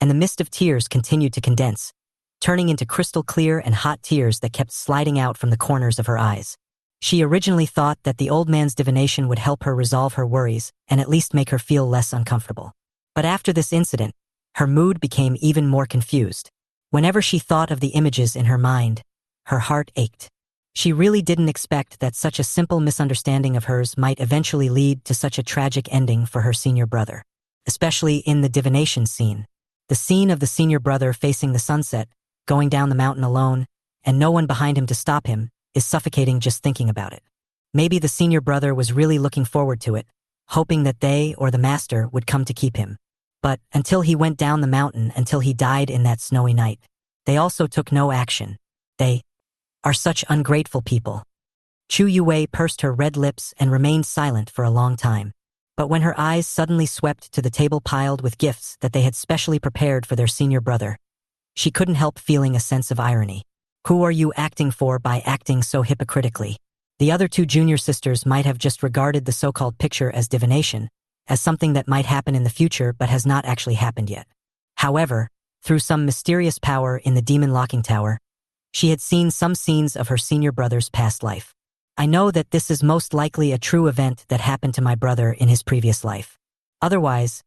A: and the mist of tears continued to condense, turning into crystal clear and hot tears that kept sliding out from the corners of her eyes. She originally thought that the old man's divination would help her resolve her worries and at least make her feel less uncomfortable. But after this incident, her mood became even more confused. Whenever she thought of the images in her mind, her heart ached. She really didn't expect that such a simple misunderstanding of hers might eventually lead to such a tragic ending for her senior brother. Especially in the divination scene. The scene of the senior brother facing the sunset, going down the mountain alone, and no one behind him to stop him, is suffocating just thinking about it. Maybe the senior brother was really looking forward to it, hoping that they or the master would come to keep him. But until he went down the mountain, until he died in that snowy night, they also took no action. They are such ungrateful people. Chu Yue pursed her red lips and remained silent for a long time. But when her eyes suddenly swept to the table piled with gifts that they had specially prepared for their senior brother, she couldn't help feeling a sense of irony. Who are you acting for by acting so hypocritically? The other two junior sisters might have just regarded the so-called picture as divination, as something that might happen in the future but has not actually happened yet. However, through some mysterious power in the demon locking tower, she had seen some scenes of her senior brother's past life. I know that this is most likely a true event that happened to my brother in his previous life. Otherwise,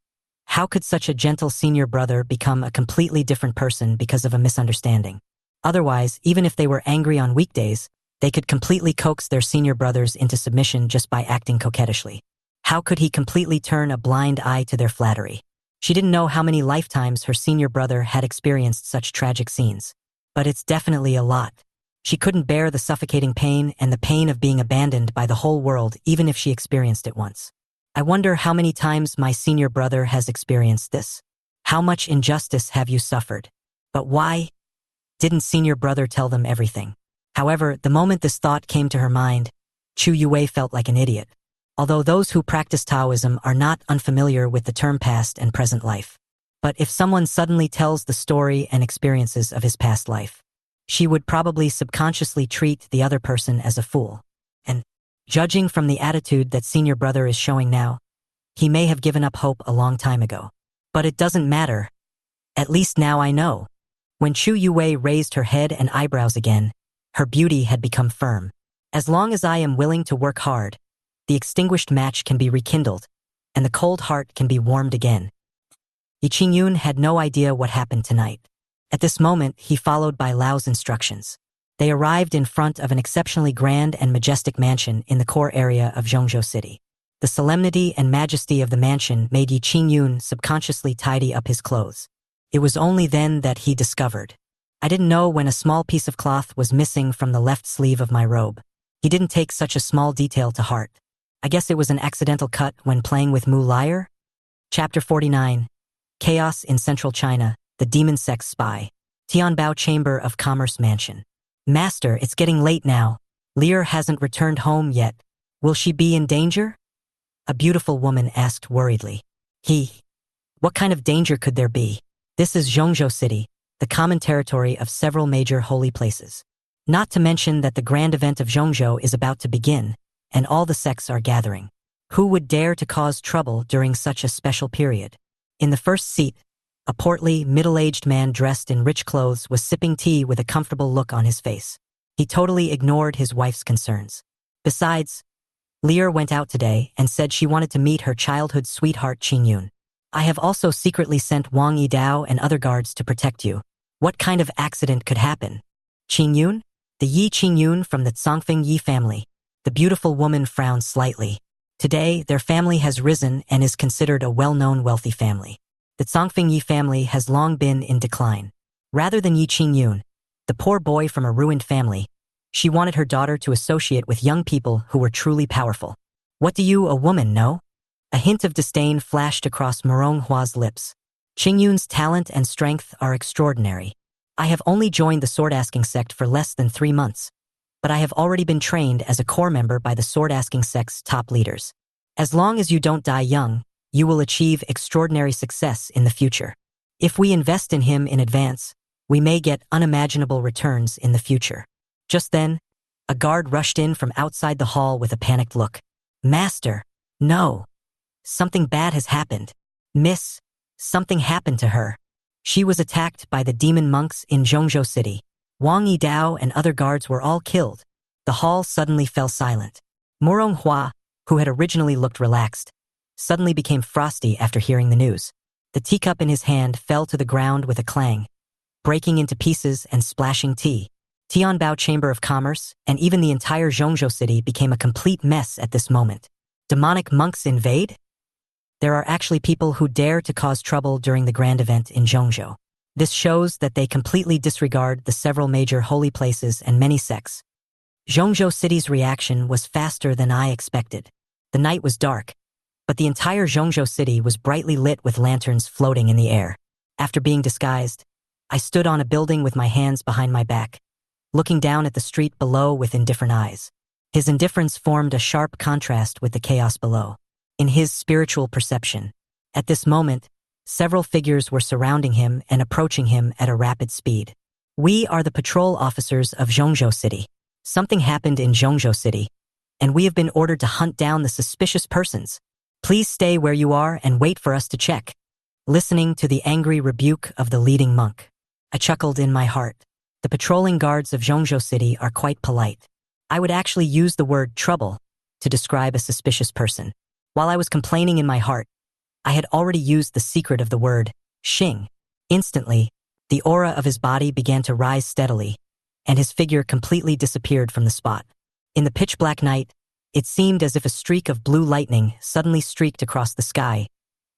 A: how could such a gentle senior brother become a completely different person because of a misunderstanding? Otherwise, even if they were angry on weekdays, they could completely coax their senior brothers into submission just by acting coquettishly. How could he completely turn a blind eye to their flattery? She didn't know how many lifetimes her senior brother had experienced such tragic scenes. But it's definitely a lot. She couldn't bear the suffocating pain and the pain of being abandoned by the whole world even if she experienced it once. I wonder how many times my senior brother has experienced this. How much injustice have you suffered? But why didn't senior brother tell them everything? However, the moment this thought came to her mind, Chu Yue felt like an idiot. Although those who practice Taoism are not unfamiliar with the term past and present life. But if someone suddenly tells the story and experiences of his past life, she would probably subconsciously treat the other person as a fool. And, judging from the attitude that senior brother is showing now, he may have given up hope a long time ago. But it doesn't matter. At least now I know. When Chu Yue raised her head and eyebrows again, her beauty had become firm. As long as I am willing to work hard, the extinguished match can be rekindled, and the cold heart can be warmed again. Yi Qingyun had no idea what happened tonight. At this moment, he followed Bai Lao's instructions. They arrived in front of an exceptionally grand and majestic mansion in the core area of Zhongzhou City. The solemnity and majesty of the mansion made Yi Qingyun subconsciously tidy up his clothes. It was only then that he discovered. I didn't know when a small piece of cloth was missing from the left sleeve of my robe. He didn't take such a small detail to heart. I guess it was an accidental cut when playing with Mu Liar? Chapter 49. Chaos in Central China, the Demon Sect's Spy. Tianbao Chamber of Commerce Mansion. Master, it's getting late now. Lear hasn't returned home yet. Will she be in danger? A beautiful woman asked worriedly. What kind of danger could there be? This is Zhongzhou City, the common territory of several major holy places. Not to mention that the grand event of Zhongzhou is about to begin, and all the sects are gathering. Who would dare to cause trouble during such a special period? In the first seat, a portly, middle-aged man dressed in rich clothes was sipping tea with a comfortable look on his face. He totally ignored his wife's concerns. Besides, Lear went out today and said she wanted to meet her childhood sweetheart Qingyun. I have also secretly sent Wang Yidao and other guards to protect you. What kind of accident could happen? Qingyun? The Yi Qingyun from the Zhongfeng Yi family. The beautiful woman frowned slightly. Today, their family has risen and is considered a well-known wealthy family. The Zhongfeng Yi family has long been in decline. Rather than Yi Qingyun, the poor boy from a ruined family, she wanted her daughter to associate with young people who were truly powerful. What do you, a woman, know? A hint of disdain flashed across Manhwa's lips. Qingyun's talent and strength are extraordinary. I have only joined the sword-asking sect for less than 3 months, but I have already been trained as a core member by the sword-asking sect's top leaders. As long as you don't die young, you will achieve extraordinary success in the future. If we invest in him in advance, we may get unimaginable returns in the future. Just then, a guard rushed in from outside the hall with a panicked look. Master, no. Something bad has happened. Miss, something happened to her. She was attacked by the demon monks in Zhongzhou City. Wang Yidao and other guards were all killed. The hall suddenly fell silent. Manhwa, who had originally looked relaxed, suddenly became frosty after hearing the news. The teacup in his hand fell to the ground with a clang, breaking into pieces and splashing tea. Tianbao Chamber of Commerce and even the entire Zhongzhou City became a complete mess at this moment. Demonic monks invade? There are actually people who dare to cause trouble during the grand event in Zhongzhou. This shows that they completely disregard the several major holy places and many sects. Zhongzhou City's reaction was faster than I expected. The night was dark, but the entire Zhongzhou City was brightly lit with lanterns floating in the air. After being disguised, I stood on a building with my hands behind my back, looking down at the street below with indifferent eyes. His indifference formed a sharp contrast with the chaos below. In his spiritual perception, at this moment, several figures were surrounding him and approaching him at a rapid speed. We are the patrol officers of Zhongzhou City. Something happened in Zhongzhou City, and we have been ordered to hunt down the suspicious persons. Please stay where you are and wait for us to check. Listening to the angry rebuke of the leading monk, I chuckled in my heart. The patrolling guards of Zhongzhou City are quite polite. I would actually use the word trouble to describe a suspicious person. While I was complaining in my heart, I had already used the secret of the word Xing. Instantly, the aura of his body began to rise steadily, and his figure completely disappeared from the spot. In the pitch-black night, it seemed as if a streak of blue lightning suddenly streaked across the sky,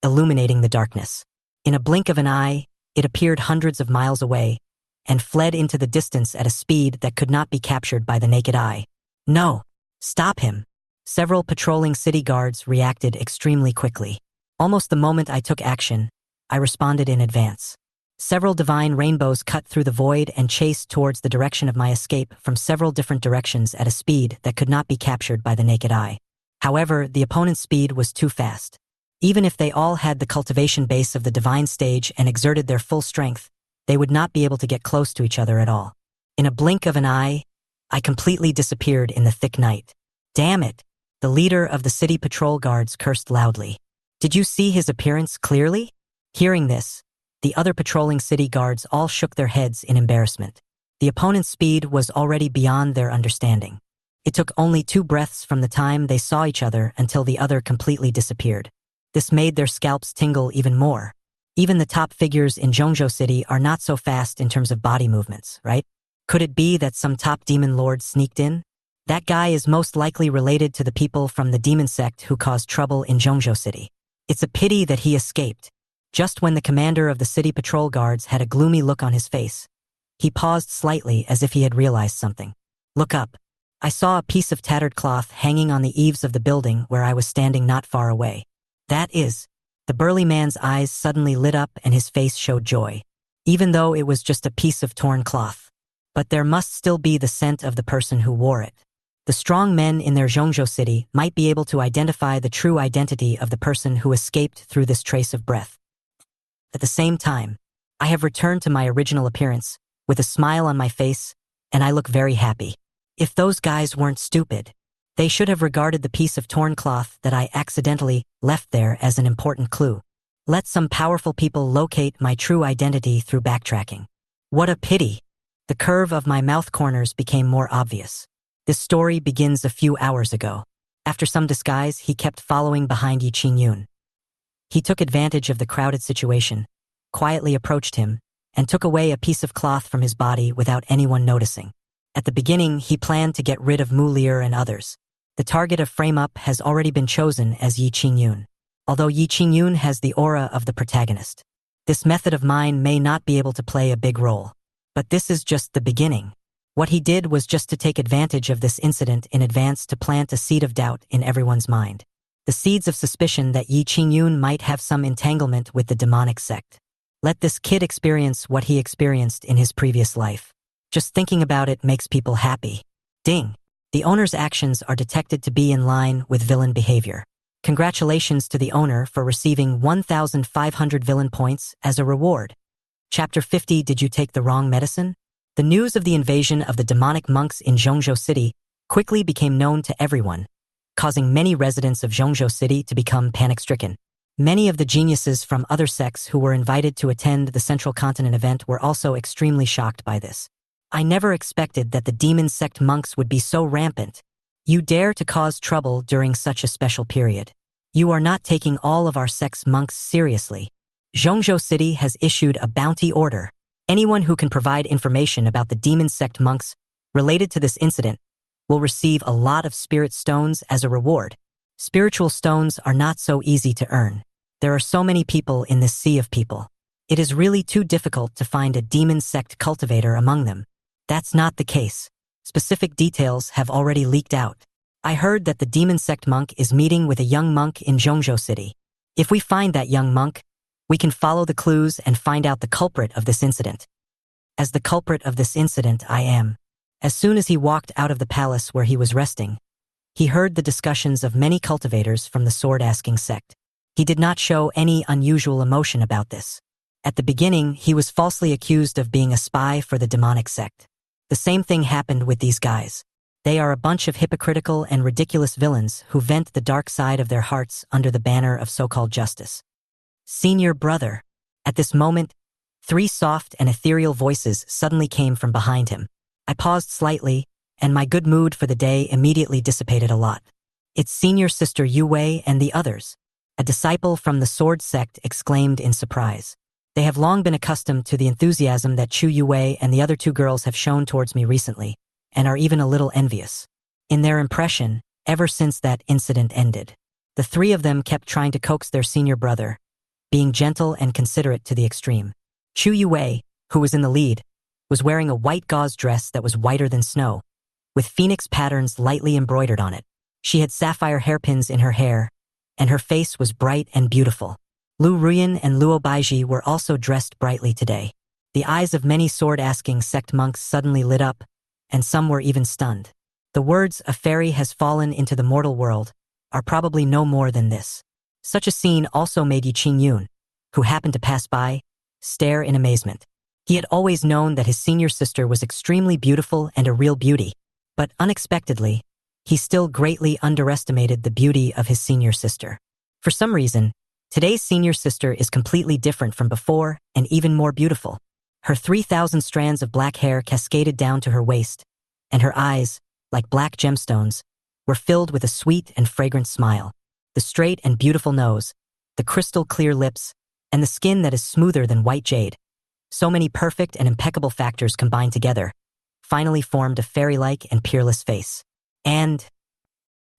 A: illuminating the darkness. In a blink of an eye, it appeared hundreds of miles away, and fled into the distance at a speed that could not be captured by the naked eye. No! Stop him! Several patrolling city guards reacted extremely quickly. Almost the moment I took action, I responded in advance. Several divine rainbows cut through the void and chased towards the direction of my escape from several different directions at a speed that could not be captured by the naked eye. However, the opponent's speed was too fast. Even if they all had the cultivation base of the divine stage and exerted their full strength, they would not be able to get close to each other at all. In a blink of an eye, I completely disappeared in the thick night. Damn it! The leader of the city patrol guards cursed loudly. Did you see his appearance clearly? Hearing this, the other patrolling city guards all shook their heads in embarrassment. The opponent's speed was already beyond their understanding. It took only 2 breaths from the time they saw each other until the other completely disappeared. This made their scalps tingle even more. Even the top figures in Zhongzhou City are not so fast in terms of body movements, right? Could it be that some top demon lord sneaked in? That guy is most likely related to the people from the demon sect who caused trouble in Zhongzhou City. It's a pity that he escaped. Just when the commander of the city patrol guards had a gloomy look on his face, he paused slightly as if he had realized something. Look up. I saw a piece of tattered cloth hanging on the eaves of the building where I was standing not far away. That is. The burly man's eyes suddenly lit up and his face showed joy, even though it was just a piece of torn cloth. But there must still be the scent of the person who wore it. The strong men in their Zhongzhou City might be able to identify the true identity of the person who escaped through this trace of breath. At the same time, I have returned to my original appearance, with a smile on my face, and I look very happy. If those guys weren't stupid, they should have regarded the piece of torn cloth that I accidentally left there as an important clue. Let some powerful people locate my true identity through backtracking. What a pity! The curve of my mouth corners became more obvious. This story begins a few hours ago. After some disguise, he kept following behind Yi Qingyun. He took advantage of the crowded situation, quietly approached him, and took away a piece of cloth from his body without anyone noticing. At the beginning, he planned to get rid of Mu Lier and others. The target of frame-up has already been chosen as Yi Qingyun. Although Yi Qingyun has the aura of the protagonist, this method of mine may not be able to play a big role. But this is just the beginning. What he did was just to take advantage of this incident in advance to plant a seed of doubt in everyone's mind. The seeds of suspicion that Yi Qingyun might have some entanglement with the demonic sect. Let this kid experience what he experienced in his previous life. Just thinking about it makes people happy. Ding! The owner's actions are detected to be in line with villain behavior. Congratulations to the owner for receiving 1,500 villain points as a reward. Chapter 50. Did you take the wrong medicine? The news of the invasion of the demonic monks in Zhongzhou City quickly became known to everyone, causing many residents of Zhongzhou City to become panic-stricken. Many of the geniuses from other sects who were invited to attend the Central Continent event were also extremely shocked by this. I never expected that the demon sect monks would be so rampant. You dare to cause trouble during such a special period. You are not taking all of our sect's monks seriously. Zhongzhou City has issued a bounty order. Anyone who can provide information about the demon sect monks related to this incident will receive a lot of spirit stones as a reward. Spiritual stones are not so easy to earn. There are so many people in this sea of people. It is really too difficult to find a demon sect cultivator among them. That's not the case. Specific details have already leaked out. I heard that the demon sect monk is meeting with a young monk in Zhongzhou City. If we find that young monk, we can follow the clues and find out the culprit of this incident. As the culprit of this incident, I am. As soon as he walked out of the palace where he was resting, he heard the discussions of many cultivators from the sword-asking sect. He did not show any unusual emotion about this. At the beginning, he was falsely accused of being a spy for the demonic sect. The same thing happened with these guys. They are a bunch of hypocritical and ridiculous villains who vent the dark side of their hearts under the banner of so-called justice. Senior brother. At this moment, 3 soft and ethereal voices suddenly came from behind him. I paused slightly, and my good mood for the day immediately dissipated a lot. It's senior sister Yu Wei and the others. A disciple from the sword sect exclaimed in surprise. They have long been accustomed to the enthusiasm that Chu Yu Wei and the other 2 girls have shown towards me recently, and are even a little envious. In their impression, ever since that incident ended, the 3 of them kept trying to coax their senior brother, being gentle and considerate to the extreme. Chu Yu Wei, who was in the lead, was wearing a white gauze dress that was whiter than snow, with phoenix patterns lightly embroidered on it. She had sapphire hairpins in her hair, and her face was bright and beautiful. Lu Ruyan and Luo Baiji were also dressed brightly today. The eyes of many sword-asking sect monks suddenly lit up, and some were even stunned. The words, "a fairy has fallen into the mortal world," are probably no more than this. Such a scene also made Yi Qingyun, who happened to pass by, stare in amazement. He had always known that his senior sister was extremely beautiful and a real beauty, but unexpectedly, he still greatly underestimated the beauty of his senior sister. For some reason, today's senior sister is completely different from before and even more beautiful. Her 3,000 strands of black hair cascaded down to her waist, and her eyes, like black gemstones, were filled with a sweet and fragrant smile. The straight and beautiful nose, the crystal clear lips, and the skin that is smoother than white jade. So many perfect and impeccable factors combined together, finally formed a fairy-like and peerless face. And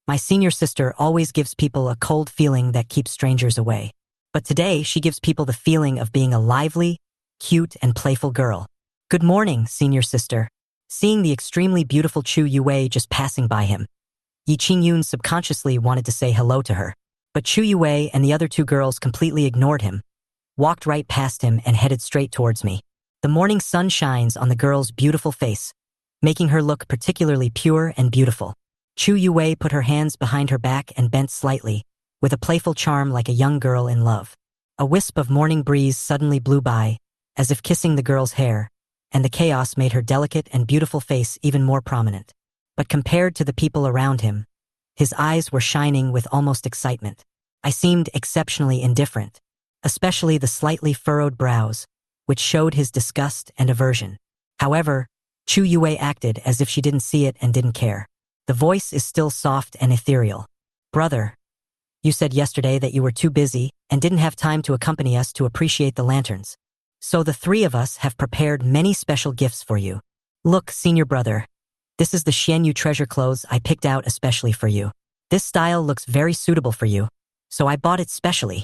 A: my senior sister always gives people a cold feeling that keeps strangers away. But today, she gives people the feeling of being a lively, cute, and playful girl. Good morning, senior sister. Seeing the extremely beautiful Chu Yu Wei just passing by him, Yi Qingyun subconsciously wanted to say hello to her. But Chu Yu Wei and the other 2 girls completely ignored him, walked right past him and headed straight towards me. The morning sun shines on the girl's beautiful face, making her look particularly pure and beautiful. Chu Yu Wei put her hands behind her back and bent slightly, with a playful charm like a young girl in love. A wisp of morning breeze suddenly blew by, as if kissing the girl's hair, and the chaos made her delicate and beautiful face even more prominent. But compared to the people around him, his eyes were shining with almost excitement. I seemed exceptionally indifferent, especially the slightly furrowed brows, which showed his disgust and aversion. However, Chu Yue acted as if she didn't see it and didn't care. The voice is still soft and ethereal. Brother, you said yesterday that you were too busy and didn't have time to accompany us to appreciate the lanterns. So the three of us have prepared many special gifts for you. Look, senior brother, this is the Xianyu treasure clothes I picked out especially for you. This style looks very suitable for you, so I bought it specially.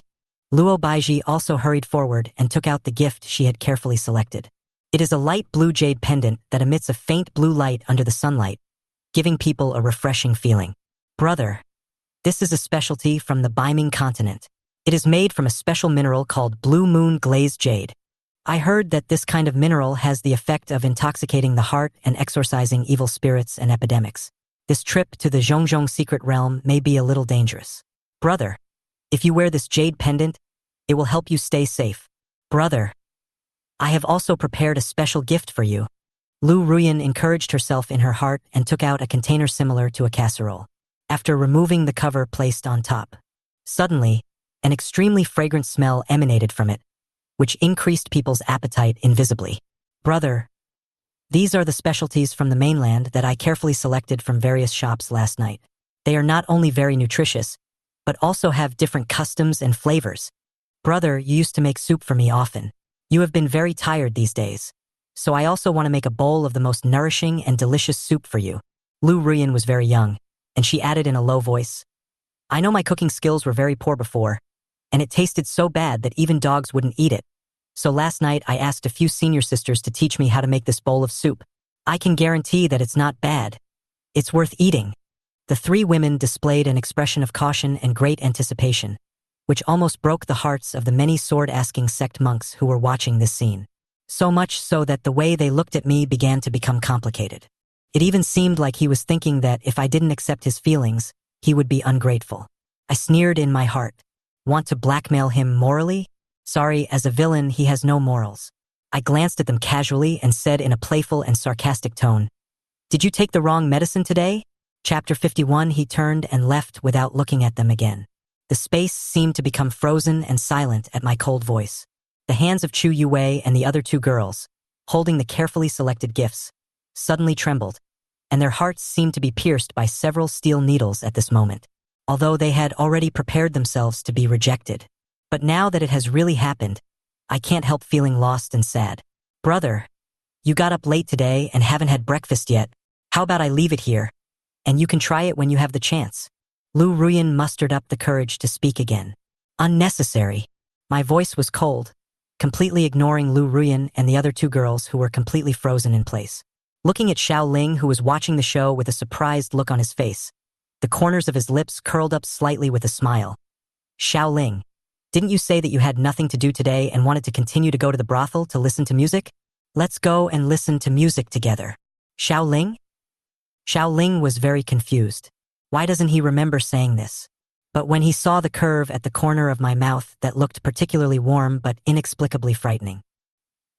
A: Luo Baiji also hurried forward and took out the gift she had carefully selected. It is a light blue jade pendant that emits a faint blue light under the sunlight, giving people a refreshing feeling. Brother, this is a specialty from the Baiming continent. It is made from a special mineral called Blue Moon Glazed Jade. I heard that this kind of mineral has the effect of intoxicating the heart and exorcising evil spirits and epidemics. This trip to the Zhongzhong secret realm may be a little dangerous. Brother, if you wear this jade pendant, it will help you stay safe. Brother, I have also prepared a special gift for you. Lu Ruyan encouraged herself in her heart and took out a container similar to a casserole. After removing the cover placed on top, suddenly, an extremely fragrant smell emanated from it, which increased people's appetite invisibly. Brother, these are the specialties from the mainland that I carefully selected from various shops last night. They are not only very nutritious, but also have different customs and flavors. Brother, you used to make soup for me often. You have been very tired these days, so I also want to make a bowl of the most nourishing and delicious soup for you. Lu Ruyan was very young, and she added in a low voice, I know my cooking skills were very poor before, and it tasted so bad that even dogs wouldn't eat it. So last night I asked a few senior sisters to teach me how to make this bowl of soup. I can guarantee that it's not bad. It's worth eating. The three women displayed an expression of caution and great anticipation, which almost broke the hearts of the many sword-asking sect monks who were watching this scene. So much so that the way they looked at me began to become complicated. It even seemed like he was thinking that if I didn't accept his feelings, he would be ungrateful. I sneered in my heart. Want to blackmail him morally? Sorry, as a villain, he has no morals. I glanced at them casually and said in a playful and sarcastic tone, Did you take the wrong medicine today? Chapter 51. He turned and left without looking at them again. The space seemed to become frozen and silent at my cold voice. The hands of Chu Yue and the other two girls, holding the carefully selected gifts, suddenly trembled, and their hearts seemed to be pierced by several steel needles at this moment, although they had already prepared themselves to be rejected. But now that it has really happened, I can't help feeling lost and sad. Brother, you got up late today and haven't had breakfast yet. How about I leave it here, and you can try it when you have the chance? Lu Ruyan mustered up the courage to speak again. Unnecessary. My voice was cold, completely ignoring Lu Ruyan and the other two girls who were completely frozen in place. Looking at Xiao Ling, who was watching the show with a surprised look on his face, the corners of his lips curled up slightly with a smile. Xiao Ling, didn't you say that you had nothing to do today and wanted to continue to go to the brothel to listen to music? Let's go and listen to music together. Xiao Ling? Xiao Ling was very confused. Why doesn't he remember saying this? But when he saw the curve at the corner of my mouth that looked particularly warm but inexplicably frightening,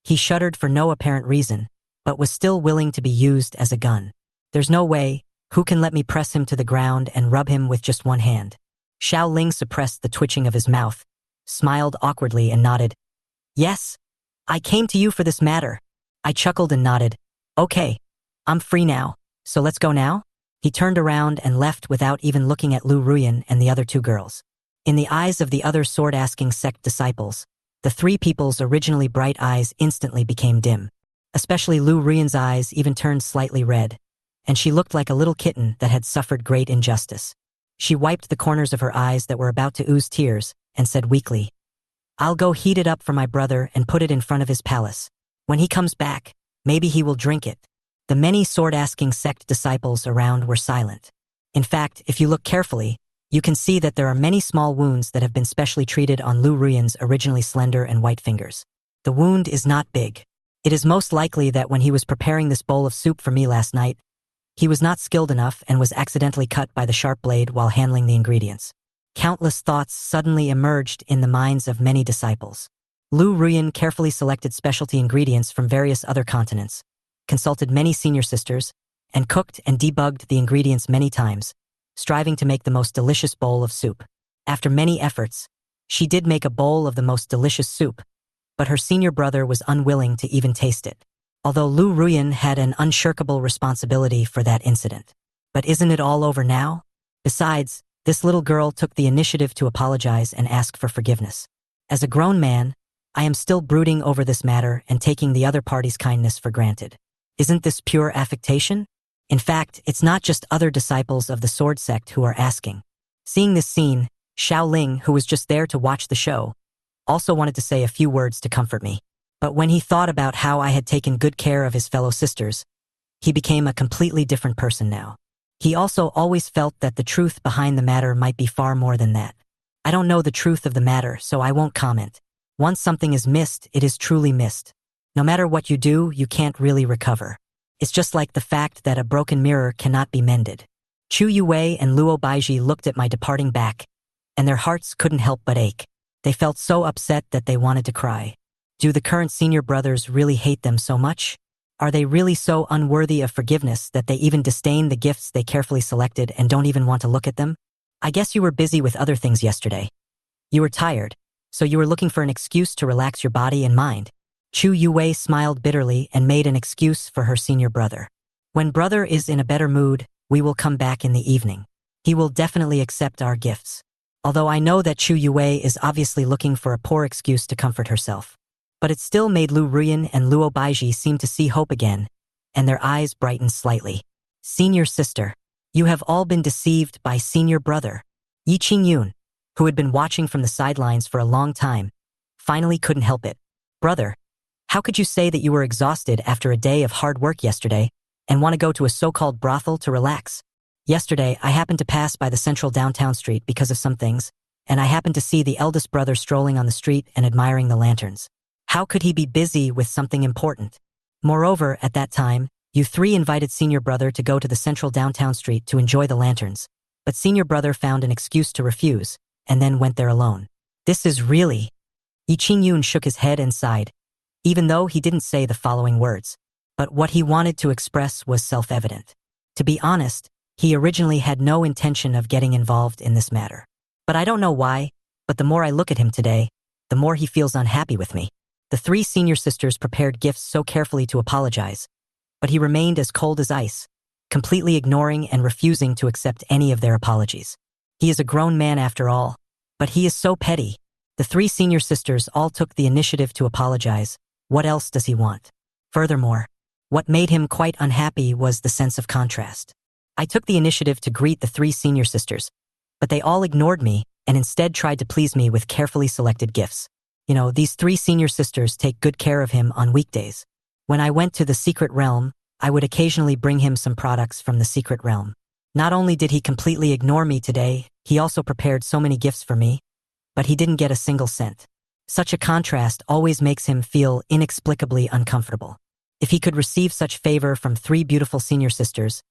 A: he shuddered for no apparent reason, but was still willing to be used as a gun. There's no way. Who can let me press him to the ground and rub him with just one hand? Xiao Ling suppressed the twitching of his mouth, smiled awkwardly and nodded. Yes, I came to you for this matter. I chuckled and nodded. Okay, I'm free now, so let's go now? He turned around and left without even looking at Lu Ruyan and the other two girls. In the eyes of the other sword-asking sect disciples, the three people's originally bright eyes instantly became dim. Especially Lu Ruyan's eyes even turned slightly red, and she looked like a little kitten that had suffered great injustice. She wiped the corners of her eyes that were about to ooze tears and said weakly, I'll go heat it up for my brother and put it in front of his palace. When he comes back, maybe he will drink it. The many sword-asking sect disciples around were silent. In fact, if you look carefully, you can see that there are many small wounds that have been specially treated on Lu Ruyan's originally slender and white fingers. The wound is not big. It is most likely that when he was preparing this bowl of soup for me last night, he was not skilled enough and was accidentally cut by the sharp blade while handling the ingredients. Countless thoughts suddenly emerged in the minds of many disciples. Lu Ruyan carefully selected specialty ingredients from various other continents, consulted many senior sisters, and cooked and debugged the ingredients many times, striving to make the most delicious bowl of soup. After many efforts, she did make a bowl of the most delicious soup, but her senior brother was unwilling to even taste it. although Lu Ruyan had an unshirkable responsibility for that incident. But isn't it all over now? Besides, this little girl took the initiative to apologize and ask for forgiveness. As a grown man, I am still brooding over this matter and taking the other party's kindness for granted. Isn't this pure affectation? In fact, it's not just other disciples of the sword sect who are asking. Seeing this scene, Xiao Ling, who was just there to watch the show, also wanted to say a few words to comfort me. But when he thought about how I had taken good care of his fellow sisters, he became a completely different person now. He also always felt that the truth behind the matter might be far more than that. I don't know the truth of the matter, so I won't comment. Once something is missed, it is truly missed. No matter what you do, you can't really recover. It's just like the fact that a broken mirror cannot be mended. Chu Yue and Luo Baiji looked at my departing back, and their hearts couldn't help but ache. They felt so upset that they wanted to cry. Do the current senior brothers really hate them so much? Are they really so unworthy of forgiveness that they even disdain the gifts they carefully selected and don't even want to look at them? I guess you were busy with other things yesterday. You were tired, so you were looking for an excuse to relax your body and mind. Chu Yue smiled bitterly and made an excuse for her senior brother. When brother is in a better mood, we will come back in the evening. He will definitely accept our gifts. Although I know that Chu Yue is obviously looking for a poor excuse to comfort herself. But it still made Lu Ruyan and Luo Baiji seem to see hope again, and their eyes brightened slightly. Senior sister, you have all been deceived by senior brother. Yi Qingyun, who had been watching from the sidelines for a long time, finally couldn't help it. Brother, how could you say that you were exhausted after a day of hard work yesterday and want to go to a so-called brothel to relax? Yesterday, I happened to pass by the central downtown street because of some things, and I happened to see the eldest brother strolling on the street and admiring the lanterns. How could he be busy with something important? Moreover, at that time, you three invited senior brother to go to the central downtown street to enjoy the lanterns, but senior brother found an excuse to refuse, and then went there alone. This is really... Yi Qingyun shook his head and sighed, even though he didn't say the following words. But what he wanted to express was self-evident. To be honest, he originally had no intention of getting involved in this matter. But I don't know why, but the more I look at him today, the more he feels unhappy with me. The three senior sisters prepared gifts so carefully to apologize, but he remained as cold as ice, completely ignoring and refusing to accept any of their apologies. He is a grown man after all, but he is so petty. The three senior sisters all took the initiative to apologize. What else does he want? Furthermore, what made him quite unhappy was the sense of contrast. I took the initiative to greet the three senior sisters, but they all ignored me and instead tried to please me with carefully selected gifts. You know, these three senior sisters take good care of him on weekdays. When I went to the secret realm, I would occasionally bring him some products from the secret realm. Not only did he completely ignore me today, he also prepared so many gifts for me, but he didn't get a single cent. Such a contrast always makes him feel inexplicably uncomfortable. If he could receive such favor from three beautiful senior sisters,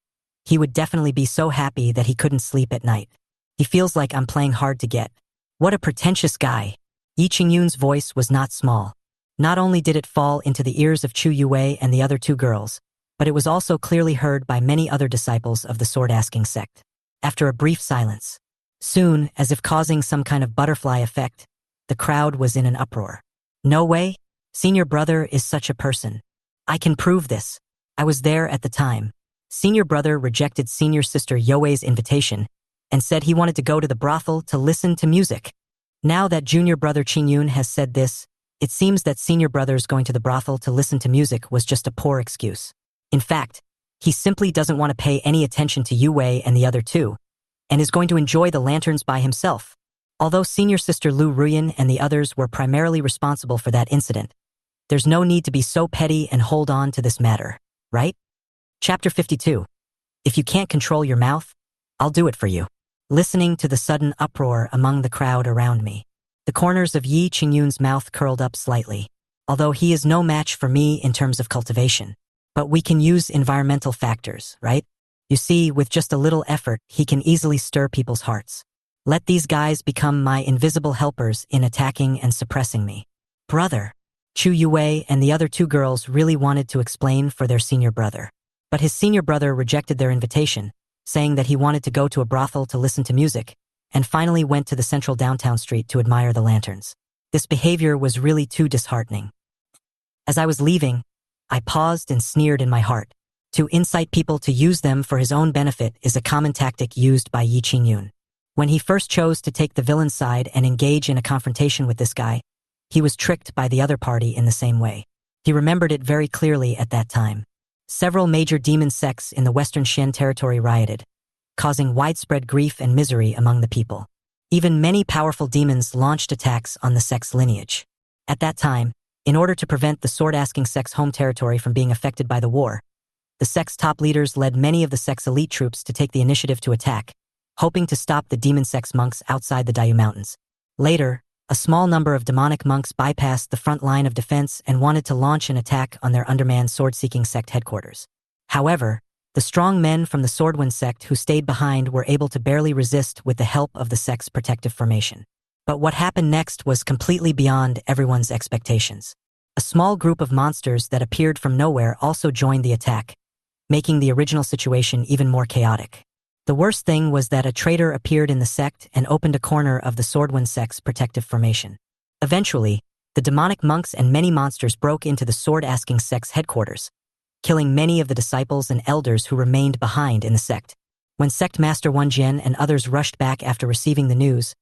A: he would definitely be so happy that he couldn't sleep at night. He feels like I'm playing hard to get. What a pretentious guy. Yi Qingyun's voice was not small. Not only did it fall into the ears of Chu Yue and the other two girls, but it was also clearly heard by many other disciples of the sword-asking sect. After a brief silence, soon, as if causing some kind of butterfly effect, the crowd was in an uproar. No way, senior brother is such a person. I can prove this. I was there at the time. Senior brother rejected senior sister Yue's invitation and said he wanted to go to the brothel to listen to music. Now that junior brother Qingyun has said this, it seems that senior brother's going to the brothel to listen to music was just a poor excuse. In fact, he simply doesn't want to pay any attention to Yue and the other two, and is going to enjoy the lanterns by himself. Although senior sister Lu Ruyan and the others were primarily responsible for that incident, there's no need to be so petty and hold on to this matter, right? Chapter 52. If you can't control your mouth, I'll do it for you. Listening to the sudden uproar among the crowd around me, the corners of Yi Qingyun's mouth curled up slightly. Although he is no match for me in terms of cultivation. But we can use environmental factors, right? You see, with just a little effort, he can easily stir people's hearts. Let these guys become my invisible helpers in attacking and suppressing me. Brother. Chu Yue and the other two girls really wanted to explain for their senior brother. But his senior brother rejected their invitation, saying that he wanted to go to a brothel to listen to music, and finally went to the central downtown street to admire the lanterns. This behavior was really too disheartening. As I was leaving, I paused and sneered in my heart. To incite people to use them for his own benefit is a common tactic used by Yi Qingyun. When he first chose to take the villain's side and engage in a confrontation with this guy, he was tricked by the other party in the same way. He remembered it very clearly at that time. Several major demon sects in the Western Xian territory rioted, causing widespread grief and misery among the people. Even many powerful demons launched attacks on the sect's lineage. At that time, in order to prevent the sword-asking sect's home territory from being affected by the war, the sect's top leaders led many of the sect's elite troops to take the initiative to attack, hoping to stop the demon sect's monks outside the Dayu Mountains. Later, a small number of demonic monks bypassed the front line of defense and wanted to launch an attack on their undermanned sword-seeking sect headquarters. However, the strong men from the Swordwind sect who stayed behind were able to barely resist with the help of the sect's protective formation. But what happened next was completely beyond everyone's expectations. A small group of monsters that appeared from nowhere also joined the attack, making the original situation even more chaotic. The worst thing was that a traitor appeared in the sect and opened a corner of the Swordwind sect's protective formation. Eventually, the demonic monks and many monsters broke into the sword-asking sect's headquarters, killing many of the disciples and elders who remained behind in the sect. When Sect Master Wan Jian and others rushed back after receiving the news,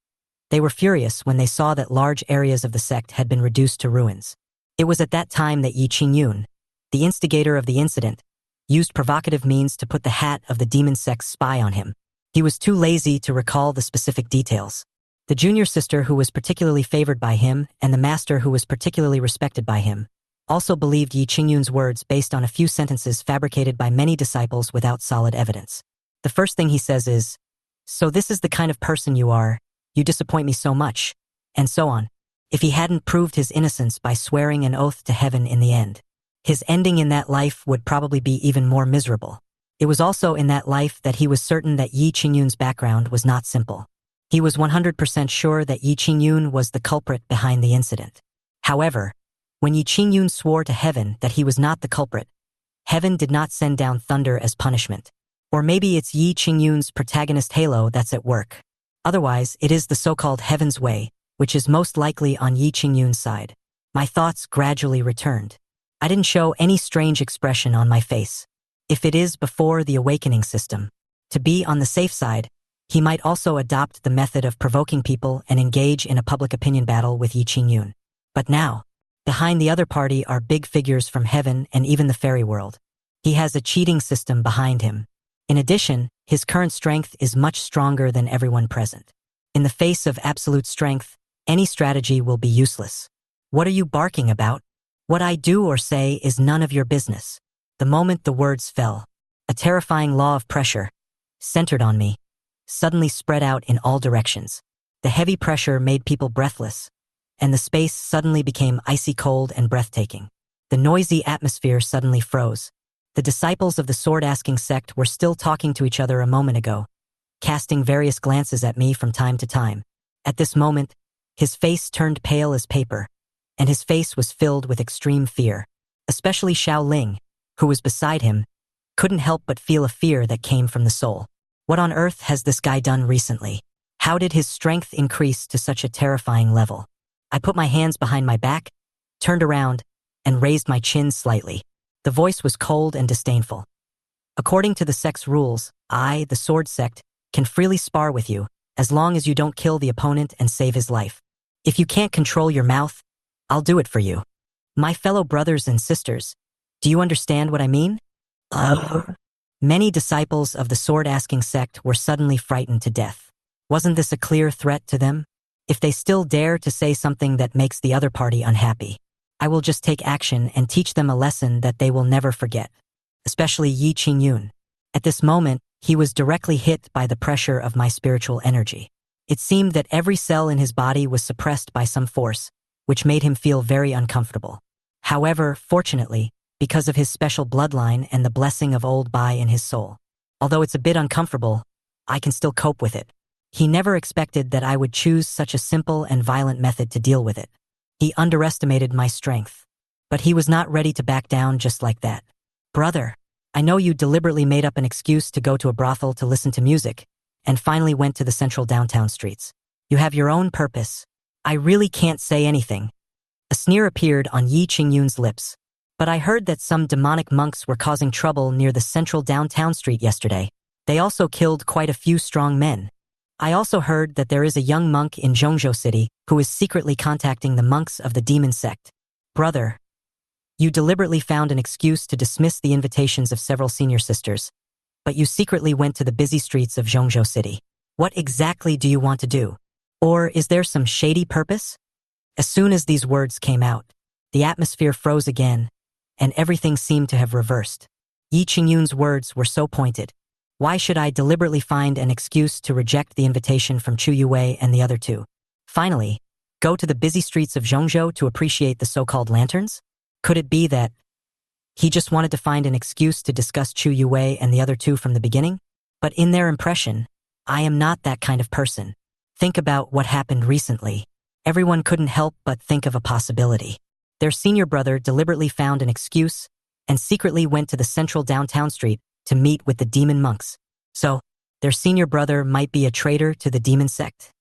A: they were furious when they saw that large areas of the sect had been reduced to ruins. It was at that time that Yi Qingyun, the instigator of the incident, used provocative means to put the hat of the demon sect's spy on him. He was too lazy to recall the specific details. The junior sister who was particularly favored by him and the master who was particularly respected by him also believed Yi Qingyun's words based on a few sentences fabricated by many disciples without solid evidence. The first thing he says is, "So this is the kind of person you are, you disappoint me so much," and so on. If he hadn't proved his innocence by swearing an oath to heaven in the end, his ending in that life would probably be even more miserable. It was also in that life that he was certain that Yi Qingyun's background was not simple. He was 100% sure that Yi Qingyun was the culprit behind the incident. However, when Yi Qingyun swore to heaven that he was not the culprit, heaven did not send down thunder as punishment. Or maybe it's Yi Qingyun's protagonist halo that's at work. Otherwise, it is the so-called heaven's way, which is most likely on Yi Qingyun's side. My thoughts gradually returned. I didn't show any strange expression on my face. If it is before the awakening system, to be on the safe side, he might also adopt the method of provoking people and engage in a public opinion battle with Yi Qingyun. But now, behind the other party are big figures from heaven and even the fairy world. He has a cheating system behind him. In addition, his current strength is much stronger than everyone present. In the face of absolute strength, any strategy will be useless. What are you barking about? What I do or say is none of your business. The moment the words fell, a terrifying law of pressure, centered on me, suddenly spread out in all directions. The heavy pressure made people breathless, and the space suddenly became icy cold and breathtaking. The noisy atmosphere suddenly froze. The disciples of the sword-asking sect were still talking to each other a moment ago, casting various glances at me from time to time. At this moment, his face turned pale as paper, and his face was filled with extreme fear. Especially Xiao Ling, who was beside him, couldn't help but feel a fear that came from the soul. What on earth has this guy done recently? How did his strength increase to such a terrifying level? I put my hands behind my back, turned around, and raised my chin slightly. The voice was cold and disdainful. According to the sect's rules, I, the sword sect, can freely spar with you, as long as you don't kill the opponent and save his life. If you can't control your mouth, I'll do it for you. My fellow brothers and sisters, do you understand what I mean? Many disciples of the sword-asking sect were suddenly frightened to death. Wasn't this a clear threat to them? If they still dare to say something that makes the other party unhappy, I will just take action and teach them a lesson that they will never forget. Especially Yi Qingyun. At this moment, he was directly hit by the pressure of my spiritual energy. It seemed that every cell in his body was suppressed by some force, which made him feel very uncomfortable. However, fortunately, because of his special bloodline and the blessing of old Bai in his soul, although it's a bit uncomfortable, I can still cope with it. He never expected that I would choose such a simple and violent method to deal with it. He underestimated my strength. But he was not ready to back down just like that. Brother, I know you deliberately made up an excuse to go to a brothel to listen to music, and finally went to the central downtown streets. You have your own purpose. I really can't say anything. A sneer appeared on Yi Qingyun's lips. But I heard that some demonic monks were causing trouble near the central downtown street yesterday. They also killed quite a few strong men. I also heard that there is a young monk in Zhongzhou City who is secretly contacting the monks of the demon sect. Brother, you deliberately found an excuse to dismiss the invitations of several senior sisters, but you secretly went to the busy streets of Zhongzhou City. What exactly do you want to do? Or is there some shady purpose? As soon as these words came out, the atmosphere froze again, and everything seemed to have reversed. Yi Qingyun's words were so pointed. Why should I deliberately find an excuse to reject the invitation from Chu Yue and the other two? Finally, go to the busy streets of Zhongzhou to appreciate the so-called lanterns? Could it be that he just wanted to find an excuse to discuss Chu Yue and the other two from the beginning? But in their impression, I am not that kind of person. Think about what happened recently. Everyone couldn't help but think of a possibility. Their senior brother deliberately found an excuse and secretly went to the central downtown street to meet with the demon monks. So, their senior brother might be a traitor to the demon sect.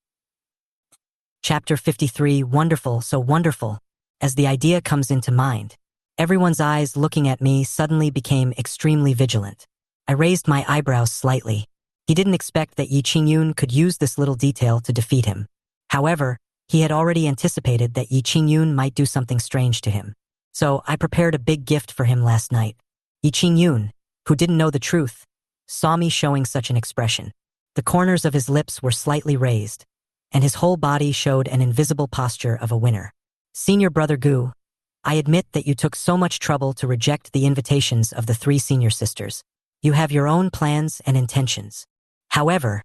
A: Chapter 53, Wonderful, so wonderful. As the idea comes into mind, everyone's eyes looking at me suddenly became extremely vigilant. I raised my eyebrows slightly. He didn't expect that Yi Qingyun could use this little detail to defeat him. However, he had already anticipated that Yi Qingyun might do something strange to him. So I prepared a big gift for him last night. Yi Qingyun, who didn't know the truth, saw me showing such an expression. The corners of his lips were slightly raised, and his whole body showed an invisible posture of a winner. Senior brother Gu, I admit that you took so much trouble to reject the invitations of the three senior sisters. You have your own plans and intentions. However,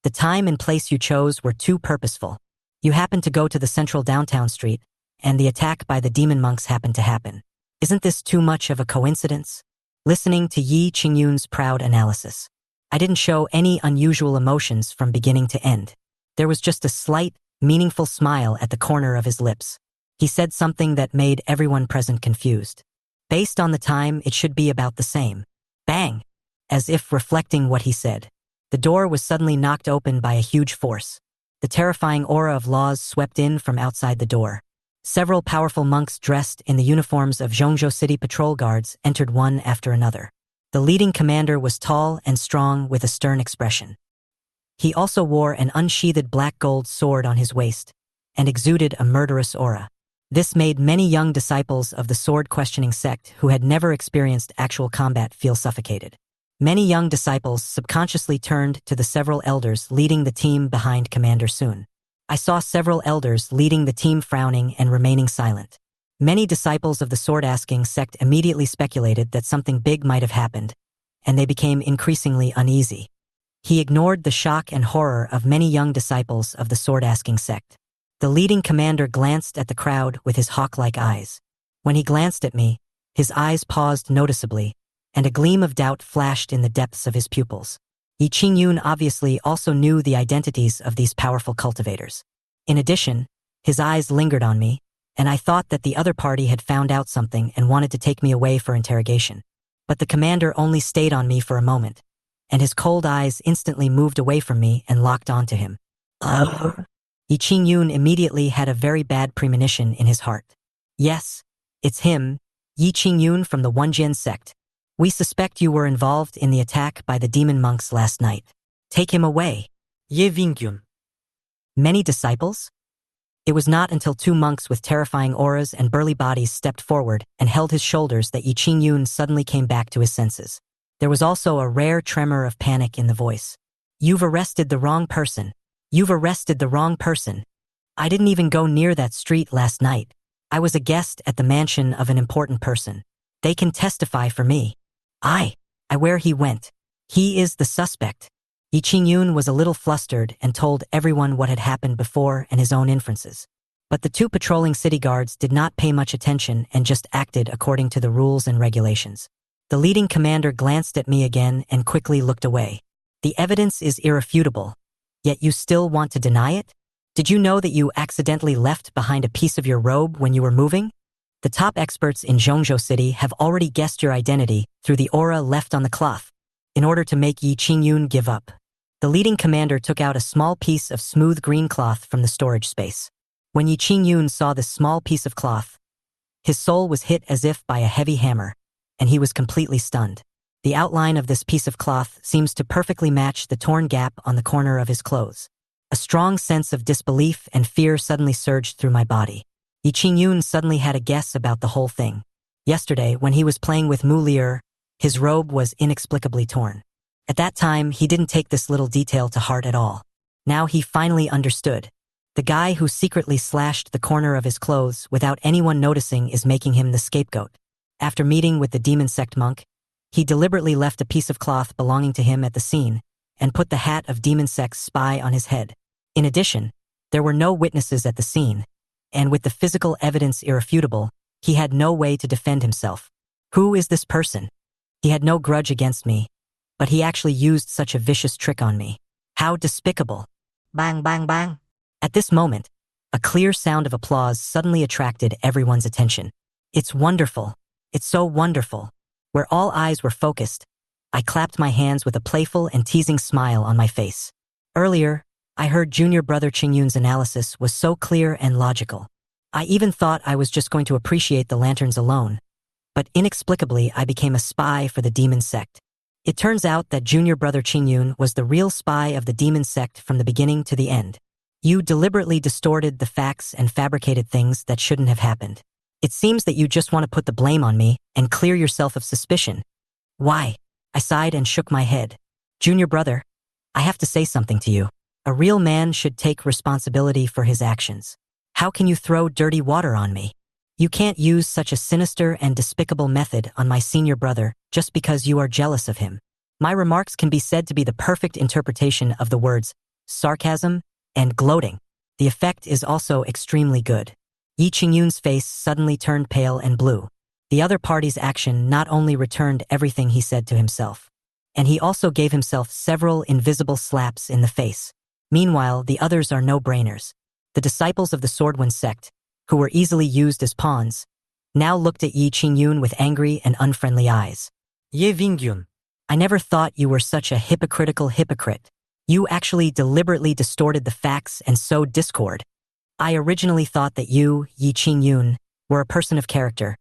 A: the time and place you chose were too purposeful. You happened to go to the central downtown street, and the attack by the demon monks happened to happen. Isn't this too much of a coincidence? Listening to Yi Qingyun's proud analysis, I didn't show any unusual emotions from beginning to end. There was just a slight, meaningful smile at the corner of his lips. He said something that made everyone present confused. Based on the time, it should be about the same. Bang! As if reflecting what he said. The door was suddenly knocked open by a huge force. The terrifying aura of laws swept in from outside the door. Several powerful monks dressed in the uniforms of Zhongzhou City patrol guards entered one after another. The leading commander was tall and strong with a stern expression. He also wore an unsheathed black gold sword on his waist and exuded a murderous aura. This made many young disciples of the sword-questioning sect who had never experienced actual combat feel suffocated. Many young disciples subconsciously turned to the several elders leading the team behind Commander Sun. I saw several elders leading the team frowning and remaining silent. Many disciples of the sword-asking sect immediately speculated that something big might have happened, and they became increasingly uneasy. He ignored the shock and horror of many young disciples of the sword-asking sect. The leading commander glanced at the crowd with his hawk-like eyes. When he glanced at me, his eyes paused noticeably, and a gleam of doubt flashed in the depths of his pupils. Yi Qingyun obviously also knew the identities of these powerful cultivators. In addition, his eyes lingered on me, and I thought that the other party had found out something and wanted to take me away for interrogation. But the commander only stayed on me for a moment, and his cold eyes instantly moved away from me and locked onto him. Yi Qingyun immediately had a very bad premonition in his heart. Yes, it's him, Yi Qingyun from the Wenjian sect. We suspect you were involved in the attack by the demon monks last night. Take him away. Ye Vingyun. Many disciples? It was not until two monks with terrifying auras and burly bodies stepped forward and held his shoulders that Yi Qingyun suddenly came back to his senses. There was also a rare tremor of panic in the voice. You've arrested the wrong person. You've arrested the wrong person. I didn't even go near that street last night. I was a guest at the mansion of an important person. They can testify for me. I where he went. He is the suspect. Yi Qingyun was a little flustered and told everyone what had happened before and his own inferences. But the two patrolling city guards did not pay much attention and just acted according to the rules and regulations. The leading commander glanced at me again and quickly looked away. The evidence is irrefutable, yet you still want to deny it? Did you know that you accidentally left behind a piece of your robe when you were moving? The top experts in Zhongzhou City have already guessed your identity through the aura left on the cloth, in order to make Yi Qingyun give up. The leading commander took out a small piece of smooth green cloth from the storage space. When Yi Qingyun saw this small piece of cloth, His soul was hit as if by a heavy hammer, and he was completely stunned. The outline of this piece of cloth seems to perfectly match the torn gap on the corner of his clothes. A strong sense of disbelief and fear suddenly surged through my body. Yi Qingyun suddenly had a guess about the whole thing. Yesterday, when he was playing with Mu Lier, his robe was inexplicably torn. At that time, he didn't take this little detail to heart at all. Now he finally understood. The guy who secretly slashed the corner of his clothes without anyone noticing is making him the scapegoat. After meeting with the demon sect monk, he deliberately left a piece of cloth belonging to him at the scene and put the hat of demon sect's spy on his head. In addition, there were no witnesses at the scene, and with the physical evidence irrefutable, he had no way to defend himself. Who is this person? He had no grudge against me, but he actually used such a vicious trick on me. How despicable. Bang, bang, bang. At this moment, a clear sound of applause suddenly attracted everyone's attention. It's wonderful. It's so wonderful. Where all eyes were focused, I clapped my hands with a playful and teasing smile on my face. Earlier, I heard junior brother Qingyun's analysis was so clear and logical. I even thought I was just going to appreciate the lanterns alone, but inexplicably I became a spy for the demon sect. It turns out that junior brother Qingyun was the real spy of the demon sect from the beginning to the end. You deliberately distorted the facts and fabricated things that shouldn't have happened. It seems that you just want to put the blame on me and clear yourself of suspicion. Why? I sighed and shook my head. Junior brother, I have to say something to you. A real man should take responsibility for his actions. How can you throw dirty water on me? You can't use such a sinister and despicable method on my senior brother just because you are jealous of him. My remarks can be said to be the perfect interpretation of the words sarcasm and gloating. The effect is also extremely good. Yi Qingyun's face suddenly turned pale and blue. The other party's action not only returned everything he said to himself, and he also gave himself several invisible slaps in the face. Meanwhile, the others are no-brainers. The disciples of the Swordwind sect, who were easily used as pawns, now looked at Yi Qingyun with angry and unfriendly eyes. Ye Vingyun, I never thought you were such a hypocritical hypocrite. You actually deliberately distorted the facts and sowed discord. I originally thought that you, Yi Qingyun, were a person of character,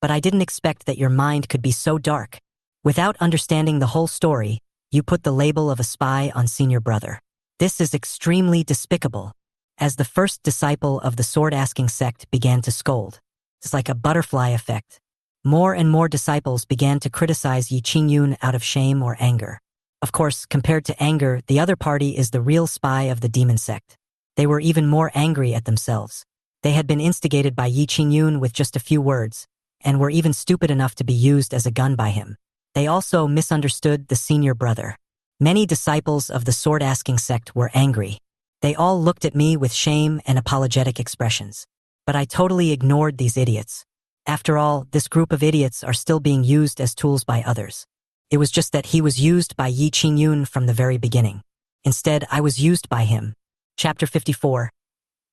A: but I didn't expect that your mind could be so dark. Without understanding the whole story, you put the label of a spy on senior brother. This is extremely despicable. As the first disciple of the sword-asking sect began to scold, it's like a butterfly effect. More and more disciples began to criticize Yi Qingyun out of shame or anger. Of course, compared to anger, the other party is the real spy of the demon sect. They were even more angry at themselves. They had been instigated by Yi Qingyun with just a few words, and were even stupid enough to be used as a gun by him. They also misunderstood the senior brother. Many disciples of the sword-asking sect were angry. They all looked at me with shame and apologetic expressions. But I totally ignored these idiots. After all, this group of idiots are still being used as tools by others. It was just that he was used by Yi Qingyun from the very beginning. Instead, I was used by him. Chapter 54.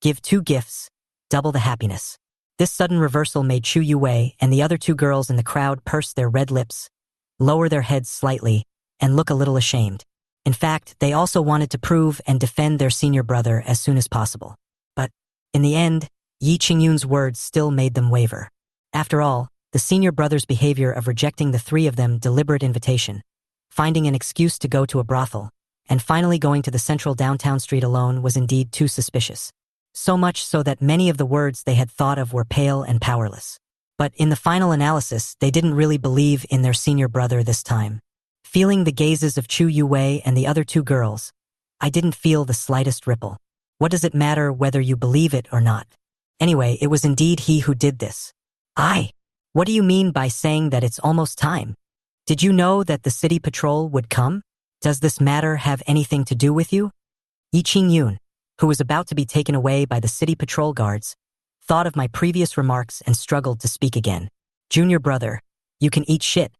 A: Give 2 gifts, double the happiness. This sudden reversal made Chu Yue and the other 2 girls in the crowd purse their red lips, lower their heads slightly, and look a little ashamed. In fact, they also wanted to prove and defend their senior brother as soon as possible. But, in the end, Yi Qingyun's words still made them waver. After all, the senior brother's behavior of rejecting the 3 of them deliberate invitation, finding an excuse to go to a brothel, and finally going to the central downtown street alone was indeed too suspicious. So much so that many of the words they had thought of were pale and powerless. But in the final analysis, they didn't really believe in their senior brother this time. Feeling the gazes of Chu Yue and the other 2 girls, I didn't feel the slightest ripple. What does it matter whether you believe it or not? Anyway, it was indeed he who did this. What do you mean by saying that it's almost time? Did you know that the city patrol would come? Does this matter have anything to do with you? Yi Qingyun, who was about to be taken away by the city patrol guards, thought of my previous remarks and struggled to speak again. Junior brother, you can eat shit,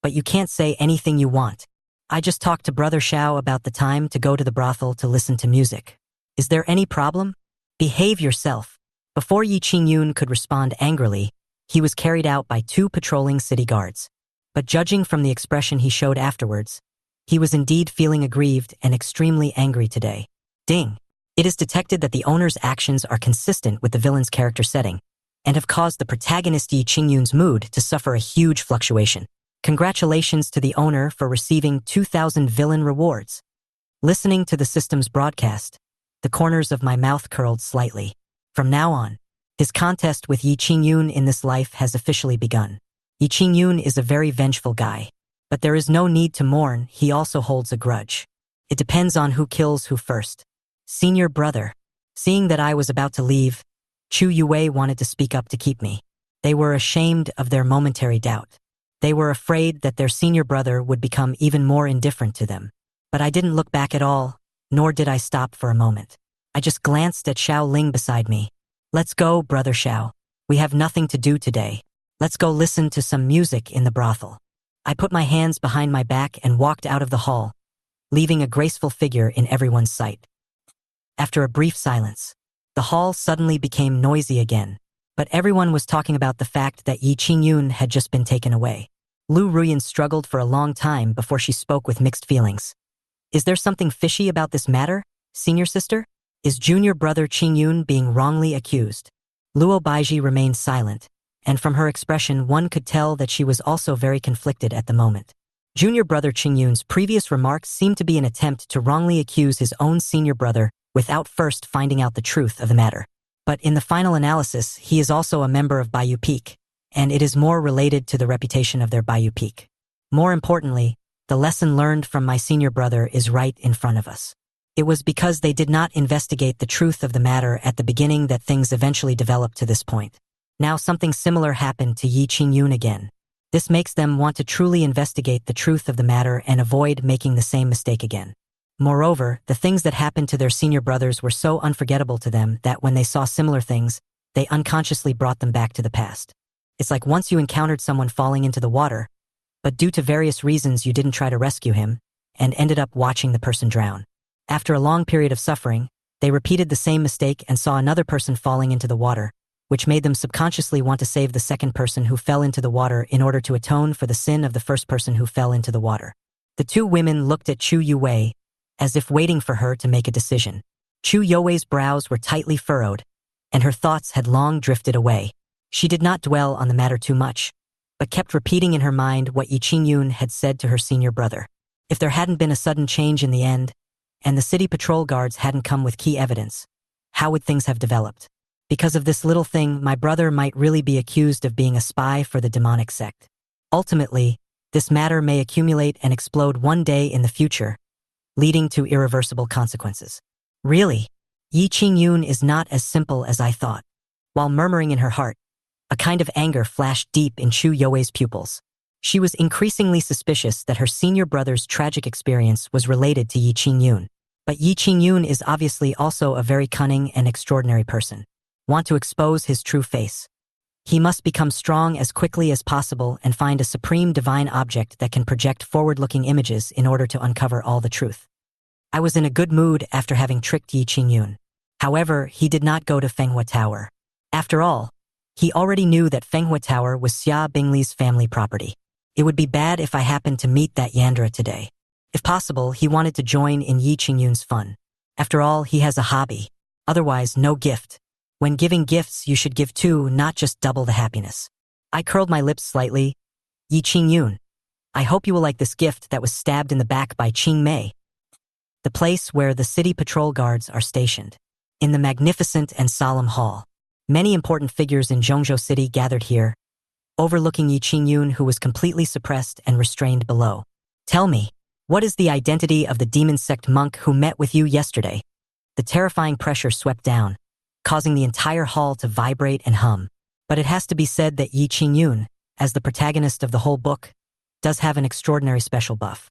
A: but you can't say anything you want. I just talked to Brother Xiao about the time to go to the brothel to listen to music. Is there any problem? Behave yourself. Before Yi Qingyun could respond angrily, he was carried out by 2 patrolling city guards. But judging from the expression he showed afterwards, he was indeed feeling aggrieved and extremely angry today. Ding! It is detected that the owner's actions are consistent with the villain's character setting, and have caused the protagonist Yi Qingyun's mood to suffer a huge fluctuation. Congratulations to the owner for receiving 2,000 villain rewards. Listening to the system's broadcast, the corners of my mouth curled slightly. From now on, his contest with Yi Qingyun in this life has officially begun. Yi Qingyun is a very vengeful guy, but there is no need to mourn, he also holds a grudge. It depends on who kills who first. Senior brother. Seeing that I was about to leave, Chu Yue wanted to speak up to keep me. They were ashamed of their momentary doubt. They were afraid that their senior brother would become even more indifferent to them. But I didn't look back at all, nor did I stop for a moment. I just glanced at Xiao Ling beside me. Let's go, brother Xiao. We have nothing to do today. Let's go listen to some music in the brothel. I put my hands behind my back and walked out of the hall, leaving a graceful figure in everyone's sight. After a brief silence, the hall suddenly became noisy again, but everyone was talking about the fact that Yi Qingyun had just been taken away. Lu Ruyan struggled for a long time before she spoke with mixed feelings. Is there something fishy about this matter, senior sister? Is junior brother Qingyun being wrongly accused? Luo Baiji remained silent, and from her expression one could tell that she was also very conflicted at the moment. Junior brother Qingyun's previous remarks seemed to be an attempt to wrongly accuse his own senior brother without first finding out the truth of the matter. But in the final analysis, he is also a member of Bayou Peak, and it is more related to the reputation of their Bayou Peak. More importantly, the lesson learned from my senior brother is right in front of us. It was because they did not investigate the truth of the matter at the beginning that things eventually developed to this point. Now something similar happened to Yi Qingyun again. This makes them want to truly investigate the truth of the matter and avoid making the same mistake again. Moreover, the things that happened to their senior brothers were so unforgettable to them that when they saw similar things, they unconsciously brought them back to the past. It's like once you encountered someone falling into the water, but due to various reasons you didn't try to rescue him, and ended up watching the person drown. After a long period of suffering, they repeated the same mistake and saw another person falling into the water, which made them subconsciously want to save the second person who fell into the water in order to atone for the sin of the first person who fell into the water. The two women looked at Chu Yue, as if waiting for her to make a decision. Chu Yue's brows were tightly furrowed, and her thoughts had long drifted away. She did not dwell on the matter too much, but kept repeating in her mind what Yi Qingyun had said to her senior brother. If there hadn't been a sudden change in the end, and the city patrol guards hadn't come with key evidence, how would things have developed? Because of this little thing, my brother might really be accused of being a spy for the demonic sect. Ultimately, this matter may accumulate and explode one day in the future, leading to irreversible consequences. Really, Yi Qingyun is not as simple as I thought. While murmuring in her heart, a kind of anger flashed deep in Chu Yue's pupils. She was increasingly suspicious that her senior brother's tragic experience was related to Yi Qingyun. But Yi Qingyun is obviously also a very cunning and extraordinary person. Want to expose his true face. He must become strong as quickly as possible and find a supreme divine object that can project forward-looking images in order to uncover all the truth. I was in a good mood after having tricked Yi Qingyun. However, he did not go to Fenghua Tower. After all, he already knew that Fenghua Tower was Xia Bingli's family property. It would be bad if I happened to meet that Yandra today. If possible, he wanted to join in Yi Qingyun's fun. After all, he has a hobby. Otherwise, no gift. When giving gifts, you should give two, not just double the happiness. I curled my lips slightly. Yi Qingyun, I hope you will like this gift that was stabbed in the back by Qing Mei. The place where the city patrol guards are stationed. In the magnificent and solemn hall. Many important figures in Zhongzhou City gathered here, overlooking Yi Qingyun, who was completely suppressed and restrained below. Tell me, what is the identity of the demon sect monk who met with you yesterday? The terrifying pressure swept down, causing the entire hall to vibrate and hum. But it has to be said that Yi Qingyun, as the protagonist of the whole book, does have an extraordinary special buff.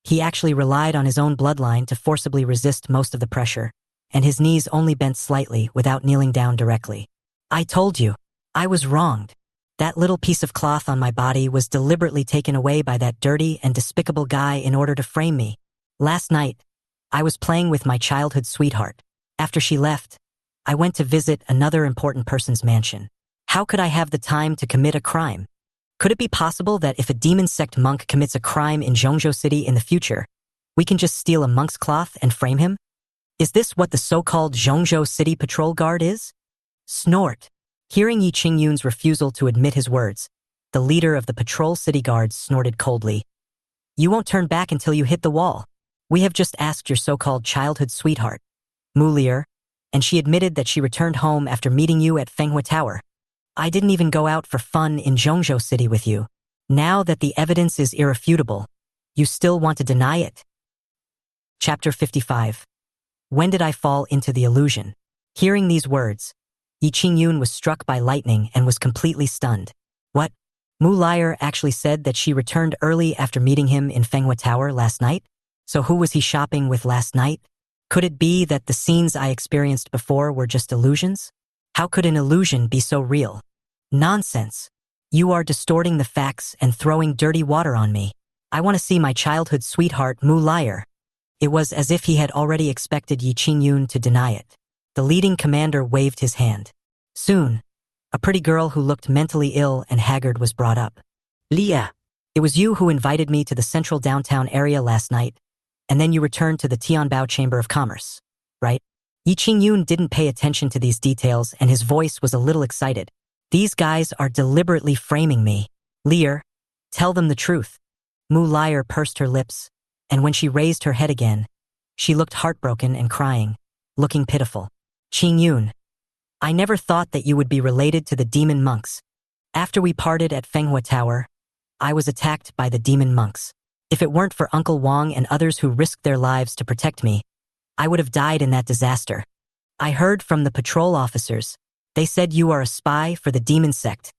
A: He actually relied on his own bloodline to forcibly resist most of the pressure, and his knees only bent slightly without kneeling down directly. I told you, I was wronged. That little piece of cloth on my body was deliberately taken away by that dirty and despicable guy in order to frame me. Last night, I was playing with my childhood sweetheart. After she left, I went to visit another important person's mansion. How could I have the time to commit a crime? Could it be possible that if a demon sect monk commits a crime in Zhongzhou City in the future, we can just steal a monk's cloth and frame him? Is this what the so-called Zhongzhou City Patrol Guard is? Snort. Hearing Yi Qingyun's refusal to admit his words, the leader of the patrol city guards snorted coldly. You won't turn back until you hit the wall. We have just asked your so-called childhood sweetheart, Mu Lier, and she admitted that she returned home after meeting you at Fenghua Tower. I didn't even go out for fun in Zhongzhou City with you. Now that the evidence is irrefutable, you still want to deny it? Chapter 55. When did I fall into the illusion? Hearing these words, Yi Qingyun was struck by lightning and was completely stunned. What? Mu Lier actually said that she returned early after meeting him in Fenghua Tower last night? So who was he shopping with last night? Could it be that the scenes I experienced before were just illusions? How could an illusion be so real? Nonsense. You are distorting the facts and throwing dirty water on me. I want to see my childhood sweetheart Mu Lier. It was as if he had already expected Yi Qingyun to deny it. The leading commander waved his hand. Soon, a pretty girl who looked mentally ill and haggard was brought up. Leah, it was you who invited me to the central downtown area last night, and then you returned to the Tianbao Chamber of Commerce, right? Yi Qingyun didn't pay attention to these details and his voice was a little excited. These guys are deliberately framing me. Lier, tell them the truth. Mu Lier pursed her lips, and when she raised her head again, she looked heartbroken and crying, looking pitiful. Qingyun, I never thought that you would be related to the demon monks. After we parted at Fenghua Tower, I was attacked by the demon monks. If it weren't for Uncle Wang and others who risked their lives to protect me, I would have died in that disaster. I heard from the patrol officers. They said you are a spy for the demon sect.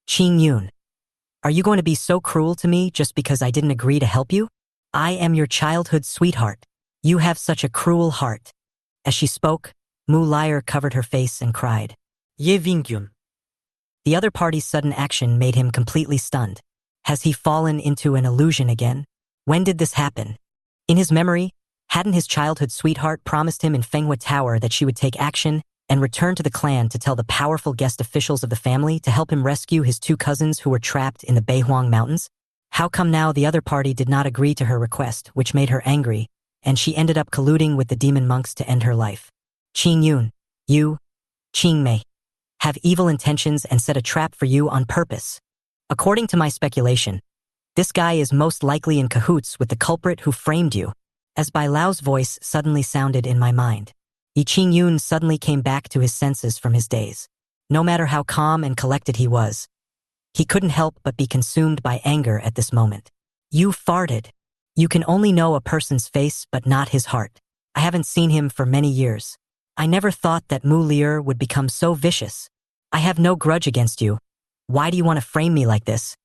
A: Qingyun, are you going to be so cruel to me just because I didn't agree to help you? I am your childhood sweetheart. You have such a cruel heart. As she spoke, Mu Lier covered her face and cried. Ye Vingyun. The other party's sudden action made him completely stunned. Has he fallen into an illusion again? When did this happen? In his memory, hadn't his childhood sweetheart promised him in Fenghua Tower that she would take action and return to the clan to tell the powerful guest officials of the family to help him rescue his two cousins who were trapped in the Beihuang Mountains? How come now the other party did not agree to her request, which made her angry, and she ended up colluding with the demon monks to end her life? Qingyun, you, Qingmei, have evil intentions and set a trap for you on purpose. According to my speculation, this guy is most likely in cahoots with the culprit who framed you. As Bai Lao's voice suddenly sounded in my mind, Yi Qingyun suddenly came back to his senses from his daze. No matter how calm and collected he was, he couldn't help but be consumed by anger at this moment. You farted. You can only know a person's face but not his heart. I haven't seen him for many years. I never thought that Mu Lier would become so vicious. I have no grudge against you. Why do you want to frame me like this?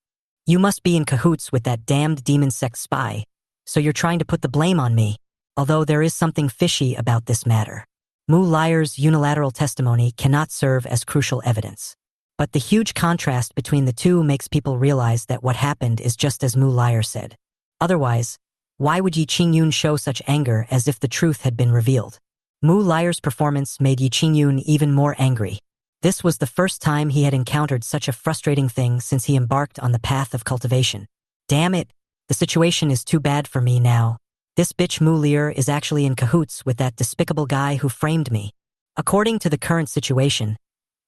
A: You must be in cahoots with that damned demon sect spy, so you're trying to put the blame on me. Although there is something fishy about this matter. Mu Lier's unilateral testimony cannot serve as crucial evidence. But the huge contrast between the two makes people realize that what happened is just as Mu Lier said. Otherwise, why would Yi Qingyun show such anger as if the truth had been revealed? Mu Lier's performance made Yi Qingyun even more angry. This was the first time he had encountered such a frustrating thing since he embarked on the path of cultivation. Damn it, the situation is too bad for me now. This bitch Mu Lier is actually in cahoots with that despicable guy who framed me. According to the current situation,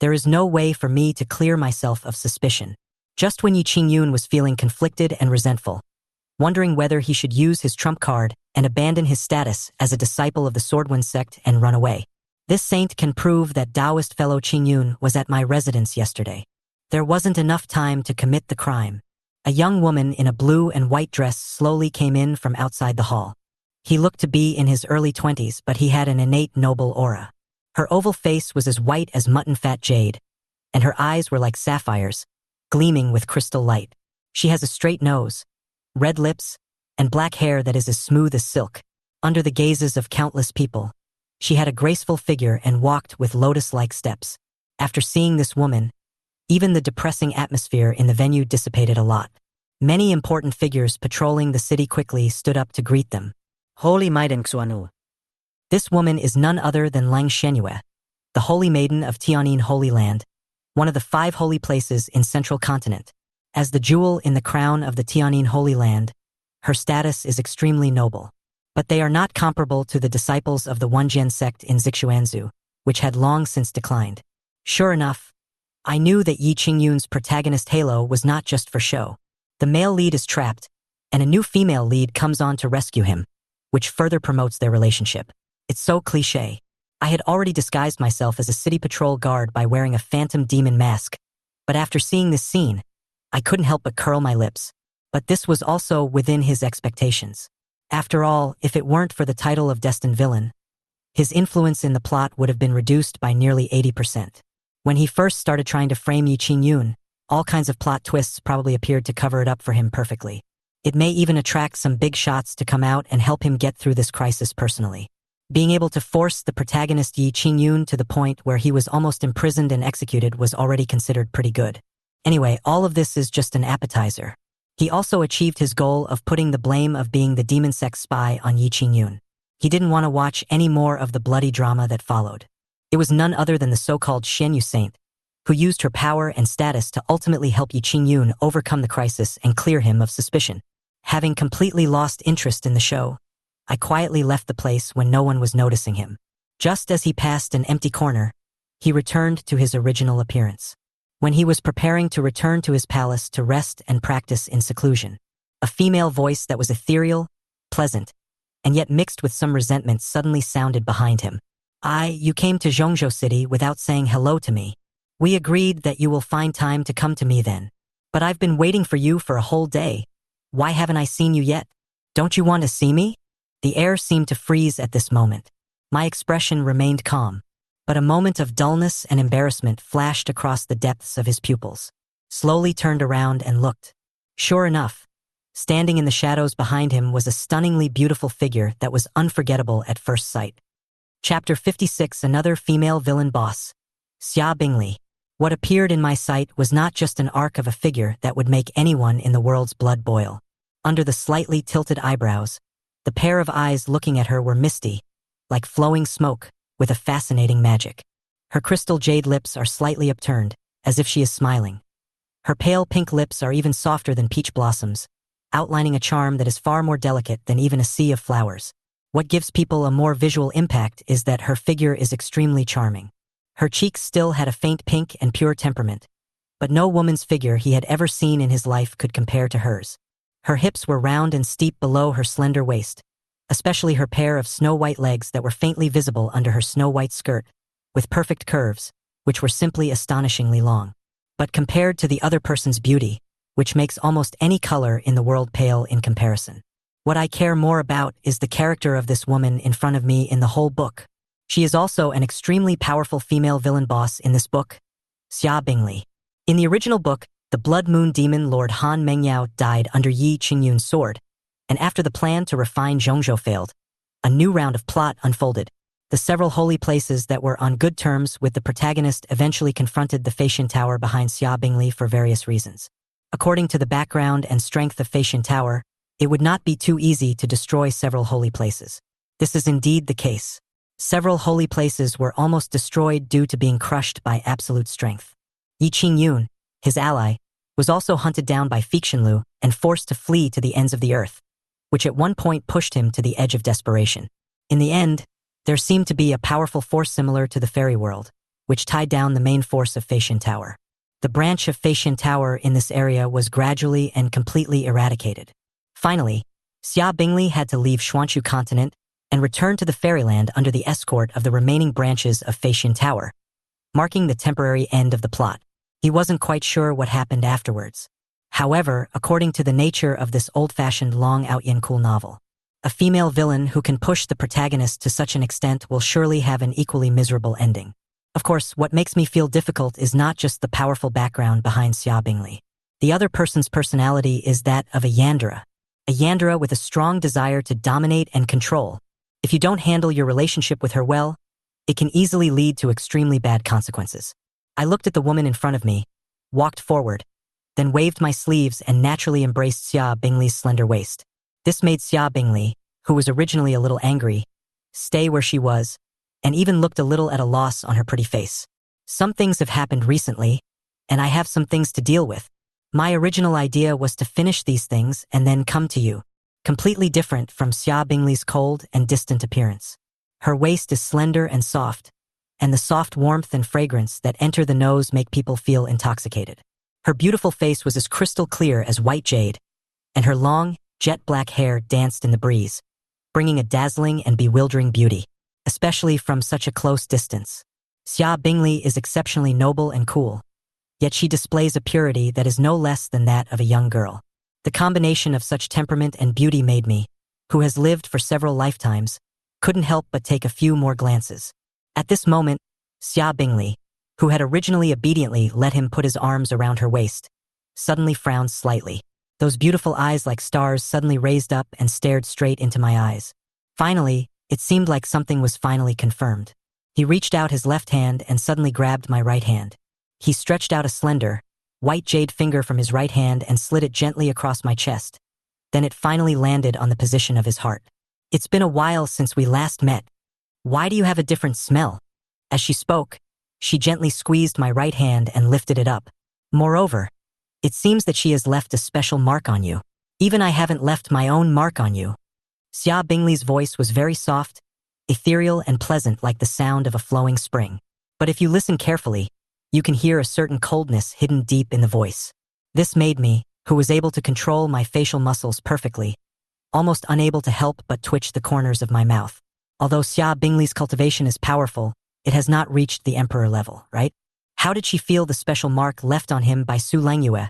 A: there is no way for me to clear myself of suspicion. Just when Yi Qingyun was feeling conflicted and resentful, wondering whether he should use his trump card and abandon his status as a disciple of the Swordwind sect and run away. This saint can prove that Taoist fellow Qingyun was at my residence yesterday. There wasn't enough time to commit the crime. A young woman in a blue and white dress slowly came in from outside the hall. He looked to be in his early 20s, but he had an innate noble aura. Her oval face was as white as mutton-fat jade, and her eyes were like sapphires, gleaming with crystal light. She has a straight nose, red lips, and black hair that is as smooth as silk. Under the gazes of countless people, she had a graceful figure and walked with lotus-like steps. After seeing this woman, even the depressing atmosphere in the venue dissipated a lot. Many important figures patrolling the city quickly stood up to greet them. Holy Maiden Xuanu. This woman is none other than Lang Shenyue, the Holy Maiden of Tianyin Holy Land, one of the 5 holy places in Central Continent. As the jewel in the crown of the Tianyin Holy Land, her status is extremely noble. But they are not comparable to the disciples of the Wenjian sect in Zixuanzu, which had long since declined. Sure enough, I knew that Yi Qingyun's protagonist halo was not just for show. The male lead is trapped, and a new female lead comes on to rescue him, which further promotes their relationship. It's so cliché. I had already disguised myself as a city patrol guard by wearing a phantom demon mask, but after seeing this scene, I couldn't help but curl my lips. But this was also within his expectations. After all, if it weren't for the title of destined villain, his influence in the plot would have been reduced by nearly 80%. When he first started trying to frame Yi Qingyun, all kinds of plot twists probably appeared to cover it up for him perfectly. It may even attract some big shots to come out and help him get through this crisis personally. Being able to force the protagonist Yi Qingyun to the point where he was almost imprisoned and executed was already considered pretty good. Anyway, all of this is just an appetizer. He also achieved his goal of putting the blame of being the demon sex spy on Yi Qingyun. He didn't want to watch any more of the bloody drama that followed. It was none other than the so-called Xianyu Saint, who used her power and status to ultimately help Yi Qingyun overcome the crisis and clear him of suspicion. Having completely lost interest in the show, I quietly left the place when no one was noticing him. Just as he passed an empty corner, he returned to his original appearance. When he was preparing to return to his palace to rest and practice in seclusion, a female voice that was ethereal, pleasant, and yet mixed with some resentment suddenly sounded behind him. You came to Zhongzhou City without saying hello to me. We agreed that you will find time to come to me then. But I've been waiting for you for a whole day. Why haven't I seen you yet? Don't you want to see me? The air seemed to freeze at this moment. My expression remained calm, but a moment of dullness and embarrassment flashed across the depths of his pupils. Slowly turned around and looked. Sure enough, standing in the shadows behind him was a stunningly beautiful figure that was unforgettable at first sight. Chapter 56. Another female villain boss. Xia Bingli. What appeared in my sight was not just an arc of a figure that would make anyone in the world's blood boil. Under the slightly tilted eyebrows, the pair of eyes looking at her were misty, like flowing smoke, with a fascinating magic. Her crystal jade lips are slightly upturned, as if she is smiling. Her pale pink lips are even softer than peach blossoms, outlining a charm that is far more delicate than even a sea of flowers. What gives people a more visual impact is that her figure is extremely charming. Her cheeks still had a faint pink and pure temperament, but no woman's figure he had ever seen in his life could compare to hers. Her hips were round and steep below her slender waist, especially her pair of snow-white legs that were faintly visible under her snow-white skirt, with perfect curves, which were simply astonishingly long. But compared to the other person's beauty, which makes almost any color in the world pale in comparison. What I care more about is the character of this woman in front of me in the whole book. She is also an extremely powerful female villain boss in this book, Xia Bingli. In the original book, the Blood Moon demon Lord Han Mengyao died under Yi Qingyun's sword, and after the plan to refine Zhongzhou failed, a new round of plot unfolded. The several holy places that were on good terms with the protagonist eventually confronted the Feishan Tower behind Xia Bingli for various reasons. According to the background and strength of Feishan Tower, it would not be too easy to destroy several holy places. This is indeed the case. Several holy places were almost destroyed due to being crushed by absolute strength. Yi Qingyun, his ally, was also hunted down by Feixinlu and forced to flee to the ends of the earth, which at one point pushed him to the edge of desperation. In the end, there seemed to be a powerful force similar to the fairy world, which tied down the main force of Feishan Tower. The branch of Feishan Tower in this area was gradually and completely eradicated. Finally, Xia Bingli had to leave Xuanchu continent and return to the fairyland under the escort of the remaining branches of Feishan Tower, marking the temporary end of the plot. He wasn't quite sure what happened afterwards. However, according to the nature of this old-fashioned long out-yin-cool novel, a female villain who can push the protagonist to such an extent will surely have an equally miserable ending. Of course, what makes me feel difficult is not just the powerful background behind Xia Bingli. The other person's personality is that of a Yandere with a strong desire to dominate and control. If you don't handle your relationship with her well, it can easily lead to extremely bad consequences. I looked at the woman in front of me, walked forward, then waved my sleeves and naturally embraced Xia Bingli's slender waist. This made Xia Bingli, who was originally a little angry, stay where she was, and even looked a little at a loss on her pretty face. Some things have happened recently, and I have some things to deal with. My original idea was to finish these things and then come to you. Completely different from Xia Bingli's cold and distant appearance. Her waist is slender and soft, and the soft warmth and fragrance that enter the nose make people feel intoxicated. Her beautiful face was as crystal clear as white jade, and her long, jet-black hair danced in the breeze, bringing a dazzling and bewildering beauty, especially from such a close distance. Xia Bingli is exceptionally noble and cool, yet she displays a purity that is no less than that of a young girl. The combination of such temperament and beauty made me, who has lived for several lifetimes, couldn't help but take a few more glances. At this moment, Xia Bingli, who had originally obediently let him put his arms around her waist, suddenly frowned slightly. Those beautiful eyes like stars suddenly raised up and stared straight into my eyes. Finally, it seemed like something was finally confirmed. He reached out his left hand and suddenly grabbed my right hand. He stretched out a slender, white jade finger from his right hand and slid it gently across my chest. Then it finally landed on the position of his heart. It's been a while since we last met. Why do you have a different smell? As she spoke, she gently squeezed my right hand and lifted it up. Moreover, it seems that she has left a special mark on you. Even I haven't left my own mark on you. Xia Bingli's voice was very soft, ethereal and pleasant like the sound of a flowing spring. But if you listen carefully, you can hear a certain coldness hidden deep in the voice. This made me, who was able to control my facial muscles perfectly, almost unable to help but twitch the corners of my mouth. Although Xia Bingli's cultivation is powerful, it has not reached the emperor level, right? How did she feel the special mark left on him by Su Lengyue,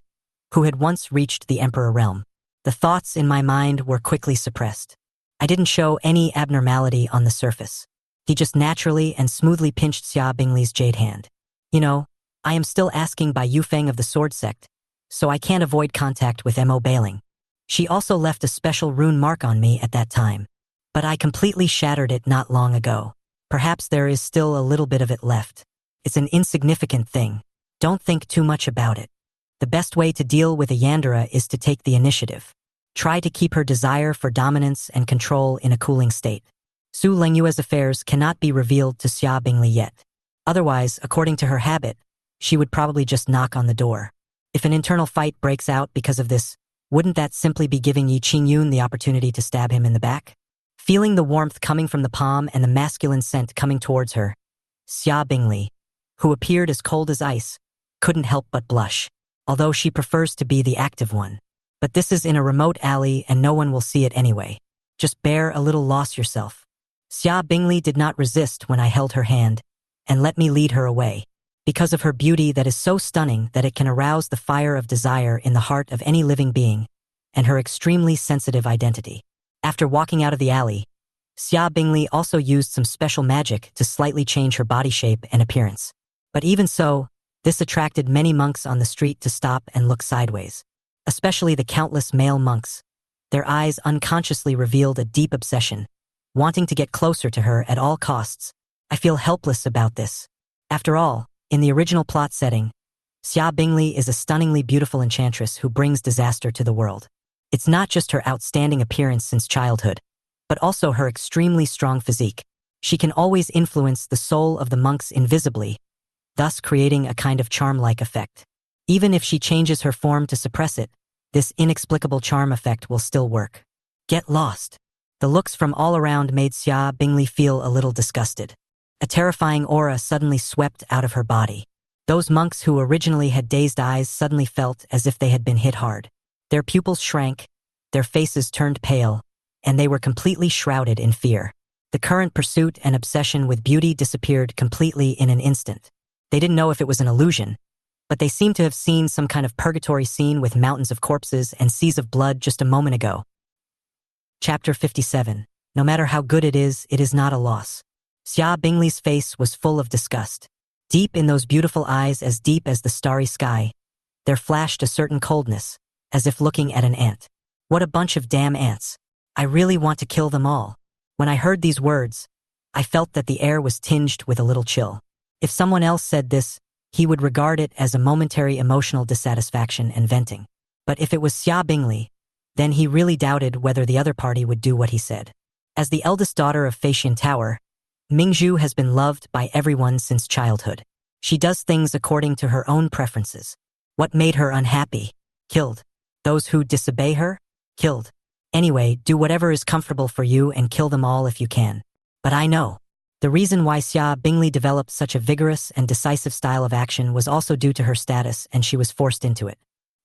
A: who had once reached the emperor realm? The thoughts in my mind were quickly suppressed. I didn't show any abnormality on the surface. He just naturally and smoothly pinched Xia Bingli's jade hand. You know, I am still asking by Yufeng of the sword sect, so I can't avoid contact with Mo Bailing. She also left a special rune mark on me at that time, but I completely shattered it not long ago. Perhaps there is still a little bit of it left. It's an insignificant thing. Don't think too much about it. The best way to deal with a Yandere is to take the initiative. Try to keep her desire for dominance and control in a cooling state. Su Lengyue's affairs cannot be revealed to Xia Bingli yet. Otherwise, according to her habit, she would probably just knock on the door. If an internal fight breaks out because of this, wouldn't that simply be giving Yi Qingyun the opportunity to stab him in the back? Feeling the warmth coming from the palm and the masculine scent coming towards her, Xia Bingli, who appeared as cold as ice, couldn't help but blush, although she prefers to be the active one. But this is in a remote alley and no one will see it anyway. Just bear a little loss yourself. Xia Bingli did not resist when I held her hand and let me lead her away, because of her beauty that is so stunning that it can arouse the fire of desire in the heart of any living being, and her extremely sensitive identity. After walking out of the alley, Xia Bingli also used some special magic to slightly change her body shape and appearance. But even so, this attracted many monks on the street to stop and look sideways, especially the countless male monks. Their eyes unconsciously revealed a deep obsession, wanting to get closer to her at all costs. I feel helpless about this. After all, in the original plot setting, Xia Bingli is a stunningly beautiful enchantress who brings disaster to the world. It's not just her outstanding appearance since childhood, but also her extremely strong physique. She can always influence the soul of the monks invisibly, thus creating a kind of charm-like effect. Even if she changes her form to suppress it, this inexplicable charm effect will still work. Get lost. The looks from all around made Xia Bingli feel a little disgusted. A terrifying aura suddenly swept out of her body. Those monks who originally had dazed eyes suddenly felt as if they had been hit hard. Their pupils shrank, their faces turned pale, and they were completely shrouded in fear. The current pursuit and obsession with beauty disappeared completely in an instant. They didn't know if it was an illusion, but they seemed to have seen some kind of purgatory scene with mountains of corpses and seas of blood just a moment ago. Chapter 57. No matter how good it is not a loss. Xia Bingli's face was full of disgust. Deep in those beautiful eyes, as deep as the starry sky, there flashed a certain coldness, as if looking at an ant. What a bunch of damn ants. I really want to kill them all. When I heard these words, I felt that the air was tinged with a little chill. If someone else said this, he would regard it as a momentary emotional dissatisfaction and venting. But if it was Xia Bingli, then he really doubted whether the other party would do what he said. As the eldest daughter of Feixian Tower, Mingzhu has been loved by everyone since childhood. She does things according to her own preferences. What made her unhappy? Killed. Those who disobey her? Killed. Anyway, do whatever is comfortable for you and kill them all if you can. But I know. The reason why Xia Bingli developed such a vigorous and decisive style of action was also due to her status, and she was forced into it.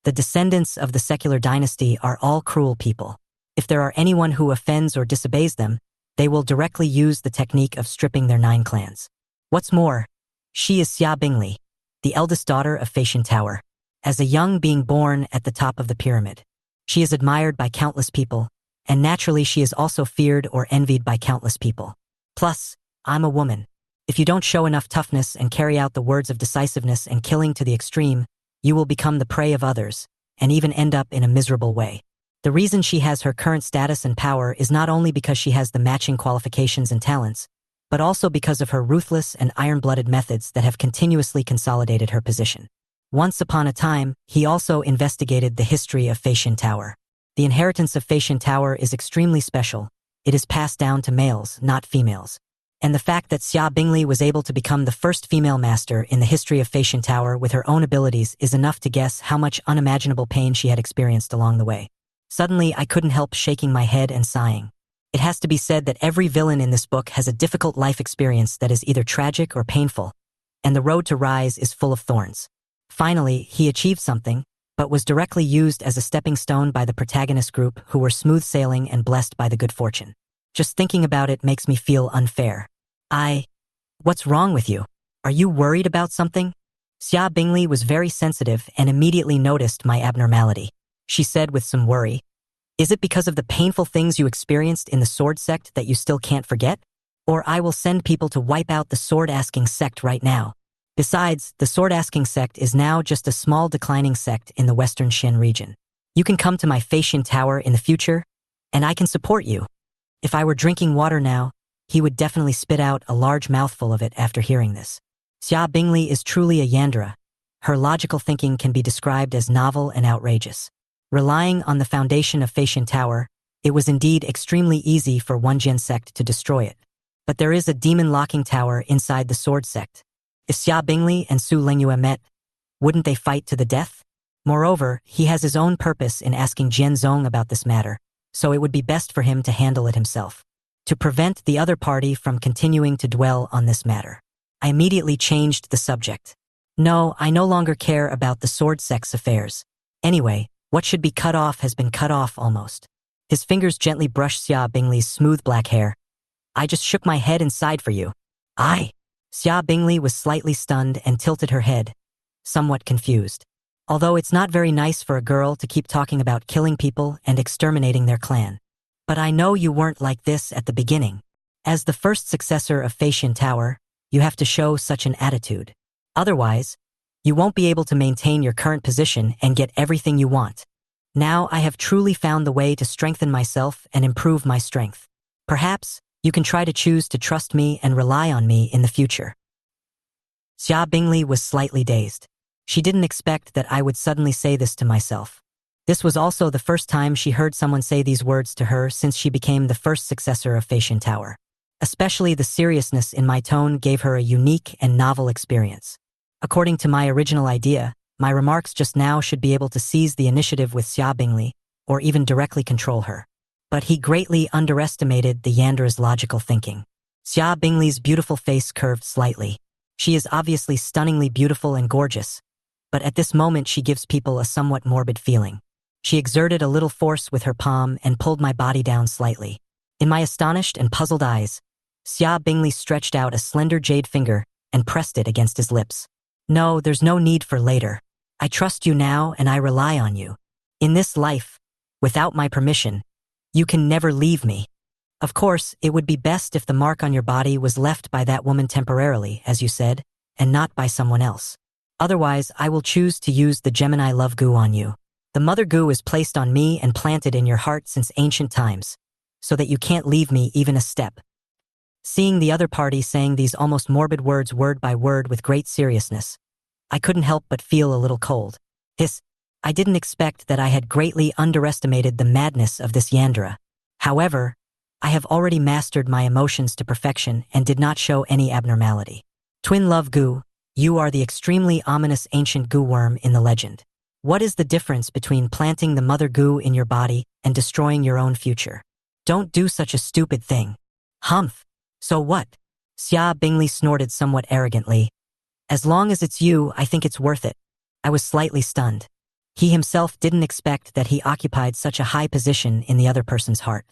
A: The descendants of the secular dynasty are all cruel people. If there are anyone who offends or disobeys them, they will directly use the technique of stripping their 9 clans. What's more, she is Xia Bingli, the eldest daughter of Feishan Tower. As a young being born at the top of the pyramid, she is admired by countless people, and naturally she is also feared or envied by countless people. Plus, I'm a woman. If you don't show enough toughness and carry out the words of decisiveness and killing to the extreme, you will become the prey of others, and even end up in a miserable way. The reason she has her current status and power is not only because she has the matching qualifications and talents, but also because of her ruthless and iron-blooded methods that have continuously consolidated her position. Once upon a time, he also investigated the history of Feishan Tower. The inheritance of Feishan Tower is extremely special. It is passed down to males, not females. And the fact that Xia Bingli was able to become the first female master in the history of Feishan Tower with her own abilities is enough to guess how much unimaginable pain she had experienced along the way. Suddenly, I couldn't help shaking my head and sighing. It has to be said that every villain in this book has a difficult life experience that is either tragic or painful, and the road to rise is full of thorns. Finally, he achieved something, but was directly used as a stepping stone by the protagonist group who were smooth sailing and blessed by the good fortune. Just thinking about it makes me feel unfair. What's wrong with you? Are you worried about something? Xia Bingli was very sensitive and immediately noticed my abnormality. She said with some worry, "Is it because of the painful things you experienced in the sword sect that you still can't forget? Or I will send people to wipe out the sword-asking sect right now." Besides, the sword-asking sect is now just a small declining sect in the Western Shin region. You can come to my Feishan Tower in the future, and I can support you. If I were drinking water now, he would definitely spit out a large mouthful of it after hearing this. Xia Bingli is truly a Yandra. Her logical thinking can be described as novel and outrageous. Relying on the foundation of Feishan Tower, it was indeed extremely easy for Wenjian sect to destroy it. But there is a demon locking tower inside the sword sect. If Xia Bingli and Su Lengyue met, wouldn't they fight to the death? Moreover, he has his own purpose in asking Jian Zong about this matter, so it would be best for him to handle it himself. To prevent the other party from continuing to dwell on this matter, I immediately changed the subject. No, I no longer care about the sword sect's affairs. Anyway, what should be cut off has been cut off almost. His fingers gently brushed Xia Bingli's smooth black hair. I just shook my head and sighed for you. Xia Bingli was slightly stunned and tilted her head, somewhat confused. Although it's not very nice for a girl to keep talking about killing people and exterminating their clan. But I know you weren't like this at the beginning. As the first successor of Feishan Tower, you have to show such an attitude. Otherwise, you won't be able to maintain your current position and get everything you want. Now I have truly found the way to strengthen myself and improve my strength. Perhaps, you can try to choose to trust me and rely on me in the future. Xia Bingli was slightly dazed. She didn't expect that I would suddenly say this to myself. This was also the first time she heard someone say these words to her since she became the first successor of Feishan Tower. Especially the seriousness in my tone gave her a unique and novel experience. According to my original idea, my remarks just now should be able to seize the initiative with Xia Bingli, or even directly control her. But he greatly underestimated the Yandra's logical thinking. Xia Bingli's beautiful face curved slightly. She is obviously stunningly beautiful and gorgeous, but at this moment she gives people a somewhat morbid feeling. She exerted a little force with her palm and pulled my body down slightly. In my astonished and puzzled eyes, Xia Bingli stretched out a slender jade finger and pressed it against his lips. No, there's no need for later. I trust you now and I rely on you. In this life, without my permission, you can never leave me. Of course, it would be best if the mark on your body was left by that woman temporarily, as you said, and not by someone else. Otherwise, I will choose to use the Gemini love goo on you. The mother goo is placed on me and planted in your heart since ancient times, so that you can't leave me even a step. Seeing the other party saying these almost morbid words word by word with great seriousness, I couldn't help but feel a little cold. I didn't expect that I had greatly underestimated the madness of this Yandra. However, I have already mastered my emotions to perfection and did not show any abnormality. Twin Love Goo, you are the extremely ominous ancient goo worm in the legend. What is the difference between planting the mother goo in your body and destroying your own future? Don't do such a stupid thing. Humph. So what? Xia Bingli snorted somewhat arrogantly. As long as it's you, I think it's worth it. I was slightly stunned. He himself didn't expect that he occupied such a high position in the other person's heart.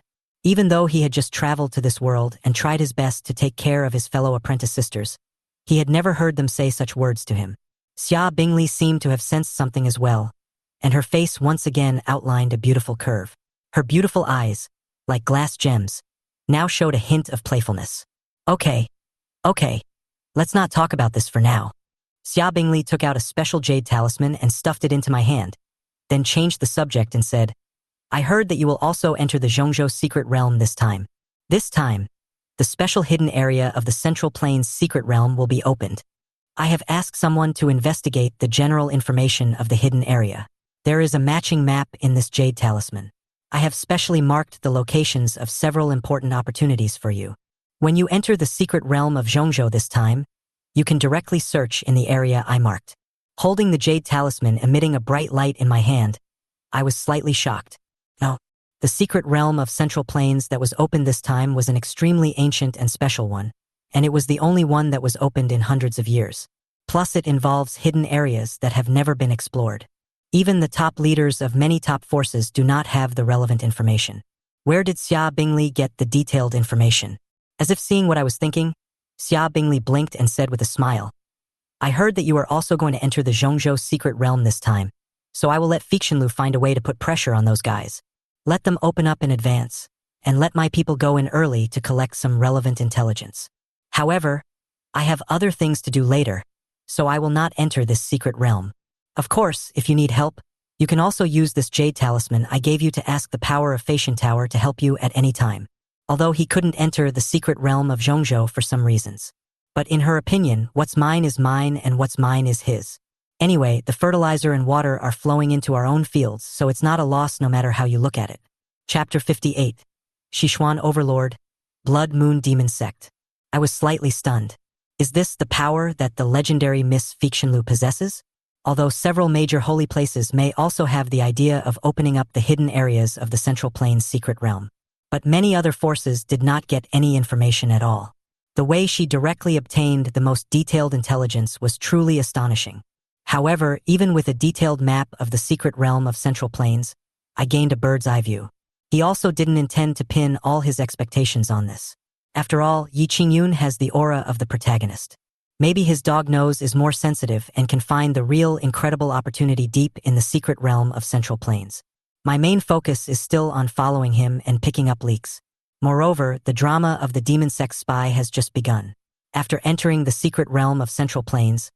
A: Even though he had just traveled to this world and tried his best to take care of his fellow apprentice sisters, he had never heard them say such words to him. Xia Bingli seemed to have sensed something as well, and her face once again outlined a beautiful curve. Her beautiful eyes, like glass gems, now showed a hint of playfulness. Okay, let's not talk about this for now. Xia Bingli took out a special jade talisman and stuffed it into my hand, then changed the subject and said, I heard that you will also enter the Zhongzhou secret realm this time. This time, the special hidden area of the Central Plains secret realm will be opened. I have asked someone to investigate the general information of the hidden area. There is a matching map in this jade talisman. I have specially marked the locations of several important opportunities for you. When you enter the secret realm of Zhongzhou this time, you can directly search in the area I marked. Holding the jade talisman emitting a bright light in my hand, I was slightly shocked. No, the secret realm of Central Plains that was opened this time was an extremely ancient and special one, and it was the only one that was opened in hundreds of years. Plus it involves hidden areas that have never been explored. Even the top leaders of many top forces do not have the relevant information. Where did Xia Bingli get the detailed information? As if seeing what I was thinking, Xia Bingli blinked and said with a smile, I heard that you are also going to enter the Zhongzhou secret realm this time, so I will let Feixinlu find a way to put pressure on those guys. Let them open up in advance, and let my people go in early to collect some relevant intelligence. However, I have other things to do later, so I will not enter this secret realm. Of course, if you need help, you can also use this jade talisman I gave you to ask the power of Feishan Tower to help you at any time. Although he couldn't enter the secret realm of Zhongzhou for some reasons. But in her opinion, what's mine is mine and what's mine is his. Anyway, the fertilizer and water are flowing into our own fields, so it's not a loss no matter how you look at it. Chapter 58. Sichuan Overlord, Blood Moon Demon Sect. I was slightly stunned. Is this the power that the legendary Miss Feixinlu possesses? Although several major holy places may also have the idea of opening up the hidden areas of the Central Plains secret realm. But many other forces did not get any information at all. The way she directly obtained the most detailed intelligence was truly astonishing. However, even with a detailed map of the secret realm of Central Plains, I gained a bird's eye view. He also didn't intend to pin all his expectations on this. After all, Yi Qingyun has the aura of the protagonist. Maybe his dog nose is more sensitive and can find the real incredible opportunity deep in the secret realm of Central Plains. My main focus is still on following him and picking up leaks. Moreover, the drama of the Demon Sect spy has just begun. After entering the secret realm of Central Plains,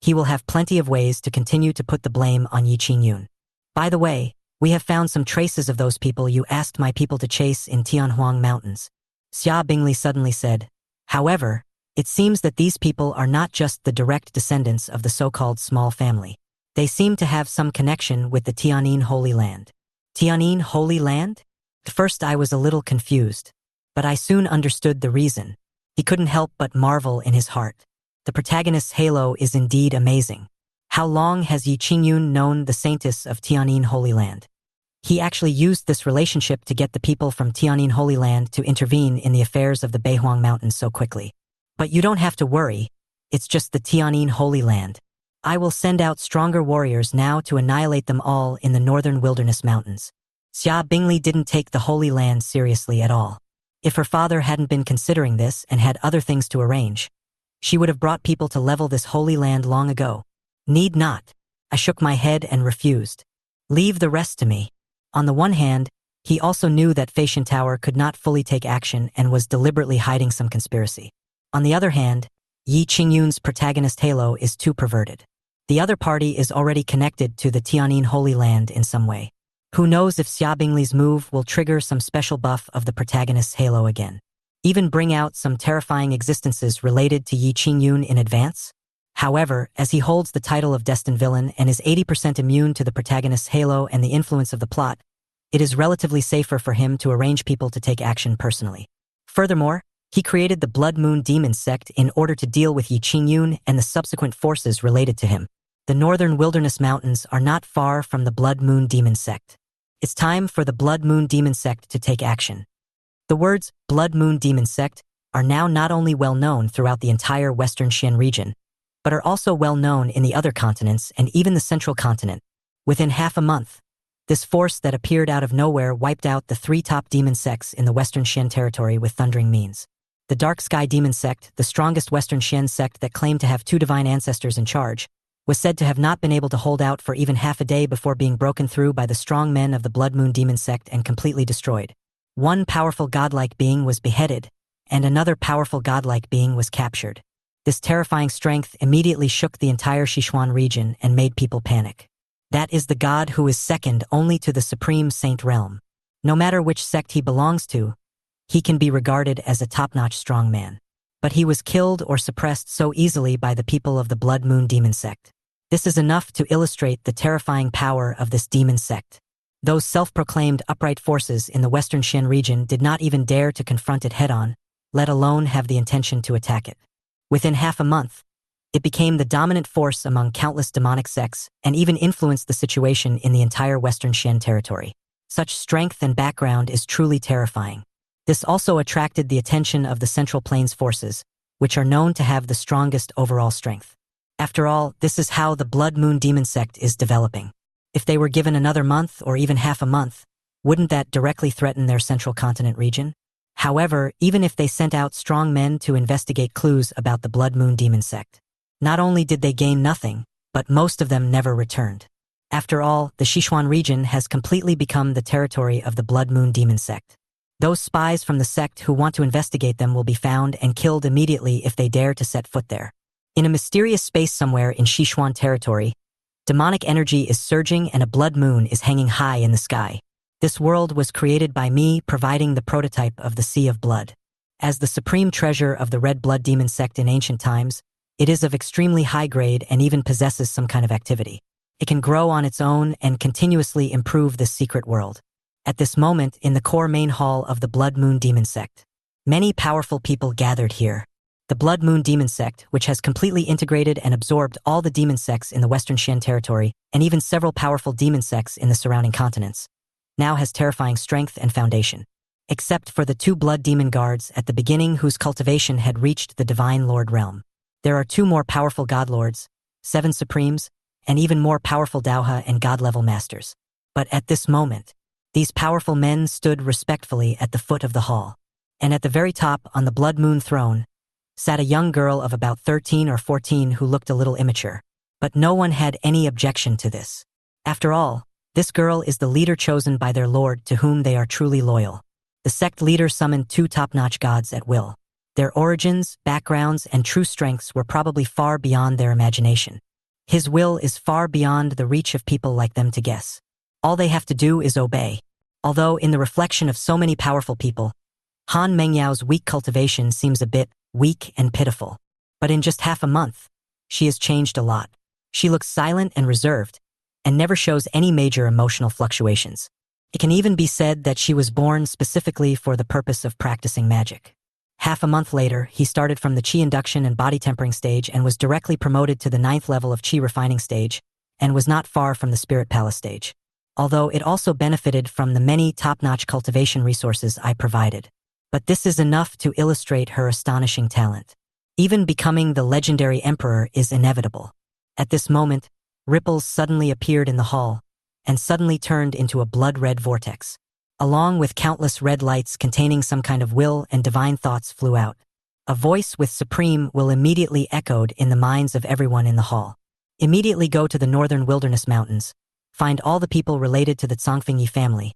A: he will have plenty of ways to continue to put the blame on Yi Qingyun. By the way, we have found some traces of those people you asked my people to chase in Tianhuang Mountains. Xia Bingli suddenly said. However, it seems that these people are not just the direct descendants of the so-called small family. They seem to have some connection with the Tianyin Holy Land. Tianyin Holy Land? At first I was a little confused, but I soon understood the reason. He couldn't help but marvel in his heart. The protagonist's halo is indeed amazing. How long has Yi Qingyun known the saintess of Tianyin Holy Land? He actually used this relationship to get the people from Tianyin Holy Land to intervene in the affairs of the Beihuang Mountains so quickly. But you don't have to worry, it's just the Tianyin Holy Land. I will send out stronger warriors now to annihilate them all in the northern wilderness mountains. Xia Bingli didn't take the Holy Land seriously at all. If her father hadn't been considering this and had other things to arrange, she would have brought people to level this Holy Land long ago. Need not. I shook my head and refused. Leave the rest to me. On the one hand, he also knew that Feishan Tower could not fully take action and was deliberately hiding some conspiracy. On the other hand, Yi Qingyun's protagonist halo is too perverted. The other party is already connected to the Tianyin Holy Land in some way. Who knows if Xia Bingli's move will trigger some special buff of the protagonist's halo again. Even bring out some terrifying existences related to Yi Qingyun in advance? However, as he holds the title of Destined Villain and is 80% immune to the protagonist's halo and the influence of the plot, it is relatively safer for him to arrange people to take action personally. Furthermore, he created the Blood Moon Demon Sect in order to deal with Yi Qingyun and the subsequent forces related to him. The northern wilderness mountains are not far from the Blood Moon Demon Sect. It's time for the Blood Moon Demon Sect to take action. The words Blood Moon Demon Sect are now not only well known throughout the entire Western Xian region, but are also well known in the other continents and even the central continent. Within half a month, this force that appeared out of nowhere wiped out the 3 top demon sects in the Western Xian territory with thundering means. The Dark Sky Demon Sect, the strongest Western Xian sect that claimed to have 2 divine ancestors in charge, was said to have not been able to hold out for even half a day before being broken through by the strong men of the Blood Moon Demon Sect and completely destroyed. One powerful godlike being was beheaded, and another powerful godlike being was captured. This terrifying strength immediately shook the entire Sichuan region and made people panic. That is the god who is second only to the Supreme Saint Realm. No matter which sect he belongs to, he can be regarded as a top-notch strong man. But he was killed or suppressed so easily by the people of the Blood Moon Demon Sect. This is enough to illustrate the terrifying power of this demon sect. Those self-proclaimed upright forces in the Western Xian region did not even dare to confront it head-on, let alone have the intention to attack it. Within half a month, it became the dominant force among countless demonic sects and even influenced the situation in the entire Western Xian territory. Such strength and background is truly terrifying. This also attracted the attention of the Central Plains forces, which are known to have the strongest overall strength. After all, this is how the Blood Moon Demon Sect is developing. If they were given another month or even half a month, wouldn't that directly threaten their Central Continent region? However, even if they sent out strong men to investigate clues about the Blood Moon Demon Sect, not only did they gain nothing, but most of them never returned. After all, the Sichuan region has completely become the territory of the Blood Moon Demon Sect. Those spies from the sect who want to investigate them will be found and killed immediately if they dare to set foot there. In a mysterious space somewhere in Sichuan territory, demonic energy is surging and a blood moon is hanging high in the sky. This world was created by me, providing the prototype of the Sea of Blood. As the supreme treasure of the Red Blood Demon Sect in ancient times, it is of extremely high grade and even possesses some kind of activity. It can grow on its own and continuously improve this secret world. At this moment, in the core main hall of the Blood Moon Demon Sect, many powerful people gathered here. The Blood Moon Demon Sect, which has completely integrated and absorbed all the demon sects in the Western Xian territory and even several powerful demon sects in the surrounding continents, now has terrifying strength and foundation. Except for the 2 blood demon guards at the beginning whose cultivation had reached the Divine Lord realm. There are 2 more powerful God Lords, 7 Supremes, and even more powerful Daoha and God-level Masters. But at this moment, these powerful men stood respectfully at the foot of the hall. And at the very top, on the Blood Moon throne, sat a young girl of about 13 or 14 who looked a little immature. But no one had any objection to this. After all, this girl is the leader chosen by their lord to whom they are truly loyal. The sect leader summoned 2 top-notch gods at will. Their origins, backgrounds, and true strengths were probably far beyond their imagination. His will is far beyond the reach of people like them to guess. All they have to do is obey. Although in the reflection of so many powerful people, Han Mengyao's weak cultivation seems a bit weak and pitiful. But in just half a month, she has changed a lot. She looks silent and reserved, and never shows any major emotional fluctuations. It can even be said that she was born specifically for the purpose of practicing magic. Half a month later, he started from the Qi induction and body tempering stage and was directly promoted to the 9th level of Qi refining stage, and was not far from the Spirit Palace stage. Although it also benefited from the many top-notch cultivation resources I provided. But this is enough to illustrate her astonishing talent. Even becoming the legendary emperor is inevitable. At this moment, ripples suddenly appeared in the hall, and suddenly turned into a blood-red vortex. Along with countless red lights containing some kind of will and divine thoughts flew out. A voice with supreme will immediately echoed in the minds of everyone in the hall. Immediately go to the northern wilderness mountains, find all the people related to the Zhangfengyi family,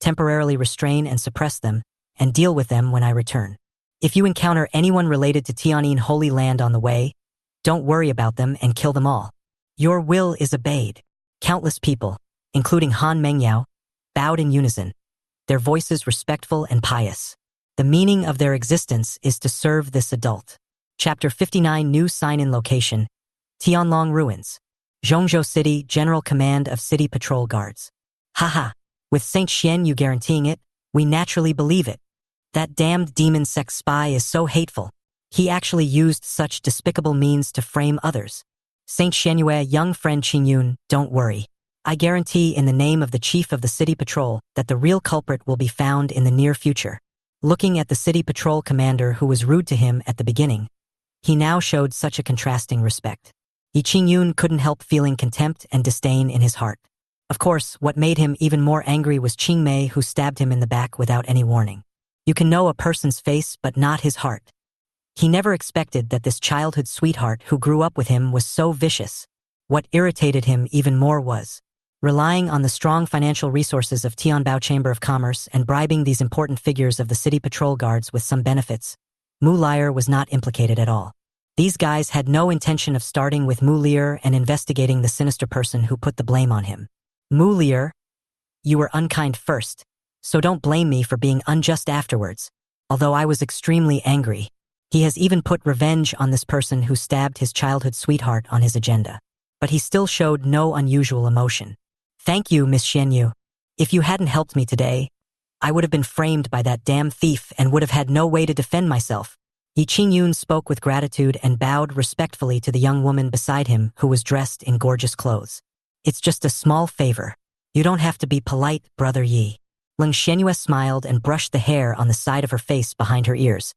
A: temporarily restrain and suppress them, and deal with them when I return. If you encounter anyone related to Tianyin Holy Land on the way, don't worry about them and kill them all. Your will is obeyed. Countless people, including Han Mengyao, bowed in unison, their voices respectful and pious. The meaning of their existence is to serve this adult. Chapter 59 New Sign-In Location, Tianlong Ruins. Zhongzhou City, General Command of City Patrol Guards. Haha, with Saint Xian you guaranteeing it, we naturally believe it. That damned demon sect spy is so hateful. He actually used such despicable means to frame others. Saint Xianyue, young friend Qingyun, don't worry. I guarantee in the name of the chief of the city patrol that the real culprit will be found in the near future. Looking at the city patrol commander who was rude to him at the beginning, he now showed such a contrasting respect. Yi Qingyun couldn't help feeling contempt and disdain in his heart. Of course, what made him even more angry was Qing Mei, who stabbed him in the back without any warning. You can know a person's face but not his heart. He never expected that this childhood sweetheart who grew up with him was so vicious. What irritated him even more was relying on the strong financial resources of Tianbao Chamber of Commerce and bribing these important figures of the city patrol guards with some benefits. Mu Lier was not implicated at all. These guys had no intention of starting with Mu Lier and investigating the sinister person who put the blame on him. Mu Lier, you were unkind first, so don't blame me for being unjust afterwards. Although I was extremely angry, he has even put revenge on this person who stabbed his childhood sweetheart on his agenda. But he still showed no unusual emotion. Thank you, Miss Xianyu. If you hadn't helped me today, I would have been framed by that damn thief and would have had no way to defend myself. Yi Qingyun spoke with gratitude and bowed respectfully to the young woman beside him who was dressed in gorgeous clothes. It's just a small favor. You don't have to be polite, Brother Yi. Leng Xianyue smiled and brushed the hair on the side of her face behind her ears,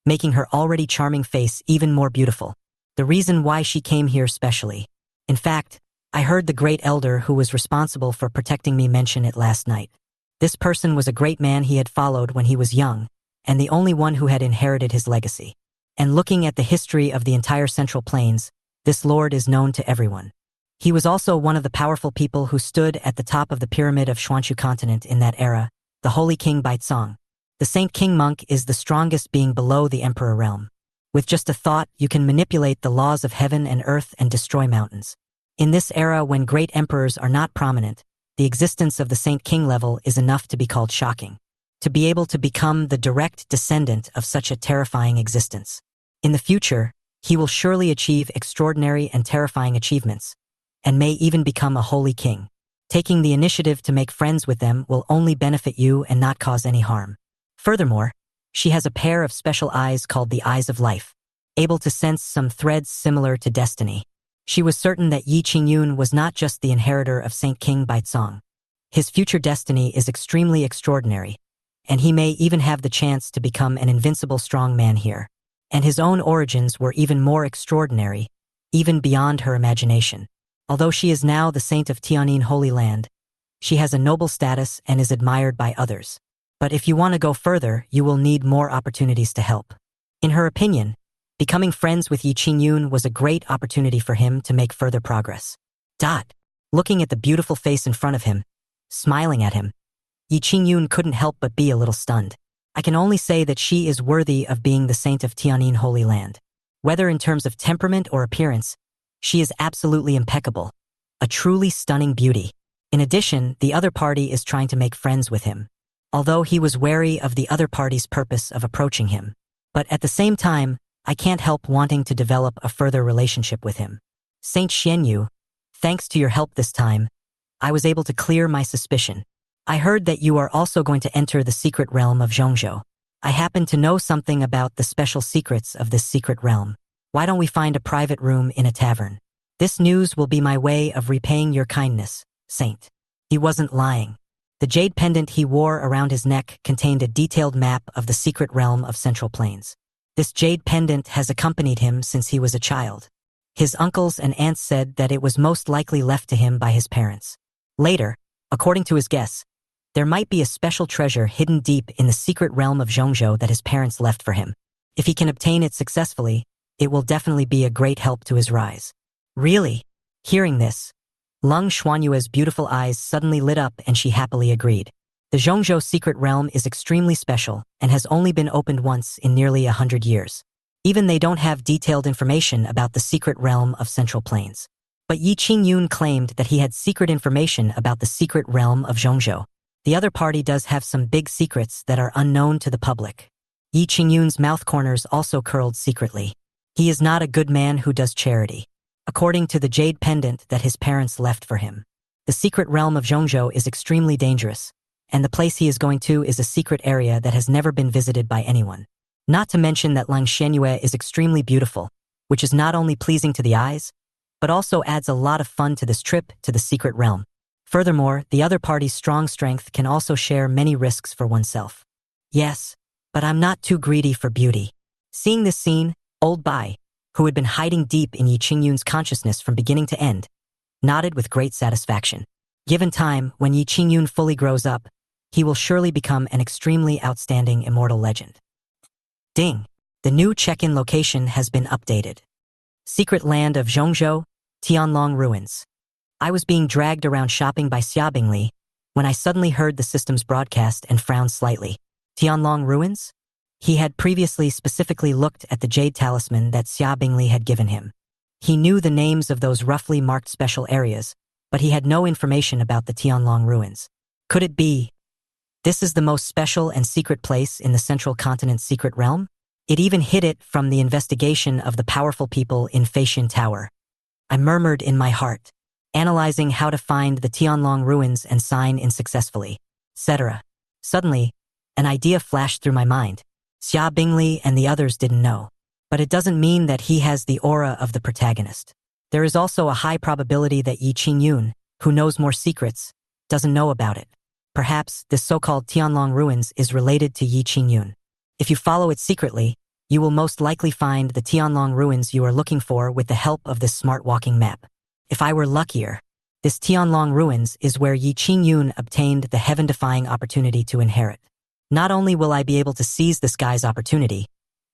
A: making her already charming face even more beautiful. The reason why she came here specially. In fact, I heard the great elder who was responsible for protecting me mention it last night. This person was a great man he had followed when he was young, and the only one who had inherited his legacy. And looking at the history of the entire Central Plains, this lord is known to everyone. He was also one of the powerful people who stood at the top of the pyramid of Xuanchu continent in that era, the Holy King Baizong. The Saint King monk is the strongest being below the Emperor realm. With just a thought, you can manipulate the laws of heaven and earth and destroy mountains. In this era when great emperors are not prominent, the existence of the Saint King level is enough to be called shocking. To be able to become the direct descendant of such a terrifying existence. In the future, he will surely achieve extraordinary and terrifying achievements, and may even become a holy king. Taking the initiative to make friends with them will only benefit you and not cause any harm. Furthermore, she has a pair of special eyes called the Eyes of Life, able to sense some threads similar to destiny. She was certain that Yi Qingyun was not just the inheritor of Saint King Baizong. His future destiny is extremely extraordinary, and he may even have the chance to become an invincible strong man here. And his own origins were even more extraordinary, even beyond her imagination. Although she is now the saint of Tianyin Holy Land, she has a noble status and is admired by others. But if you want to go further, you will need more opportunities to help. In her opinion, becoming friends with Yi Qingyun was a great opportunity for him to make further progress. Looking at the beautiful face in front of him, smiling at him, Yi Qingyun couldn't help but be a little stunned. I can only say that she is worthy of being the saint of Tianyin Holy Land. Whether in terms of temperament or appearance, she is absolutely impeccable. A truly stunning beauty. In addition, the other party is trying to make friends with him. Although he was wary of the other party's purpose of approaching him. But at the same time, I can't help wanting to develop a further relationship with him. Saint Xianyu, thanks to your help this time, I was able to clear my suspicion. I heard that you are also going to enter the secret realm of Zhongzhou. I happen to know something about the special secrets of this secret realm. Why don't we find a private room in a tavern? This news will be my way of repaying your kindness, Saint. He wasn't lying. The jade pendant he wore around his neck contained a detailed map of the secret realm of Central Plains. This jade pendant has accompanied him since he was a child. His uncles and aunts said that it was most likely left to him by his parents. Later, according to his guess, there might be a special treasure hidden deep in the secret realm of Zhongzhou that his parents left for him. If he can obtain it successfully, it will definitely be a great help to his rise. Really? Hearing this, Leng Xuanyue's beautiful eyes suddenly lit up and she happily agreed. The Zhongzhou secret realm is extremely special and has only been opened once in nearly 100 years. Even they don't have detailed information about the secret realm of Central Plains. But Yi Qingyun claimed that he had secret information about the secret realm of Zhongzhou. The other party does have some big secrets that are unknown to the public. Yi Qingyun's mouth corners also curled secretly. He is not a good man who does charity. According to the jade pendant that his parents left for him, the secret realm of Zhongzhou is extremely dangerous, and the place he is going to is a secret area that has never been visited by anyone. Not to mention that Leng Xianyue is extremely beautiful, which is not only pleasing to the eyes, but also adds a lot of fun to this trip to the secret realm. Furthermore, the other party's strong strength can also share many risks for oneself. Yes, but I'm not too greedy for beauty. Seeing this scene, old Bai, who had been hiding deep in Yi Qingyun's consciousness from beginning to end, nodded with great satisfaction. Given time, when Yi Qingyun fully grows up, he will surely become an extremely outstanding immortal legend. Ding! The new check-in location has been updated. Secret land of Zhongzhou, Tianlong Ruins. I was being dragged around shopping by Xia Bingli when I suddenly heard the system's broadcast and frowned slightly. Tianlong Ruins? He had previously specifically looked at the jade talisman that Xia Bingli had given him. He knew the names of those roughly marked special areas, but he had no information about the Tianlong Ruins. Could it be? This is the most special and secret place in the Central Continent's secret realm? It even hid it from the investigation of the powerful people in Feishan Tower. I murmured in my heart, analyzing how to find the Tianlong Ruins and sign in successfully, etc. Suddenly, an idea flashed through my mind. Xia Bingli and the others didn't know. But it doesn't mean that he has the aura of the protagonist. There is also a high probability that Yi Qingyun, who knows more secrets, doesn't know about it. Perhaps this so-called Tianlong Ruins is related to Yi Qingyun. If you follow it secretly, you will most likely find the Tianlong Ruins you are looking for with the help of this smart walking map. If I were luckier, this Tianlong Ruins is where Yi Qingyun obtained the heaven-defying opportunity to inherit. Not only will I be able to seize this guy's opportunity,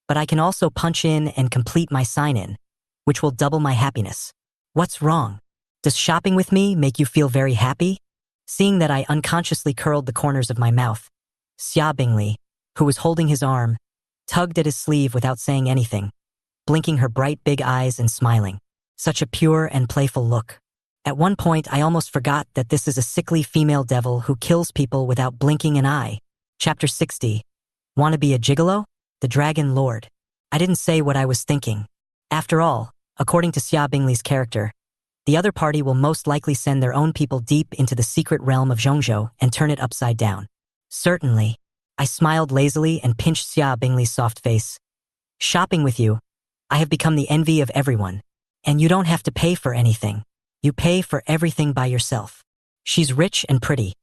A: but I can also punch in and complete my sign-in, which will double my happiness. What's wrong? Does shopping with me make you feel very happy? Seeing that I unconsciously curled the corners of my mouth, Xia Bingli, who was holding his arm, tugged at his sleeve without saying anything, blinking her bright big eyes and smiling. Such a pure and playful look. At one point, I almost forgot that this is a sickly female devil who kills people without blinking an eye. Chapter 60. Wanna be a gigolo? The Dragon Lord. I didn't say what I was thinking. After all, according to Xia Bingli's character, the other party will most likely send their own people deep into the secret realm of Zhongzhou and turn it upside down. Certainly. I smiled lazily and pinched Xia Bingli's soft face. Shopping with you, I have become the envy of everyone. And you don't have to pay for anything. You pay for everything by yourself. She's rich and pretty.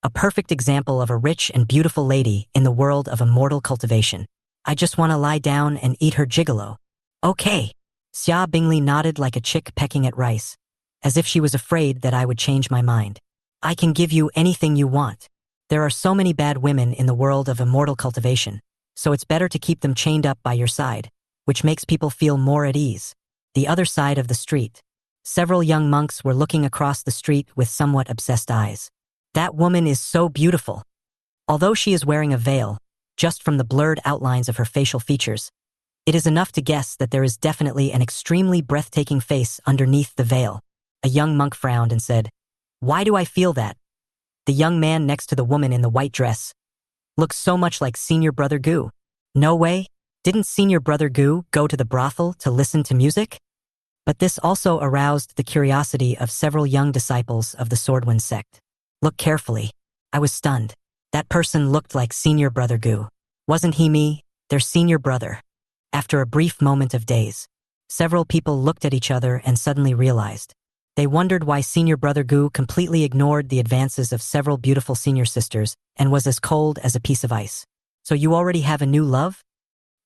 A: A perfect example of a rich and beautiful lady in the world of immortal cultivation. I just want to lie down and eat her gigolo. Okay. Xia Bingli nodded like a chick pecking at rice, as if she was afraid that I would change my mind. I can give you anything you want. There are so many bad women in the world of immortal cultivation, so it's better to keep them chained up by your side, which makes people feel more at ease. The other side of the street. Several young monks were looking across the street with somewhat obsessed eyes. That woman is so beautiful. Although she is wearing a veil, just from the blurred outlines of her facial features, it is enough to guess that there is definitely an extremely breathtaking face underneath the veil. A young monk frowned and said, "Why do I feel that?" The young man next to the woman in the white dress looks so much like Senior Brother Gu. No way. Didn't Senior Brother Gu go to the brothel to listen to music? But this also aroused the curiosity of several young disciples of the Swordwind sect. Look carefully. I was stunned. That person looked like Senior Brother Gu. Wasn't he me, their senior brother? After a brief moment of daze, several people looked at each other and suddenly realized. They wondered why Senior Brother Gu completely ignored the advances of several beautiful senior sisters and was as cold as a piece of ice. So you already have a new love?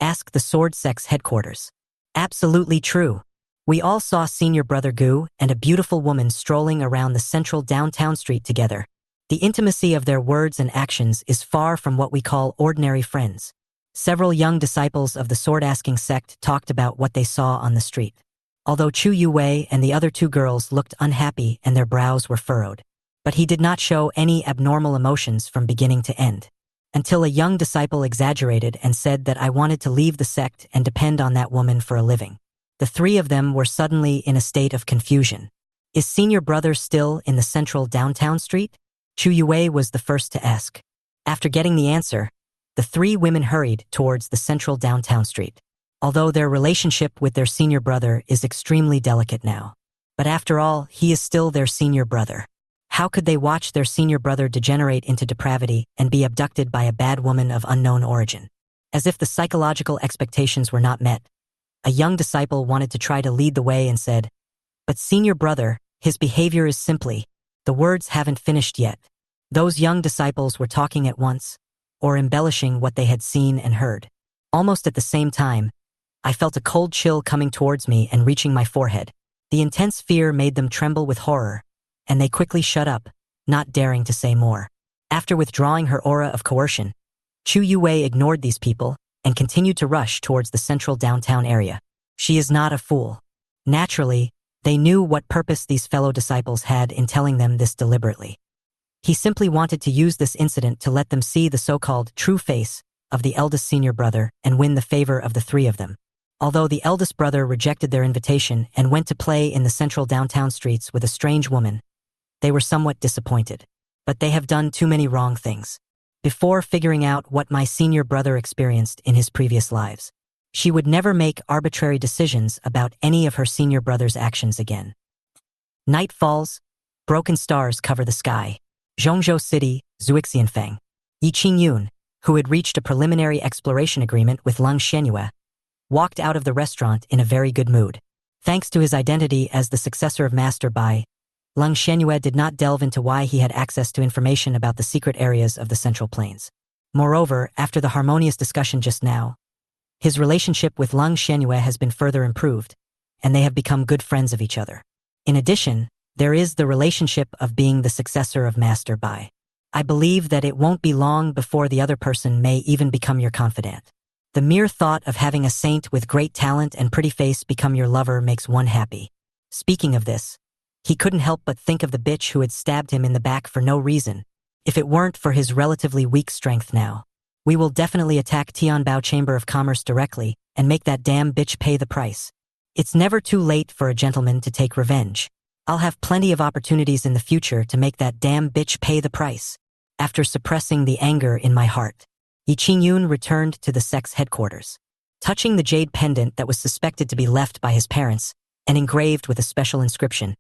A: Asked the Sword Sect's headquarters. Absolutely true. We all saw Senior Brother Gu and a beautiful woman strolling around the central downtown street together. The intimacy of their words and actions is far from what we call ordinary friends. Several young disciples of the sword-asking sect talked about what they saw on the street. Although Chu Yuwei and the other two girls looked unhappy and their brows were furrowed. But he did not show any abnormal emotions from beginning to end. Until a young disciple exaggerated and said that I wanted to leave the sect and depend on that woman for a living. The three of them were suddenly in a state of confusion. Is Senior Brother still in the central downtown street? Chu Yuwei was the first to ask. After getting the answer, the three women hurried towards the central downtown street. Although their relationship with their senior brother is extremely delicate now. But after all, he is still their senior brother. How could they watch their senior brother degenerate into depravity and be abducted by a bad woman of unknown origin? As if the psychological expectations were not met, a young disciple wanted to try to lead the way and said, "But senior brother, his behavior is simply..." The words haven't finished yet. Those young disciples were talking at once, or embellishing what they had seen and heard. Almost at the same time, I felt a cold chill coming towards me and reaching my forehead. The intense fear made them tremble with horror, and they quickly shut up, not daring to say more. After withdrawing her aura of coercion, Chu Yue ignored these people and continued to rush towards the central downtown area. She is not a fool. Naturally, they knew what purpose these fellow disciples had in telling them this deliberately. He simply wanted to use this incident to let them see the so-called true face of the eldest senior brother and win the favor of the three of them. Although the eldest brother rejected their invitation and went to play in the central downtown streets with a strange woman, they were somewhat disappointed. But they have done too many wrong things. Before figuring out what my senior brother experienced in his previous lives, she would never make arbitrary decisions about any of her senior brother's actions again. Night falls, broken stars cover the sky. Zhongzhou City, Zuixianfeng. Yi Qingyun, who had reached a preliminary exploration agreement with Leng Xianyue, walked out of the restaurant in a very good mood. Thanks to his identity as the successor of Master Bai, Leng Xianyue did not delve into why he had access to information about the secret areas of the Central Plains. Moreover, after the harmonious discussion just now, his relationship with Leng Xianyue has been further improved, and they have become good friends of each other. In addition, there is the relationship of being the successor of Master Bai. I believe that it won't be long before the other person may even become your confidant. The mere thought of having a saint with great talent and pretty face become your lover makes one happy. Speaking of this, he couldn't help but think of the bitch who had stabbed him in the back for no reason. If it weren't for his relatively weak strength now, we will definitely attack Tianbao Chamber of Commerce directly and make that damn bitch pay the price. It's never too late for a gentleman to take revenge. I'll have plenty of opportunities in the future to make that damn bitch pay the price. After suppressing the anger in my heart, Yi Qingyun returned to the sect's headquarters. Touching the jade pendant that was suspected to be left by his parents and engraved with a special inscription,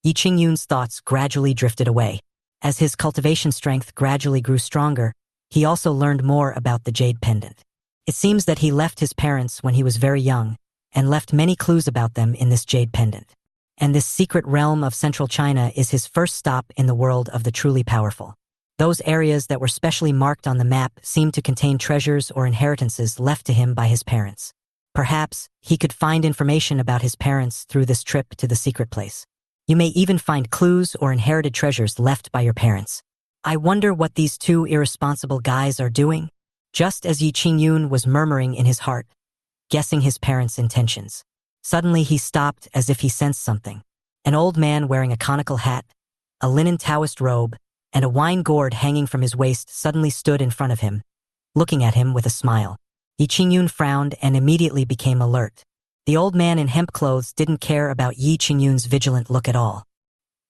A: Yi Qingyun's thoughts gradually drifted away. As his cultivation strength gradually grew stronger, he also learned more about the jade pendant. It seems that he left his parents when he was very young and left many clues about them in this jade pendant. And this secret realm of central China is his first stop in the world of the truly powerful. Those areas that were specially marked on the map seemed to contain treasures or inheritances left to him by his parents. Perhaps he could find information about his parents through this trip to the secret place. You may even find clues or inherited treasures left by your parents. I wonder what these two irresponsible guys are doing? Just as Yi Qingyun was murmuring in his heart, guessing his parents' intentions, suddenly he stopped as if he sensed something. An old man wearing a conical hat, a linen Taoist robe, and a wine gourd hanging from his waist suddenly stood in front of him, looking at him with a smile. Yi Qingyun frowned and immediately became alert. The old man in hemp clothes didn't care about Yi Qingyun's vigilant look at all.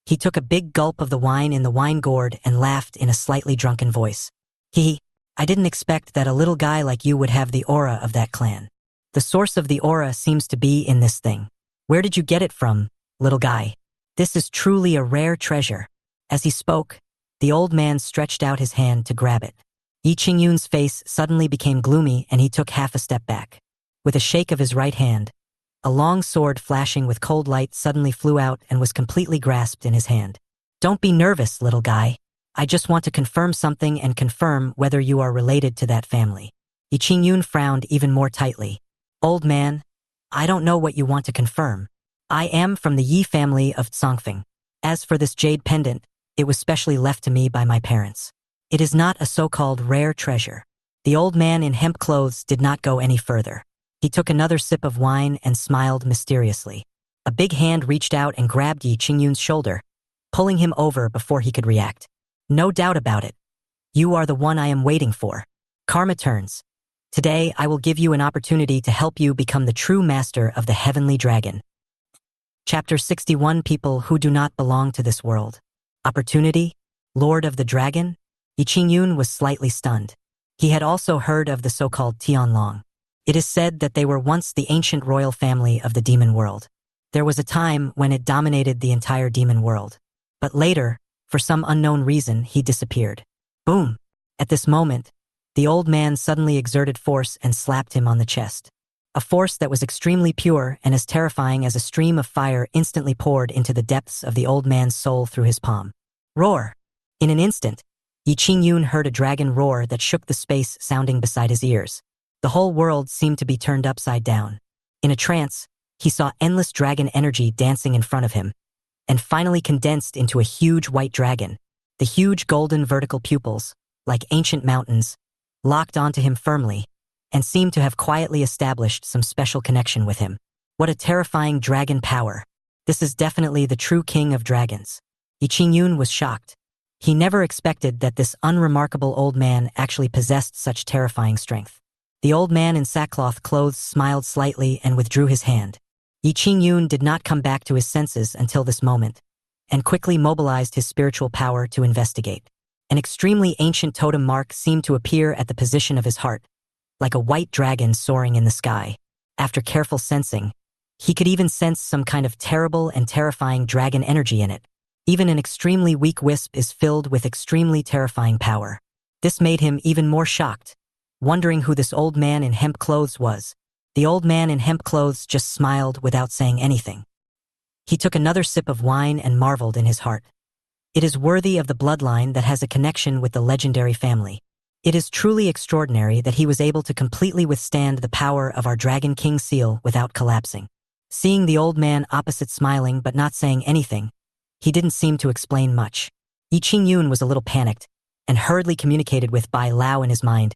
A: He took a big gulp of the wine in the wine gourd and laughed in a slightly drunken voice. I didn't expect that a little guy like you would have the aura of that clan. The source of the aura seems to be in this thing. Where did you get it from, little guy? This is truly a rare treasure. As he spoke, the old man stretched out his hand to grab it. Yi Qingyun's face suddenly became gloomy and he took half a step back. With a shake of his right hand, a long sword flashing with cold light suddenly flew out and was completely grasped in his hand. Don't be nervous, little guy. I just want to confirm something and confirm whether you are related to that family. Yi Qingyun frowned even more tightly. Old man, I don't know what you want to confirm. I am from the Yi family of Tsongfeng. As for this jade pendant, it was specially left to me by my parents. It is not a so-called rare treasure. The old man in hemp clothes did not go any further. He took another sip of wine and smiled mysteriously. A big hand reached out and grabbed Yi Qingyun's shoulder, pulling him over before he could react. No doubt about it. You are the one I am waiting for. Karma turns. Today, I will give you an opportunity to help you become the true master of the heavenly dragon. Chapter 61 People who do not belong to this world. Opportunity? Lord of the Dragon? Yi Qingyun was slightly stunned. He had also heard of the so-called Tianlong. It is said that they were once the ancient royal family of the demon world. There was a time when it dominated the entire demon world. But later, for some unknown reason, he disappeared. Boom! At this moment, the old man suddenly exerted force and slapped him on the chest. A force that was extremely pure and as terrifying as a stream of fire instantly poured into the depths of the old man's soul through his palm. Roar! In an instant, Yi Qingyun heard a dragon roar that shook the space sounding beside his ears. The whole world seemed to be turned upside down. In a trance, he saw endless dragon energy dancing in front of him, and finally condensed into a huge white dragon. The huge golden vertical pupils, like ancient mountains, locked onto him firmly, and seemed to have quietly established some special connection with him. What a terrifying dragon power. This is definitely the true king of dragons. Yi Qingyun was shocked. He never expected that this unremarkable old man actually possessed such terrifying strength. The old man in sackcloth clothes smiled slightly and withdrew his hand. Yi Qingyun did not come back to his senses until this moment, and quickly mobilized his spiritual power to investigate. An extremely ancient totem mark seemed to appear at the position of his heart, like a white dragon soaring in the sky. After careful sensing, he could even sense some kind of terrible and terrifying dragon energy in it. Even an extremely weak wisp is filled with extremely terrifying power. This made him even more shocked, wondering who this old man in hemp clothes was. The old man in hemp clothes just smiled without saying anything. He took another sip of wine and marveled in his heart. It is worthy of the bloodline that has a connection with the legendary family. It is truly extraordinary that he was able to completely withstand the power of our Dragon King seal without collapsing. Seeing the old man opposite smiling but not saying anything, he didn't seem to explain much. Yi Qingyun was a little panicked, and hurriedly communicated with Bai Lao in his mind.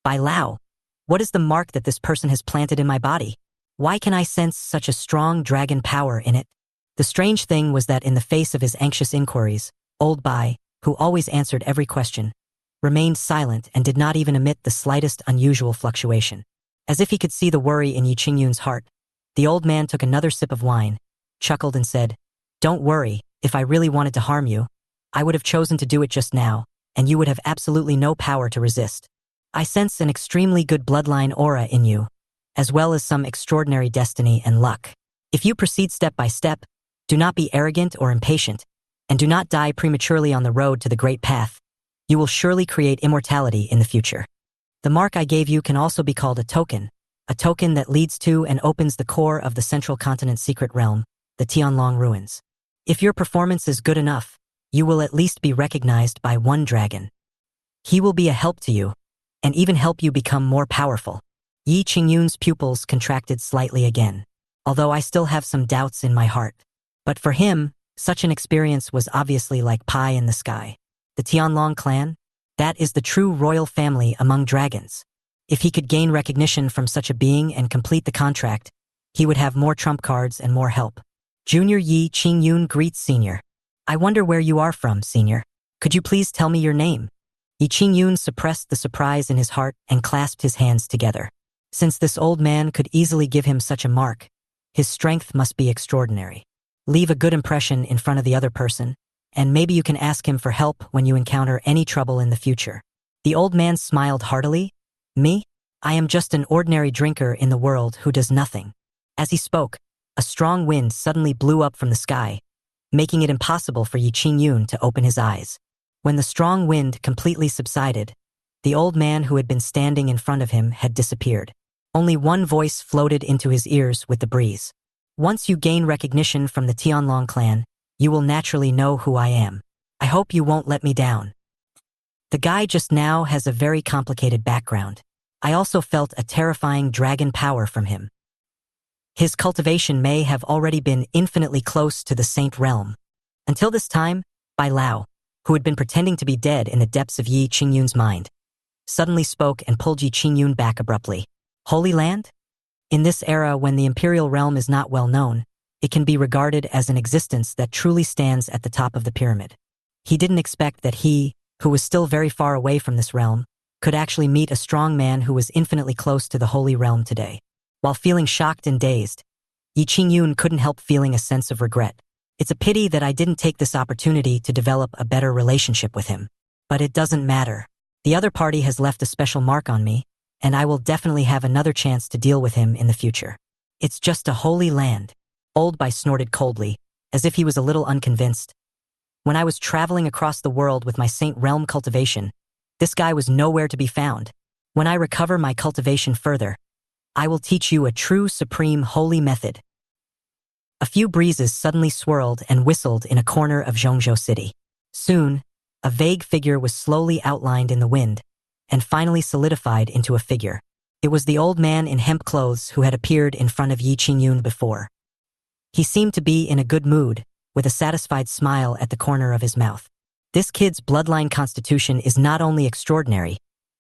A: Bai Lao, what is the mark that this person has planted in my body? Why can I sense such a strong dragon power in it? The strange thing was that in the face of his anxious inquiries, old Bai, who always answered every question, remained silent and did not even emit the slightest unusual fluctuation. As if he could see the worry in Yi Qingyun's heart, the old man took another sip of wine, chuckled and said, "Don't worry, if I really wanted to harm you, I would have chosen to do it just now, and you would have absolutely no power to resist. I sense an extremely good bloodline aura in you, as well as some extraordinary destiny and luck. If you proceed step by step, do not be arrogant or impatient, and do not die prematurely on the road to the great path, you will surely create immortality in the future. The mark I gave you can also be called a token that leads to and opens the core of the central continent's secret realm, the Tianlong ruins. If your performance is good enough, you will at least be recognized by one dragon. He will be a help to you, and even help you become more powerful." Yi Qingyun's pupils contracted slightly again, although I still have some doubts in my heart. But for him, such an experience was obviously like pie in the sky. The Tianlong clan? That is the true royal family among dragons. If he could gain recognition from such a being and complete the contract, he would have more trump cards and more help. Junior Yi Qingyun greets Senior. "I wonder where you are from, Senior. Could you please tell me your name?" Yi Qingyun suppressed the surprise in his heart and clasped his hands together. Since this old man could easily give him such a mark, his strength must be extraordinary. Leave a good impression in front of the other person, and maybe you can ask him for help when you encounter any trouble in the future. The old man smiled heartily. "Me? I am just an ordinary drinker in the world who does nothing." As he spoke, a strong wind suddenly blew up from the sky, making it impossible for Yi Qingyun to open his eyes. When the strong wind completely subsided, the old man who had been standing in front of him had disappeared. Only one voice floated into his ears with the breeze. "Once you gain recognition from the Tianlong clan, you will naturally know who I am. I hope you won't let me down." The guy just now has a very complicated background. I also felt a terrifying dragon power from him. His cultivation may have already been infinitely close to the Saint Realm. Until this time, Bai Lao, who had been pretending to be dead in the depths of Yi Qingyun's mind, suddenly spoke and pulled Yi Qingyun back abruptly. "Holy Land? In this era when the imperial realm is not well known, it can be regarded as an existence that truly stands at the top of the pyramid." He didn't expect that he, who was still very far away from this realm, could actually meet a strong man who was infinitely close to the Holy Realm today. While feeling shocked and dazed, Yi Qingyun couldn't help feeling a sense of regret. It's a pity that I didn't take this opportunity to develop a better relationship with him. But it doesn't matter. The other party has left a special mark on me, and I will definitely have another chance to deal with him in the future. It's just a holy land. Old Bai snorted coldly, as if he was a little unconvinced. When I was traveling across the world with my Saint Realm cultivation, this guy was nowhere to be found. When I recover my cultivation further, I will teach you a true supreme holy method. A few breezes suddenly swirled and whistled in a corner of Zhongzhou City. Soon, A vague figure was slowly outlined in the wind, and finally solidified into a figure. It was the old man in hemp clothes who had appeared in front of Yi Qingyun before. He seemed to be in a good mood, with a satisfied smile at the corner of his mouth. This kid's bloodline constitution is not only extraordinary,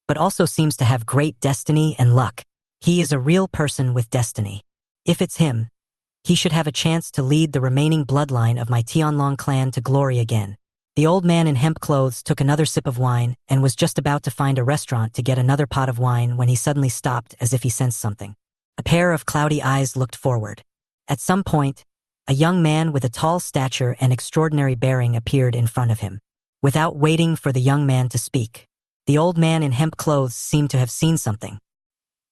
A: but also seems to have great destiny and luck. He is a real person with destiny. If it's him, he should have a chance to lead the remaining bloodline of my Tianlong clan to glory again. The old man in hemp clothes took another sip of wine and was just about to find a restaurant to get another pot of wine when he suddenly stopped as if he sensed something. A pair of cloudy eyes looked forward. At some point, a young man with a tall stature and extraordinary bearing appeared in front of him. Without waiting for the young man to speak, the old man in hemp clothes seemed to have seen something.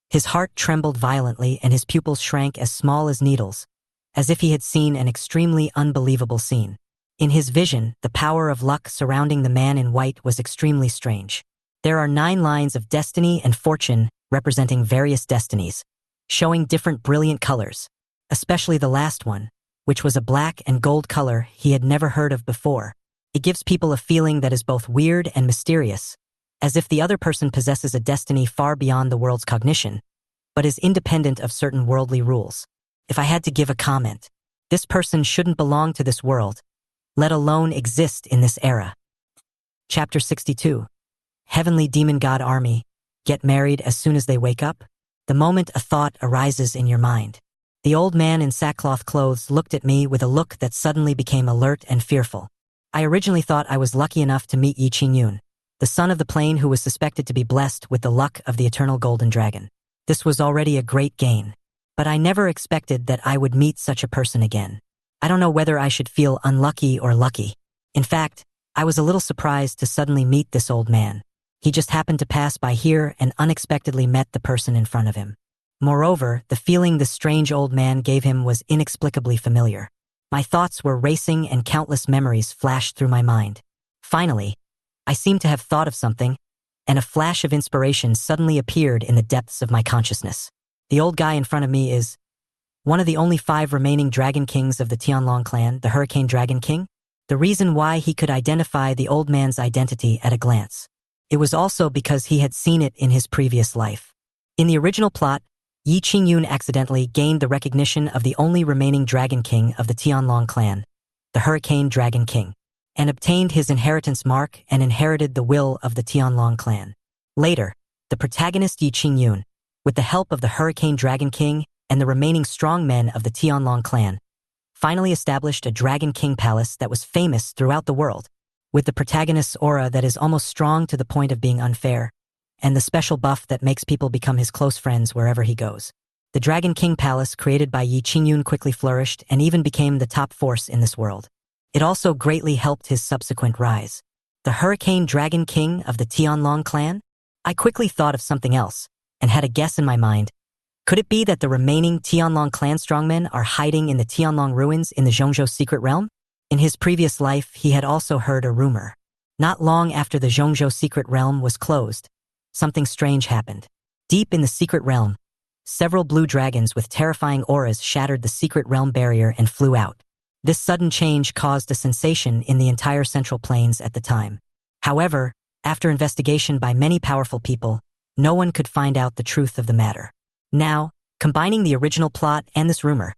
A: His heart trembled violently and his pupils shrank as small as needles, as if he had seen an extremely unbelievable scene. In his vision, the power of luck surrounding the man in white was extremely strange. There are 9 lines of destiny and fortune representing various destinies, showing different brilliant colors, especially the last one, which was a black and gold color he had never heard of before. It gives people a feeling that is both weird and mysterious, as if the other person possesses a destiny far beyond the world's cognition, but is independent of certain worldly rules. If I had to give a comment, this person shouldn't belong to this world, let alone exist in this era. Chapter 62. Heavenly Demon God Army, get married as soon as they wake up? The moment a thought arises in your mind. The old man in sackcloth clothes looked at me with a look that suddenly became alert and fearful. I originally thought I was lucky enough to meet Yi Qingyun, the son of the plain who was suspected to be blessed with the luck of the eternal golden dragon. This was already a great gain, but I never expected that I would meet such a person again. I don't know whether I should feel unlucky or lucky. In fact, I was a little surprised to suddenly meet this old man. He just happened to pass by here and unexpectedly met the person in front of him. Moreover, the feeling the strange old man gave him was inexplicably familiar. My thoughts were racing and countless memories flashed through my mind. Finally, I seemed to have thought of something, and a flash of inspiration suddenly appeared in the depths of my consciousness. The old guy in front of me is one of the only 5 remaining Dragon Kings of the Tianlong clan, the Hurricane Dragon King. The reason why he could identify the old man's identity at a glance. It was also because he had seen it in his previous life. In the original plot, Yi Qingyun accidentally gained the recognition of the only remaining Dragon King of the Tianlong clan, the Hurricane Dragon King, and obtained his inheritance mark and inherited the will of the Tianlong clan. Later, the protagonist Yi Qingyun, with the help of the Hurricane Dragon King and the remaining strong men of the Tianlong clan, finally established a Dragon King palace that was famous throughout the world, with the protagonist's aura that is almost strong to the point of being unfair, and the special buff that makes people become his close friends wherever he goes. The Dragon King palace created by Yi Qingyun quickly flourished and even became the top force in this world. It also greatly helped his subsequent rise. The Hurricane Dragon King of the Tianlong clan? I quickly thought of something else, and had a guess in my mind. Could it be that the remaining Tianlong clan strongmen are hiding in the Tianlong ruins in the Zhongzhou secret realm? In his previous life, he had also heard a rumor. Not long after the Zhongzhou secret realm was closed, something strange happened. Deep in the secret realm, several blue dragons with terrifying auras shattered the secret realm barrier and flew out. This sudden change caused a sensation in the entire Central Plains at the time. However, after investigation by many powerful people, no one could find out the truth of the matter. Now, combining the original plot and this rumor,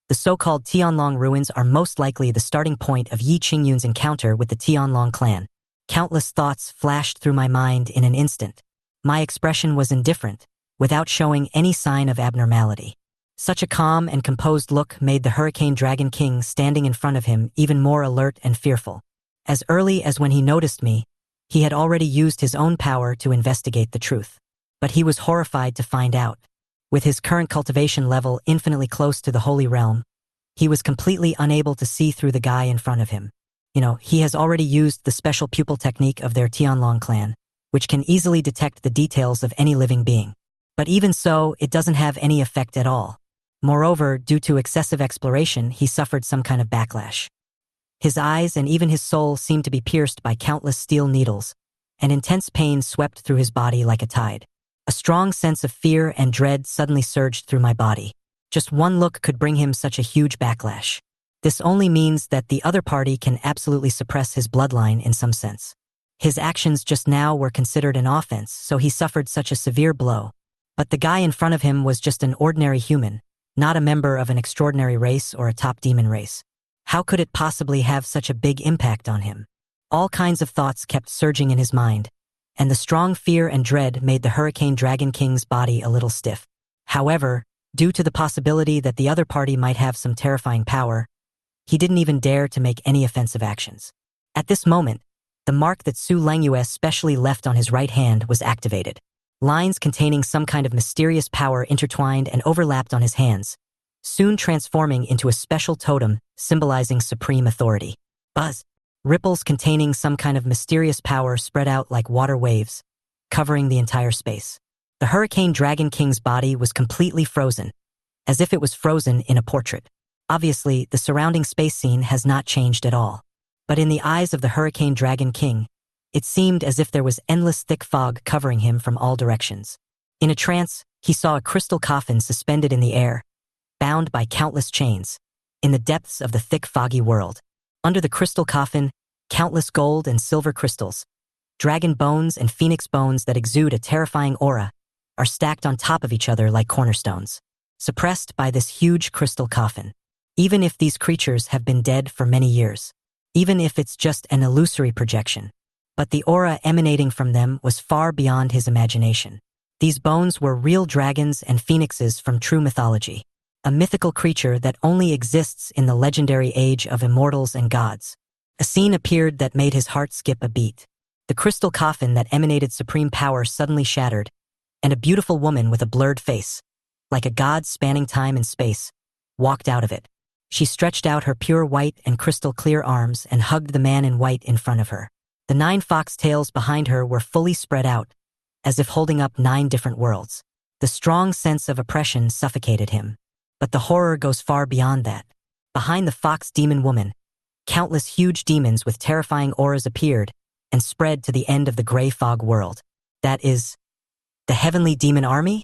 A: the so-called Tianlong ruins are most likely the starting point of Yi Qingyun's encounter with the Tianlong clan. Countless thoughts flashed through my mind in an instant. My expression was indifferent, without showing any sign of abnormality. Such a calm and composed look made the Hurricane Dragon King standing in front of him even more alert and fearful. As early as when he noticed me, he had already used his own power to investigate the truth. But he was horrified to find out. With his current cultivation level infinitely close to the Holy Realm, he was completely unable to see through the guy in front of him. He has already used the special pupil technique of their Tianlong clan, which can easily detect the details of any living being. But even so, it doesn't have any effect at all. Moreover, due to excessive exploration, he suffered some kind of backlash. His eyes and even his soul seemed to be pierced by countless steel needles, and intense pain swept through his body like a tide. A strong sense of fear and dread suddenly surged through my body. Just one look could bring him such a huge backlash. This only means that the other party can absolutely suppress his bloodline in some sense. His actions just now were considered an offense, so he suffered such a severe blow. But the guy in front of him was just an ordinary human, not a member of an extraordinary race or a top demon race. How could it possibly have such a big impact on him? All kinds of thoughts kept surging in his mind, and the strong fear and dread made the Hurricane Dragon King's body a little stiff. However, due to the possibility that the other party might have some terrifying power, he didn't even dare to make any offensive actions. At this moment, the mark that Su Lengyue specially left on his right hand was activated. Lines containing some kind of mysterious power intertwined and overlapped on his hands, soon transforming into a special totem symbolizing supreme authority. Buzz. Ripples containing some kind of mysterious power spread out like water waves, covering the entire space. The Hurricane Dragon King's body was completely frozen, as if it was frozen in a portrait. Obviously, the surrounding space scene has not changed at all. But in the eyes of the Hurricane Dragon King, it seemed as if there was endless thick fog covering him from all directions. In a trance, he saw a crystal coffin suspended in the air, bound by countless chains, in the depths of the thick foggy world. Under the crystal coffin, countless gold and silver crystals, dragon bones and phoenix bones that exude a terrifying aura, are stacked on top of each other like cornerstones, suppressed by this huge crystal coffin. Even if these creatures have been dead for many years, even if it's just an illusory projection, but the aura emanating from them was far beyond his imagination. These bones were real dragons and phoenixes from true mythology, a mythical creature that only exists in the legendary age of immortals and gods. A scene appeared that made his heart skip a beat. The crystal coffin that emanated supreme power suddenly shattered, and a beautiful woman with a blurred face, like a god spanning time and space, walked out of it. She stretched out her pure white and crystal clear arms and hugged the man in white in front of her. The 9 foxtails behind her were fully spread out, as if holding up 9 different worlds. The strong sense of oppression suffocated him. But the horror goes far beyond that. Behind the fox demon woman, countless huge demons with terrifying auras appeared and spread to the end of the gray fog world. That is, the heavenly demon army?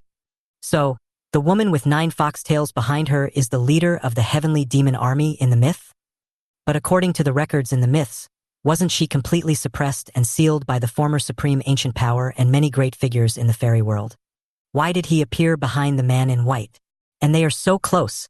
A: So, the woman with 9 foxtails behind her is the leader of the heavenly demon army in the myth? But according to the records in the myths, wasn't she completely suppressed and sealed by the former supreme ancient power and many great figures in the fairy world? Why did he appear behind the man in white? And they are so close.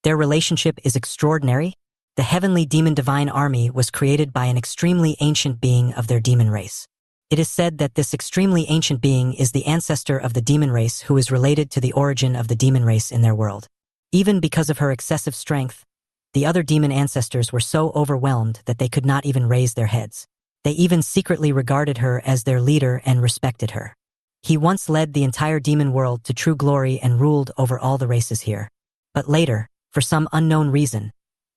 A: Their relationship is extraordinary. The heavenly demon divine army was created by an extremely ancient being of their demon race. It is said that this extremely ancient being is the ancestor of the demon race who is related to the origin of the demon race in their world. Even because of her excessive strength, the other demon ancestors were so overwhelmed that they could not even raise their heads. They even secretly regarded her as their leader and respected her. He once led the entire demon world to true glory and ruled over all the races here. But later, for some unknown reason,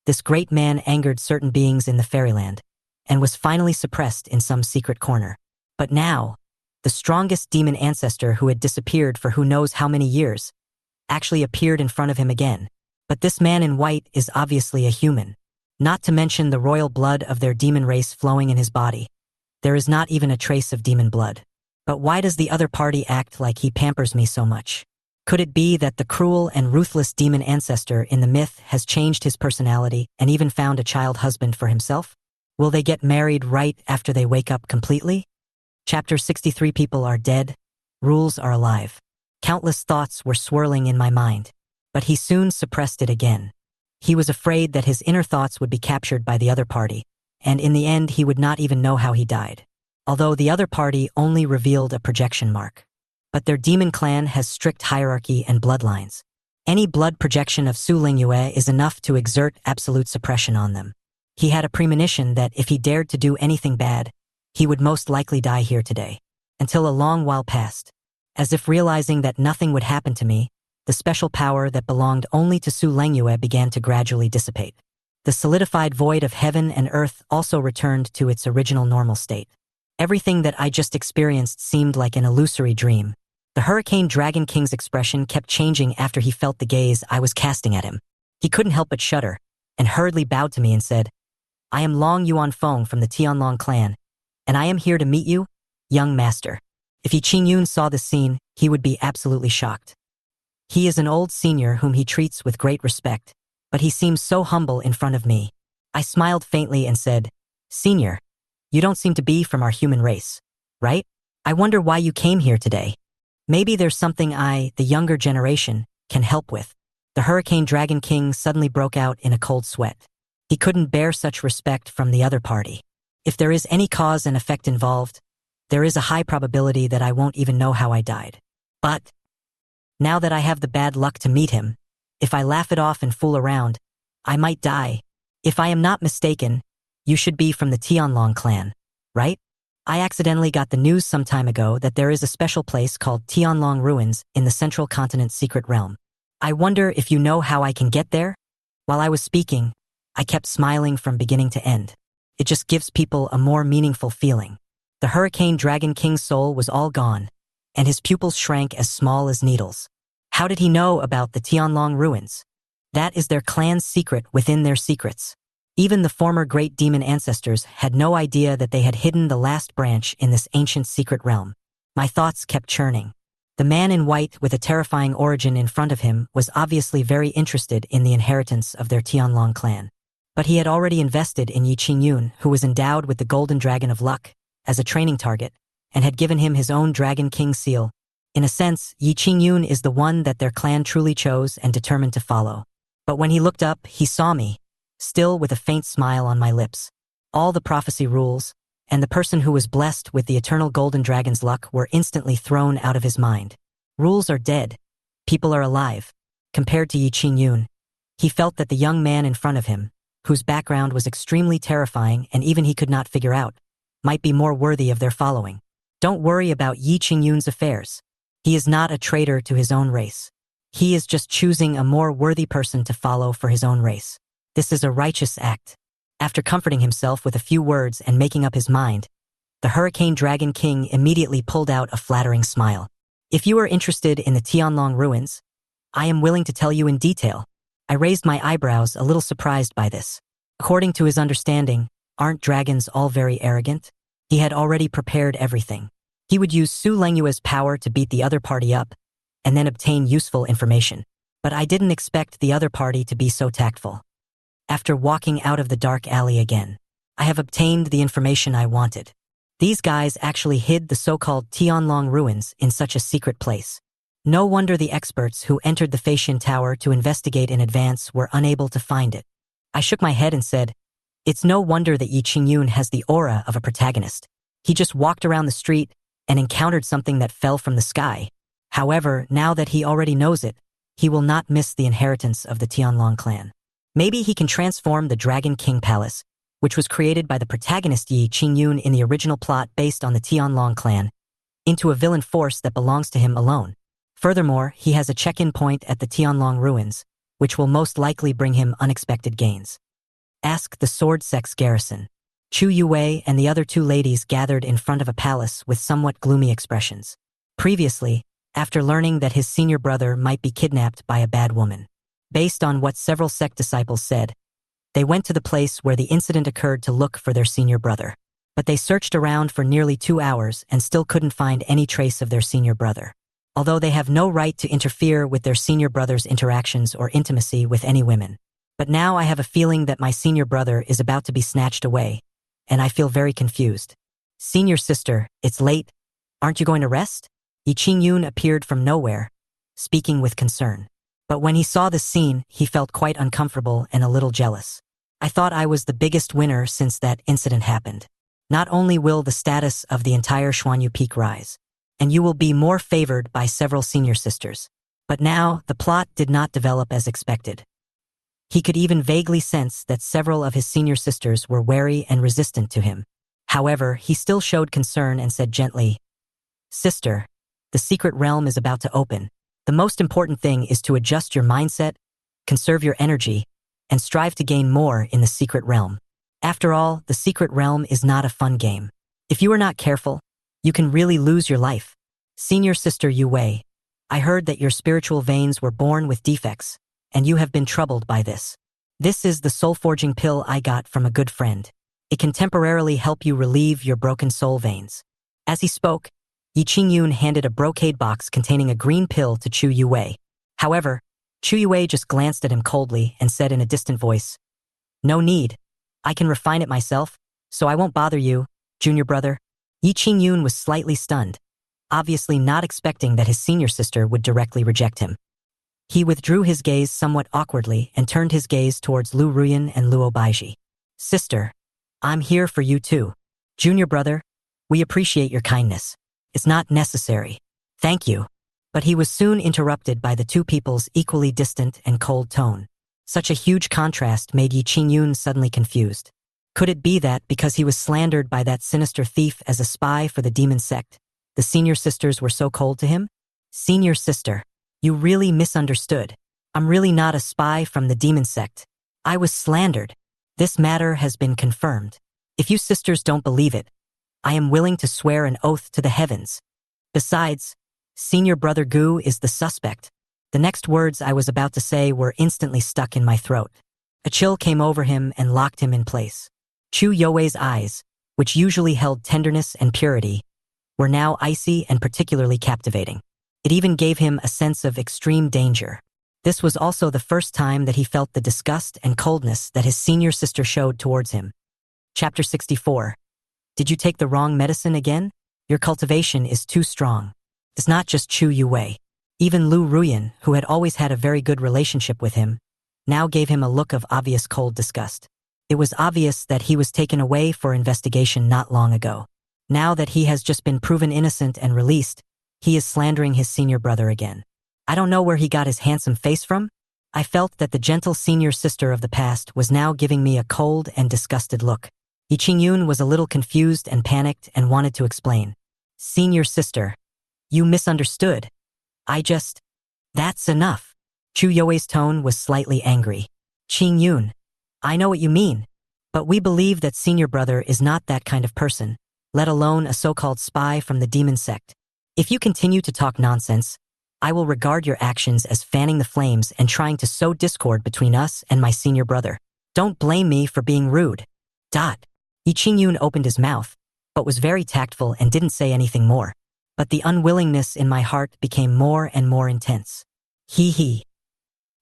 A: this great man angered certain beings in the fairyland and was finally suppressed in some secret corner. But now, the strongest demon ancestor who had disappeared for who knows how many years actually appeared in front of him again. But this man in white is obviously a human. Not to mention the royal blood of their demon race flowing in his body. There is not even a trace of demon blood. But why does the other party act like he pampers me so much? Could it be that the cruel and ruthless demon ancestor in the myth has changed his personality and even found a child husband for himself? Will they get married right after they wake up completely? Chapter 63. People are dead. Rules are alive. Countless thoughts were swirling in my mind, but he soon suppressed it again. He was afraid that his inner thoughts would be captured by the other party, and in the end he would not even know how he died. Although the other party only revealed a projection mark. But their demon clan has strict hierarchy and bloodlines. Any blood projection of Su Lingyue is enough to exert absolute suppression on them. He had a premonition that if he dared to do anything bad, he would most likely die here today. Until a long while passed. As if realizing that nothing would happen to me, the special power that belonged only to Su Lingyue began to gradually dissipate. The solidified void of heaven and earth also returned to its original normal state. Everything that I just experienced seemed like an illusory dream. The Hurricane Dragon King's expression kept changing after he felt the gaze I was casting at him. He couldn't help but shudder, and hurriedly bowed to me and said, "I am Long Yuan Feng from the Tianlong clan, and I am here to meet you, young master." If Yi Qingyun saw this scene, he would be absolutely shocked. He is an old senior whom he treats with great respect, but he seems so humble in front of me. I smiled faintly and said, "Senior, You don't seem to be from our human race, right? I wonder why you came here today. Maybe there's something I, the younger generation, can help with. The Hurricane Dragon King suddenly broke out in a cold sweat. He couldn't bear such respect from the other party. If there is any cause and effect involved, there is a high probability that I won't even know how I died. But now that I have the bad luck to meet him, if I laugh it off and fool around, I might die. If I am not mistaken, you should be from the Tianlong clan, right? I accidentally got the news some time ago that there is a special place called Tianlong Ruins in the Central Continent's secret realm. I wonder if you know how I can get there? While I was speaking, I kept smiling from beginning to end. It just gives people a more meaningful feeling. The Hurricane Dragon King's soul was all gone, and his pupils shrank as small as needles. How did he know about the Tianlong ruins? That is their clan's secret within their secrets. Even the former great demon ancestors had no idea that they had hidden the last branch in this ancient secret realm. My thoughts kept churning. The man in white with a terrifying origin in front of him was obviously very interested in the inheritance of their Tianlong clan. But he had already invested in Yi Qingyun, who was endowed with the Golden Dragon of Luck, as a training target, and had given him his own Dragon King seal. In a sense, Yi Qingyun is the one that their clan truly chose and determined to follow. But when he looked up, he saw me, still with a faint smile on my lips. All the prophecy rules, and the person who was blessed with the eternal Golden Dragon's luck were instantly thrown out of his mind. Rules are dead. People are alive. Compared to Yi Qingyun, he felt that the young man in front of him, whose background was extremely terrifying and even he could not figure out, might be more worthy of their following. Don't worry about Yi Qingyun's affairs. He is not a traitor to his own race. He is just choosing a more worthy person to follow for his own race. This is a righteous act. After comforting himself with a few words and making up his mind, the Hurricane Dragon King immediately pulled out a flattering smile. If you are interested in the Tianlong ruins, I am willing to tell you in detail. I raised my eyebrows, a little surprised by this. According to his understanding, aren't dragons all very arrogant? He had already prepared everything. He would use Su Lengyue's power to beat the other party up, and then obtain useful information. But I didn't expect the other party to be so tactful. After walking out of the dark alley again, I have obtained the information I wanted. These guys actually hid the so-called Tianlong ruins in such a secret place. No wonder the experts who entered the Feishan Tower to investigate in advance were unable to find it. I shook my head and said, it's no wonder that Yi Qingyun has the aura of a protagonist. He just walked around the street and encountered something that fell from the sky. However, now that he already knows it, he will not miss the inheritance of the Tianlong clan. Maybe he can transform the Dragon King Palace, which was created by the protagonist Yi Qingyun in the original plot based on the Tianlong clan, into a villain force that belongs to him alone. Furthermore, he has a check-in point at the Tianlong ruins, which will most likely bring him unexpected gains. Ask the Sword Sex garrison. Chu Yue and the other two ladies gathered in front of a palace with somewhat gloomy expressions. Previously, after learning that his senior brother might be kidnapped by a bad woman. Based on what several sect disciples said, they went to the place where the incident occurred to look for their senior brother. But they searched around for nearly 2 hours and still couldn't find any trace of their senior brother. Although they have no right to interfere with their senior brother's interactions or intimacy with any women. But now I have a feeling that my senior brother is about to be snatched away, and I feel very confused. Senior sister, it's late. Aren't you going to rest? Yi Qingyun appeared from nowhere, speaking with concern. But when he saw this scene, he felt quite uncomfortable and a little jealous. I thought I was the biggest winner since that incident happened. Not only will the status of the entire Xuanyu Peak rise, and you will be more favored by several senior sisters. But now, the plot did not develop as expected. He could even vaguely sense that several of his senior sisters were wary and resistant to him. However, he still showed concern and said gently, "Sister, the secret realm is about to open. The most important thing is to adjust your mindset, conserve your energy, and strive to gain more in the secret realm. After all, the secret realm is not a fun game. If you are not careful, you can really lose your life. Senior sister Yue, I heard that your spiritual veins were born with defects, and you have been troubled by this. This is the soul-forging pill I got from a good friend. It can temporarily help you relieve your broken soul veins." As he spoke, Yi Qingyun handed a brocade box containing a green pill to Chu Yue. However, Chu Yue just glanced at him coldly and said in a distant voice, "No need. I can refine it myself, so I won't bother you. junior brother? Yi Qingyun was slightly stunned, obviously not expecting that his senior sister would directly reject him. He withdrew his gaze somewhat awkwardly and turned his gaze towards Lu Ruyan and Luo Baiji. Sister, I'm here for you too. Junior brother, we appreciate your kindness. It's not necessary. Thank you. But he was soon interrupted by the two people's equally distant and cold tone. Such a huge contrast made Yi Qingyun suddenly confused. Could it be that, because he was slandered by that sinister thief as a spy for the demon sect, the senior sisters were so cold to him? Senior sister, you really misunderstood. I'm really not a spy from the demon sect. I was slandered. This matter has been confirmed. If you sisters don't believe it, I am willing to swear an oath to the heavens. Besides, senior brother Gu is the suspect. The next words I was about to say were instantly stuck in my throat. A chill came over him and locked him in place. Chu Youwei's eyes, which usually held tenderness and purity, were now icy and particularly captivating. It even gave him a sense of extreme danger. This was also the first time that he felt the disgust and coldness that his senior sister showed towards him. Chapter 64. Did you take the wrong medicine again? Your cultivation is too strong. It's not just Chu Youwei. Even Lu Ruyan, who had always had a very good relationship with him, now gave him a look of obvious cold disgust. It was obvious that he was taken away for investigation not long ago. Now that he has just been proven innocent and released, he is slandering his senior brother again. I don't know where he got his handsome face from. I felt that the gentle senior sister of the past was now giving me a cold and disgusted look. Yi Qingyun was a little confused and panicked and wanted to explain. Senior sister, you misunderstood. That's enough. Chu Youwei's tone was slightly angry. Qingyun, I know what you mean, but we believe that senior brother is not that kind of person, let alone a so-called spy from the demon sect. If you continue to talk nonsense, I will regard your actions as fanning the flames and trying to sow discord between us and my senior brother. Don't blame me for being rude. Yi Qingyun opened his mouth, but was very tactful and didn't say anything more. But the unwillingness in my heart became more and more intense. He.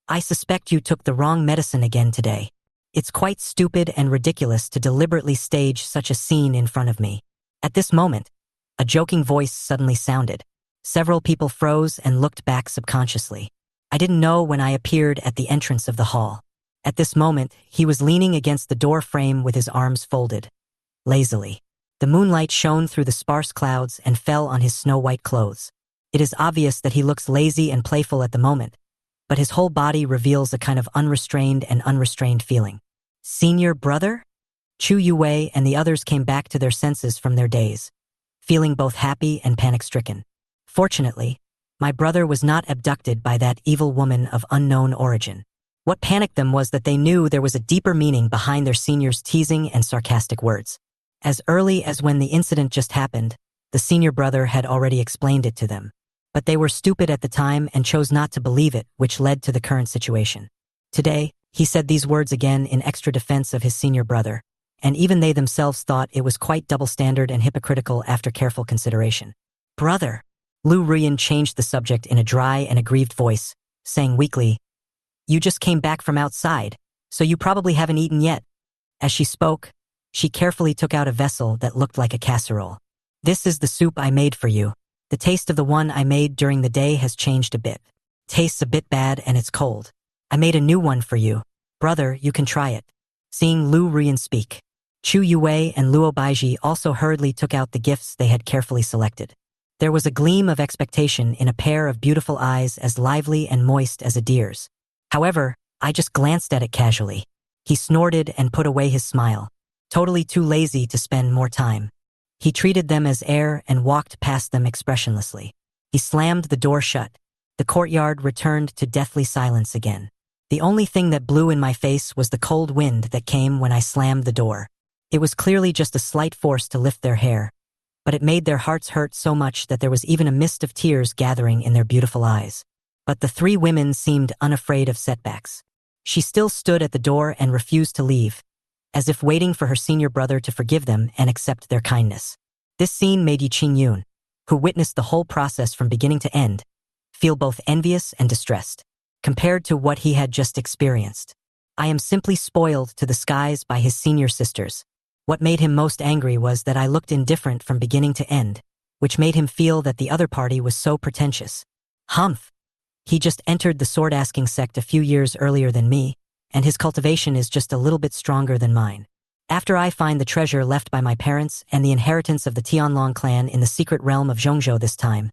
A: I suspect you took the wrong medicine again today. It's quite stupid and ridiculous to deliberately stage such a scene in front of me. At this moment, a joking voice suddenly sounded. Several people froze and looked back subconsciously. I didn't know when I appeared at the entrance of the hall. At this moment, he was leaning against the door frame with his arms folded. Lazily. The moonlight shone through the sparse clouds and fell on his snow-white clothes. It is obvious that he looks lazy and playful at the moment, but his whole body reveals a kind of unrestrained feeling. Senior brother? Chu Youwei and the others came back to their senses from their daze, feeling both happy and panic-stricken. Fortunately, my brother was not abducted by that evil woman of unknown origin. What panicked them was that they knew there was a deeper meaning behind their senior's teasing and sarcastic words. As early as when the incident just happened, the senior brother had already explained it to them. But they were stupid at the time and chose not to believe it, which led to the current situation. Today, he said these words again in extra defense of his senior brother, and even they themselves thought it was quite double-standard and hypocritical after careful consideration. Brother! Lu Ruyan changed the subject in a dry and aggrieved voice, saying weakly, You just came back from outside, so you probably haven't eaten yet. As she spoke, she carefully took out a vessel that looked like a casserole. This is the soup I made for you. The taste of the one I made during the day has changed a bit. Tastes a bit bad and it's cold. I made a new one for you. Brother, you can try it. Seeing Lu Ruyan speak, Chu Youwei and Luo Baiji also hurriedly took out the gifts they had carefully selected. There was a gleam of expectation in a pair of beautiful eyes as lively and moist as a deer's. However, I just glanced at it casually. He snorted and put away his smile, totally too lazy to spend more time. He treated them as air and walked past them expressionlessly. He slammed the door shut. The courtyard returned to deathly silence again. The only thing that blew in my face was the cold wind that came when I slammed the door. It was clearly just a slight force to lift their hair, but it made their hearts hurt so much that there was even a mist of tears gathering in their beautiful eyes. But the three women seemed unafraid of setbacks. She still stood at the door and refused to leave, as if waiting for her senior brother to forgive them and accept their kindness. This scene made Yi Qingyun, who witnessed the whole process from beginning to end, feel both envious and distressed, compared to what he had just experienced. I am simply spoiled to the skies by his senior sisters. What made him most angry was that I looked indifferent from beginning to end, which made him feel that the other party was so pretentious. Humph! He just entered the sword-asking sect a few years earlier than me, and his cultivation is just a little bit stronger than mine. After I find the treasure left by my parents and the inheritance of the Tianlong clan in the secret realm of Zhongzhou this time,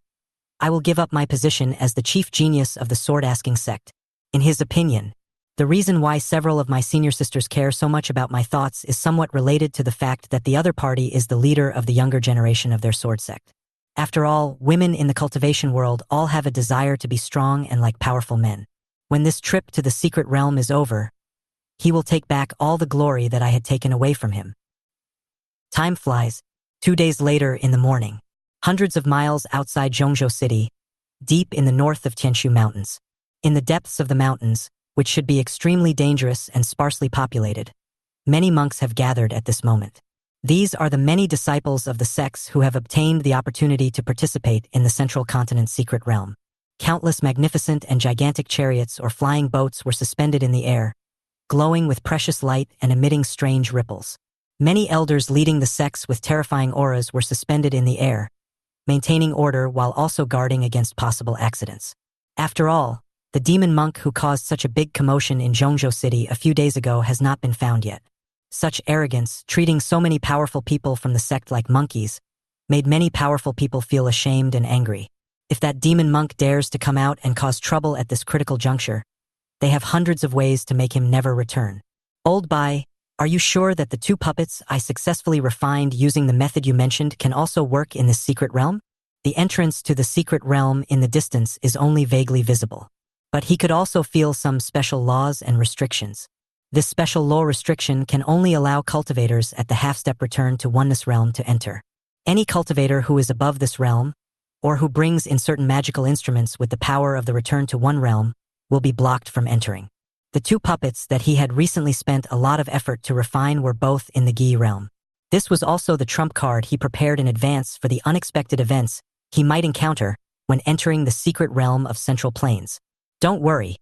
A: I will give up my position as the chief genius of the sword-asking sect. In his opinion, the reason why several of my senior sisters care so much about my thoughts is somewhat related to the fact that the other party is the leader of the younger generation of their sword sect. After all, women in the cultivation world all have a desire to be strong and like powerful men. When this trip to the secret realm is over, he will take back all the glory that I had taken away from him. Time flies. 2 days later in the morning, hundreds of miles outside Zhongzhou City, deep in the north of Tianshu Mountains. In the depths of the mountains, which should be extremely dangerous and sparsely populated, many monks have gathered at this moment. These are the many disciples of the sects who have obtained the opportunity to participate in the Central Continent's secret realm. Countless magnificent and gigantic chariots or flying boats were suspended in the air, glowing with precious light and emitting strange ripples. Many elders leading the sects with terrifying auras were suspended in the air, maintaining order while also guarding against possible accidents. After all, the demon monk who caused such a big commotion in Zhongzhou City a few days ago has not been found yet. Such arrogance, treating so many powerful people from the sect like monkeys, made many powerful people feel ashamed and angry. If that demon monk dares to come out and cause trouble at this critical juncture, they have hundreds of ways to make him never return. Old Bai, are you sure that the 2 puppets I successfully refined using the method you mentioned can also work in this secret realm? The entrance to the secret realm in the distance is only vaguely visible. But he could also feel some special laws and restrictions. This special law restriction can only allow cultivators at the half-step return to oneness realm to enter. Any cultivator who is above this realm, or who brings in certain magical instruments with the power of the return to one realm, will be blocked from entering. The 2 puppets that he had recently spent a lot of effort to refine were both in the Gi realm. This was also the trump card he prepared in advance for the unexpected events he might encounter when entering the secret realm of Central Plains. Don't worry.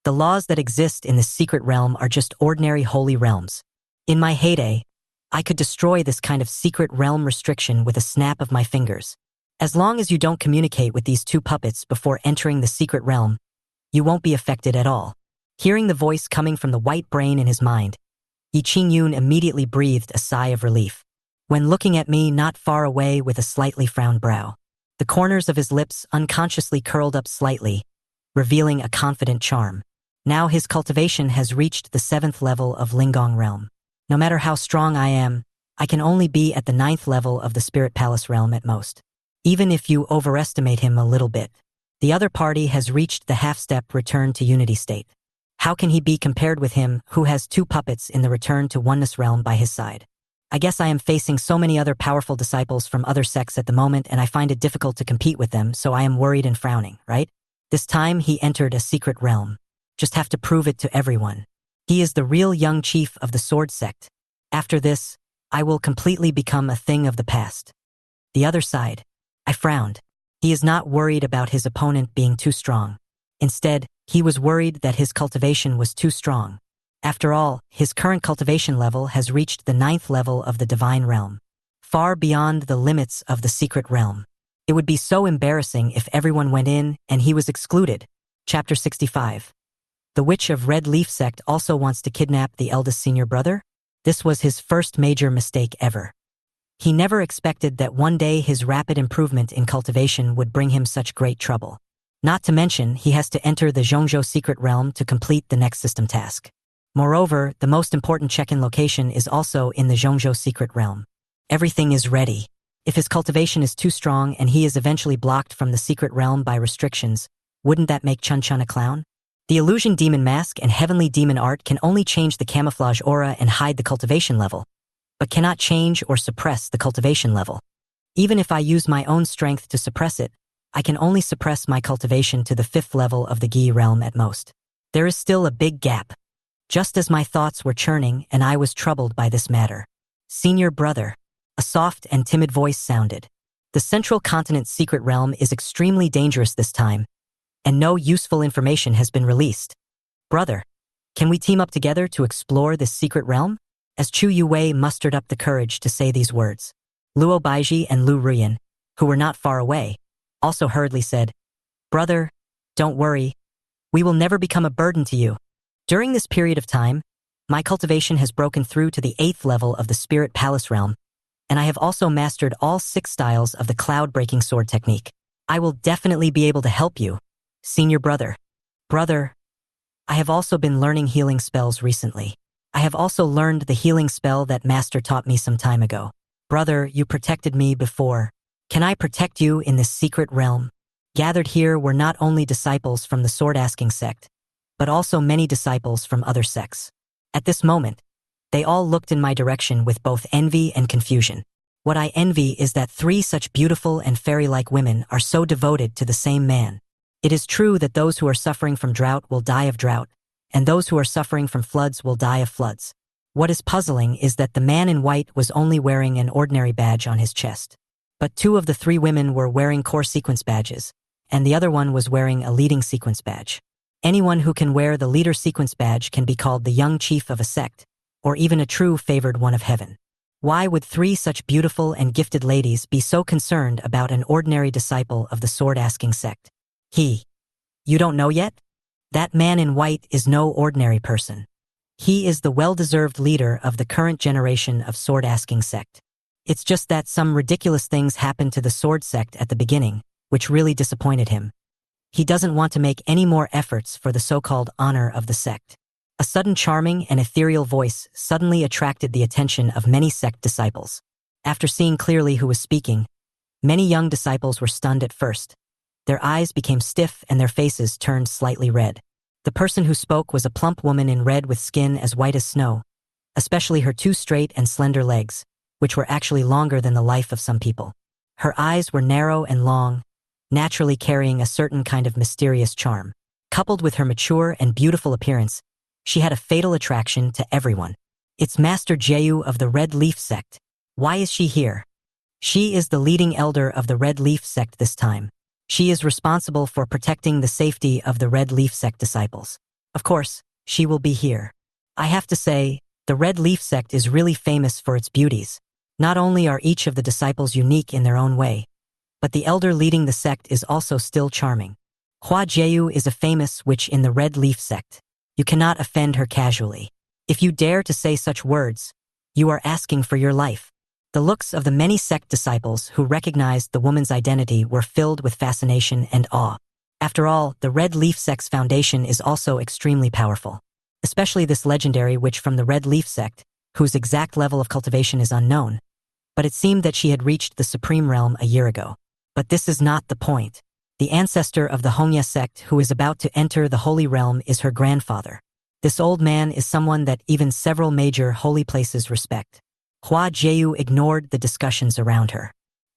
A: The laws that exist in this secret realm are just ordinary holy realms. In my heyday, I could destroy this kind of secret realm restriction with a snap of my fingers. As long as you don't communicate with these 2 puppets before entering the secret realm, you won't be affected at all. Hearing the voice coming from the white brain in his mind, Yi Qingyun immediately breathed a sigh of relief. When looking at me not far away with a slightly frowned brow, the corners of his lips unconsciously curled up slightly, revealing a confident charm. Now his cultivation has reached the 7th level of Lingong realm. No matter how strong I am, I can only be at the 9th level of the Spirit Palace realm at most. Even if you overestimate him a little bit, the other party has reached the half-step return to unity state. How can he be compared with him who has 2 puppets in the return to oneness realm by his side? I guess I am facing so many other powerful disciples from other sects at the moment and I find it difficult to compete with them, so I am worried and frowning, right? This time he entered a secret realm. Just have to prove it to everyone. He is the real young chief of the sword sect. After this, I will completely become a thing of the past. The other side. I frowned. He is not worried about his opponent being too strong. Instead, he was worried that his cultivation was too strong. After all, his current cultivation level has reached the 9th level of the divine realm, far beyond the limits of the secret realm. It would be so embarrassing if everyone went in and he was excluded. Chapter 65. The Witch of Red Leaf sect also wants to kidnap the eldest senior brother? This was his first major mistake ever. He never expected that one day his rapid improvement in cultivation would bring him such great trouble. Not to mention, he has to enter the Zhongzhou secret realm to complete the next system task. Moreover, the most important check-in location is also in the Zhongzhou secret realm. Everything is ready. If his cultivation is too strong and he is eventually blocked from the secret realm by restrictions, wouldn't that make Chun Chun a clown? The illusion demon mask and heavenly demon art can only change the camouflage aura and hide the cultivation level, but cannot change or suppress the cultivation level. Even if I use my own strength to suppress it, I can only suppress my cultivation to the 5th level of the Gi realm at most. There is still a big gap. Just as my thoughts were churning and I was troubled by this matter. Senior brother. A soft and timid voice sounded. The Central Continent's secret realm is extremely dangerous this time, and no useful information has been released. Brother, can we team up together to explore this secret realm? as Chu Yue mustered up the courage to say these words. Luo Baiji and Lu Ruyan, who were not far away, also hurriedly said, "Brother, don't worry. We will never become a burden to you." During this period of time, my cultivation has broken through to the 8th level of the Spirit Palace realm, and I have also mastered all 6 styles of the cloud-breaking sword technique. I will definitely be able to help you, senior brother. Brother, I have also been learning healing spells recently. I have also learned the healing spell that Master taught me some time ago. Brother, you protected me before. Can I protect you in this secret realm? Gathered here were not only disciples from the sword-asking sect, but also many disciples from other sects. At this moment, they all looked in my direction with both envy and confusion. What I envy is that 3 such beautiful and fairy-like women are so devoted to the same man. It is true that those who are suffering from drought will die of drought, and those who are suffering from floods will die of floods. What is puzzling is that the man in white was only wearing an ordinary badge on his chest. But 2 of the 3 women were wearing core sequence badges, and the other one was wearing a leading sequence badge. Anyone who can wear the leader sequence badge can be called the young chief of a sect, or even a true favored one of heaven. Why would 3 such beautiful and gifted ladies be so concerned about an ordinary disciple of the sword-asking sect? You don't know yet? That man in white is no ordinary person. He is the well-deserved leader of the current generation of sword-asking sect. It's just that some ridiculous things happened to the sword sect at the beginning, which really disappointed him. He doesn't want to make any more efforts for the so-called honor of the sect. A sudden charming and ethereal voice suddenly attracted the attention of many sect disciples. After seeing clearly who was speaking, many young disciples were stunned at first. Their eyes became stiff and their faces turned slightly red. The person who spoke was a plump woman in red with skin as white as snow, especially her 2 straight and slender legs, which were actually longer than the life of some people. Her eyes were narrow and long, naturally carrying a certain kind of mysterious charm. Coupled with her mature and beautiful appearance, she had a fatal attraction to everyone. It's Master Jeyu of the Red Leaf sect. Why is she here? She is the leading elder of the Red Leaf sect this time. She is responsible for protecting the safety of the Red Leaf sect disciples. Of course, she will be here. I have to say, the Red Leaf sect is really famous for its beauties. Not only are each of the disciples unique in their own way, but the elder leading the sect is also still charming. Hua Jeyu is a famous witch in the Red Leaf sect. You cannot offend her casually. If you dare to say such words, you are asking for your life. The looks of the many sect disciples who recognized the woman's identity were filled with fascination and awe. After all, the Red Leaf sect's foundation is also extremely powerful. Especially this legendary witch from the Red Leaf sect, whose exact level of cultivation is unknown. But it seemed that she had reached the supreme realm a year ago. But this is not the point. The ancestor of the Hongya sect who is about to enter the holy realm is her grandfather. This old man is someone that even several major holy places respect. Hua Jeyu ignored the discussions around her.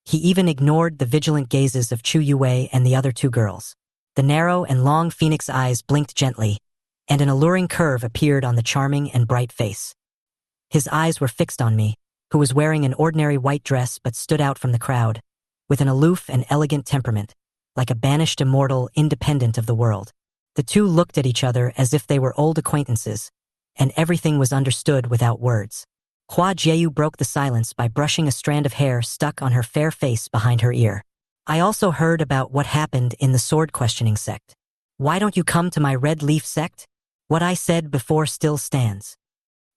A: He even ignored the vigilant gazes of Chu Yue and the other 2 girls. The narrow and long phoenix eyes blinked gently, and an alluring curve appeared on the charming and bright face. His eyes were fixed on me, who was wearing an ordinary white dress but stood out from the crowd, with an aloof and elegant temperament, like a banished immortal independent of the world. The 2 looked at each other as if they were old acquaintances, and everything was understood without words. Hua Jeyu broke the silence by brushing a strand of hair stuck on her fair face behind her ear. I also heard about what happened in the sword questioning sect. Why don't you come to my Red Leaf sect? What I said before still stands.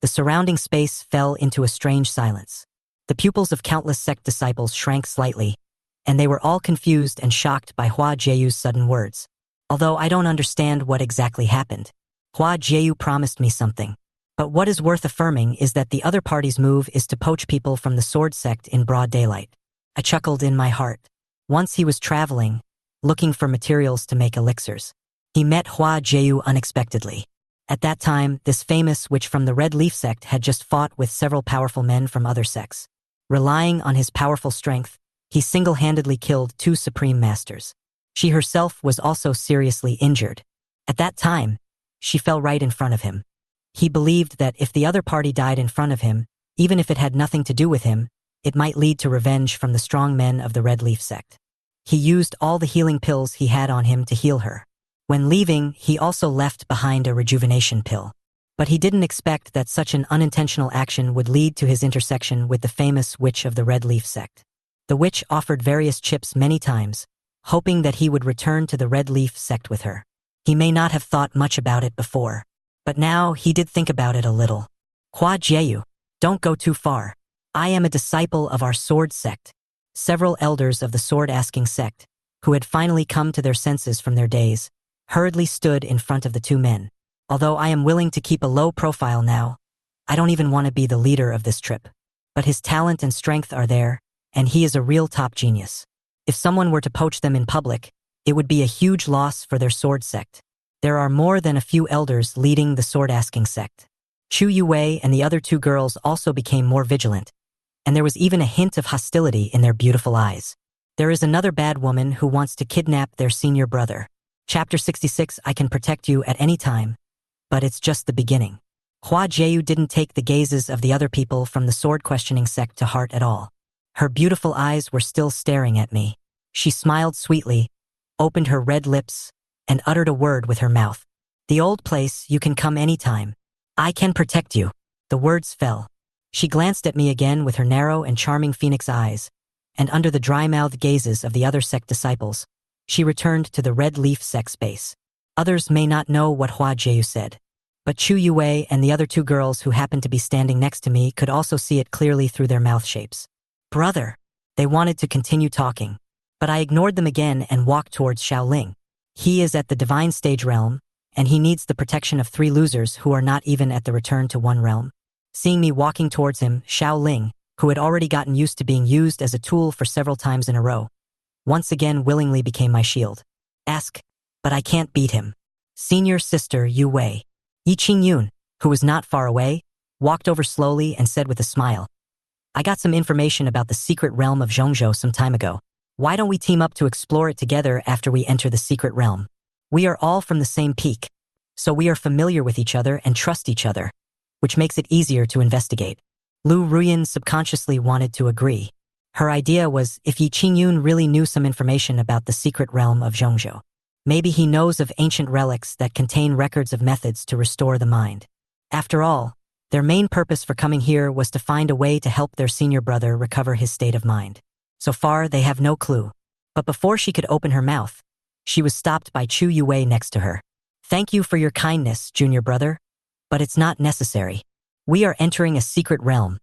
A: The surrounding space fell into a strange silence. The pupils of countless sect disciples shrank slightly, and they were all confused and shocked by Hua Jeyu's sudden words. Although I don't understand what exactly happened, Hua Jeyu promised me something. But what is worth affirming is that the other party's move is to poach people from the sword sect in broad daylight. I chuckled in my heart. Once he was traveling, looking for materials to make elixirs. He met Hua Jeyu unexpectedly. At that time, this famous witch from the Red Leaf sect had just fought with several powerful men from other sects. Relying on his powerful strength, he single-handedly killed 2 supreme masters. She herself was also seriously injured. At that time, she fell right in front of him. He believed that if the other party died in front of him, even if it had nothing to do with him, it might lead to revenge from the strong men of the Red Leaf sect. He used all the healing pills he had on him to heal her. When leaving, he also left behind a rejuvenation pill. But he didn't expect that such an unintentional action would lead to his intersection with the famous witch of the Red Leaf sect. The witch offered various chips many times, hoping that he would return to the Red Leaf sect with her. He may not have thought much about it before, but now he did think about it a little. Hua Jieyu, don't go too far. I am a disciple of our sword sect. Several elders of the sword-asking sect, who had finally come to their senses from their daze, hurriedly stood in front of the two men. Although I am willing to keep a low profile now, I don't even want to be the leader of this trip. But his talent and strength are there, and he is a real top genius. If someone were to poach them in public, it would be a huge loss for their sword sect. There are more than a few elders leading the sword-asking sect. Chu Yue and the other two girls also became more vigilant, and there was even a hint of hostility in their beautiful eyes. There is another bad woman who wants to kidnap their senior brother. Chapter 66. I can protect you at any time, but it's just the beginning. Hua Jieyu didn't take the gazes of the other people from the sword-questioning sect to heart at all. Her beautiful eyes were still staring at me. She smiled sweetly, opened her red lips, and uttered a word with her mouth. The old place, you can come anytime. I can protect you. The words fell. She glanced at me again with her narrow and charming phoenix eyes, and under the dry-mouthed gazes of the other sect disciples, she returned to the Red Leaf sect space. Others may not know what Hua Jieyu said, but Chu Yue and the other two girls who happened to be standing next to me could also see it clearly through their mouth shapes. Brother! They wanted to continue talking, but I ignored them again and walked towards Xiaoling. He is at the divine stage realm, and he needs the protection of 3 losers who are not even at the return to 1 realm. Seeing me walking towards him, Xiaoling, who had already gotten used to being used as a tool for several times in a row, once again willingly became my shield. Ask, but I can't beat him. Senior sister Yu Wei. Yi Qingyun, who was not far away, walked over slowly and said with a smile, I got some information about the secret realm of Zhongzhou some time ago. Why don't we team up to explore it together after we enter the secret realm? We are all from the same peak, so we are familiar with each other and trust each other, which makes it easier to investigate. Lu Ruyan subconsciously wanted to agree. Her idea was if Yi Qingyun really knew some information about the secret realm of Zhongzhou. Maybe he knows of ancient relics that contain records of methods to restore the mind. After all, their main purpose for coming here was to find a way to help their senior brother recover his state of mind. So far, they have no clue. But before she could open her mouth, she was stopped by Chu Yue next to her. Thank you for your kindness, junior brother, but it's not necessary. We are entering a secret realm,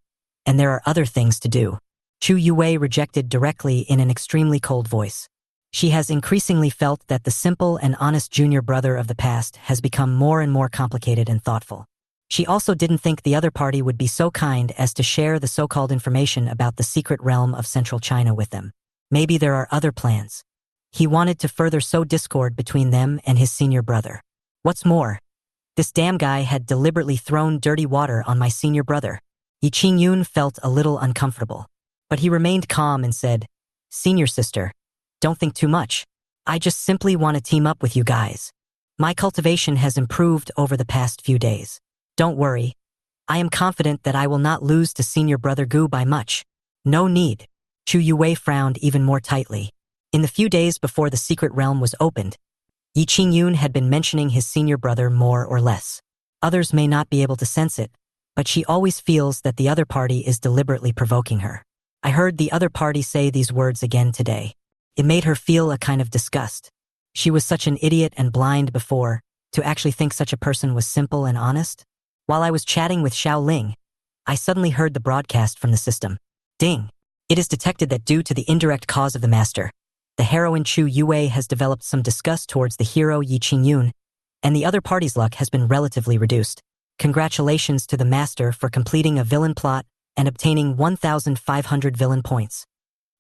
A: and there are other things to do. Chu Yue rejected directly in an extremely cold voice. She has increasingly felt that the simple and honest junior brother of the past has become more and more complicated and thoughtful. She also didn't think the other party would be so kind as to share the so-called information about the secret realm of central China with them. Maybe there are other plans. He wanted to further sow discord between them and his senior brother. What's more, this damn guy had deliberately thrown dirty water on my senior brother. Yi Qingyun felt a little uncomfortable, but he remained calm and said, Senior sister, don't think too much. I just simply want to team up with you guys. My cultivation has improved over the past few days. Don't worry. I am confident that I will not lose to senior brother Gu by much. No need. Chu Yue frowned even more tightly. In the few days before the secret realm was opened, Yi Qingyun had been mentioning his senior brother more or less. Others may not be able to sense it, but she always feels that the other party is deliberately provoking her. I heard the other party say these words again today. It made her feel a kind of disgust. She was such an idiot and blind before, to actually think such a person was simple and honest. While I was chatting with Xiaoling, I suddenly heard the broadcast from the system. Ding! It is detected that due to the indirect cause of the master, the heroine Chu Yue has developed some disgust towards the hero Yi Qingyun, and the other party's luck has been relatively reduced. Congratulations to the master for completing a villain plot and obtaining 1,500 villain points.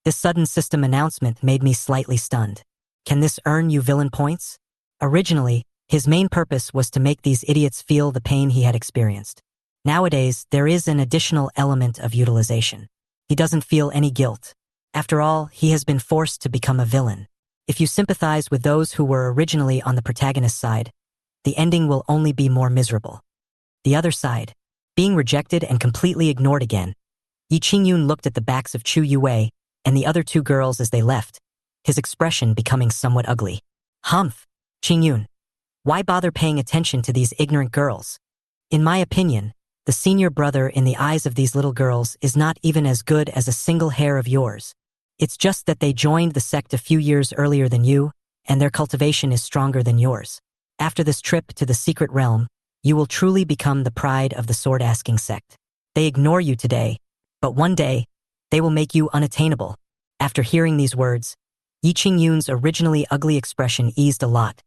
A: This sudden system announcement made me slightly stunned. Can this earn you villain points? Originally, his main purpose was to make these idiots feel the pain he had experienced. Nowadays, there is an additional element of utilization. He doesn't feel any guilt. After all, he has been forced to become a villain. If you sympathize with those who were originally on the protagonist's side, the ending will only be more miserable. The other side, being rejected and completely ignored again. Yi Qingyun looked at the backs of Chu Yue and the other two girls as they left, his expression becoming somewhat ugly. Humph! Qingyun, why bother paying attention to these ignorant girls? In my opinion, the senior brother in the eyes of these little girls is not even as good as a single hair of yours. It's just that they joined the sect a few years earlier than you, and their cultivation is stronger than yours. After this trip to the secret realm, you will truly become the pride of the sword-asking sect. They ignore you today, but one day, they will make you unattainable. After hearing these words, Yi Qingyun's originally ugly expression eased a lot,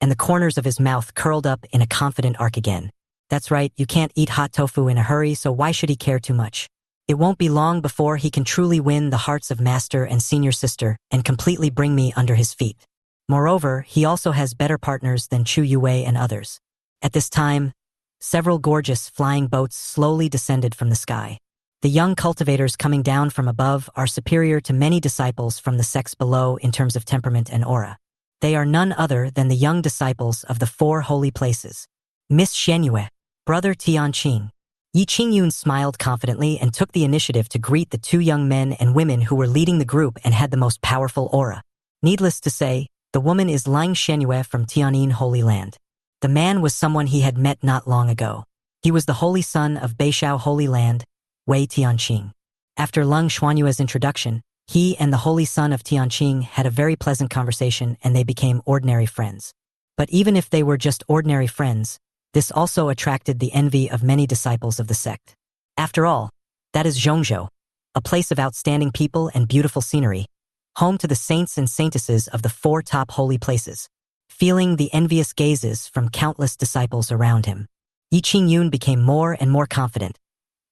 A: and the corners of his mouth curled up in a confident arc again. That's right, you can't eat hot tofu in a hurry, so why should he care too much? It won't be long before he can truly win the hearts of master and senior sister and completely bring me under his feet. Moreover, he also has better partners than Chu Yue and others. At this time, several gorgeous flying boats slowly descended from the sky. The young cultivators coming down from above are superior to many disciples from the sects below in terms of temperament and aura. They are none other than the young disciples of the 4 holy places. Miss Xianyue, Brother Tianqing. Yi Qingyun smiled confidently and took the initiative to greet the 2 young men and women who were leading the group and had the most powerful aura. Needless to say, the woman is Lang Xianyue from Tianin Holy Land. The man was someone he had met not long ago. He was the holy son of Beishao Holy Land, Wei Tianqing. After Lang Xuanyue's introduction, he and the holy son of Tianqing had a very pleasant conversation and they became ordinary friends. But even if they were just ordinary friends, this also attracted the envy of many disciples of the sect. After all, that is Zhongzhou, a place of outstanding people and beautiful scenery, home to the saints and saintesses of the 4 top holy places. Feeling the envious gazes from countless disciples around him, Yi Qingyun became more and more confident,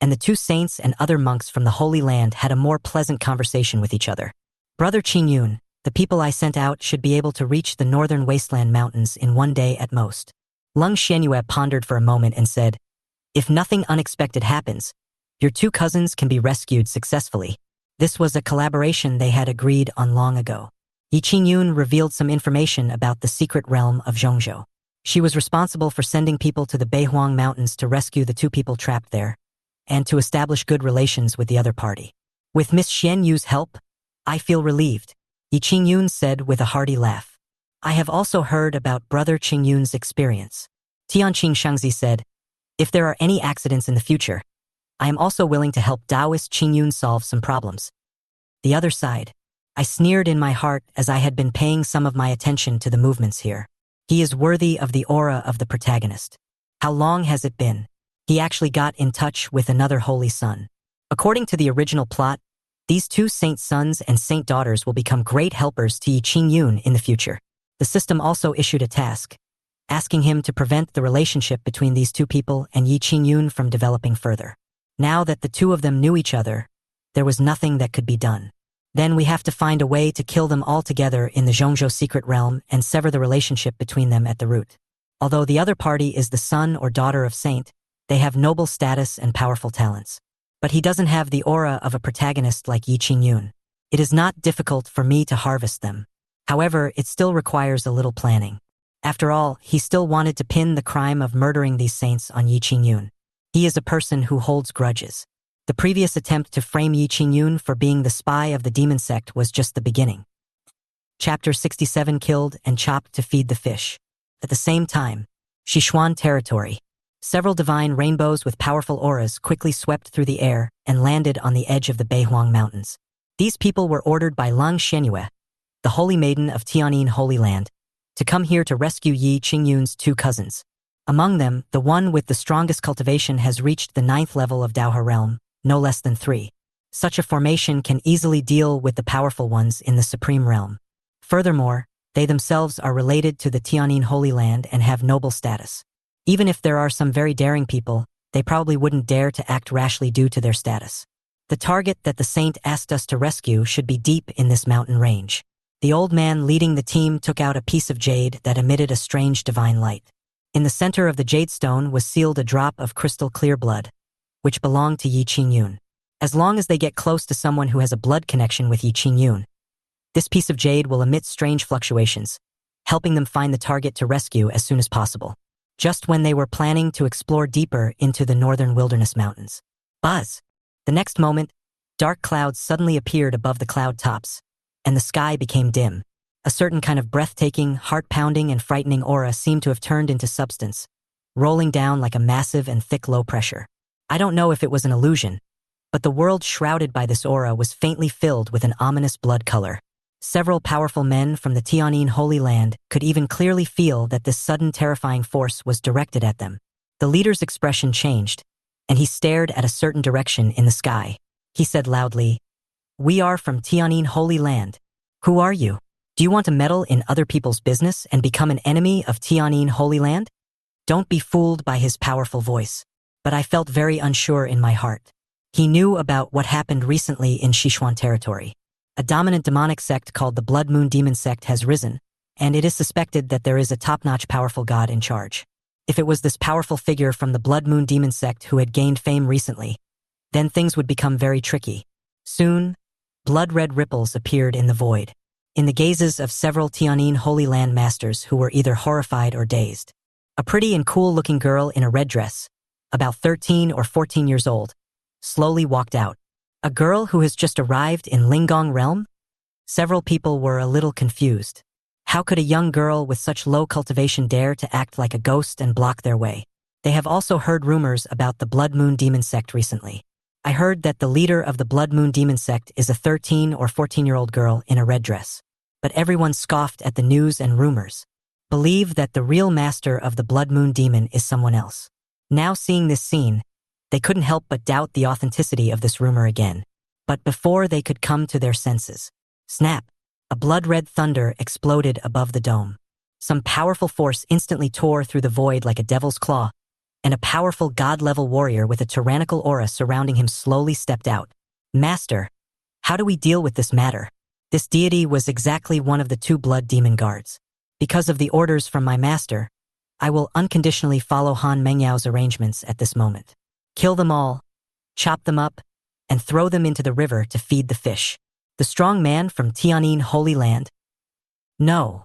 A: and the 2 saints and other monks from the Holy Land had a more pleasant conversation with each other. Brother Qingyun, the people I sent out should be able to reach the northern wasteland mountains in 1 day at most. Lang Xianyue pondered for a moment and said, if nothing unexpected happens, your 2 cousins can be rescued successfully. This was a collaboration they had agreed on long ago. Yi Qingyun revealed some information about the secret realm of Zhongzhou. She was responsible for sending people to the Beihuang Mountains to rescue the 2 people trapped there, and to establish good relations with the other party. With Miss Xianyu's help, I feel relieved, Yi Qingyun said with a hearty laugh. I have also heard about Brother Qingyun's experience. Tianqing Shangzi said, if there are any accidents in the future, I am also willing to help Taoist Qingyun solve some problems. The other side. I sneered in my heart as I had been paying some of my attention to the movements here. He is worthy of the aura of the protagonist. How long has it been? He actually got in touch with another holy son. According to the original plot, these 2 saint sons and saint daughters will become great helpers to Yi Qingyun in the future. The system also issued a task, asking him to prevent the relationship between these 2 people and Yi Qingyun from developing further. Now that the 2 of them knew each other, there was nothing that could be done. Then we have to find a way to kill them all together in the Zhongzhou secret realm and sever the relationship between them at the root. Although the other party is the son or daughter of saint, they have noble status and powerful talents. But he doesn't have the aura of a protagonist like Yi Qingyun. It is not difficult for me to harvest them. However, it still requires a little planning. After all, he still wanted to pin the crime of murdering these saints on Yi Qingyun. He is a person who holds grudges. The previous attempt to frame Yi Qingyun for being the spy of the demon sect was just the beginning. Chapter 67 Killed and chopped to feed the fish. At the same time, Sichuan territory. Several divine rainbows with powerful auras quickly swept through the air and landed on the edge of the Beihuang Mountains. These people were ordered by Lang Xianyue, the holy maiden of Tianin Holy Land, to come here to rescue Yi Qingyun's 2 cousins. Among them, the one with the strongest cultivation has reached the 9th level of Daohe realm, no less than 3. Such a formation can easily deal with the powerful ones in the supreme realm. Furthermore, they themselves are related to the Tianin Holy Land and have noble status. Even if there are some very daring people, they probably wouldn't dare to act rashly due to their status. The target that the saint asked us to rescue should be deep in this mountain range. The old man leading the team took out a piece of jade that emitted a strange divine light. In the center of the jade stone was sealed a drop of crystal clear blood, which belonged to Yi Qingyun. As long as they get close to someone who has a blood connection with Yi Qingyun, this piece of jade will emit strange fluctuations, helping them find the target to rescue as soon as possible. Just when they were planning to explore deeper into the northern wilderness mountains. Buzz! The next moment, dark clouds suddenly appeared above the cloud tops, and the sky became dim. A certain kind of breathtaking, heart-pounding, and frightening aura seemed to have turned into substance, rolling down like a massive and thick low pressure. I don't know if it was an illusion, but the world shrouded by this aura was faintly filled with an ominous blood color. Several powerful men from the Tianyin Holy Land could even clearly feel that this sudden terrifying force was directed at them. The leader's expression changed, and he stared at a certain direction in the sky. He said loudly, "We are from Tianyin Holy Land. Who are you? Do you want to meddle in other people's business and become an enemy of Tianyin Holy Land?" Don't be fooled by his powerful voice. But I felt very unsure in my heart. He knew about what happened recently in Sichuan territory. A dominant demonic sect called the Blood Moon Demon Sect has risen, and it is suspected that there is a top-notch powerful god in charge. If it was this powerful figure from the Blood Moon Demon Sect who had gained fame recently, then things would become very tricky. Soon, blood-red ripples appeared in the void, in the gazes of several Tianyin Holy Land masters who were either horrified or dazed. A pretty and cool-looking girl in a red dress, about 13 or 14 years old, slowly walked out. A girl who has just arrived in Lingong realm? Several people were a little confused. How could a young girl with such low cultivation dare to act like a ghost and block their way? They have also heard rumors about the Blood Moon Demon Sect recently. I heard that the leader of the Blood Moon Demon Sect is a 13 or 14-year-old girl in a red dress. But everyone scoffed at the news and rumors, believed that the real master of the Blood Moon Demon is someone else. Now seeing this scene, they couldn't help but doubt the authenticity of this rumor again. But before they could come to their senses, snap! A blood-red thunder exploded above the dome. Some powerful force instantly tore through the void like a devil's claw, and a powerful god-level warrior with a tyrannical aura surrounding him slowly stepped out. "Master, how do we deal with this matter?" This deity was exactly one of the two blood demon guards. "Because of the orders from my master, I will unconditionally follow Han Mengyao's arrangements at this moment. Kill them all, chop them up, and throw them into the river to feed the fish." The strong man from Tianyin Holy Land? No.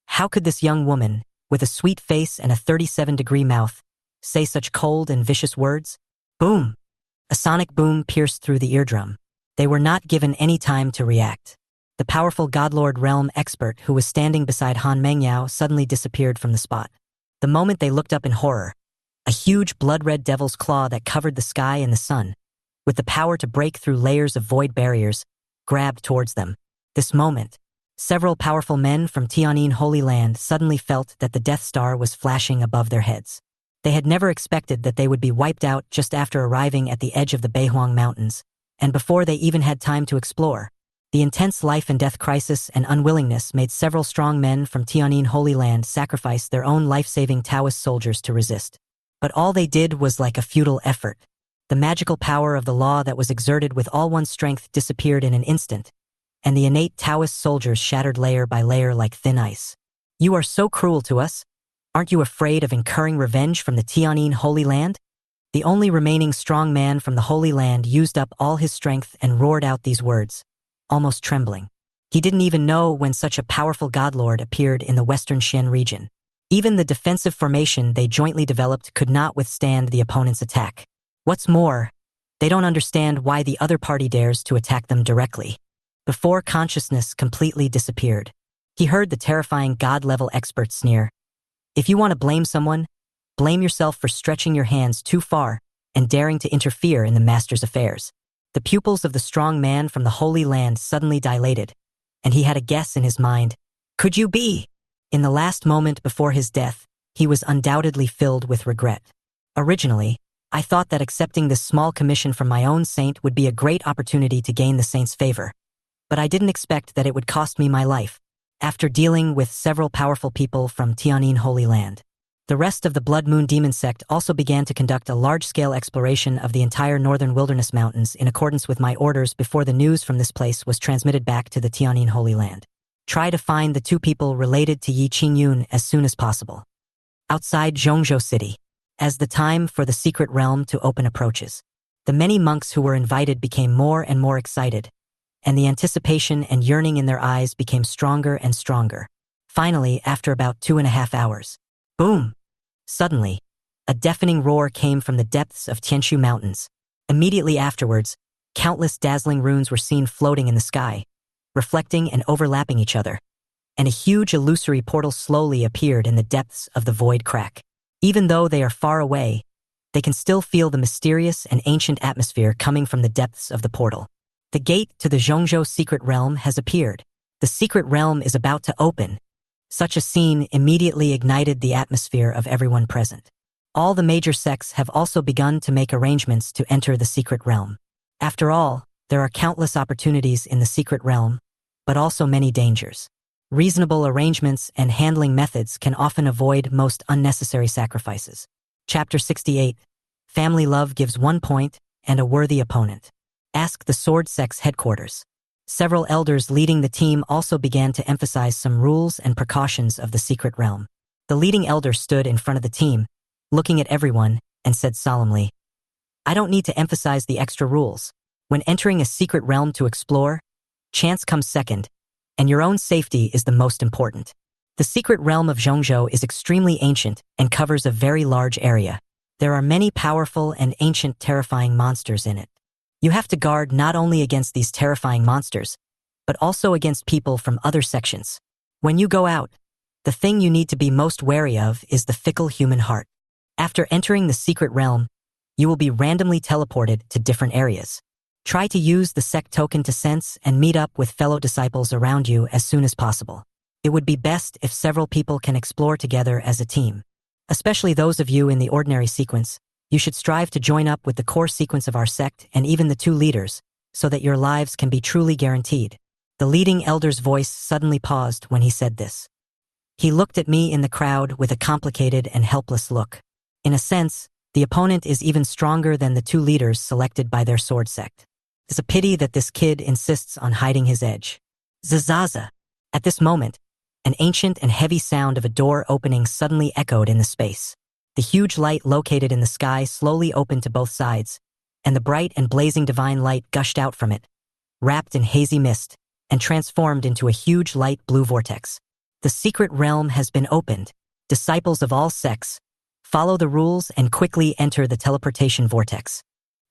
A: How could this young woman, with a sweet face and a 37-degree mouth, say such cold and vicious words? Boom! A sonic boom pierced through the eardrum. They were not given any time to react. The powerful Godlord Realm expert who was standing beside Han Mengyao suddenly disappeared from the spot. The moment they looked up in horror, a huge blood-red devil's claw that covered the sky and the sun, with the power to break through layers of void barriers, grabbed towards them. This moment, several powerful men from Tianyin Holy Land suddenly felt that the Death Star was flashing above their heads. They had never expected that they would be wiped out just after arriving at the edge of the Beihuang Mountains, and before they even had time to explore. The intense life and death crisis and unwillingness made several strong men from Tianyin Holy Land sacrifice their own life-saving Taoist soldiers to resist. But all they did was like a futile effort. The magical power of the law that was exerted with all one's strength disappeared in an instant, and the innate Taoist soldiers shattered layer by layer like thin ice. "You are so cruel to us. Aren't you afraid of incurring revenge from the Tianyin Holy Land?" The only remaining strong man from the Holy Land used up all his strength and roared out these words, almost trembling. He didn't even know when such a powerful godlord appeared in the western Xian region. Even the defensive formation they jointly developed could not withstand the opponent's attack. What's more, they don't understand why the other party dares to attack them directly. Before consciousness completely disappeared, he heard the terrifying god-level expert sneer, "If you want to blame someone, blame yourself for stretching your hands too far and daring to interfere in the master's affairs." The pupils of the strong man from the Holy Land suddenly dilated, and he had a guess in his mind. Could you be? In the last moment before his death, he was undoubtedly filled with regret. Originally, I thought that accepting this small commission from my own saint would be a great opportunity to gain the saint's favor. But I didn't expect that it would cost me my life. After dealing with several powerful people from Tianyin Holy Land, the rest of the Blood Moon Demon Sect also began to conduct a large-scale exploration of the entire northern wilderness mountains in accordance with my orders before the news from this place was transmitted back to the Tianyin Holy Land. Try to find the two people related to Yi Qingyun as soon as possible. Outside Zhongzhou City, as the time for the secret realm to open approaches, the many monks who were invited became more and more excited, and the anticipation and yearning in their eyes became stronger and stronger. Finally, after about 2.5 hours, boom! Suddenly, a deafening roar came from the depths of Tianshu Mountains. Immediately afterwards, countless dazzling runes were seen floating in the sky, reflecting and overlapping each other, and a huge illusory portal slowly appeared in the depths of the void crack. Even though they are far away, they can still feel the mysterious and ancient atmosphere coming from the depths of the portal. The gate to the Zhongzhou secret realm has appeared. The secret realm is about to open. Such a scene immediately ignited the atmosphere of everyone present. All the major sects have also begun to make arrangements to enter the secret realm. After all, there are countless opportunities in the secret realm, but also many dangers. Reasonable arrangements and handling methods can often avoid most unnecessary sacrifices. Chapter 68. Family Love Gives 1 point and a Worthy Opponent. Ask the Sword Sect's headquarters. Several elders leading the team also began to emphasize some rules and precautions of the secret realm. The leading elder stood in front of the team, looking at everyone, and said solemnly, "I don't need to emphasize the extra rules. When entering a secret realm to explore, chance comes second, and your own safety is the most important. The secret realm of Zhongzhou is extremely ancient and covers a very large area. There are many powerful and ancient terrifying monsters in it. You have to guard not only against these terrifying monsters, but also against people from other sections. When you go out, the thing you need to be most wary of is the fickle human heart. After entering the secret realm, you will be randomly teleported to different areas. Try to use the sect token to sense and meet up with fellow disciples around you as soon as possible. It would be best if several people can explore together as a team. Especially those of you in the ordinary sequence, you should strive to join up with the core sequence of our sect and even the 2 leaders, so that your lives can be truly guaranteed." The leading elder's voice suddenly paused when he said this. He looked at me in the crowd with a complicated and helpless look. In a sense, the opponent is even stronger than the 2 leaders selected by their sword sect. It's a pity that this kid insists on hiding his edge. Zazaza. At this moment, an ancient and heavy sound of a door opening suddenly echoed in the space. The huge light located in the sky slowly opened to both sides, and the bright and blazing divine light gushed out from it, wrapped in hazy mist, and transformed into a huge light blue vortex. The secret realm has been opened. Disciples of all sects, follow the rules and quickly enter the teleportation vortex.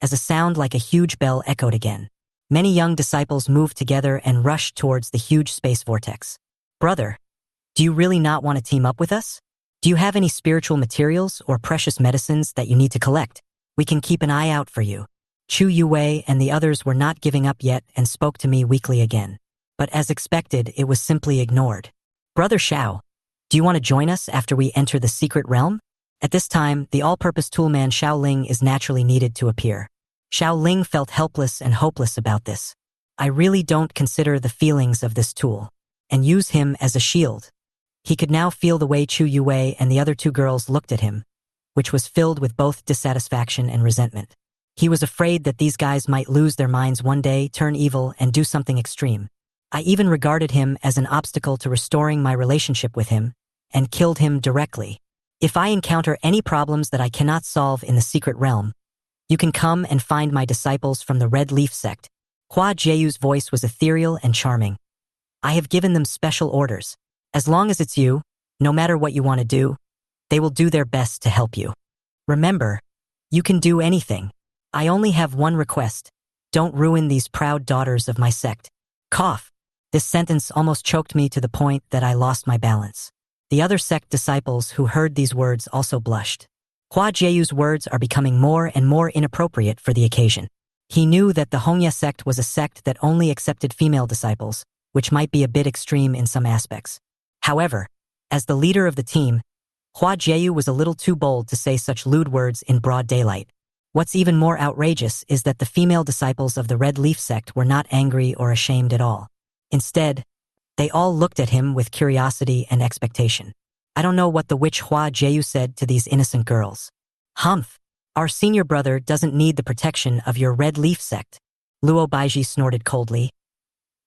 A: As a sound like a huge bell echoed again, many young disciples moved together and rushed towards the huge space vortex. "Brother, do you really not want to team up with us? Do you have any spiritual materials or precious medicines that you need to collect? We can keep an eye out for you." Chu Yuwei and the others were not giving up yet and spoke to me weakly again. But as expected, it was simply ignored. "Brother Xiao, do you want to join us after we enter the secret realm?" At this time, the all-purpose toolman Xiao Ling is naturally needed to appear. Xiao Ling felt helpless and hopeless about this. I really don't consider the feelings of this tool, and use him as a shield. He could now feel the way Chu Yuwei and the other 2 girls looked at him, which was filled with both dissatisfaction and resentment. He was afraid that these guys might lose their minds one day, turn evil, and do something extreme. I even regarded him as an obstacle to restoring my relationship with him, and killed him directly. If I encounter any problems that I cannot solve in the secret realm, you can come and find my disciples from the Red Leaf sect. Hua Jieyu's voice was ethereal and charming. I have given them special orders. As long as it's you, no matter what you want to do, they will do their best to help you. Remember, you can do anything. I only have one request. Don't ruin these proud daughters of my sect. Cough. This sentence almost choked me to the point that I lost my balance. The other sect disciples who heard these words also blushed. Hua Jieyu's words are becoming more and more inappropriate for the occasion. He knew that the Hongya sect was a sect that only accepted female disciples, which might be a bit extreme in some aspects. However, as the leader of the team, Hua Jieyu was a little too bold to say such lewd words in broad daylight. What's even more outrageous is that the female disciples of the Red Leaf sect were not angry or ashamed at all. Instead, they all looked at him with curiosity and expectation. I don't know what the witch Hua Jieyu said to these innocent girls. Humph! Our senior brother doesn't need the protection of your Red Leaf sect. Luo Baiji snorted coldly.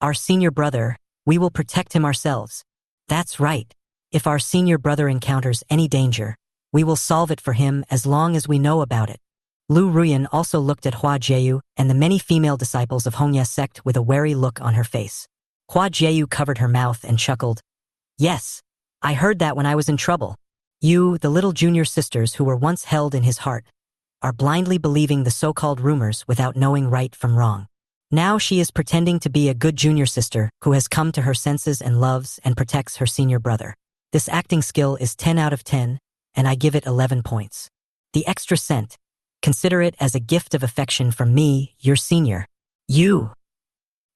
A: Our senior brother, we will protect him ourselves. That's right. If our senior brother encounters any danger, we will solve it for him as long as we know about it. Lu Ruyan also looked at Hua Jieyu and the many female disciples of Hongya sect with a wary look on her face. Hua Jieyu covered her mouth and chuckled. Yes, I heard that when I was in trouble. You, the little junior sisters who were once held in his heart, are blindly believing the so-called rumors without knowing right from wrong. Now she is pretending to be a good junior sister who has come to her senses and loves and protects her senior brother. This acting skill is 10 out of 10, and I give it 11 points. The extra cent. Consider it as a gift of affection from me, your senior. You.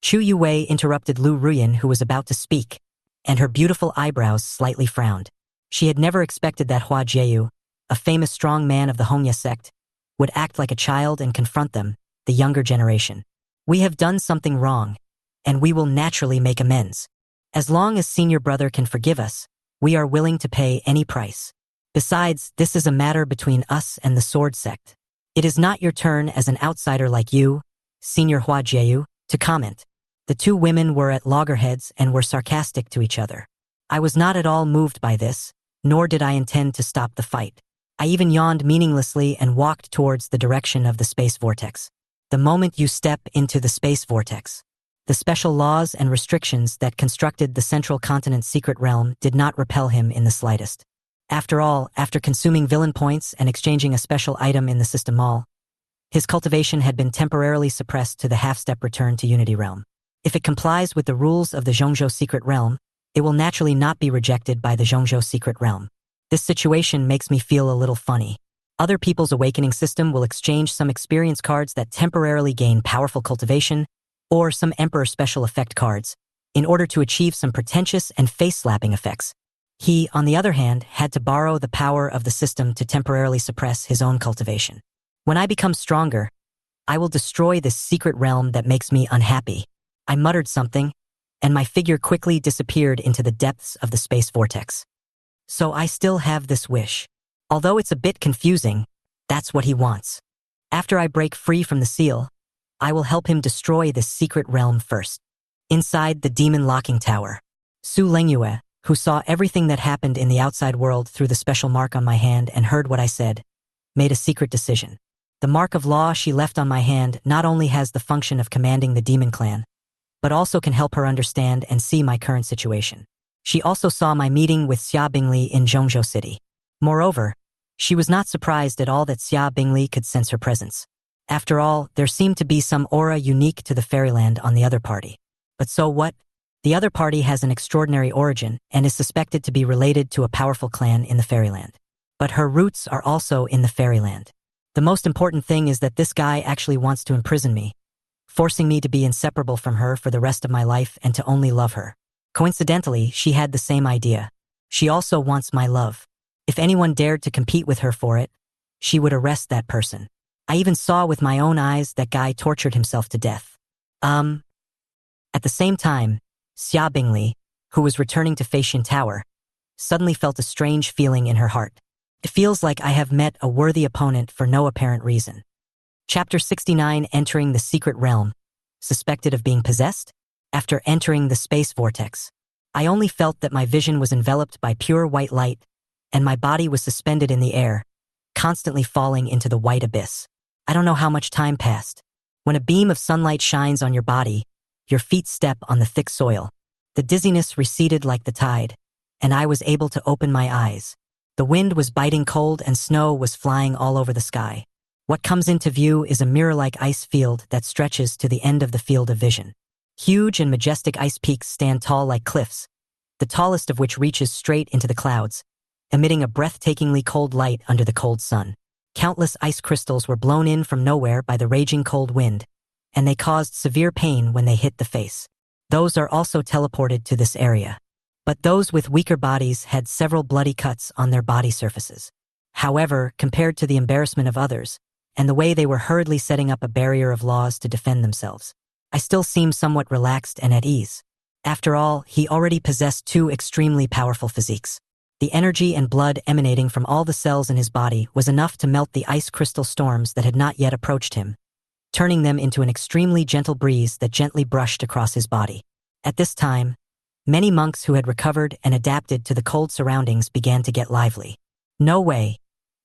A: Chu Yue interrupted Lu Ruyan, who was about to speak, and her beautiful eyebrows slightly frowned. She had never expected that Hua Jieyu, a famous strong man of the Hongya sect, would act like a child and confront them, the younger generation. We have done something wrong, and we will naturally make amends. As long as senior brother can forgive us, we are willing to pay any price. Besides, this is a matter between us and the sword sect. It is not your turn as an outsider like you, senior Hua Jieyu, to comment. The two women were at loggerheads and were sarcastic to each other. I was not at all moved by this, nor did I intend to stop the fight. I even yawned meaninglessly and walked towards the direction of the space vortex. The moment you step into the space vortex, the special laws and restrictions that constructed the central continent's secret realm did not repel him in the slightest. After all, after consuming villain points and exchanging a special item in the system mall, his cultivation had been temporarily suppressed to the half-step return to Unity Realm. If it complies with the rules of the Zhongzhou secret realm, it will naturally not be rejected by the Zhongzhou secret realm. This situation makes me feel a little funny. Other people's awakening system will exchange some experience cards that temporarily gain powerful cultivation, or some Emperor special effect cards, in order to achieve some pretentious and face-slapping effects. He, on the other hand, had to borrow the power of the system to temporarily suppress his own cultivation. When I become stronger, I will destroy this secret realm that makes me unhappy. I muttered something, and my figure quickly disappeared into the depths of the space vortex. So I still have this wish. Although it's a bit confusing, that's what he wants. After I break free from the seal, I will help him destroy this secret realm first. Inside the demon locking tower, Su Lengyue, who saw everything that happened in the outside world through the special mark on my hand and heard what I said, made a secret decision. The mark of law she left on my hand not only has the function of commanding the demon clan, but also can help her understand and see my current situation. She also saw my meeting with Xia Bingli in Zhongzhou City. Moreover, she was not surprised at all that Xia Bingli could sense her presence. After all, there seemed to be some aura unique to the fairyland on the other party. But so what? The other party has an extraordinary origin and is suspected to be related to a powerful clan in the fairyland. But her roots are also in the fairyland. The most important thing is that this guy actually wants to imprison me, forcing me to be inseparable from her for the rest of my life and to only love her. Coincidentally, she had the same idea. She also wants my love. If anyone dared to compete with her for it, she would arrest that person. I even saw with my own eyes that guy tortured himself to death. At the same time, Xia Bingli, who was returning to Feishan Tower, suddenly felt a strange feeling in her heart. It feels like I have met a worthy opponent for no apparent reason. Chapter 69, Entering the Secret Realm. Suspected of being possessed? After entering the space vortex, I only felt that my vision was enveloped by pure white light, and my body was suspended in the air, constantly falling into the white abyss. I don't know how much time passed. When a beam of sunlight shines on your body, your feet step on the thick soil. The dizziness receded like the tide, and I was able to open my eyes. The wind was biting cold and snow was flying all over the sky. What comes into view is a mirror-like ice field that stretches to the end of the field of vision. Huge and majestic ice peaks stand tall like cliffs, the tallest of which reaches straight into the clouds, emitting a breathtakingly cold light under the cold sun. Countless ice crystals were blown in from nowhere by the raging cold wind, and they caused severe pain when they hit the face. Those are also teleported to this area. But those with weaker bodies had several bloody cuts on their body surfaces. However, compared to the embarrassment of others, and the way they were hurriedly setting up a barrier of laws to defend themselves, I still seemed somewhat relaxed and at ease. After all, he already possessed two extremely powerful physiques. The energy and blood emanating from all the cells in his body was enough to melt the ice crystal storms that had not yet approached him, turning them into an extremely gentle breeze that gently brushed across his body. At this time, many monks who had recovered and adapted to the cold surroundings began to get lively. No way.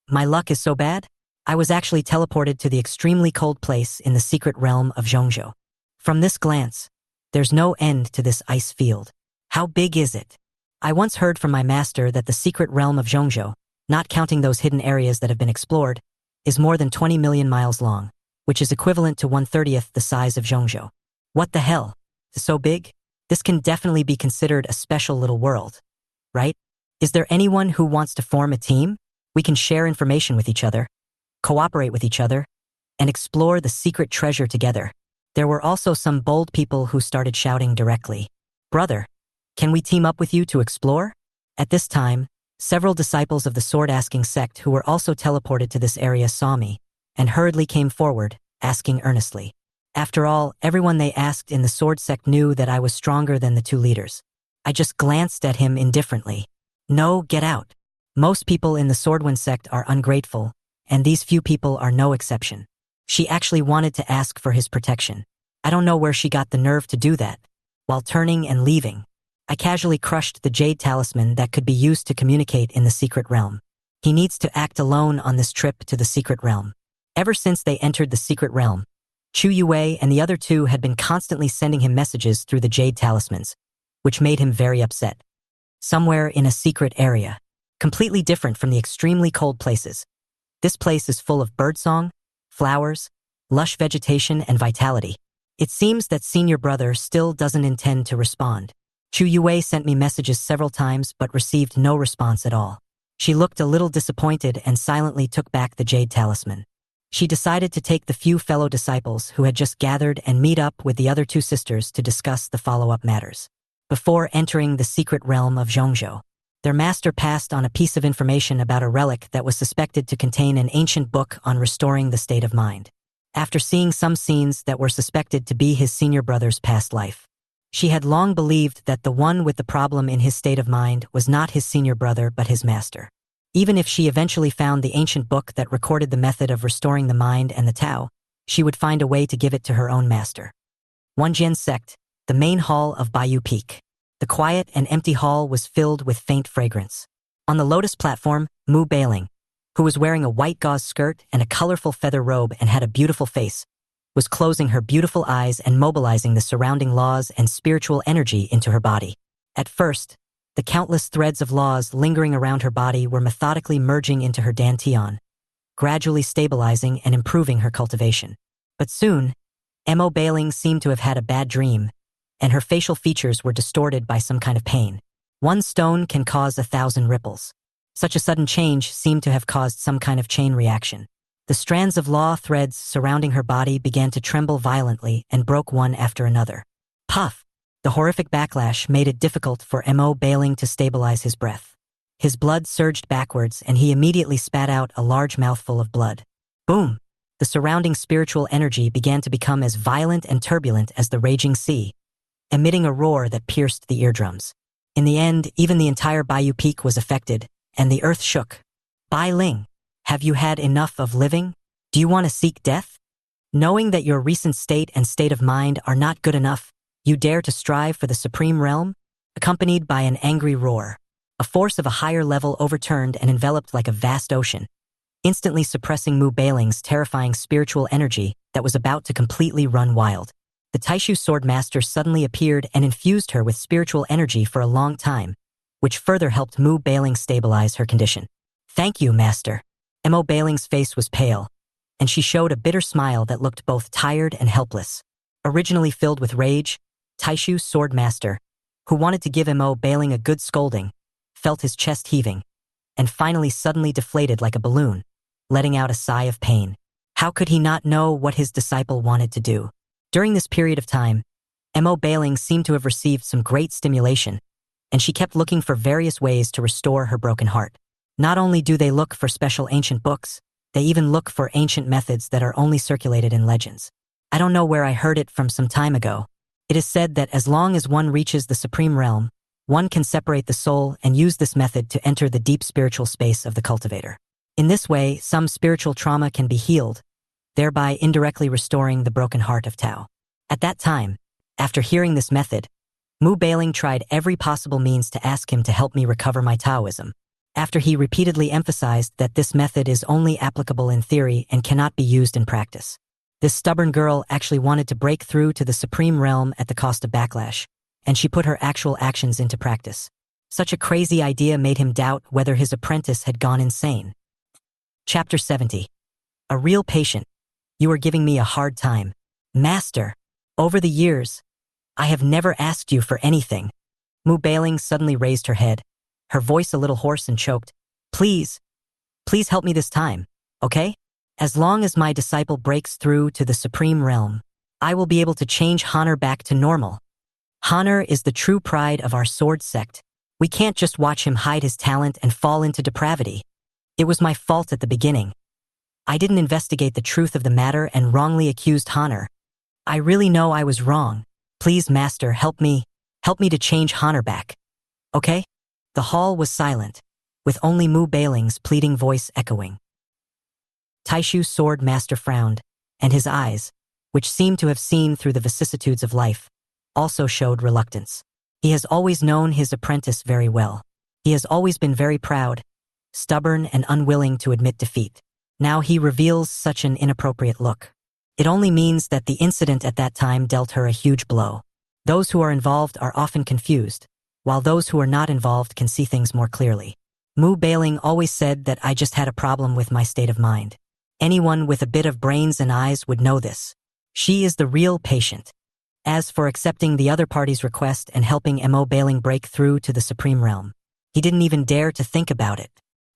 A: My luck is so bad? I was actually teleported to the extremely cold place in the secret realm of Zhongzhou. From this glance, there's no end to this ice field. How big is it? I once heard from my master that the secret realm of Zhongzhou, not counting those hidden areas that have been explored, is more than 20 million miles long, which is equivalent to 1/30th the size of Zhongzhou. What the hell? So big? This can definitely be considered a special little world, right? Is there anyone who wants to form a team? We can share information with each other, cooperate with each other, and explore the secret treasure together. There were also some bold people who started shouting directly, "Brother, can we team up with you to explore?" At this time, several disciples of the sword-asking sect who were also teleported to this area saw me, and hurriedly came forward, asking earnestly. After all, everyone they asked in the sword sect knew that I was stronger than the two leaders. I just glanced at him indifferently. No, get out. Most people in the Swordwind sect are ungrateful, and these few people are no exception. She actually wanted to ask for his protection. I don't know where she got the nerve to do that. While turning and leaving, I casually crushed the jade talisman that could be used to communicate in the secret realm. He needs to act alone on this trip to the secret realm. Ever since they entered the secret realm, Chu Yue and the other two had been constantly sending him messages through the jade talismans, which made him very upset. Somewhere in a secret area, completely different from the extremely cold places. This place is full of birdsong, flowers, lush vegetation, and vitality. It seems that senior brother still doesn't intend to respond. Chu Yue sent me messages several times but received no response at all. She looked a little disappointed and silently took back the jade talisman. She decided to take the few fellow disciples who had just gathered and meet up with the other two sisters to discuss the follow-up matters. Before entering the secret realm of Zhongzhou, their master passed on a piece of information about a relic that was suspected to contain an ancient book on restoring the state of mind. After seeing some scenes that were suspected to be his senior brother's past life, she had long believed that the one with the problem in his state of mind was not his senior brother but his master. Even if she eventually found the ancient book that recorded the method of restoring the mind and the Tao, she would find a way to give it to her own master. Wanjian sect, the main hall of Bayou Peak. The quiet and empty hall was filled with faint fragrance. On the lotus platform, Mu Bailing, who was wearing a white gauze skirt and a colorful feather robe and had a beautiful face, was closing her beautiful eyes and mobilizing the surrounding laws and spiritual energy into her body. At first, the countless threads of laws lingering around her body were methodically merging into her dantian, gradually stabilizing and improving her cultivation. But soon, Mo Bailing seemed to have had a bad dream, and her facial features were distorted by some kind of pain. One stone can cause 1,000 ripples. Such a sudden change seemed to have caused some kind of chain reaction. The strands of law threads surrounding her body began to tremble violently and broke one after another. Puff! The horrific backlash made it difficult for Mo Bailing to stabilize his breath. His blood surged backwards and he immediately spat out a large mouthful of blood. Boom! The surrounding spiritual energy began to become as violent and turbulent as the raging sea, emitting a roar that pierced the eardrums. In the end, even the entire Bayou Peak was affected, and the earth shook. Bai Ling, have you had enough of living? Do you want to seek death? Knowing that your recent state and state of mind are not good enough, you dare to strive for the supreme realm? Accompanied by an angry roar, a force of a higher level overturned and enveloped like a vast ocean, instantly suppressing Mu Bailing's terrifying spiritual energy that was about to completely run wild. The Taishu sword master suddenly appeared and infused her with spiritual energy for a long time, which further helped Mu Bailing stabilize her condition. Thank you, master. Mo Bailing's face was pale, and she showed a bitter smile that looked both tired and helpless. Originally filled with rage, Taishu sword master, who wanted to give Mo Bailing a good scolding, felt his chest heaving, and finally suddenly deflated like a balloon, letting out a sigh of pain. How could he not know what his disciple wanted to do? During this period of time, Mo Bailing seemed to have received some great stimulation, and she kept looking for various ways to restore her broken heart. Not only do they look for special ancient books, they even look for ancient methods that are only circulated in legends. I don't know where I heard it from some time ago. It is said that as long as one reaches the supreme realm, one can separate the soul and use this method to enter the deep spiritual space of the cultivator. In this way, some spiritual trauma can be healed, thereby indirectly restoring the broken heart of Tao. At that time, after hearing this method, Mu Bailing tried every possible means to ask him to help me recover my Taoism. After he repeatedly emphasized that this method is only applicable in theory and cannot be used in practice. This stubborn girl actually wanted to break through to the supreme realm at the cost of backlash, and she put her actual actions into practice. Such a crazy idea made him doubt whether his apprentice had gone insane. Chapter 70. A real patient. You are giving me a hard time. Master, over the years, I have never asked you for anything. Mu Bailing suddenly raised her head, her voice a little hoarse and choked. Please, Please help me this time, okay? As long as my disciple breaks through to the supreme realm, I will be able to change Honor back to normal. Honor is the true pride of our sword sect. We can't just watch him hide his talent and fall into depravity. It was my fault at the beginning. I didn't investigate the truth of the matter and wrongly accused Honor. I really know I was wrong. Please, Master, help me. Help me to change Honor back. Okay? The hall was silent, with only Mu Bailing's pleading voice echoing. Taishu's sword master frowned, and his eyes, which seemed to have seen through the vicissitudes of life, also showed reluctance. He has always known his apprentice very well. He has always been very proud, stubborn and unwilling to admit defeat. Now he reveals such an inappropriate look. It only means that the incident at that time dealt her a huge blow. Those who are involved are often confused, while those who are not involved can see things more clearly. Mu Bailing always said that I just had a problem with my state of mind. Anyone with a bit of brains and eyes would know this. She is the real patient. As for accepting the other party's request and helping Mo Bailing break through to the Supreme Realm, he didn't even dare to think about it.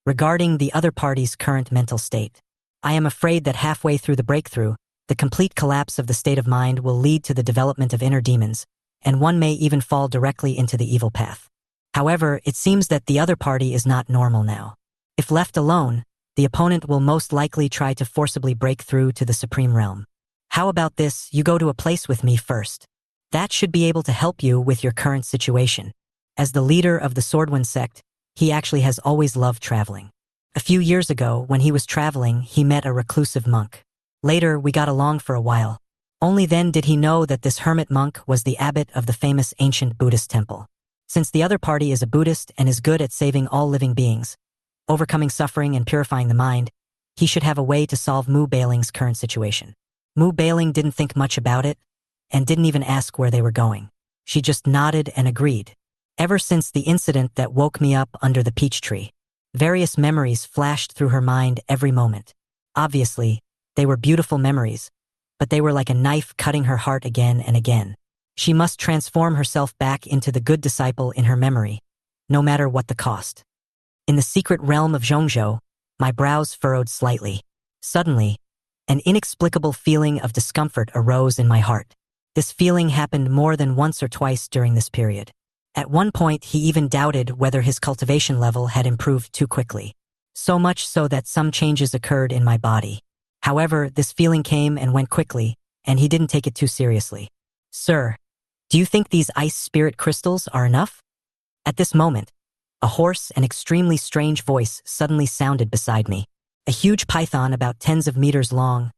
A: Regarding the other party's current mental state, I am afraid that halfway through the breakthrough, the complete collapse of the state of mind will lead to the development of inner demons, and one may even fall directly into the evil path. However, it seems that the other party is not normal now. If left alone, the opponent will most likely try to forcibly break through to the Supreme Realm. How about this, you go to a place with me first? That should be able to help you with your current situation. As the leader of the Swordwind sect, he actually has always loved traveling. A few years ago, when he was traveling, he met a reclusive monk. Later, we got along for a while. Only then did he know that this hermit monk was the abbot of the famous ancient Buddhist temple. Since the other party is a Buddhist and is good at saving all living beings, overcoming suffering and purifying the mind, he should have a way to solve Mu Bailing's current situation. Mu Bailing didn't think much about it, and didn't even ask where they were going. She just nodded and agreed. Ever since the incident that woke me up under the peach tree, various memories flashed through her mind every moment. Obviously, they were beautiful memories, but they were like a knife cutting her heart again and again. She must transform herself back into the good disciple in her memory, no matter what the cost. In the secret realm of Zhongzhou, my brows furrowed slightly. Suddenly, an inexplicable feeling of discomfort arose in my heart. This feeling happened more than once or twice during this period. At one point, he even doubted whether his cultivation level had improved too quickly. So much so that some changes occurred in my body. However, this feeling came and went quickly, and he didn't take it too seriously. Sir, do you think these ice spirit crystals are enough? At this moment, a hoarse and extremely strange voice suddenly sounded beside me. A huge python about tens of meters long,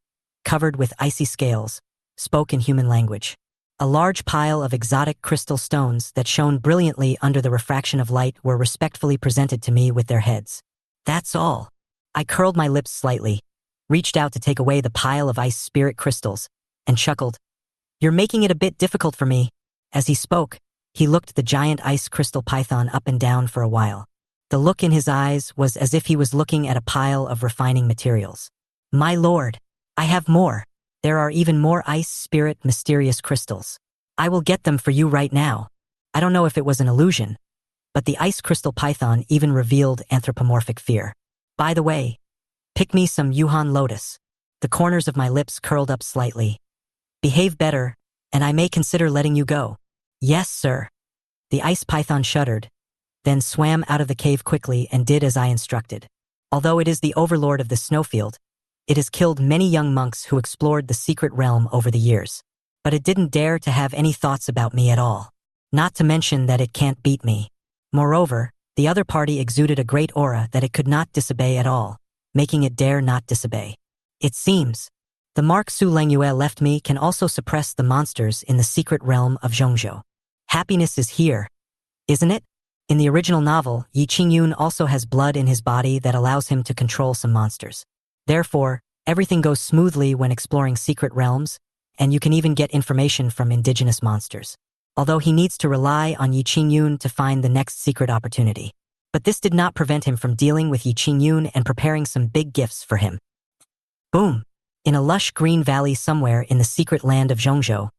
A: covered with icy scales, spoke in human language. A large pile of exotic crystal stones that shone brilliantly under the refraction of light were respectfully presented to me with their heads. That's all. I curled my lips slightly, reached out to take away the pile of ice spirit crystals, and chuckled. You're making it a bit difficult for me. As he spoke, he looked the giant ice crystal python up and down for a while. The look in his eyes was as if he was looking at a pile of refining materials. My lord, I have more. There are even more ice spirit mysterious crystals. I will get them for you right now. I don't know if it was an illusion, but the ice crystal python even revealed anthropomorphic fear. By the way, pick me some Yuhan lotus. The corners of my lips curled up slightly. Behave better, and I may consider letting you go. Yes, sir. The ice python shuddered, then swam out of the cave quickly and did as I instructed. Although it is the overlord of the snowfield, it has killed many young monks who explored the secret realm over the years. But it didn't dare to have any thoughts about me at all. Not to mention that it can't beat me. Moreover, the other party exuded a great aura that it could not disobey at all, making it dare not disobey. It seems, the mark Su Lengyue left me can also suppress the monsters in the secret realm of Zhongzhou. Happiness is here, isn't it? In the original novel, Yi Qingyun also has blood in his body that allows him to control some monsters. Therefore, everything goes smoothly when exploring secret realms, and you can even get information from indigenous monsters. Although he needs to rely on Yi Qingyun to find the next secret opportunity. But this did not prevent him from dealing with Yi Qingyun and preparing some big gifts for him. Boom! In a lush green valley somewhere in the secret land of Zhongzhou,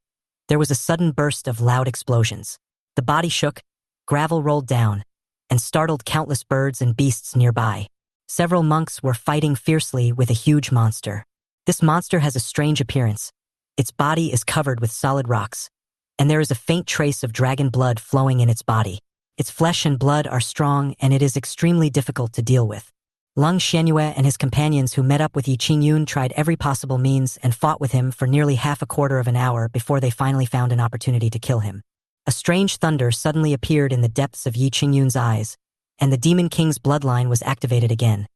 A: there was a sudden burst of loud explosions. The body shook, gravel rolled down, and startled countless birds and beasts nearby. Several monks were fighting fiercely with a huge monster. This monster has a strange appearance. Its body is covered with solid rocks, and there is a faint trace of dragon blood flowing in its body. Its flesh and blood are strong, and it is extremely difficult to deal with. Lung Xianyue and his companions who met up with Yi Qingyun tried every possible means and fought with him for nearly half a quarter of an hour before they finally found an opportunity to kill him. A strange thunder suddenly appeared in the depths of Yi Qingyun's eyes, and the Demon King's bloodline was activated again,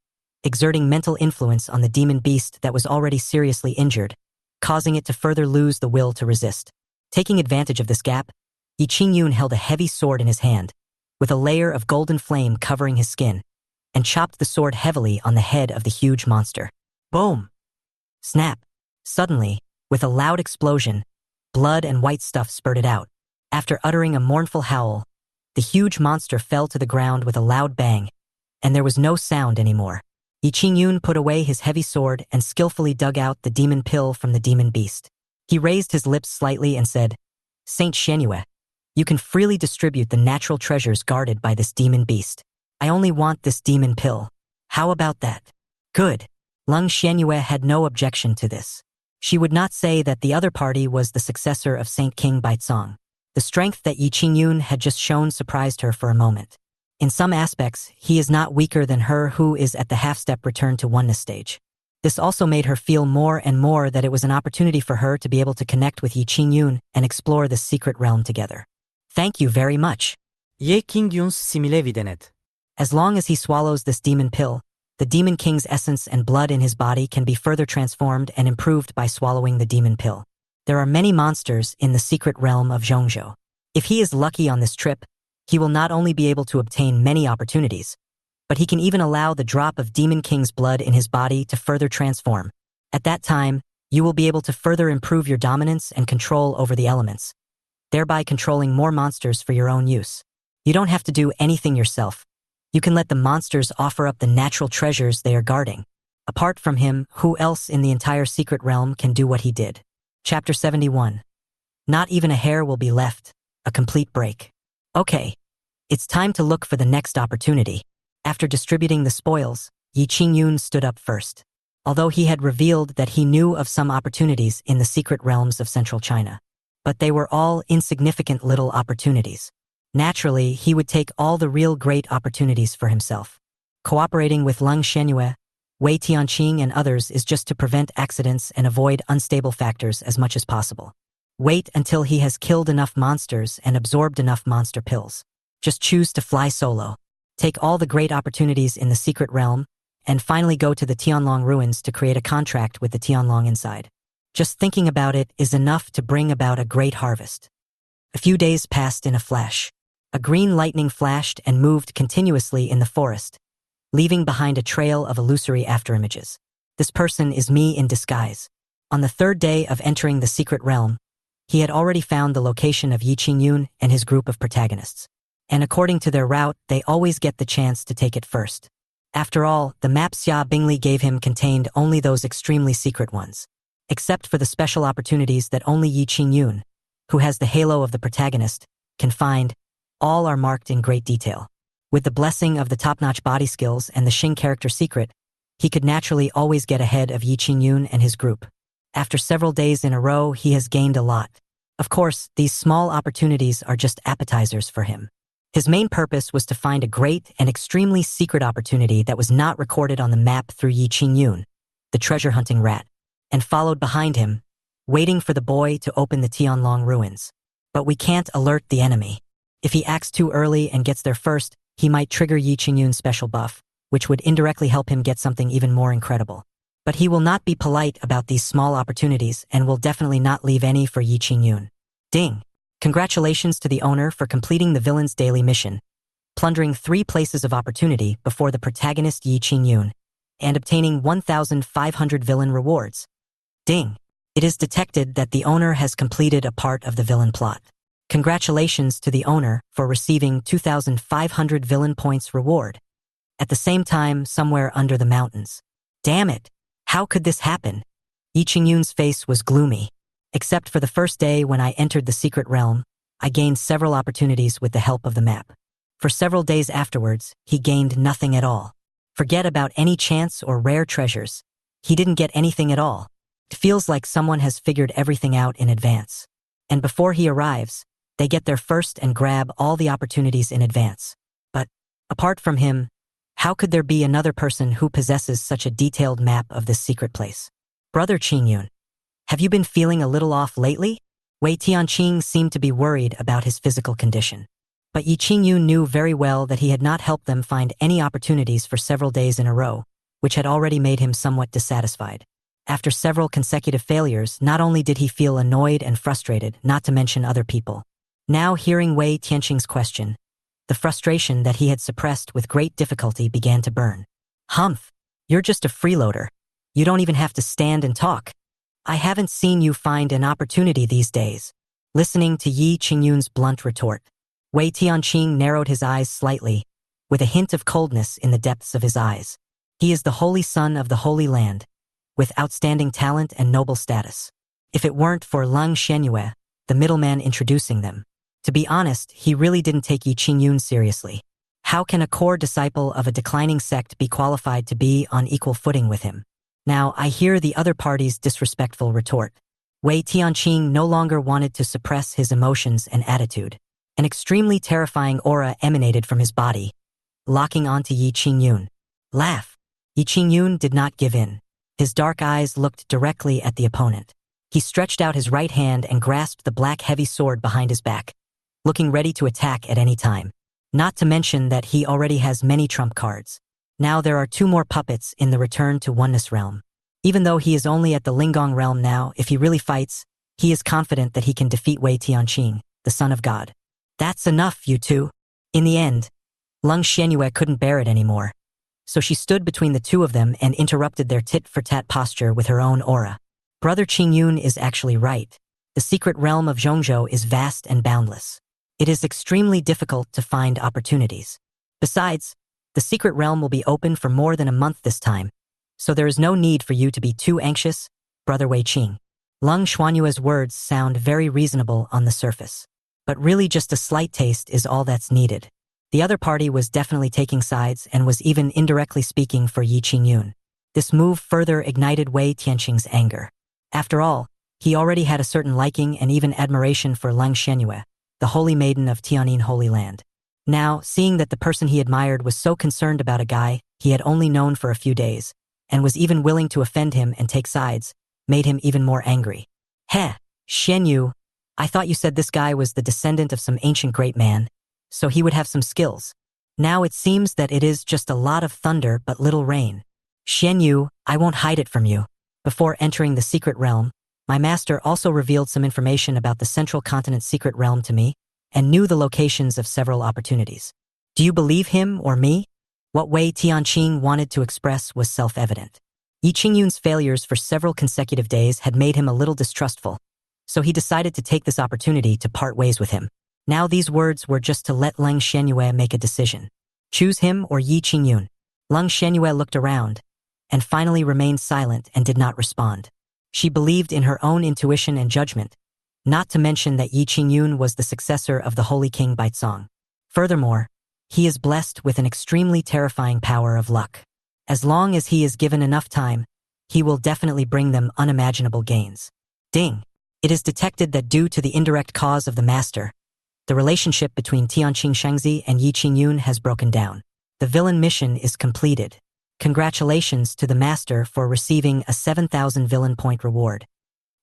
A: exerting mental influence on the demon beast that was already seriously injured, causing it to further lose the will to resist. Taking advantage of this gap, Yi Qingyun held a heavy sword in his hand, with a layer of golden flame covering his skin, and chopped the sword heavily on the head of the huge monster. Boom! Snap! Suddenly, with a loud explosion, blood and white stuff spurted out. After uttering a mournful howl, the huge monster fell to the ground with a loud bang, and there was no sound anymore. Yi Qingyun put away his heavy sword and skillfully dug out the demon pill from the demon beast. He raised his lips slightly and said, "Saint Xianyue, you can freely distribute the natural treasures guarded by this demon beast. I only want this demon pill. How about that?" Good. Lung Xianyue had no objection to this. She would not say that the other party was the successor of Saint King Baizong. The strength that Yi Qingyun had just shown surprised her for a moment. In some aspects, he is not weaker than her who is at the half-step return to oneness stage. This also made her feel more and more that it was an opportunity for her to be able to connect with Yi Qingyun and explore this secret realm together. Thank you very much.
B: Yi Qingyun's simile videnet.
A: As long as he swallows this demon pill, the Demon King's essence and blood in his body can be further transformed and improved by swallowing the demon pill. There are many monsters in the secret realm of Zhongzhou. If he is lucky on this trip, he will not only be able to obtain many opportunities, but he can even allow the drop of Demon King's blood in his body to further transform. At that time, you will be able to further improve your dominance and control over the elements, thereby controlling more monsters for your own use. You don't have to do anything yourself. You can let the monsters offer up the natural treasures they are guarding. Apart from him, who else in the entire secret realm can do what he did? Chapter 71. Not even a hair will be left. A complete break. Okay. It's time to look for the next opportunity. After distributing the spoils, Yi Qingyun stood up first. Although he had revealed that he knew of some opportunities in the secret realms of central China. But they were all insignificant little opportunities. Naturally, he would take all the real great opportunities for himself. Cooperating with Lung Xianyue, Wei Tianqing and others is just to prevent accidents and avoid unstable factors as much as possible. Wait until he has killed enough monsters and absorbed enough monster pills. Just choose to fly solo. Take all the great opportunities in the secret realm, and finally go to the Tianlong ruins to create a contract with the Tianlong inside. Just thinking about it is enough to bring about a great harvest. A few days passed in a flash. A green lightning flashed and moved continuously in the forest, leaving behind a trail of illusory afterimages. This person is me in disguise. On the third day of entering the secret realm, he had already found the location of Yi Qingyun and his group of protagonists. And according to their route, they always get the chance to take it first. After all, the map Xia Bingli gave him contained only those extremely secret ones. Except for the special opportunities that only Yi Qingyun, who has the halo of the protagonist, can find, all are marked in great detail. With the blessing of the top-notch body skills and the Xing character secret, he could naturally always get ahead of Yi Qingyun and his group. After several days in a row, he has gained a lot. Of course, these small opportunities are just appetizers for him. His main purpose was to find a great and extremely secret opportunity that was not recorded on the map through Yi Qingyun, the treasure-hunting rat, and followed behind him, waiting for the boy to open the Tianlong ruins. But we can't alert the enemy. If he acts too early and gets there first, he might trigger Yi Qingyun's special buff, which would indirectly help him get something even more incredible. But he will not be polite about these small opportunities and will definitely not leave any for Yi Qingyun. Ding! Congratulations to the owner for completing the villain's daily mission, plundering 3 places of opportunity before the protagonist Yi Qingyun, and obtaining 1,500 villain rewards. Ding! It is detected that the owner has completed a part of the villain plot. Congratulations to the owner for receiving 2,500 villain points reward. At the same time, somewhere under the mountains. Damn it! How could this happen? Yi Qingyun's face was gloomy. Except for the first day when I entered the secret realm, I gained several opportunities with the help of the map. For several days afterwards, he gained nothing at all. Forget about any chance or rare treasures. He didn't get anything at all. It feels like someone has figured everything out in advance. And before he arrives, they get there first and grab all the opportunities in advance. But, apart from him, how could there be another person who possesses such a detailed map of this secret place? Brother Qingyun, have you been feeling a little off lately? Wei Tianqing seemed to be worried about his physical condition. But Yi Qingyun knew very well that he had not helped them find any opportunities for several days in a row, which had already made him somewhat dissatisfied. After several consecutive failures, not only did he feel annoyed and frustrated, not to mention other people. Now, hearing Wei Tianqing's question, the frustration that he had suppressed with great difficulty began to burn. Humph, you're just a freeloader. You don't even have to stand and talk. I haven't seen you find an opportunity these days. Listening to Yi Qingyun's blunt retort, Wei Tianqing narrowed his eyes slightly, with a hint of coldness in the depths of his eyes. He is the holy son of the Holy Land, with outstanding talent and noble status. If it weren't for Leng Xianyue, the middleman introducing them. To be honest, he really didn't take Yi Qingyun seriously. How can a core disciple of a declining sect be qualified to be on equal footing with him? Now, I hear the other party's disrespectful retort. Wei Tianqing no longer wanted to suppress his emotions and attitude. An extremely terrifying aura emanated from his body, locking onto Yi Qingyun. Laugh. Yi Qingyun did not give in. His dark eyes looked directly at the opponent. He stretched out his right hand and grasped the black heavy sword behind his back, looking ready to attack at any time. Not to mention that he already has many trump cards. Now there are 2 more puppets in the Return to Oneness realm. Even though he is only at the Lingong realm now, if he really fights, he is confident that he can defeat Wei Tianqing, the son of God. That's enough, you two. In the end, Leng Xianyue couldn't bear it anymore. So she stood between the two of them and interrupted their tit-for-tat posture with her own aura. Brother Qingyun is actually right. The secret realm of Zhongzhou is vast and boundless. It is extremely difficult to find opportunities. Besides, the secret realm will be open for more than a month this time, so there is no need for you to be too anxious, Brother Wei Qing. Leng Xuanyue's words sound very reasonable on the surface, but really just a slight taste is all that's needed. The other party was definitely taking sides and was even indirectly speaking for Yi Qingyun. This move further ignited Wei Tianqing's anger. After all, he already had a certain liking and even admiration for Leng Xianyue, the holy maiden of Tianyin Holy Land. Now, seeing that the person he admired was so concerned about a guy he had only known for a few days, and was even willing to offend him and take sides, made him even more angry. Heh, Xianyu, I thought you said this guy was the descendant of some ancient great man, so he would have some skills. Now it seems that it is just a lot of thunder but little rain. Xianyu, I won't hide it from you. Before entering the secret realm, my master also revealed some information about the Central Continent secret realm to me, and knew the locations of several opportunities. Do you believe him or me? What Wei Tianqing wanted to express was self-evident. Yi Qingyun's failures for several consecutive days had made him a little distrustful, so he decided to take this opportunity to part ways with him. Now these words were just to let Leng Xianyue make a decision. Choose him or Yi Qingyun. Leng Xianyue looked around, and finally remained silent and did not respond. She believed in her own intuition and judgment, not to mention that Yi Qingyun was the successor of the Holy King Baizong. Furthermore, he is blessed with an extremely terrifying power of luck. As long as he is given enough time, he will definitely bring them unimaginable gains. Ding! It is detected that due to the indirect cause of the master, the relationship between Tianqing Shengzi and Yi Qingyun has broken down. The villain mission is completed. Congratulations to the master for receiving a 7,000 villain point reward.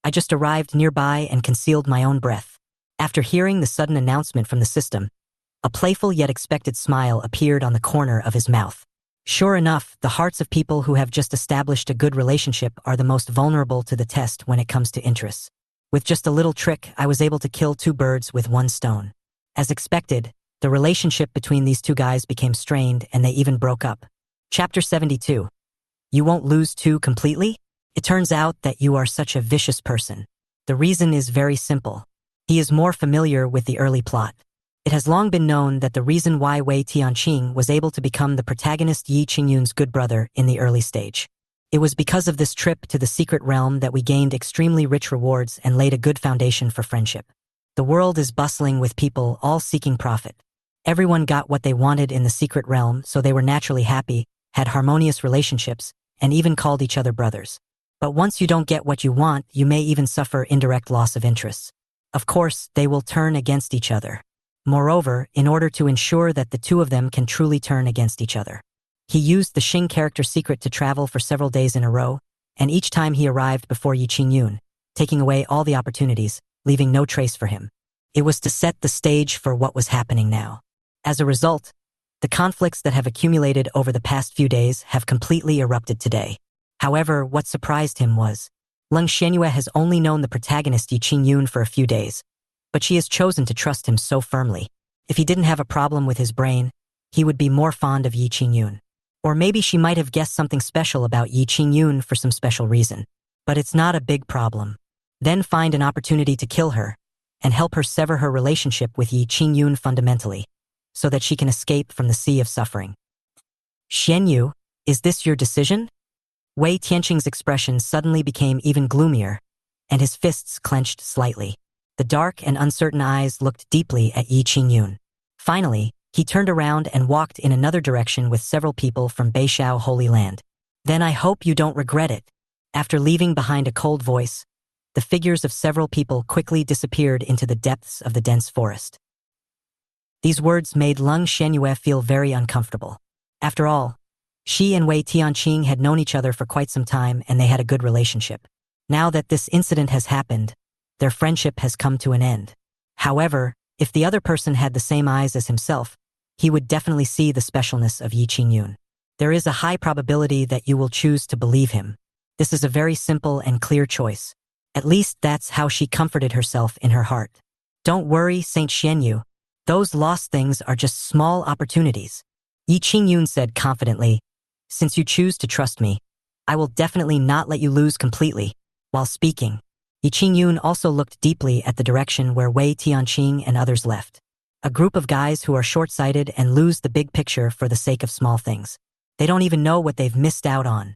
A: I just arrived nearby and concealed my own breath. After hearing the sudden announcement from the system, a playful yet expected smile appeared on the corner of his mouth. Sure enough, the hearts of people who have just established a good relationship are the most vulnerable to the test when it comes to interests. With just a little trick, I was able to kill 2 birds with 1 stone. As expected, the relationship between these 2 guys became strained and they even broke up. Chapter 72. You won't lose 2 completely? It turns out that you are such a vicious person. The reason is very simple. He is more familiar with the early plot. It has long been known that the reason why Wei Tianqing was able to become the protagonist Yi Qingyun's good brother in the early stage. It was because of this trip to the secret realm that we gained extremely rich rewards and laid a good foundation for friendship. The world is bustling with people all seeking profit. Everyone got what they wanted in the secret realm, so they were naturally happy, had harmonious relationships, and even called each other brothers. But once you don't get what you want, you may even suffer indirect loss of interests. Of course, they will turn against each other. Moreover, in order to ensure that the two of them can truly turn against each other, he used the Xing character secret to travel for several days in a row, and each time he arrived before Yi Qingyun, taking away all the opportunities, leaving no trace for him. It was to set the stage for what was happening now. As a result, the conflicts that have accumulated over the past few days have completely erupted today. However, what surprised him was, Leng Xianyue has only known the protagonist Yi Qingyun for a few days, but she has chosen to trust him so firmly. If he didn't have a problem with his brain, he would be more fond of Yi Qingyun. Or maybe she might have guessed something special about Yi Qingyun for some special reason. But it's not a big problem. Then find an opportunity to kill her, and help her sever her relationship with Yi Qingyun fundamentally, so that she can escape from the sea of suffering. Xianyu, is this your decision? Wei Tianqing's expression suddenly became even gloomier, and his fists clenched slightly. The dark and uncertain eyes looked deeply at Yi Qingyun. Finally, he turned around and walked in another direction with several people from Beishao Holy Land. Then I hope you don't regret it. After leaving behind a cold voice, the figures of several people quickly disappeared into the depths of the dense forest. These words made Leng Xianyue feel very uncomfortable. After all, she and Wei Tianqing had known each other for quite some time and they had a good relationship. Now that this incident has happened, their friendship has come to an end. However, if the other person had the same eyes as himself, he would definitely see the specialness of Yi Qingyun. There is a high probability that you will choose to believe him. This is a very simple and clear choice. At least that's how she comforted herself in her heart. Don't worry, Saint Xianyu. Those lost things are just small opportunities. Yi Qingyun said confidently, since you choose to trust me, I will definitely not let you lose completely. While speaking, Yi Qingyun also looked deeply at the direction where Wei Tianqing and others left. A group of guys who are short-sighted and lose the big picture for the sake of small things. They don't even know what they've missed out on.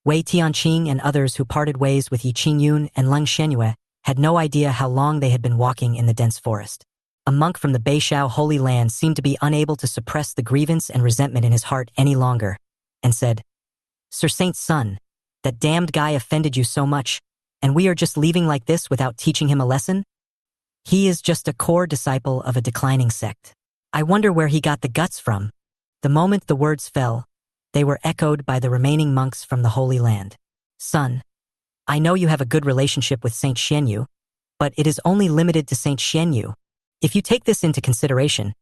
A: Wei Tianqing and others who parted ways with Yi Qingyun and Leng Xianyue had no idea how long they had been walking in the dense forest. A monk from the Beishao Holy Land seemed to be unable to suppress the grievance and resentment in his heart any longer, and said, Sir Saint's son, that damned guy offended you so much, and we are just leaving like this without teaching him a lesson? He is just a core disciple of a declining sect. I wonder where he got the guts from. The moment the words fell, they were echoed by the remaining monks from the Holy Land. Son, I know you have a good relationship with Saint Xianyu, but it is only limited to Saint Xianyu. If you take this into consideration,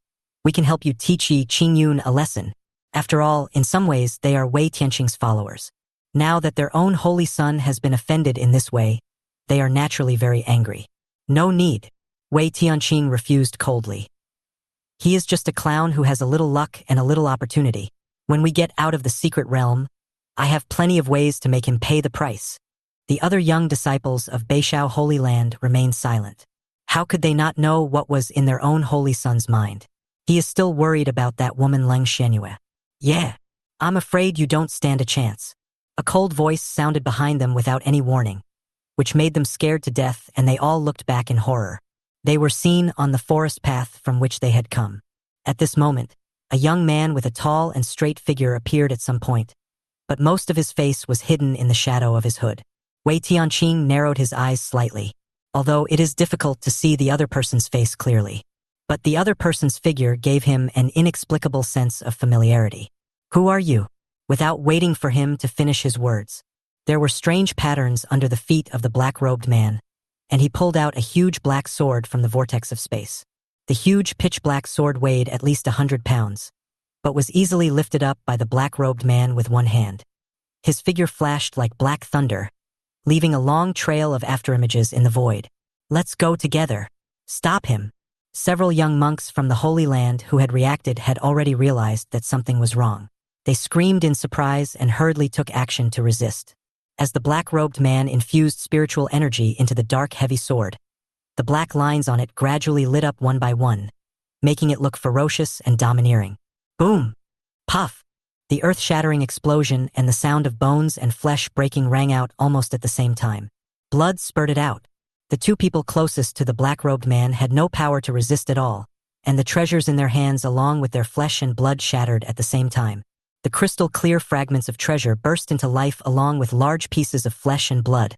A: we can help you teach Yi Qingyun a lesson. After all, in some ways, they are Wei Tianqing's followers. Now that their own holy son has been offended in this way, they are naturally very angry. No need. Wei Tianqing refused coldly. He is just a clown who has a little luck and a little opportunity. When we get out of the secret realm, I have plenty of ways to make him pay the price. The other young disciples of Beishao Holy Land remained silent. How could they not know what was in their own holy son's mind? He is still worried about that woman Leng Xianyue. Yeah, I'm afraid you don't stand a chance. A cold voice sounded behind them without any warning, which made them scared to death, and they all looked back in horror. They were seen on the forest path from which they had come. At this moment, a young man with a tall and straight figure appeared at some point, but most of his face was hidden in the shadow of his hood. Wei Tianqing narrowed his eyes slightly, although it is difficult to see the other person's face clearly. But the other person's figure gave him an inexplicable sense of familiarity. Who are you? Without waiting for him to finish his words, there were strange patterns under the feet of the black-robed man, and he pulled out a huge black sword from the vortex of space. The huge pitch-black sword weighed at least 100 pounds, but was easily lifted up by the black-robed man with one hand. His figure flashed like black thunder, leaving a long trail of afterimages in the void. Let's go together. Stop him. Several young monks from the Holy Land who had reacted had already realized that something was wrong. They screamed in surprise and hurriedly took action to resist. As the black-robed man infused spiritual energy into the dark, heavy sword, the black lines on it gradually lit up one by one, making it look ferocious and domineering. Boom! Puff! The earth-shattering explosion and the sound of bones and flesh breaking rang out almost at the same time. Blood spurted out. The two people closest to the black-robed man had no power to resist at all, and the treasures in their hands along with their flesh and blood shattered at the same time. The crystal-clear fragments of treasure burst into life along with large pieces of flesh and blood,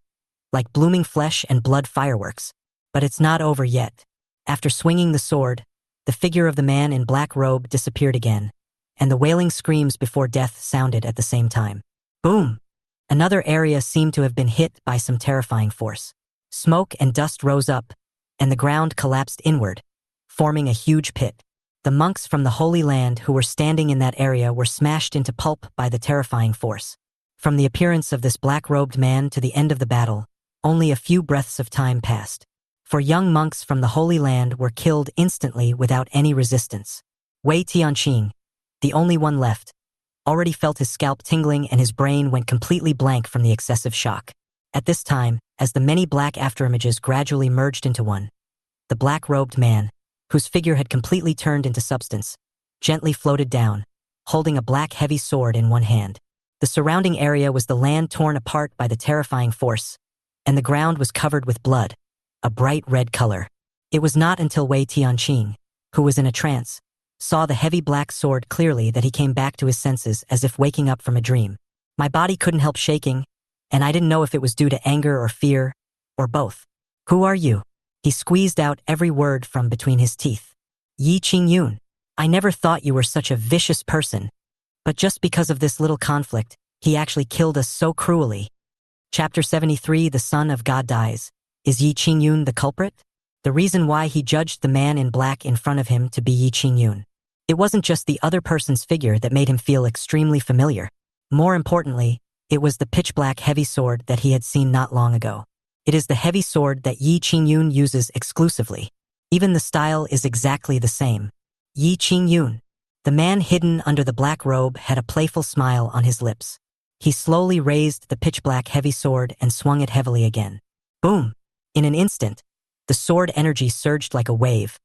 A: like blooming flesh and blood fireworks. But it's not over yet. After swinging the sword, the figure of the man in black robe disappeared again, and the wailing screams before death sounded at the same time. Boom! Another area seemed to have been hit by some terrifying force. Smoke and dust rose up, and the ground collapsed inward, forming a huge pit. The monks from the Holy Land who were standing in that area were smashed into pulp by the terrifying force. From the appearance of this black-robed man to the end of the battle, only a few breaths of time passed. For young monks from the Holy Land were killed instantly without any resistance. Wei Tianqing, the only one left, already felt his scalp tingling and his brain went completely blank from the excessive shock. At this time, as the many black afterimages gradually merged into one, the black-robed man, whose figure had completely turned into substance, gently floated down, holding a black heavy sword in one hand. The surrounding area was the land torn apart by the terrifying force, and the ground was covered with blood, a bright red color. It was not until Wei Tianqing, who was in a trance, saw the heavy black sword clearly that he came back to his senses as if waking up from a dream. My body couldn't help shaking, and I didn't know if it was due to anger or fear, or both. Who are you? He squeezed out every word from between his teeth. Yi Qingyun, I never thought you were such a vicious person. But just because of this little conflict, he actually killed us so cruelly. Chapter 73, The Son of God Dies. Is Yi Qingyun the culprit? The reason why he judged the man in black in front of him to be Yi Qingyun. It wasn't just the other person's figure that made him feel extremely familiar. More importantly, it was the pitch-black heavy sword that he had seen not long ago. It is the heavy sword that Yi Qingyun uses exclusively. Even the style is exactly the same. Yi Qingyun. The man hidden under the black robe had a playful smile on his lips. He slowly raised the pitch-black heavy sword and swung it heavily again. Boom! In an instant, the sword energy surged like a wave,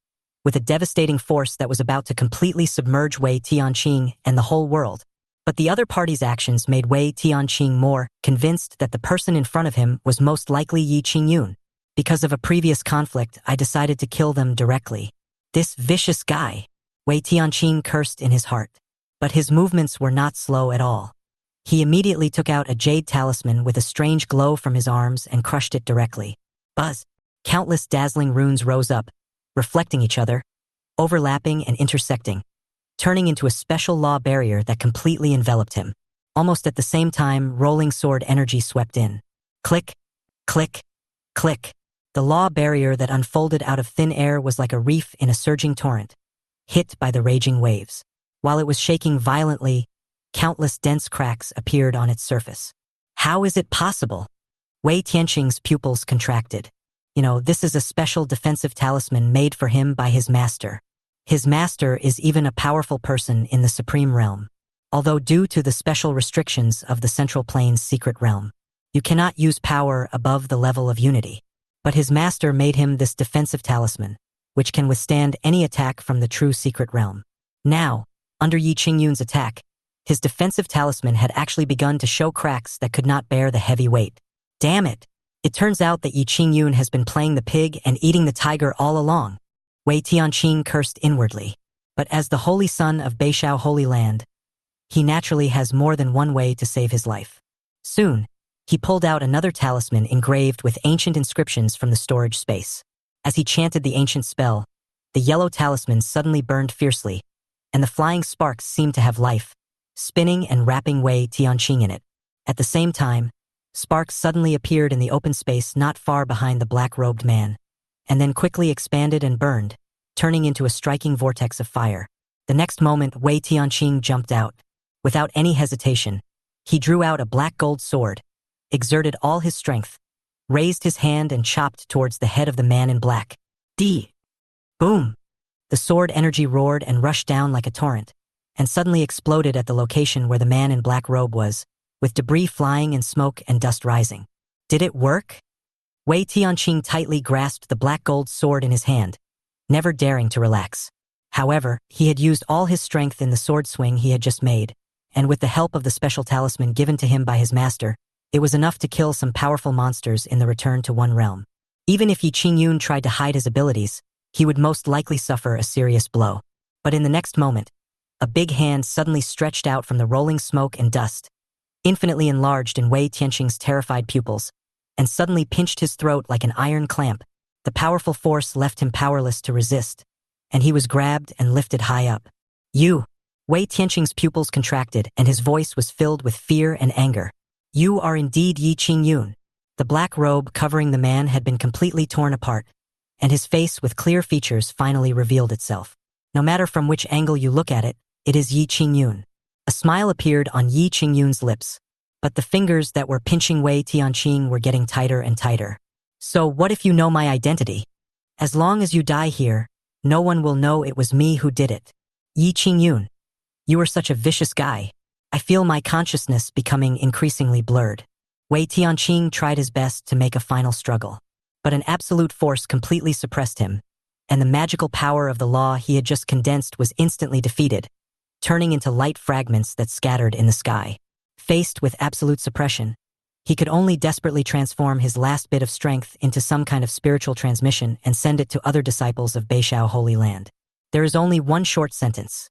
A: with a devastating force that was about to completely submerge Wei Tianqing and the whole world. But the other party's actions made Wei Tianqing more convinced that the person in front of him was most likely Yi Qingyun. Because of a previous conflict, I decided to kill them directly. This vicious guy. Wei Tianqing cursed in his heart. But his movements were not slow at all. He immediately took out a jade talisman with a strange glow from his arms and crushed it directly. Buzz! Countless dazzling runes rose up, reflecting each other, overlapping and intersecting, turning into a special law barrier that completely enveloped him. Almost at the same time, rolling sword energy swept in. Click, click, click. The law barrier that unfolded out of thin air was like a reef in a surging torrent, hit by the raging waves. While it was shaking violently, countless dense cracks appeared on its surface. How is it possible? Wei Tianqing's pupils contracted. This is a special defensive talisman made for him by his master. His master is even a powerful person in the Supreme Realm. Although due to the special restrictions of the Central Plane's secret realm, you cannot use power above the level of unity. But his master made him this defensive talisman, which can withstand any attack from the true secret realm. Now, under Yi Qingyun's attack, his defensive talisman had actually begun to show cracks that could not bear the heavy weight. Damn it! It turns out that Yi Qingyun has been playing the pig and eating the tiger all along. Wei Tianqing cursed inwardly. But as the holy son of Beishao Holy Land, he naturally has more than one way to save his life. Soon, he pulled out another talisman engraved with ancient inscriptions from the storage space. As he chanted the ancient spell, the yellow talisman suddenly burned fiercely, and the flying sparks seemed to have life, spinning and wrapping Wei Tianqing in it. At the same time, sparks suddenly appeared in the open space not far behind the black-robed man, and then quickly expanded and burned, turning into a striking vortex of fire. The next moment, Wei Tianqing jumped out. Without any hesitation, he drew out a black gold sword, exerted all his strength, raised his hand and chopped towards the head of the man in black. Boom! The sword energy roared and rushed down like a torrent, and suddenly exploded at the location where the man in black robe was, with debris flying and smoke and dust rising. Did it work? Wei Tianqing tightly grasped the black gold sword in his hand, never daring to relax. However, he had used all his strength in the sword swing he had just made, and with the help of the special talisman given to him by his master, it was enough to kill some powerful monsters in the Return to One realm. Even if Yi Qingyun tried to hide his abilities, he would most likely suffer a serious blow. But in the next moment, a big hand suddenly stretched out from the rolling smoke and dust, infinitely enlarged in Wei Tianqing's terrified pupils, and suddenly pinched his throat like an iron clamp. The powerful force left him powerless to resist, and he was grabbed and lifted high up. You! Wei Tianqing's pupils contracted, and his voice was filled with fear and anger. You are indeed Yi Qingyun. The black robe covering the man had been completely torn apart, and his face with clear features finally revealed itself. No matter from which angle you look at it, it is Yi Qingyun. A smile appeared on Yi Qingyun's lips, but the fingers that were pinching Wei Tianqing were getting tighter and tighter. So what if you know my identity? As long as you die here, no one will know it was me who did it. Yi Qingyun, you are such a vicious guy. I feel my consciousness becoming increasingly blurred. Wei Tianqing tried his best to make a final struggle, but an absolute force completely suppressed him, and the magical power of the law he had just condensed was instantly defeated, turning into light fragments that scattered in the sky. Faced with absolute suppression, he could only desperately transform his last bit of strength into some kind of spiritual transmission and send it to other disciples of Beishao Holy Land. There is only one short sentence.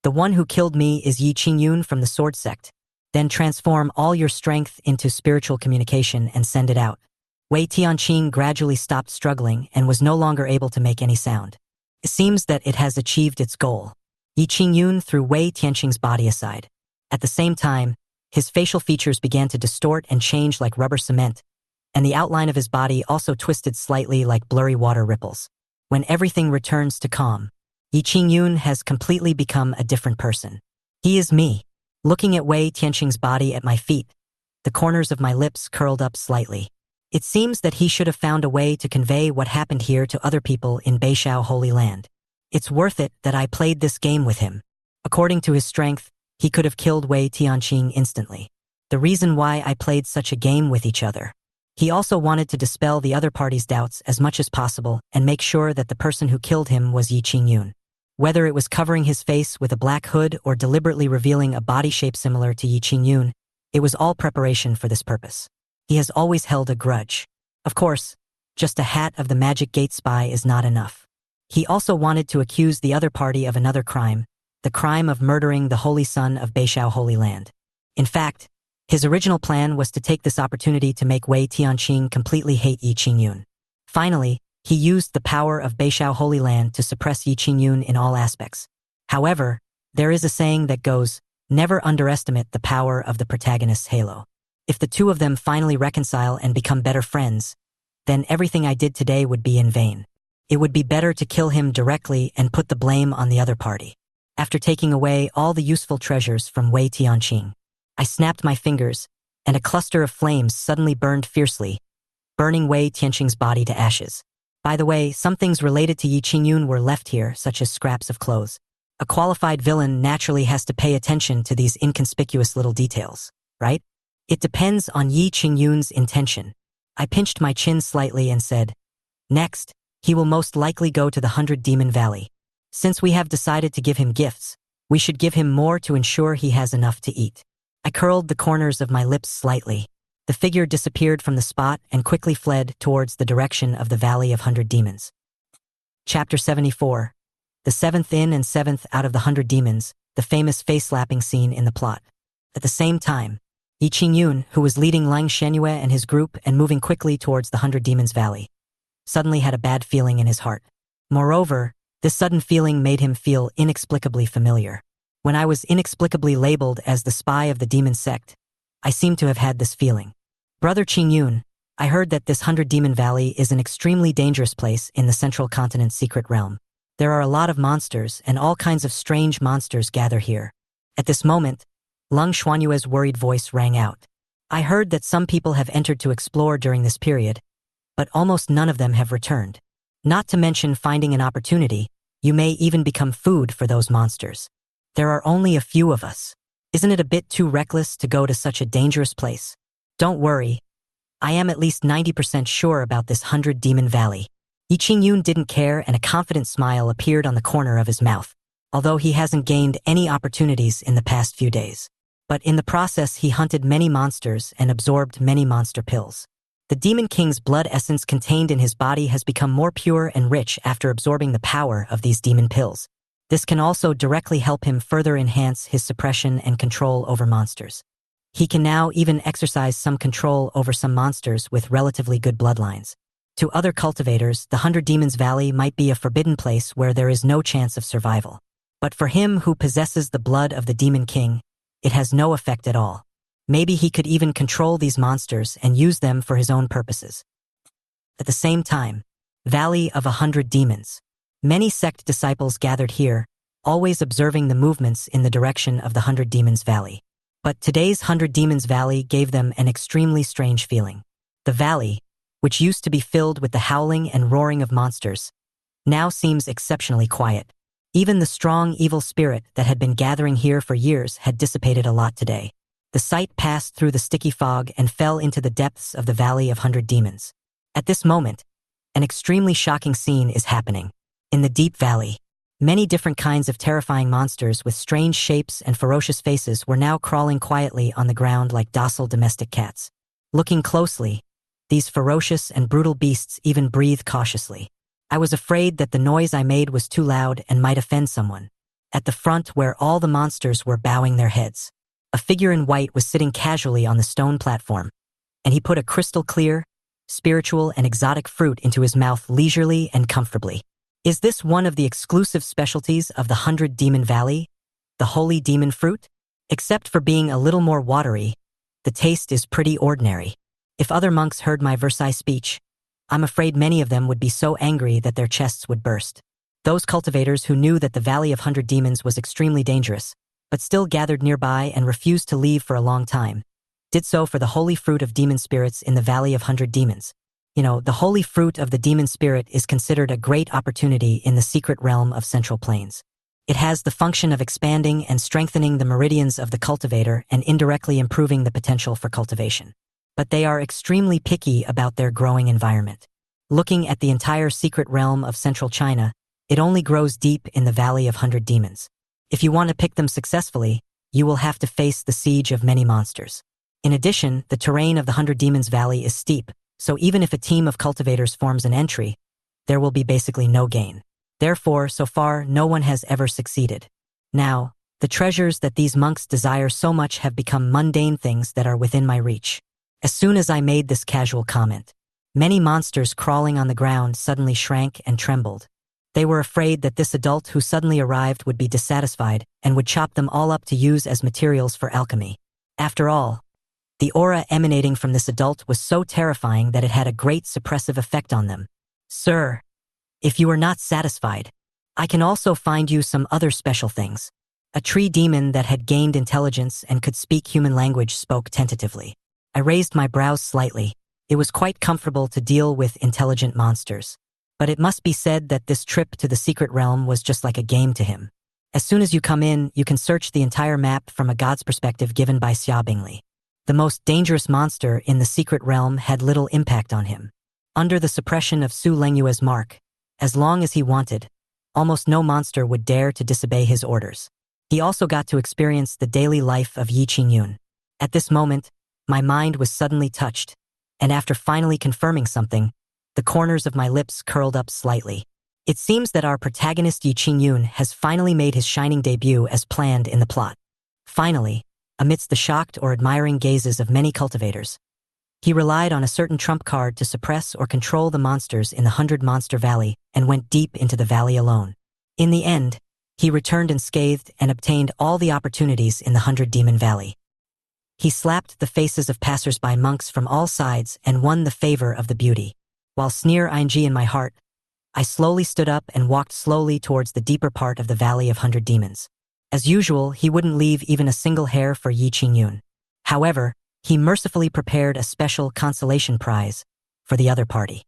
A: The one who killed me is Yi Qingyun from the Sword Sect. Then transform all your strength into spiritual communication and send it out. Wei Tianqing gradually stopped struggling and was no longer able to make any sound. It seems that it has achieved its goal. Yi Qingyun threw Wei Tianqing's body aside. At the same time, his facial features began to distort and change like rubber cement, and the outline of his body also twisted slightly like blurry water ripples. When everything returns to calm, Yi Qingyun has completely become a different person. He is me. Looking at Wei Tianqing's body at my feet, the corners of my lips curled up slightly. It seems that he should have found a way to convey what happened here to other people in Beishao Holy Land. It's worth it that I played this game with him. According to his strength, he could have killed Wei Tianqing instantly. The reason why I played such a game with each other. He also wanted to dispel the other party's doubts as much as possible and make sure that the person who killed him was Yi Qingyun. Whether it was covering his face with a black hood or deliberately revealing a body shape similar to Yi Qingyun, it was all preparation for this purpose. He has always held a grudge. Of course, just a hat of the Magic Gate spy is not enough. He also wanted to accuse the other party of another crime, the crime of murdering the Holy Son of Beishao Holy Land. In fact, his original plan was to take this opportunity to make Wei Tianqing completely hate Yi Qingyun. Finally, he used the power of Beishao Holy Land to suppress Yi Qingyun in all aspects. However, there is a saying that goes, never underestimate the power of the protagonist's halo. If the two of them finally reconcile and become better friends, then everything I did today would be in vain. It would be better to kill him directly and put the blame on the other party. After taking away all the useful treasures from Wei Tianqing, I snapped my fingers, and a cluster of flames suddenly burned fiercely, burning Wei Tianqing's body to ashes. By the way, some things related to Yi Qingyun were left here, such as scraps of clothes. A qualified villain naturally has to pay attention to these inconspicuous little details, right? It depends on Yi Qingyun's intention. I pinched my chin slightly and said, next, he will most likely go to the 100 Demon Valley. Since we have decided to give him gifts, we should give him more to ensure he has enough to eat. I curled the corners of my lips slightly. The figure disappeared from the spot and quickly fled towards the direction of the Valley of 100 Demons. Chapter 74. The 7th in and 7th out of the 100 Demons, the famous face-slapping scene in the plot. At the same time, Yi Qingyun, who was leading Lang Shenyue and his group and moving quickly towards the 100 Demons Valley, suddenly had a bad feeling in his heart. Moreover, this sudden feeling made him feel inexplicably familiar. When I was inexplicably labeled as the spy of the demon sect, I seem to have had this feeling. Brother Qingyun, I heard that this 100 Demon Valley is an extremely dangerous place in the Central Continent's secret realm. There are a lot of monsters and all kinds of strange monsters gather here. At this moment, Lang Xuanyue's worried voice rang out. I heard that some people have entered to explore during this period, but almost none of them have returned. Not to mention finding an opportunity, you may even become food for those monsters. There are only a few of us. Isn't it a bit too reckless to go to such a dangerous place? Don't worry. I am at least 90% sure about this 100 Demon Valley. Yi Qingyun didn't care and a confident smile appeared on the corner of his mouth, although he hasn't gained any opportunities in the past few days. But in the process he hunted many monsters and absorbed many monster pills. The Demon King's blood essence contained in his body has become more pure and rich after absorbing the power of these demon pills. This can also directly help him further enhance his suppression and control over monsters. He can now even exercise some control over some monsters with relatively good bloodlines. To other cultivators, the 100 Demons Valley might be a forbidden place where there is no chance of survival. But for him who possesses the blood of the Demon King, it has no effect at all. Maybe he could even control these monsters and use them for his own purposes. At the same time, Valley of 100 Demons. Many sect disciples gathered here, always observing the movements in the direction of the 100 Demons Valley. But today's 100 Demons Valley gave them an extremely strange feeling. The valley, which used to be filled with the howling and roaring of monsters, now seems exceptionally quiet. Even the strong evil spirit that had been gathering here for years had dissipated a lot today. The sight passed through the sticky fog and fell into the depths of the Valley of 100 Demons. At this moment, an extremely shocking scene is happening. In the deep valley, many different kinds of terrifying monsters with strange shapes and ferocious faces were now crawling quietly on the ground like docile domestic cats. Looking closely, these ferocious and brutal beasts even breathe cautiously. I was afraid that the noise I made was too loud and might offend someone. At the front where all the monsters were bowing their heads, a figure in white was sitting casually on the stone platform, and he put a crystal clear, spiritual and exotic fruit into his mouth leisurely and comfortably. Is this one of the exclusive specialties of the 100 Demon Valley, the holy demon fruit? Except for being a little more watery, the taste is pretty ordinary. If other monks heard my Versailles speech, I'm afraid many of them would be so angry that their chests would burst. Those cultivators who knew that the Valley of 100 Demons was extremely dangerous, but still gathered nearby and refused to leave for a long time, did so for the holy fruit of demon spirits in the Valley of 100 Demons. The holy fruit of the demon spirit is considered a great opportunity in the secret realm of Central Plains. It has the function of expanding and strengthening the meridians of the cultivator and indirectly improving the potential for cultivation. But they are extremely picky about their growing environment. Looking at the entire secret realm of Central China, it only grows deep in the Valley of 100 Demons. If you want to pick them successfully, you will have to face the siege of many monsters. In addition, the terrain of the 100 Demons Valley is steep, so even if a team of cultivators forms an entry, there will be basically no gain. Therefore, so far, no one has ever succeeded. Now, the treasures that these monks desire so much have become mundane things that are within my reach. As soon as I made this casual comment, many monsters crawling on the ground suddenly shrank and trembled. They were afraid that this adult who suddenly arrived would be dissatisfied and would chop them all up to use as materials for alchemy. After all, the aura emanating from this adult was so terrifying that it had a great suppressive effect on them. Sir, if you are not satisfied, I can also find you some other special things. A tree demon that had gained intelligence and could speak human language spoke tentatively. I raised my brows slightly. It was quite comfortable to deal with intelligent monsters. But it must be said that this trip to the secret realm was just like a game to him. As soon as you come in, you can search the entire map from a god's perspective given by Xia Bingli. The most dangerous monster in the secret realm had little impact on him. Under the suppression of Su Lengyue's mark, as long as he wanted, almost no monster would dare to disobey his orders. He also got to experience the daily life of Yi Qingyun. At this moment, my mind was suddenly touched, and after finally confirming something, the corners of my lips curled up slightly. It seems that our protagonist Yi Qingyun has finally made his shining debut as planned in the plot. Finally, amidst the shocked or admiring gazes of many cultivators, he relied on a certain trump card to suppress or control the monsters in the 100 Monster Valley and went deep into the valley alone. In the end, he returned unscathed and obtained all the opportunities in the 100 Demon Valley. He slapped the faces of passers-by monks from all sides and won the favor of the beauty. While sneer ing in my heart, I slowly stood up and walked slowly towards the deeper part of the Valley of 100 Demons. As usual, he wouldn't leave even a single hair for Yi Qingyun. However, he mercifully prepared a special consolation prize for the other party.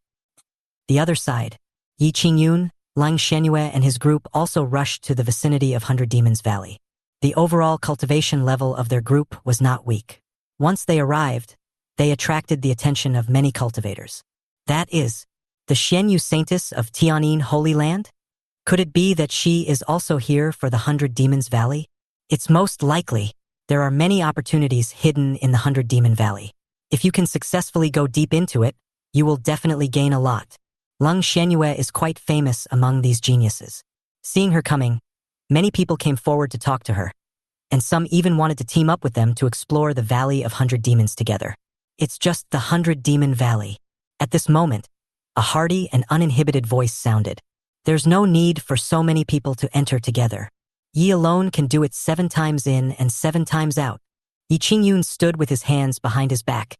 A: The other side, Yi Qingyun, Liang Shenyue and his group also rushed to the vicinity of 100 Demons Valley. The overall cultivation level of their group was not weak. Once they arrived, they attracted the attention of many cultivators. That is, the Xianyu Saintess of Tianin Holy Land? Could it be that she is also here for the 100 Demons Valley? It's most likely. There are many opportunities hidden in the 100 Demon Valley. If you can successfully go deep into it, you will definitely gain a lot. Liang Shenyue is quite famous among these geniuses. Seeing her coming, Many people came forward to talk to her, and some even wanted to team up with them to explore the Valley of 100 Demons together. It's just the 100 Demon Valley. At this moment, a hearty and uninhibited voice sounded. There's no need for so many people to enter together. Ye alone can do it 7 times in and 7 times out. Yi Qingyun stood with his hands behind his back,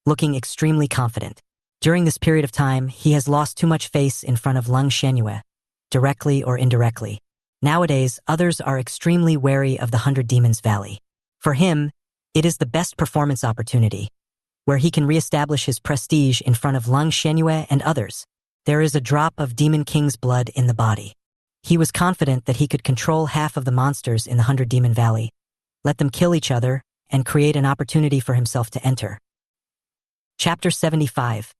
A: looking extremely confident. During this period of time, he has lost too much face in front of Lung Xianyue, directly or indirectly. Nowadays, others are extremely wary of the 100 Demons Valley. For him, it is the best performance opportunity, where he can reestablish his prestige in front of Lung Xianyue and others. There is a drop of Demon King's blood in the body. He was confident that he could control half of the monsters in the 100 Demon Valley, let them kill each other, and create an opportunity for himself to enter. Chapter 75.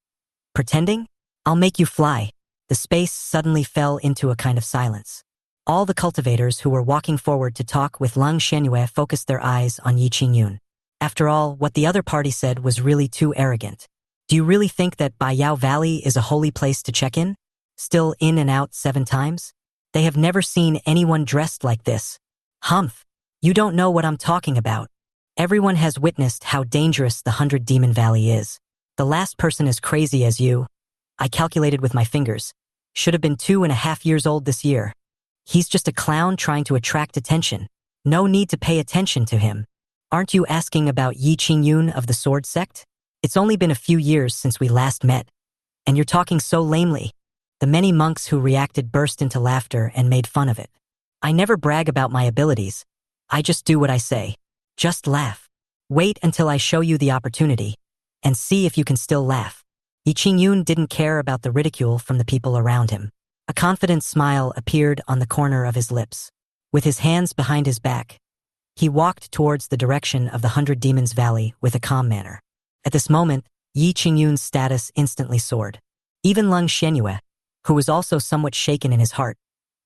A: Pretending? I'll make you fly. The space suddenly fell into a kind of silence. All the cultivators who were walking forward to talk with Lung Xianyue focused their eyes on Yi Qingyun. After all, what the other party said was really too arrogant. Do you really think that Baiyao Valley is a holy place to check in? Still in and out 7 times? They have never seen anyone dressed like this. Humph! You don't know what I'm talking about. Everyone has witnessed how dangerous the 100 Demon Valley is. The last person as crazy as you, I calculated with my fingers, should have been 2.5 years old this year. He's just a clown trying to attract attention. No need to pay attention to him. Aren't you asking about Yi Qingyun of the Sword Sect? It's only been a few years since we last met, and you're talking so lamely. The many monks who reacted burst into laughter and made fun of it. I never brag about my abilities. I just do what I say. Just laugh. Wait until I show you the opportunity, and see if you can still laugh. Yi Qingyun didn't care about the ridicule from the people around him. A confident smile appeared on the corner of his lips. With his hands behind his back, he walked towards the direction of the 100 Demons Valley with a calm manner. At this moment, Yi Qingyun's status instantly soared. Even Lung Xianyue, who was also somewhat shaken in his heart,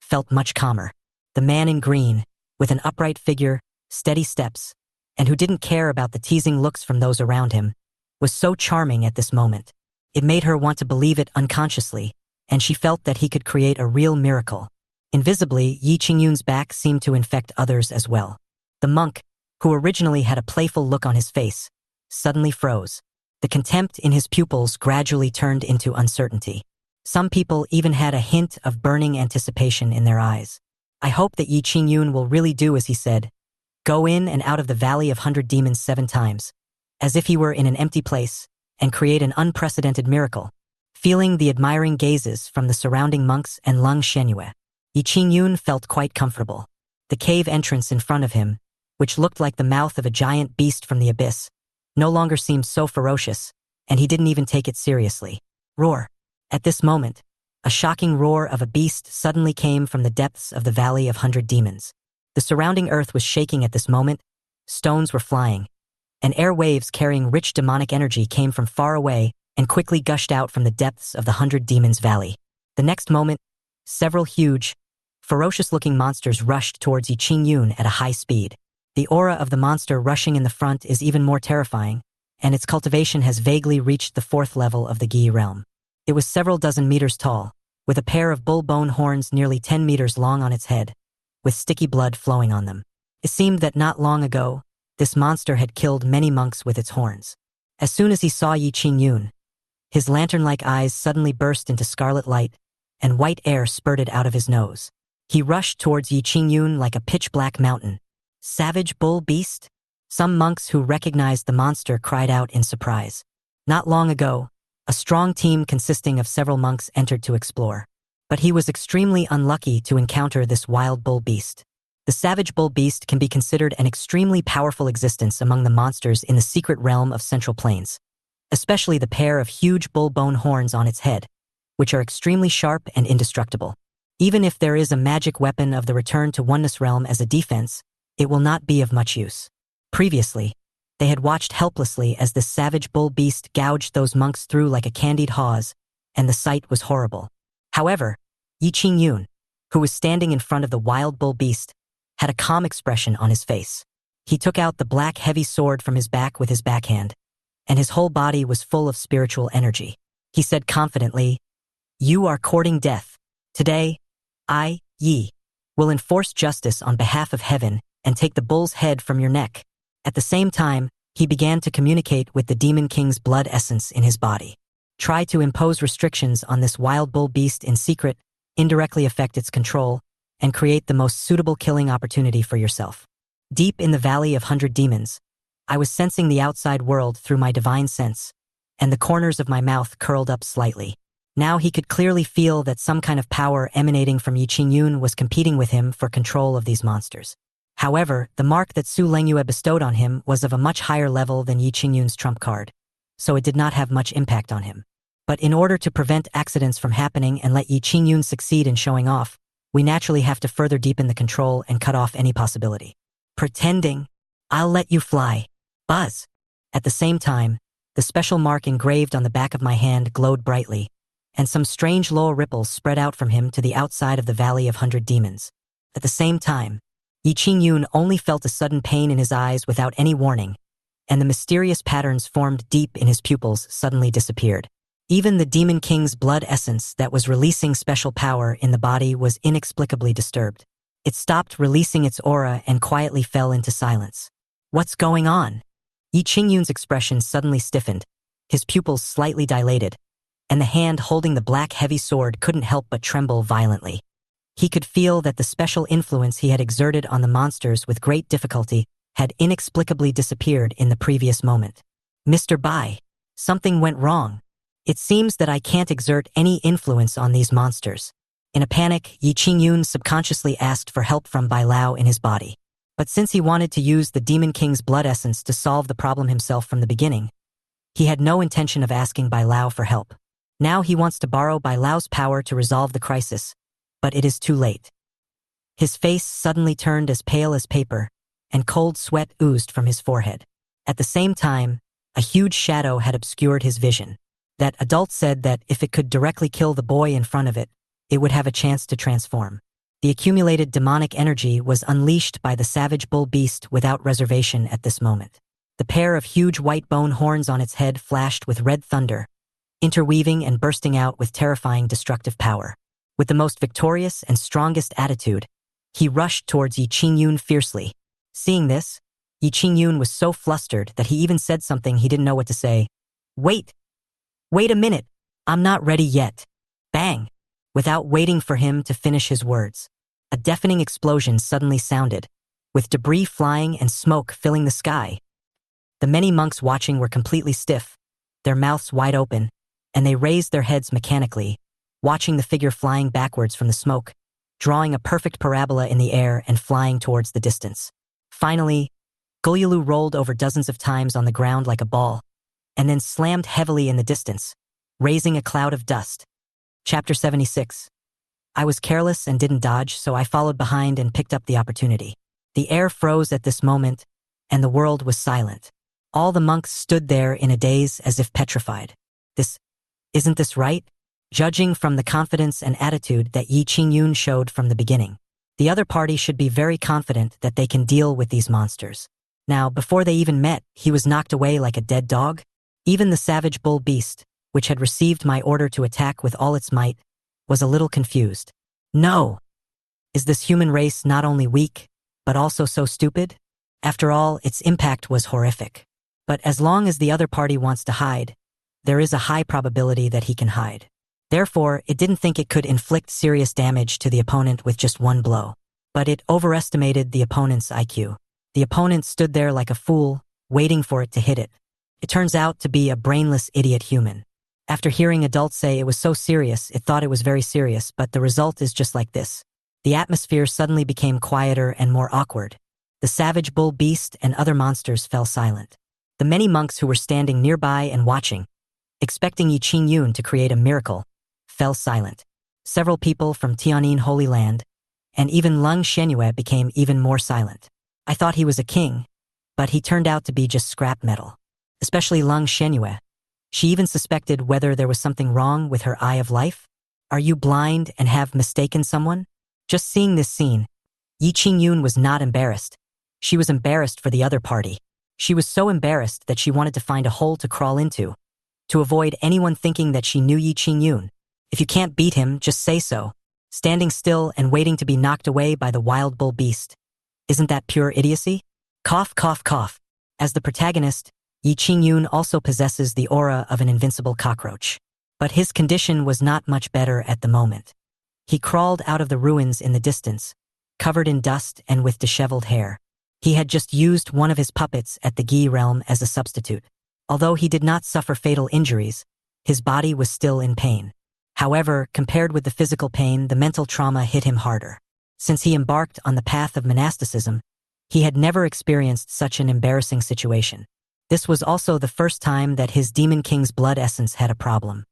A: felt much calmer. The man in green, with an upright figure, steady steps, and who didn't care about the teasing looks from those around him, was so charming at this moment. It made her want to believe it unconsciously, and she felt that he could create a real miracle. Invisibly, Yi Qingyun's back seemed to infect others as well. The monk, who originally had a playful look on his face, suddenly froze. The contempt in his pupils gradually turned into uncertainty. Some people even had a hint of burning anticipation in their eyes. I hope that Yi Qingyun will really do as he said, go in and out of the Valley of 100 Demons 7 times, as if he were in an empty place, and create an unprecedented miracle. Feeling the admiring gazes from the surrounding monks and Lung Xianyue, Yi Qingyun felt quite comfortable. The cave entrance in front of him, which looked like the mouth of a giant beast from the abyss, no longer seemed so ferocious, and he didn't even take it seriously. Roar! At this moment, a shocking roar of a beast suddenly came from the depths of the Valley of 100 Demons. The surrounding earth was shaking at this moment, stones were flying, and air waves carrying rich demonic energy came from far away and quickly gushed out from the depths of the 100 Demons Valley. The next moment, several huge, ferocious-looking monsters rushed towards Yi Qingyun at a high speed. The aura of the monster rushing in the front is even more terrifying, and its cultivation has vaguely reached the 4th level of the Gi realm. It was several dozen meters tall, with a pair of bull-bone horns nearly 10 meters long on its head, with sticky blood flowing on them. It seemed that not long ago, this monster had killed many monks with its horns. As soon as he saw Yi Qingyun, his lantern-like eyes suddenly burst into scarlet light, and white air spurted out of his nose. He rushed towards Yi Qingyun like a pitch-black mountain. Savage bull beast? Some monks who recognized the monster cried out in surprise. Not long ago, a strong team consisting of several monks entered to explore. But he was extremely unlucky to encounter this wild bull beast. The savage bull beast can be considered an extremely powerful existence among the monsters in the secret realm of Central Plains, especially the pair of huge bull-bone horns on its head, which are extremely sharp and indestructible. Even if there is a magic weapon of the Return to Oneness realm as a defense, it will not be of much use. Previously, they had watched helplessly as this savage bull beast gouged those monks through like a candied hawse, and the sight was horrible. However, Yi Qingyun, who was standing in front of the wild bull beast, had a calm expression on his face. He took out the black heavy sword from his back with his backhand, and his whole body was full of spiritual energy. He said confidently, "You are courting death. Today, I, Yi, will enforce justice on behalf of heaven and take the bull's head from your neck. At the same time, he began to communicate with the Demon King's blood essence in his body. Try to impose restrictions on this wild bull beast in secret, indirectly affect its control, and create the most suitable killing opportunity for yourself. Deep in the Valley of 100 Demons, I was sensing the outside world through my divine sense, and the corners of my mouth curled up slightly. Now he could clearly feel that some kind of power emanating from Yi Qingyun was competing with him for control of these monsters. However, the mark that Su Lengyue bestowed on him was of a much higher level than Yi Qingyun's trump card, so it did not have much impact on him. But in order to prevent accidents from happening and let Yi Qingyun succeed in showing off, we naturally have to further deepen the control and cut off any possibility. Pretending, I'll let you fly. Buzz. At the same time, the special mark engraved on the back of my hand glowed brightly, and some strange low ripples spread out from him to the outside of the Valley of 100 Demons. At the same time, Yi Qingyun only felt a sudden pain in his eyes without any warning, and the mysterious patterns formed deep in his pupils suddenly disappeared. Even the Demon King's blood essence that was releasing special power in the body was inexplicably disturbed. It stopped releasing its aura and quietly fell into silence. What's going on? Yi Qingyun's expression suddenly stiffened, his pupils slightly dilated, and the hand holding the black heavy sword couldn't help but tremble violently. He could feel that the special influence he had exerted on the monsters with great difficulty had inexplicably disappeared in the previous moment. Mr. Bai, something went wrong. It seems that I can't exert any influence on these monsters. In a panic, Yi Qingyun subconsciously asked for help from Bai Lao in his body. But since he wanted to use the Demon King's blood essence to solve the problem himself from the beginning, he had no intention of asking Bai Lao for help. Now he wants to borrow Bai Lao's power to resolve the crisis, but it is too late. His face suddenly turned as pale as paper, and cold sweat oozed from his forehead. At the same time, a huge shadow had obscured his vision. That adult said that if it could directly kill the boy in front of it, it would have a chance to transform. The accumulated demonic energy was unleashed by the savage bull beast without reservation at this moment. The pair of huge white bone horns on its head flashed with red thunder, interweaving and bursting out with terrifying destructive power. With the most victorious and strongest attitude, he rushed towards Yi Qingyun fiercely. Seeing this, Yi Qingyun was so flustered that he even said something he didn't know what to say. Wait a minute, I'm not ready yet. Bang! Without waiting for him to finish his words, a deafening explosion suddenly sounded, with debris flying and smoke filling the sky. The many monks watching were completely stiff, their mouths wide open, and they raised their heads mechanically, watching the figure flying backwards from the smoke, drawing a perfect parabola in the air and flying towards the distance. Finally, Gulyulu rolled over dozens of times on the ground like a ball, and then slammed heavily in the distance, raising a cloud of dust. Chapter 76. I was careless and didn't dodge, so I followed behind and picked up the opportunity. The air froze at this moment, and the world was silent. All the monks stood there in a daze as if petrified. Isn't this right? Judging from the confidence and attitude that Yi Qingyun showed from the beginning, the other party should be very confident that they can deal with these monsters. Now, before they even met, he was knocked away like a dead dog. Even the savage bull beast, which had received my order to attack with all its might, was a little confused. No! Is this human race not only weak, but also so stupid? After all, its impact was horrific. But as long as the other party wants to hide, there is a high probability that he can hide. Therefore, it didn't think it could inflict serious damage to the opponent with just one blow. But it overestimated the opponent's IQ. The opponent stood there like a fool, waiting for it to hit it. It turns out to be a brainless idiot human. After hearing adults say it was so serious, it thought it was very serious, but the result is just like this. The atmosphere suddenly became quieter and more awkward. The savage bull beast and other monsters fell silent. The many monks who were standing nearby and watching, expecting Yi Qingyun to create a miracle, fell silent. Several people from Tianyin Holy Land, and even Lung Shenyue became even more silent. I thought he was a king, but he turned out to be just scrap metal. Especially Lung Shenyue. She even suspected whether there was something wrong with her eye of life. Are you blind and have mistaken someone? Just seeing this scene, Yi Qingyun was not embarrassed. She was embarrassed for the other party. She was so embarrassed that she wanted to find a hole to crawl into, to avoid anyone thinking that she knew Yi Qingyun. If you can't beat him, just say so. standing still and waiting to be knocked away by the wild bull beast. Isn't that pure idiocy? Cough, cough, cough. As the protagonist, Yi Qingyun also possesses the aura of an invincible cockroach. But his condition was not much better at the moment. He crawled out of the ruins in the distance, covered in dust and with disheveled hair. He had just used one of his puppets at the Gi realm as a substitute. Although he did not suffer fatal injuries, his body was still in pain. However, compared with the physical pain, the mental trauma hit him harder. Since he embarked on the path of monasticism, he had never experienced such an embarrassing situation. This was also the first time that his Demon King's blood essence had a problem.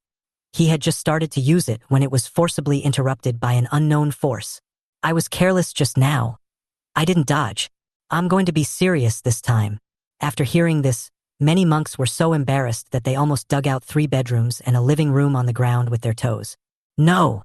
A: He had just started to use it when it was forcibly interrupted by an unknown force. I was careless just now. I didn't dodge. I'm going to be serious this time. After hearing this, many monks were so embarrassed that they almost dug out 3 bedrooms and a living room on the ground with their toes. No!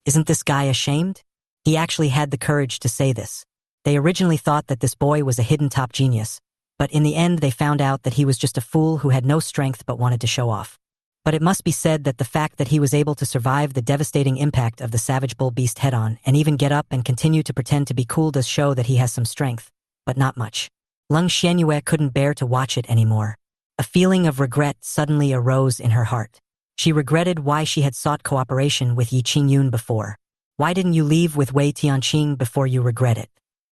A: Isn't this guy ashamed? He actually had the courage to say this. They originally thought that this boy was a hidden top genius, but in the end they found out that he was just a fool who had no strength but wanted to show off. But it must be said that the fact that he was able to survive the devastating impact of the savage bull beast head-on and even get up and continue to pretend to be cool does show that he has some strength, but not much. Lung Xianyue couldn't bear to watch it anymore. A feeling of regret suddenly arose in her heart. She regretted why she had sought cooperation with Yi Qingyun before. Why didn't you leave with Wei Tianqing before you regret it?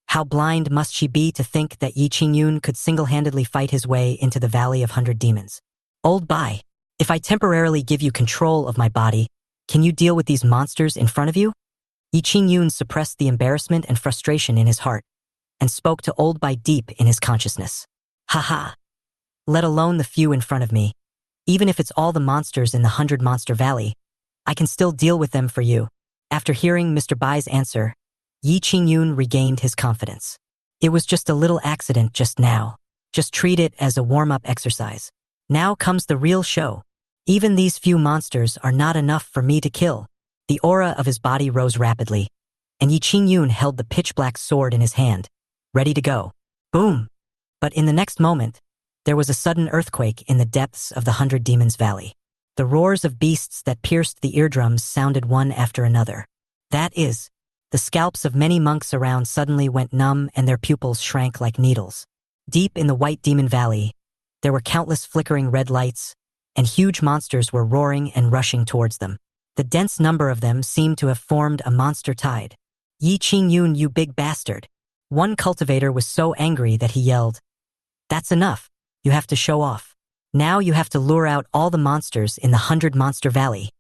A: How blind must she be to think that Yi Qingyun could single-handedly fight his way into the Valley of 100 Demons? Old Bai, if I temporarily give you control of my body, can you deal with these monsters in front of you? Yi Qingyun suppressed the embarrassment and frustration in his heart, and spoke to Old Bai deep in his consciousness. Ha. Let alone the few in front of me. Even if it's all the monsters in the 100 Monster Valley, I can still deal with them for you. After hearing Mr. Bai's answer, Yi Qingyun regained his confidence. It was just a little accident just now. Just treat it as a warm-up exercise. Now comes the real show. Even these few monsters are not enough for me to kill. The aura of his body rose rapidly, and Yi Qingyun held the pitch-black sword in his hand, ready to go. Boom! But in the next moment, there was a sudden earthquake in the depths of the 100 Demons Valley. The roars of beasts that pierced the eardrums sounded one after another. That is, the scalps of many monks around suddenly went numb and their pupils shrank like needles. Deep in the White Demon Valley, there were countless flickering red lights, and huge monsters were roaring and rushing towards them. The dense number of them seemed to have formed a monster tide. Yi Qingyun, you big bastard! One cultivator was so angry that he yelled, "That's enough. You have to show off. Now you have to lure out all the monsters in the 100 Monster Valley."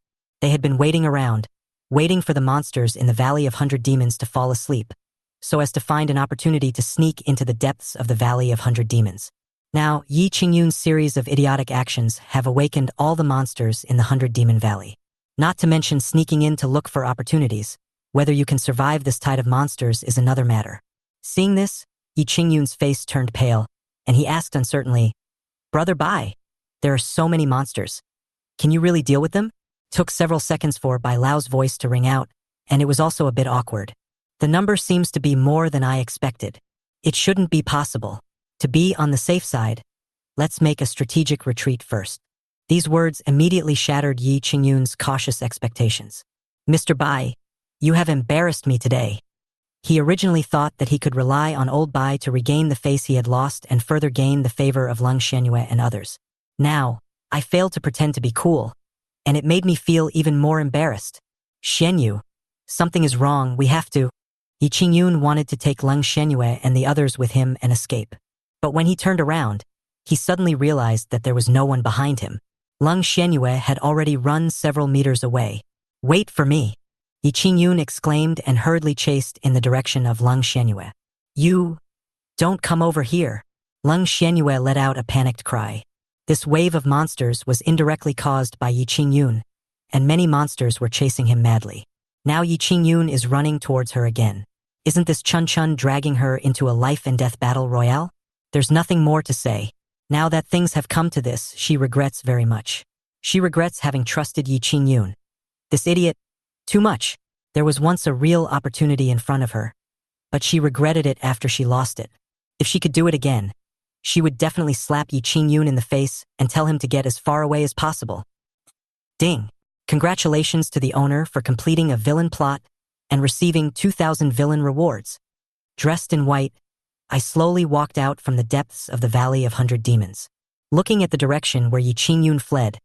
A: They had been waiting around, waiting for the monsters in the Valley of 100 Demons to fall asleep, so as to find an opportunity to sneak into the depths of the Valley of 100 Demons. Now, Yi Qingyun's series of idiotic actions have awakened all the monsters in the 100 Demon Valley. Not to mention sneaking in to look for opportunities. Whether you can survive this tide of monsters is another matter. Seeing this, Yi Qingyun's face turned pale, and he asked uncertainly, "Brother Bai, there are so many monsters. Can you really deal with them?" Took several seconds for Bai Lao's voice to ring out, and it was also a bit awkward. "The number seems to be more than I expected. It shouldn't be possible. To be on the safe side, let's make a strategic retreat first." These words immediately shattered Yi Qingyun's cautious expectations. "Mr. Bai, you have embarrassed me today." He originally thought that he could rely on Old Bai to regain the face he had lost and further gain the favor of Lung Xianyue and others. Now, I failed to pretend to be cool, and it made me feel even more embarrassed. "Xianyu, something is wrong, we have to." Yi Qingyun wanted to take Lung Xianyue and the others with him and escape. But when he turned around, he suddenly realized that there was no one behind him. Lung Xianyue had already run several meters away. "Wait for me," Yi Qingyun exclaimed and hurriedly chased in the direction of Lung Xianyue. "You, don't come over here." Lung Xianyue let out a panicked cry. This wave of monsters was indirectly caused by Yi Qingyun, and many monsters were chasing him madly. Now Yi Qingyun is running towards her again. Isn't this Chun Chun dragging her into a life-and-death battle royale? There's nothing more to say. Now that things have come to this, she regrets very much. She regrets having trusted Yi Qingyun. This idiot, too much. There was once a real opportunity in front of her, but she regretted it after she lost it. If she could do it again, she would definitely slap Yi Qingyun in the face and tell him to get as far away as possible. Ding! Congratulations to the owner for completing a villain plot and receiving 2,000 villain rewards. Dressed in white, I slowly walked out from the depths of the Valley of 100 Demons. Looking at the direction where Yi Qingyun fled,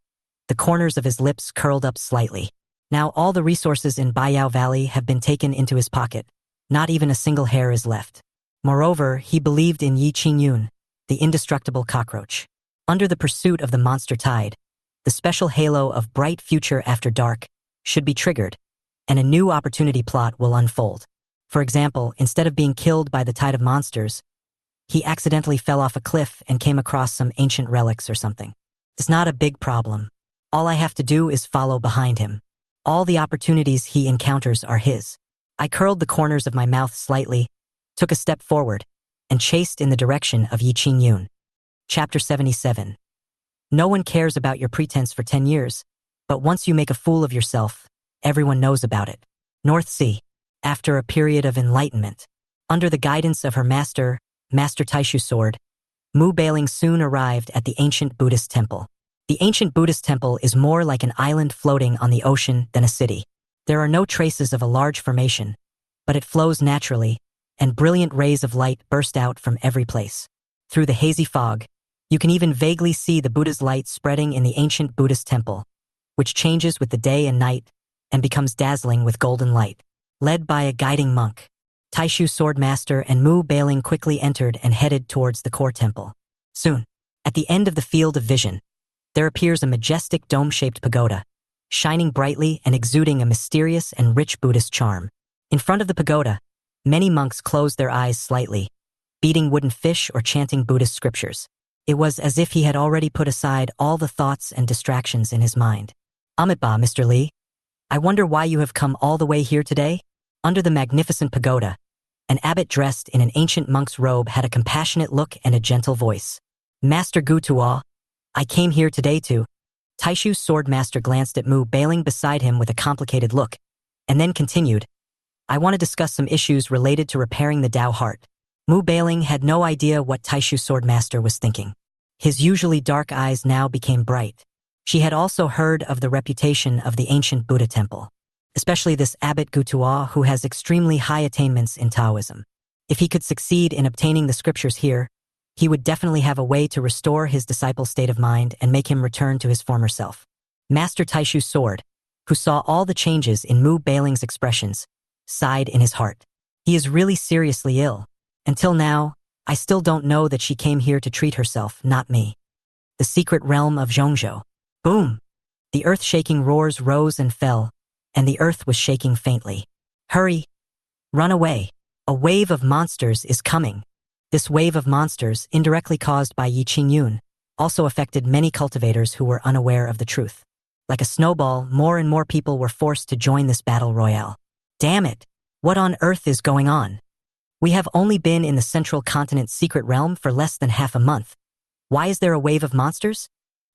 A: the corners of his lips curled up slightly. Now all the resources in Baiyao Valley have been taken into his pocket. Not even a single hair is left. Moreover, he believed in Yi Qingyun, the indestructible cockroach. Under the pursuit of the monster tide, the special halo of bright future after dark should be triggered, and a new opportunity plot will unfold. For example, instead of being killed by the tide of monsters, he accidentally fell off a cliff and came across some ancient relics or something. It's not a big problem. All I have to do is follow behind him. All the opportunities he encounters are his. I curled the corners of my mouth slightly, took a step forward, and chased in the direction of Yi Qingyun. Chapter 77. No one cares about your pretense for 10 years, but once you make a fool of yourself, everyone knows about it. North Sea. After a period of enlightenment, under the guidance of her master, Master Taishu Sword, Mu Bailing soon arrived at the ancient Buddhist temple. The ancient Buddhist temple is more like an island floating on the ocean than a city. There are no traces of a large formation, but it flows naturally, and brilliant rays of light burst out from every place. Through the hazy fog, you can even vaguely see the Buddha's light spreading in the ancient Buddhist temple, which changes with the day and night and becomes dazzling with golden light. Led by a guiding monk, Taishu Swordmaster and Mu Bailing quickly entered and headed towards the core temple. Soon, at the end of the field of vision, there appears a majestic dome-shaped pagoda, shining brightly and exuding a mysterious and rich Buddhist charm. In front of the pagoda, many monks closed their eyes slightly, beating wooden fish or chanting Buddhist scriptures. It was as if he had already put aside all the thoughts and distractions in his mind. Amitabha, Mr. Li, I wonder why you have come all the way here today? Under the magnificent pagoda, an abbot dressed in an ancient monk's robe had a compassionate look and a gentle voice. Master Gu Tuo, I came here today to... Taishu's swordmaster glanced at Mu Bailing beside him with a complicated look, and then continued, I want to discuss some issues related to repairing the Tao heart. Mu Bailing had no idea what Taishu's swordmaster was thinking. His usually dark eyes now became bright. She had also heard of the reputation of the ancient Buddha temple, especially this abbot Gu Tuo who has extremely high attainments in Taoism. If he could succeed in obtaining the scriptures here, he would definitely have a way to restore his disciple's state of mind and make him return to his former self. Master Taishu's sword, who saw all the changes in Mu Bailing's expressions, sighed in his heart. He is really seriously ill. Until now, I still don't know that she came here to treat herself, not me. The secret realm of Zhongzhou. Boom! The earth-shaking roars rose and fell, and the earth was shaking faintly. Hurry! Run away! A wave of monsters is coming. This wave of monsters, indirectly caused by Yi Qingyun, also affected many cultivators who were unaware of the truth. Like a snowball, more and more people were forced to join this battle royale. Damn it! What on earth is going on? We have only been in the central continent's secret realm for less than half a month. Why is there a wave of monsters?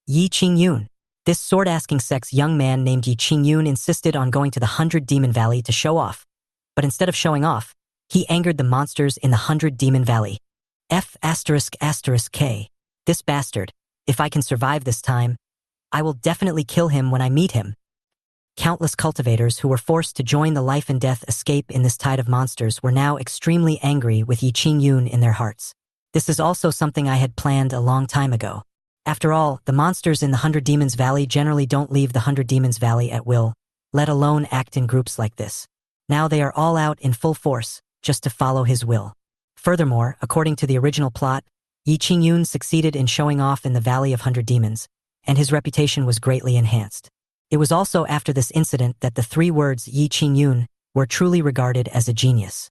A: Yi Qingyun. This sword-asking sex young man named Yi Qingyun insisted on going to the 100 Demon Valley to show off. But instead of showing off, he angered the monsters in the 100 Demon Valley. F***K. This bastard, if I can survive this time, I will definitely kill him when I meet him. Countless cultivators who were forced to join the life and death escape in this tide of monsters were now extremely angry with Yi Qingyun in their hearts. This is also something I had planned a long time ago. After all, the monsters in the 100 Demons Valley generally don't leave the 100 Demons Valley at will, let alone act in groups like this. Now they are all out in full force, just to follow his will. Furthermore, according to the original plot, Yi Qingyun succeeded in showing off in the Valley of 100 Demons, and his reputation was greatly enhanced. It was also after this incident that the 3 words Yi Qingyun were truly regarded as a genius.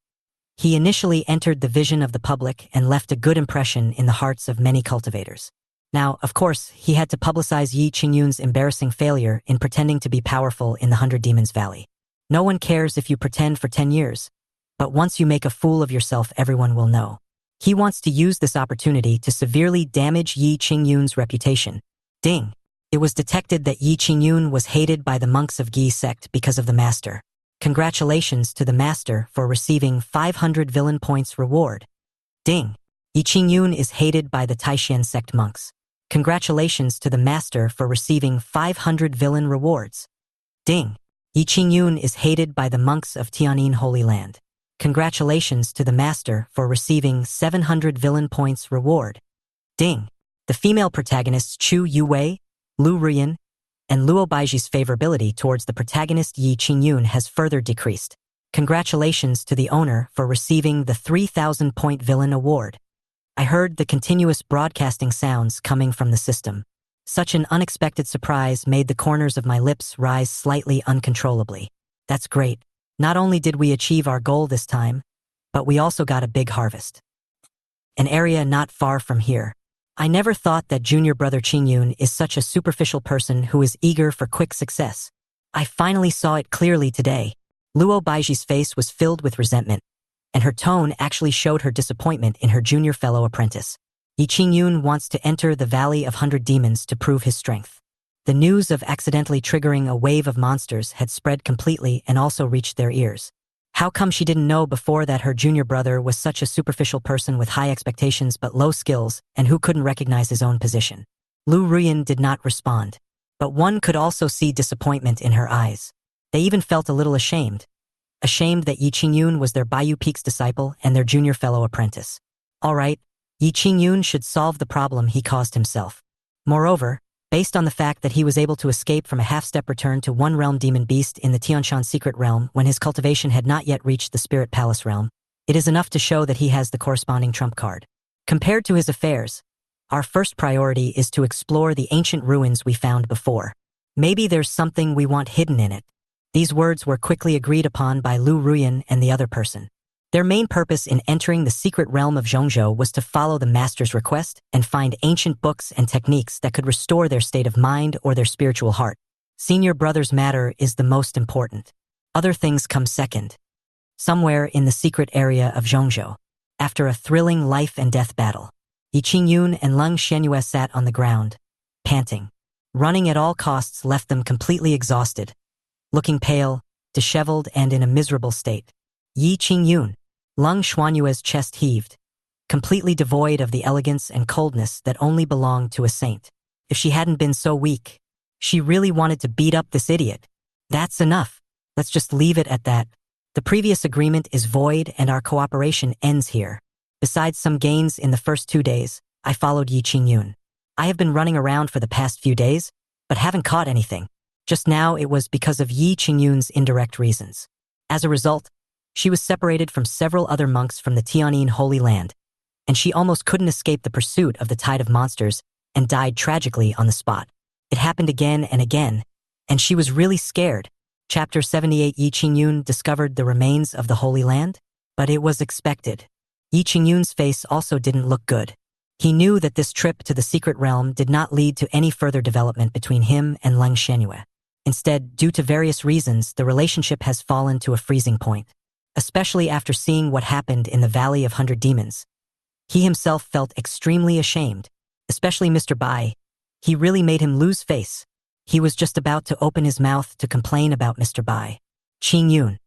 A: He initially entered the vision of the public and left a good impression in the hearts of many cultivators. Now, of course, he had to publicize Yi Qingyun's embarrassing failure in pretending to be powerful in the 100 Demons Valley. No one cares if you pretend for 10 years, but once you make a fool of yourself, everyone will know. He wants to use this opportunity to severely damage Yi Qingyun's reputation. Ding! It was detected that Yi Qingyun was hated by the monks of Gi sect because of the master. Congratulations to the master for receiving 500 villain points reward. Ding! Yi Qingyun is hated by the Taishan sect monks. Congratulations to the master for receiving 500 villain rewards. Ding! Yi Qingyun is hated by the monks of Tianyin Holy Land. Congratulations to the master for receiving 700 villain points reward. Ding! The female protagonists Chu Yuwei, Lu Ruyan, and Luo Baiji's favorability towards the protagonist Yi Qingyun has further decreased. Congratulations to the owner for receiving the 3,000-point villain award. I heard the continuous broadcasting sounds coming from the system. Such an unexpected surprise made the corners of my lips rise slightly uncontrollably. That's great. Not only did we achieve our goal this time, but we also got a big harvest. An area not far from here. I never thought that junior brother Qingyun is such a superficial person who is eager for quick success. I finally saw it clearly today. Luo Baiji's face was filled with resentment, and her tone actually showed her disappointment in her junior fellow apprentice. Yi Qingyun wants to enter the Valley of 100 Demons to prove his strength. The news of accidentally triggering a wave of monsters had spread completely and also reached their ears. How come she didn't know before that her junior brother was such a superficial person with high expectations but low skills and who couldn't recognize his own position? Lu Ruyan did not respond, but one could also see disappointment in her eyes. They even felt a little ashamed. Ashamed that Yi Qingyun was their Baiyu Peak's disciple and their junior fellow apprentice. All right, Yi Qingyun should solve the problem he caused himself. Moreover, based on the fact that he was able to escape from a half-step return to one-realm demon beast in the Tianshan secret realm when his cultivation had not yet reached the Spirit Palace realm, it is enough to show that he has the corresponding trump card. Compared to his affairs, our first priority is to explore the ancient ruins we found before. Maybe there's something we want hidden in it. These words were quickly agreed upon by Lu Ruyan and the other person. Their main purpose in entering the secret realm of Zhongzhou was to follow the master's request and find ancient books and techniques that could restore their state of mind or their spiritual heart. Senior brother's matter is the most important. Other things come second. Somewhere in the secret area of Zhongzhou, after a thrilling life and death battle, Yi Qingyun and Leng Xianyue sat on the ground, panting. Running at all costs left them completely exhausted, looking pale, disheveled, and in a miserable state. Yi Qingyun, Leng Xuanyue's chest heaved, completely devoid of the elegance and coldness that only belonged to a saint. If she hadn't been so weak, she really wanted to beat up this idiot. That's enough. Let's just leave it at that. The previous agreement is void and our cooperation ends here. Besides some gains in the first 2 days, I followed Yi Qingyun. I have been running around for the past few days, but haven't caught anything. Just now it was because of Yi Qingyun's indirect reasons. As a result, she was separated from several other monks from the Tianyin Holy Land, and she almost couldn't escape the pursuit of the tide of monsters and died tragically on the spot. It happened again and again, and she was really scared. Chapter 78. Yi Qingyun discovered the remains of the Holy Land, but it was expected. Yi Qingyun's face also didn't look good. He knew that this trip to the secret realm did not lead to any further development between him and Leng Xianyue. Instead, due to various reasons, the relationship has fallen to a freezing point. Especially after seeing what happened in the Valley of 100 Demons. He himself felt extremely ashamed, especially Mr. Bai. He really made him lose face. He was just about to open his mouth to complain about Mr. Bai. Qingyun,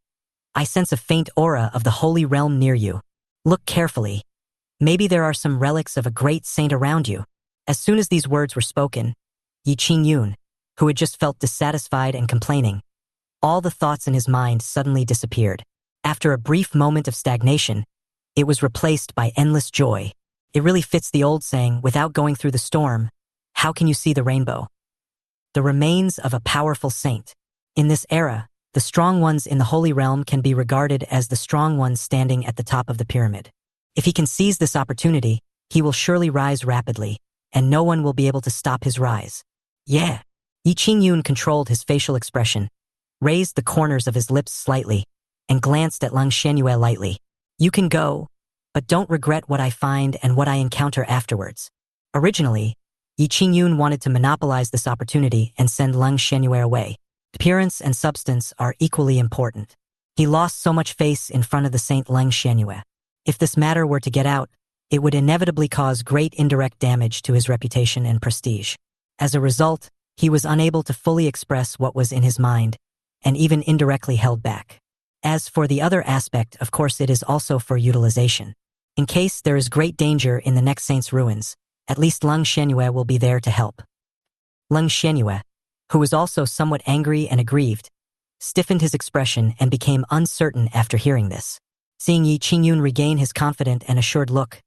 A: I sense a faint aura of the holy realm near you. Look carefully. Maybe there are some relics of a great saint around you. As soon as these words were spoken, Yi Qingyun, who had just felt dissatisfied and complaining, all the thoughts in his mind suddenly disappeared. After a brief moment of stagnation, it was replaced by endless joy. It really fits the old saying, without going through the storm, how can you see the rainbow? The remains of a powerful saint. In this era, the strong ones in the Holy Realm can be regarded as the strong ones standing at the top of the pyramid. If he can seize this opportunity, he will surely rise rapidly, and no one will be able to stop his rise. Yeah. Yi Qingyun controlled his facial expression, raised the corners of his lips slightly, and glanced at Leng Xianyue lightly. You can go, but don't regret what I find and what I encounter afterwards. Originally, Yi Qingyun wanted to monopolize this opportunity and send Leng Xianyue away. Appearance and substance are equally important. He lost so much face in front of the Saint Leng Xianyue. If this matter were to get out, it would inevitably cause great indirect damage to his reputation and prestige. As a result, he was unable to fully express what was in his mind, and even indirectly held back. As for the other aspect, of course it is also for utilization. In case there is great danger in the next saint's ruins, at least Leng Xianyue will be there to help. Leng Xianyue, who was also somewhat angry and aggrieved, stiffened his expression and became uncertain after hearing this. Seeing Yi Qingyun regain his confident and assured look,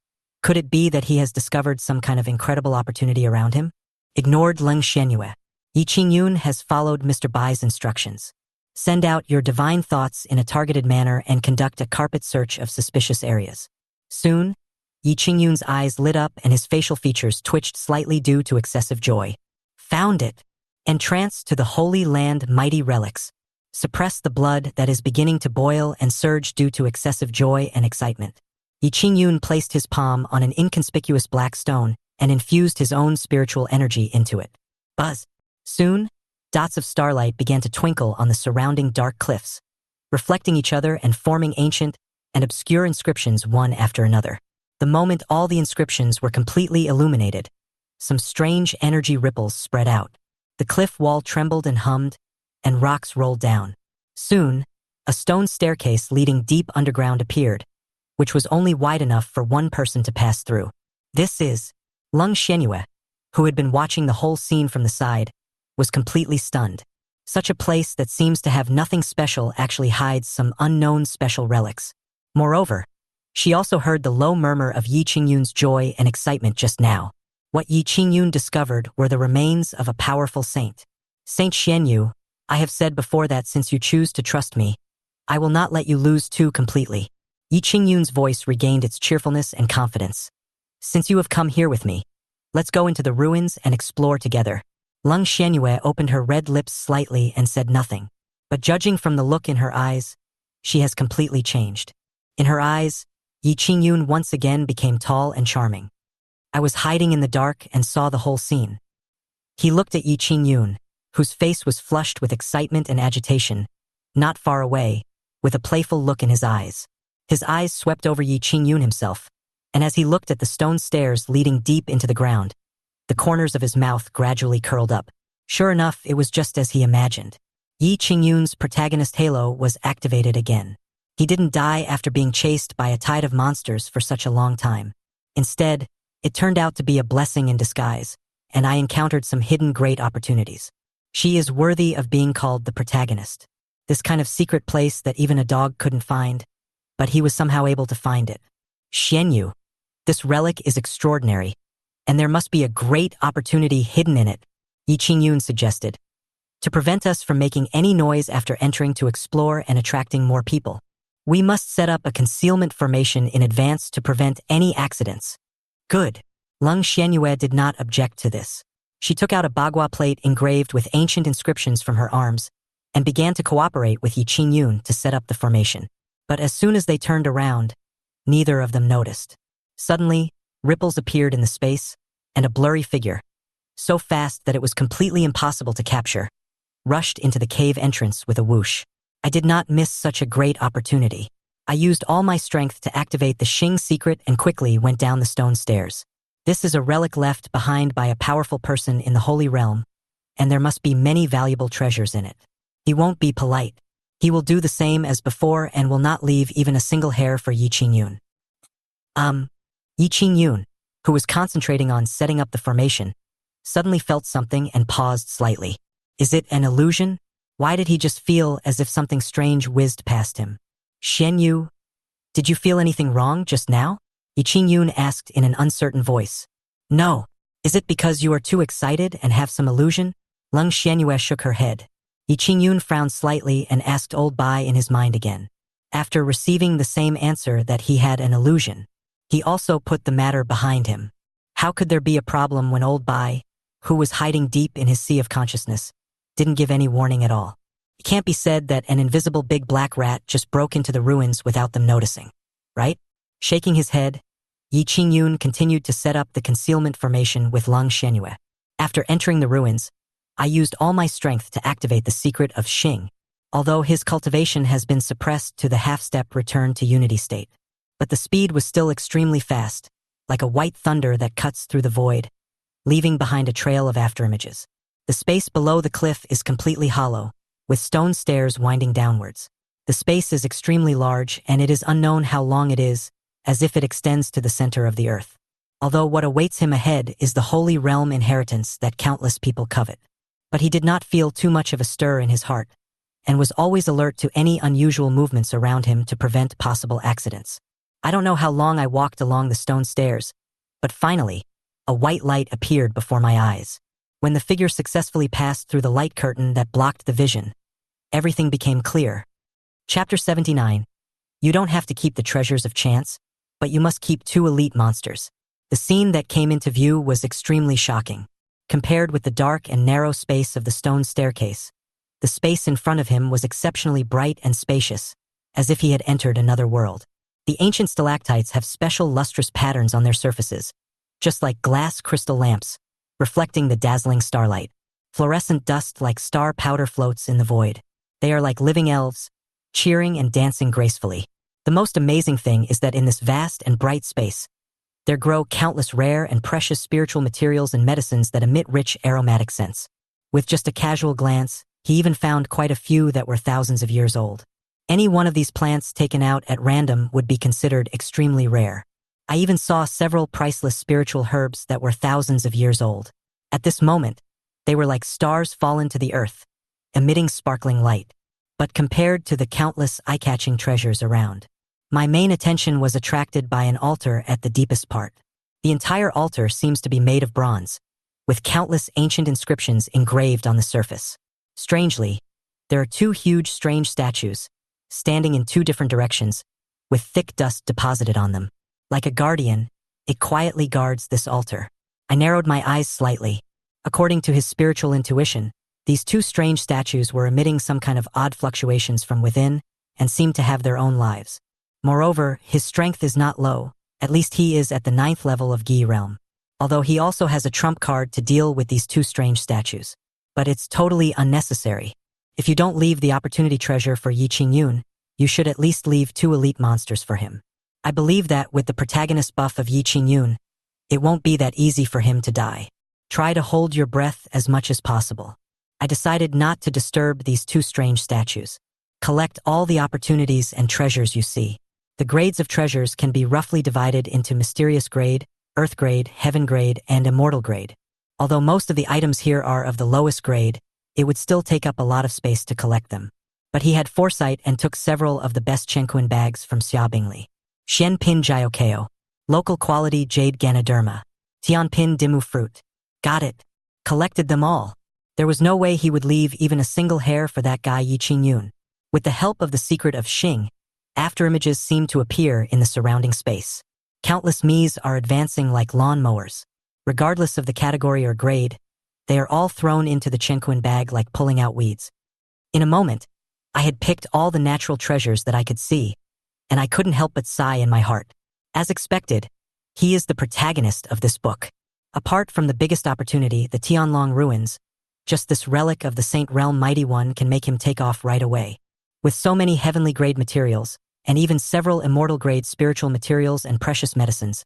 A: could it be that he has discovered some kind of incredible opportunity around him? Ignored Leng Xianyue. Yi Qingyun has followed Mr. Bai's instructions. Send out your divine thoughts in a targeted manner and conduct a carpet search of suspicious areas. Soon, Yi Qingyun's eyes lit up and his facial features twitched slightly due to excessive joy. Found it! Entranced to the Holy Land mighty relics. Suppress the blood that is beginning to boil and surge due to excessive joy and excitement. Yi Qingyun placed his palm on an inconspicuous black stone and infused his own spiritual energy into it. Buzz! Soon, dots of starlight began to twinkle on the surrounding dark cliffs, reflecting each other and forming ancient and obscure inscriptions one after another. The moment all the inscriptions were completely illuminated, some strange energy ripples spread out. The cliff wall trembled and hummed, and rocks rolled down. Soon, a stone staircase leading deep underground appeared, which was only wide enough for one person to pass through. This is Leng Xianyue, who had been watching the whole scene from the side, was completely stunned. Such a place that seems to have nothing special actually hides some unknown special relics. Moreover, she also heard the low murmur of Yi Qingyun's joy and excitement just now. What Yi Qingyun discovered were the remains of a powerful saint. Saint Xianyu, I have said before that since you choose to trust me, I will not let you lose too completely. Yi Qingyun's voice regained its cheerfulness and confidence. Since you have come here with me, let's go into the ruins and explore together. Leng Xianyue opened her red lips slightly and said nothing. But judging from the look in her eyes, she has completely changed. In her eyes, Yi Qingyun once again became tall and charming. I was hiding in the dark and saw the whole scene. He looked at Yi Qingyun, whose face was flushed with excitement and agitation, not far away, with a playful look in his eyes. His eyes swept over Yi Qingyun himself, and as he looked at the stone stairs leading deep into the ground, the corners of his mouth gradually curled up. Sure enough, it was just as he imagined. Yi Qingyun's protagonist halo was activated again. He didn't die after being chased by a tide of monsters for such a long time. Instead, it turned out to be a blessing in disguise, and I encountered some hidden great opportunities. She is worthy of being called the protagonist. This kind of secret place that even a dog couldn't find, but he was somehow able to find it. Xianyu, this relic is extraordinary, and there must be a great opportunity hidden in it, Yi Qingyun suggested, to prevent us from making any noise after entering to explore and attracting more people. We must set up a concealment formation in advance to prevent any accidents. Good. Leng Xianyue did not object to this. She took out a bagua plate engraved with ancient inscriptions from her arms and began to cooperate with Yi Qingyun to set up the formation. But as soon as they turned around, neither of them noticed. Suddenly, ripples appeared in the space, and a blurry figure, so fast that it was completely impossible to capture, rushed into the cave entrance with a whoosh. I did not miss such a great opportunity. I used all my strength to activate the Xing secret and quickly went down the stone stairs. This is a relic left behind by a powerful person in the Holy Realm, and there must be many valuable treasures in it. He won't be polite. He will do the same as before and will not leave even a single hair for Yi Qingyun. Yi Qingyun, who was concentrating on setting up the formation, suddenly felt something and paused slightly. Is it an illusion? Why did he just feel as if something strange whizzed past him? Xianyu, did you feel anything wrong just now? Yi Qingyun asked in an uncertain voice. No. Is it because you are too excited and have some illusion? Leng Xianyue shook her head. Yi Qingyun frowned slightly and asked Old Bai in his mind again. After receiving the same answer that he had an illusion, he also put the matter behind him. How could there be a problem when Old Bai, who was hiding deep in his sea of consciousness, didn't give any warning at all? It can't be said that an invisible big black rat just broke into the ruins without them noticing, right? Shaking his head, Yi Qingyun continued to set up the concealment formation with Leng Xianyue. After entering the ruins, I used all my strength to activate the secret of Xing, although his cultivation has been suppressed to the half-step return to unity state. But the speed was still extremely fast, like a white thunder that cuts through the void, leaving behind a trail of afterimages. The space below the cliff is completely hollow, with stone stairs winding downwards. The space is extremely large, and it is unknown how long it is, as if it extends to the center of the earth. Although what awaits him ahead is the Holy Realm inheritance that countless people covet. But he did not feel too much of a stir in his heart, and was always alert to any unusual movements around him to prevent possible accidents. I don't know how long I walked along the stone stairs, but finally, a white light appeared before my eyes. When the figure successfully passed through the light curtain that blocked the vision, everything became clear. Chapter 79. You don't have to keep the treasures of chance, but you must keep two elite monsters. The scene that came into view was extremely shocking. Compared with the dark and narrow space of the stone staircase, the space in front of him was exceptionally bright and spacious, as if he had entered another world. The ancient stalactites have special lustrous patterns on their surfaces, just like glass crystal lamps, reflecting the dazzling starlight. Fluorescent dust like star powder floats in the void. They are like living elves, cheering and dancing gracefully. The most amazing thing is that in this vast and bright space, there grow countless rare and precious spiritual materials and medicines that emit rich aromatic scents. With just a casual glance, he even found quite a few that were thousands of years old. Any one of these plants taken out at random would be considered extremely rare. I even saw several priceless spiritual herbs that were thousands of years old. At this moment, they were like stars fallen to the earth, emitting sparkling light. But compared to the countless eye-catching treasures around, my main attention was attracted by an altar at the deepest part. The entire altar seems to be made of bronze, with countless ancient inscriptions engraved on the surface. Strangely, there are two huge strange statues, standing in two different directions, with thick dust deposited on them. Like a guardian, it quietly guards this altar. I narrowed my eyes slightly. According to his spiritual intuition, these two strange statues were emitting some kind of odd fluctuations from within and seemed to have their own lives. Moreover, his strength is not low, at least he is at the 9th level of Gi realm, although he also has a trump card to deal with these two strange statues. But it's totally unnecessary. If you don't leave the opportunity treasure for Yi Qingyun, you should at least leave two elite monsters for him. I believe that with the protagonist buff of Yi Qingyun, it won't be that easy for him to die. Try to hold your breath as much as possible. I decided not to disturb these two strange statues. Collect all the opportunities and treasures you see. The grades of treasures can be roughly divided into mysterious grade, earth grade, heaven grade, and immortal grade. Although most of the items here are of the lowest grade, it would still take up a lot of space to collect them. But he had foresight and took several of the best Chenquin bags from Xiaobingli. Xianpin Jiaokeo. Local quality jade Ganoderma. Tianpin Dimu fruit. Got it. Collected them all. There was no way he would leave even a single hair for that guy Yi Qingyun. With the help of the secret of Xing, afterimages seem to appear in the surrounding space. Countless Mis are advancing like lawn mowers. Regardless of the category or grade, they are all thrown into the Chenquin bag like pulling out weeds. In a moment, I had picked all the natural treasures that I could see, and I couldn't help but sigh in my heart. As expected, he is the protagonist of this book. Apart from the biggest opportunity, the Tianlong ruins, just this relic of the Saint Realm Mighty One can make him take off right away. With so many heavenly grade materials, and even several immortal grade spiritual materials and precious medicines,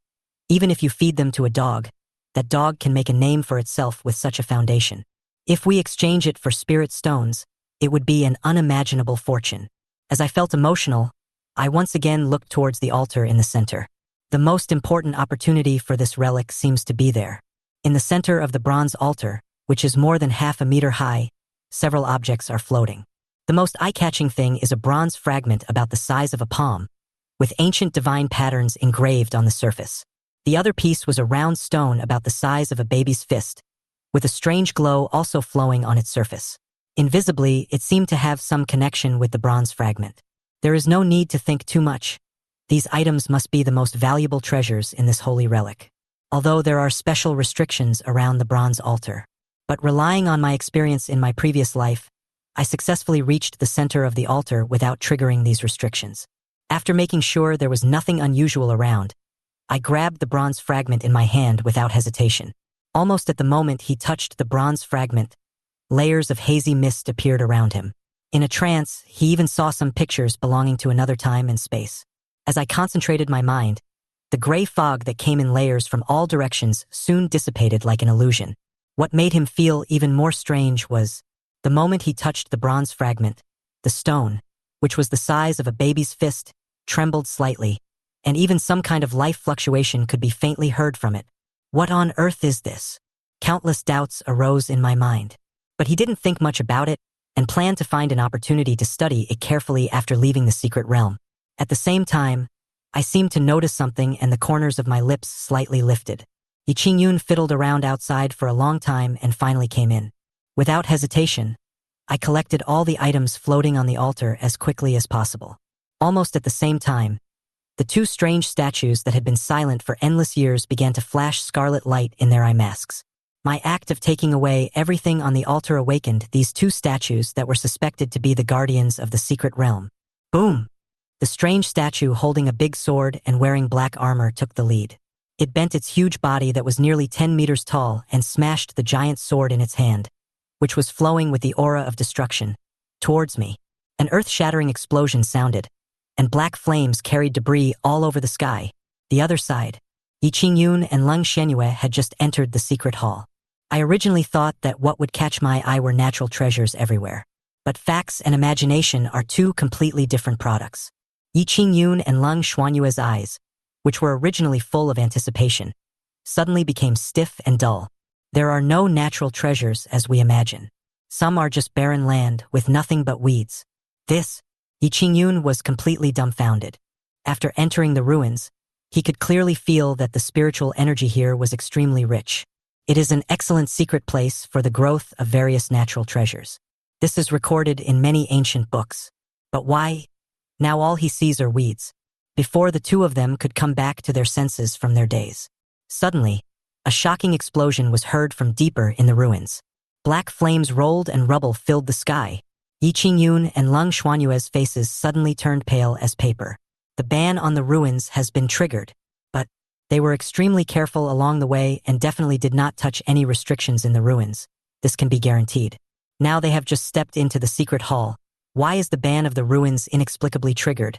A: even if you feed them to a dog, that dog can make a name for itself with such a foundation. If we exchange it for spirit stones, it would be an unimaginable fortune. As I felt emotional, I once again looked towards the altar in the center. The most important opportunity for this relic seems to be there. In the center of the bronze altar, which is more than half a meter high, several objects are floating. The most eye-catching thing is a bronze fragment about the size of a palm, with ancient divine patterns engraved on the surface. The other piece was a round stone about the size of a baby's fist, with a strange glow also flowing on its surface. Invisibly, it seemed to have some connection with the bronze fragment. There is no need to think too much. These items must be the most valuable treasures in this holy relic. Although there are special restrictions around the bronze altar. But relying on my experience in my previous life, I successfully reached the center of the altar without triggering these restrictions. After making sure there was nothing unusual around, I grabbed the bronze fragment in my hand without hesitation. Almost at the moment he touched the bronze fragment, layers of hazy mist appeared around him. In a trance, he even saw some pictures belonging to another time and space. As I concentrated my mind, the gray fog that came in layers from all directions soon dissipated like an illusion. What made him feel even more strange was, the moment he touched the bronze fragment, the stone, which was the size of a baby's fist, trembled slightly, and even some kind of life fluctuation could be faintly heard from it. What on earth is this? Countless doubts arose in my mind. But he didn't think much about it, and planned to find an opportunity to study it carefully after leaving the secret realm. At the same time, I seemed to notice something and the corners of my lips slightly lifted. Yi Qingyun fiddled around outside for a long time and finally came in. Without hesitation, I collected all the items floating on the altar as quickly as possible. Almost at the same time, the two strange statues that had been silent for endless years began to flash scarlet light in their eye masks. My act of taking away everything on the altar awakened these two statues that were suspected to be the guardians of the secret realm. Boom! The strange statue holding a big sword and wearing black armor took the lead. It bent its huge body that was nearly 10 meters tall and smashed the giant sword in its hand, which was flowing with the aura of destruction, towards me. An earth-shattering explosion sounded, and black flames carried debris all over the sky. The other side, Yi Qingyun and Leng Shenyue had just entered the secret hall. I originally thought that what would catch my eye were natural treasures everywhere. But facts and imagination are two completely different products. Yi Qingyun and Leng Xuanyue's eyes, which were originally full of anticipation, suddenly became stiff and dull. There are no natural treasures as we imagine. Some are just barren land with nothing but weeds. Yi Qingyun was completely dumbfounded. After entering the ruins, he could clearly feel that the spiritual energy here was extremely rich. It is an excellent secret place for the growth of various natural treasures. This is recorded in many ancient books. But why? Now all he sees are weeds. Before the two of them could come back to their senses from their daze. Suddenly, a shocking explosion was heard from deeper in the ruins. Black flames rolled and rubble filled the sky. Yi Qingyun and Leng Xuanyue's faces suddenly turned pale as paper. The ban on the ruins has been triggered, but they were extremely careful along the way and definitely did not touch any restrictions in the ruins. This can be guaranteed. Now they have just stepped into the secret hall. Why is the ban of the ruins inexplicably triggered?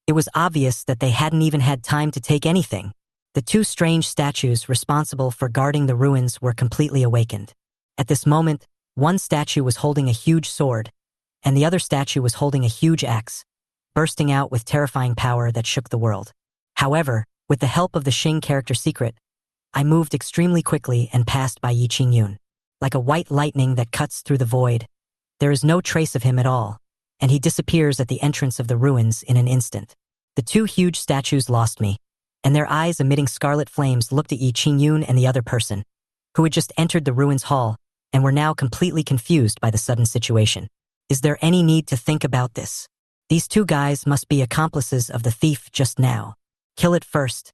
A: It was obvious that they hadn't even had time to take anything. The two strange statues responsible for guarding the ruins were completely awakened. At this moment, one statue was holding a huge sword, and the other statue was holding a huge axe, bursting out with terrifying power that shook the world. However, with the help of the Xing character secret, I moved extremely quickly and passed by Yi Qingyun. Like a white lightning that cuts through the void, there is no trace of him at all, and he disappears at the entrance of the ruins in an instant. The two huge statues lost me, and their eyes emitting scarlet flames looked at Yi Qingyun and the other person, who had just entered the ruins hall and were now completely confused by the sudden situation. Is there any need to think about this? These two guys must be accomplices of the thief just now. Kill it first,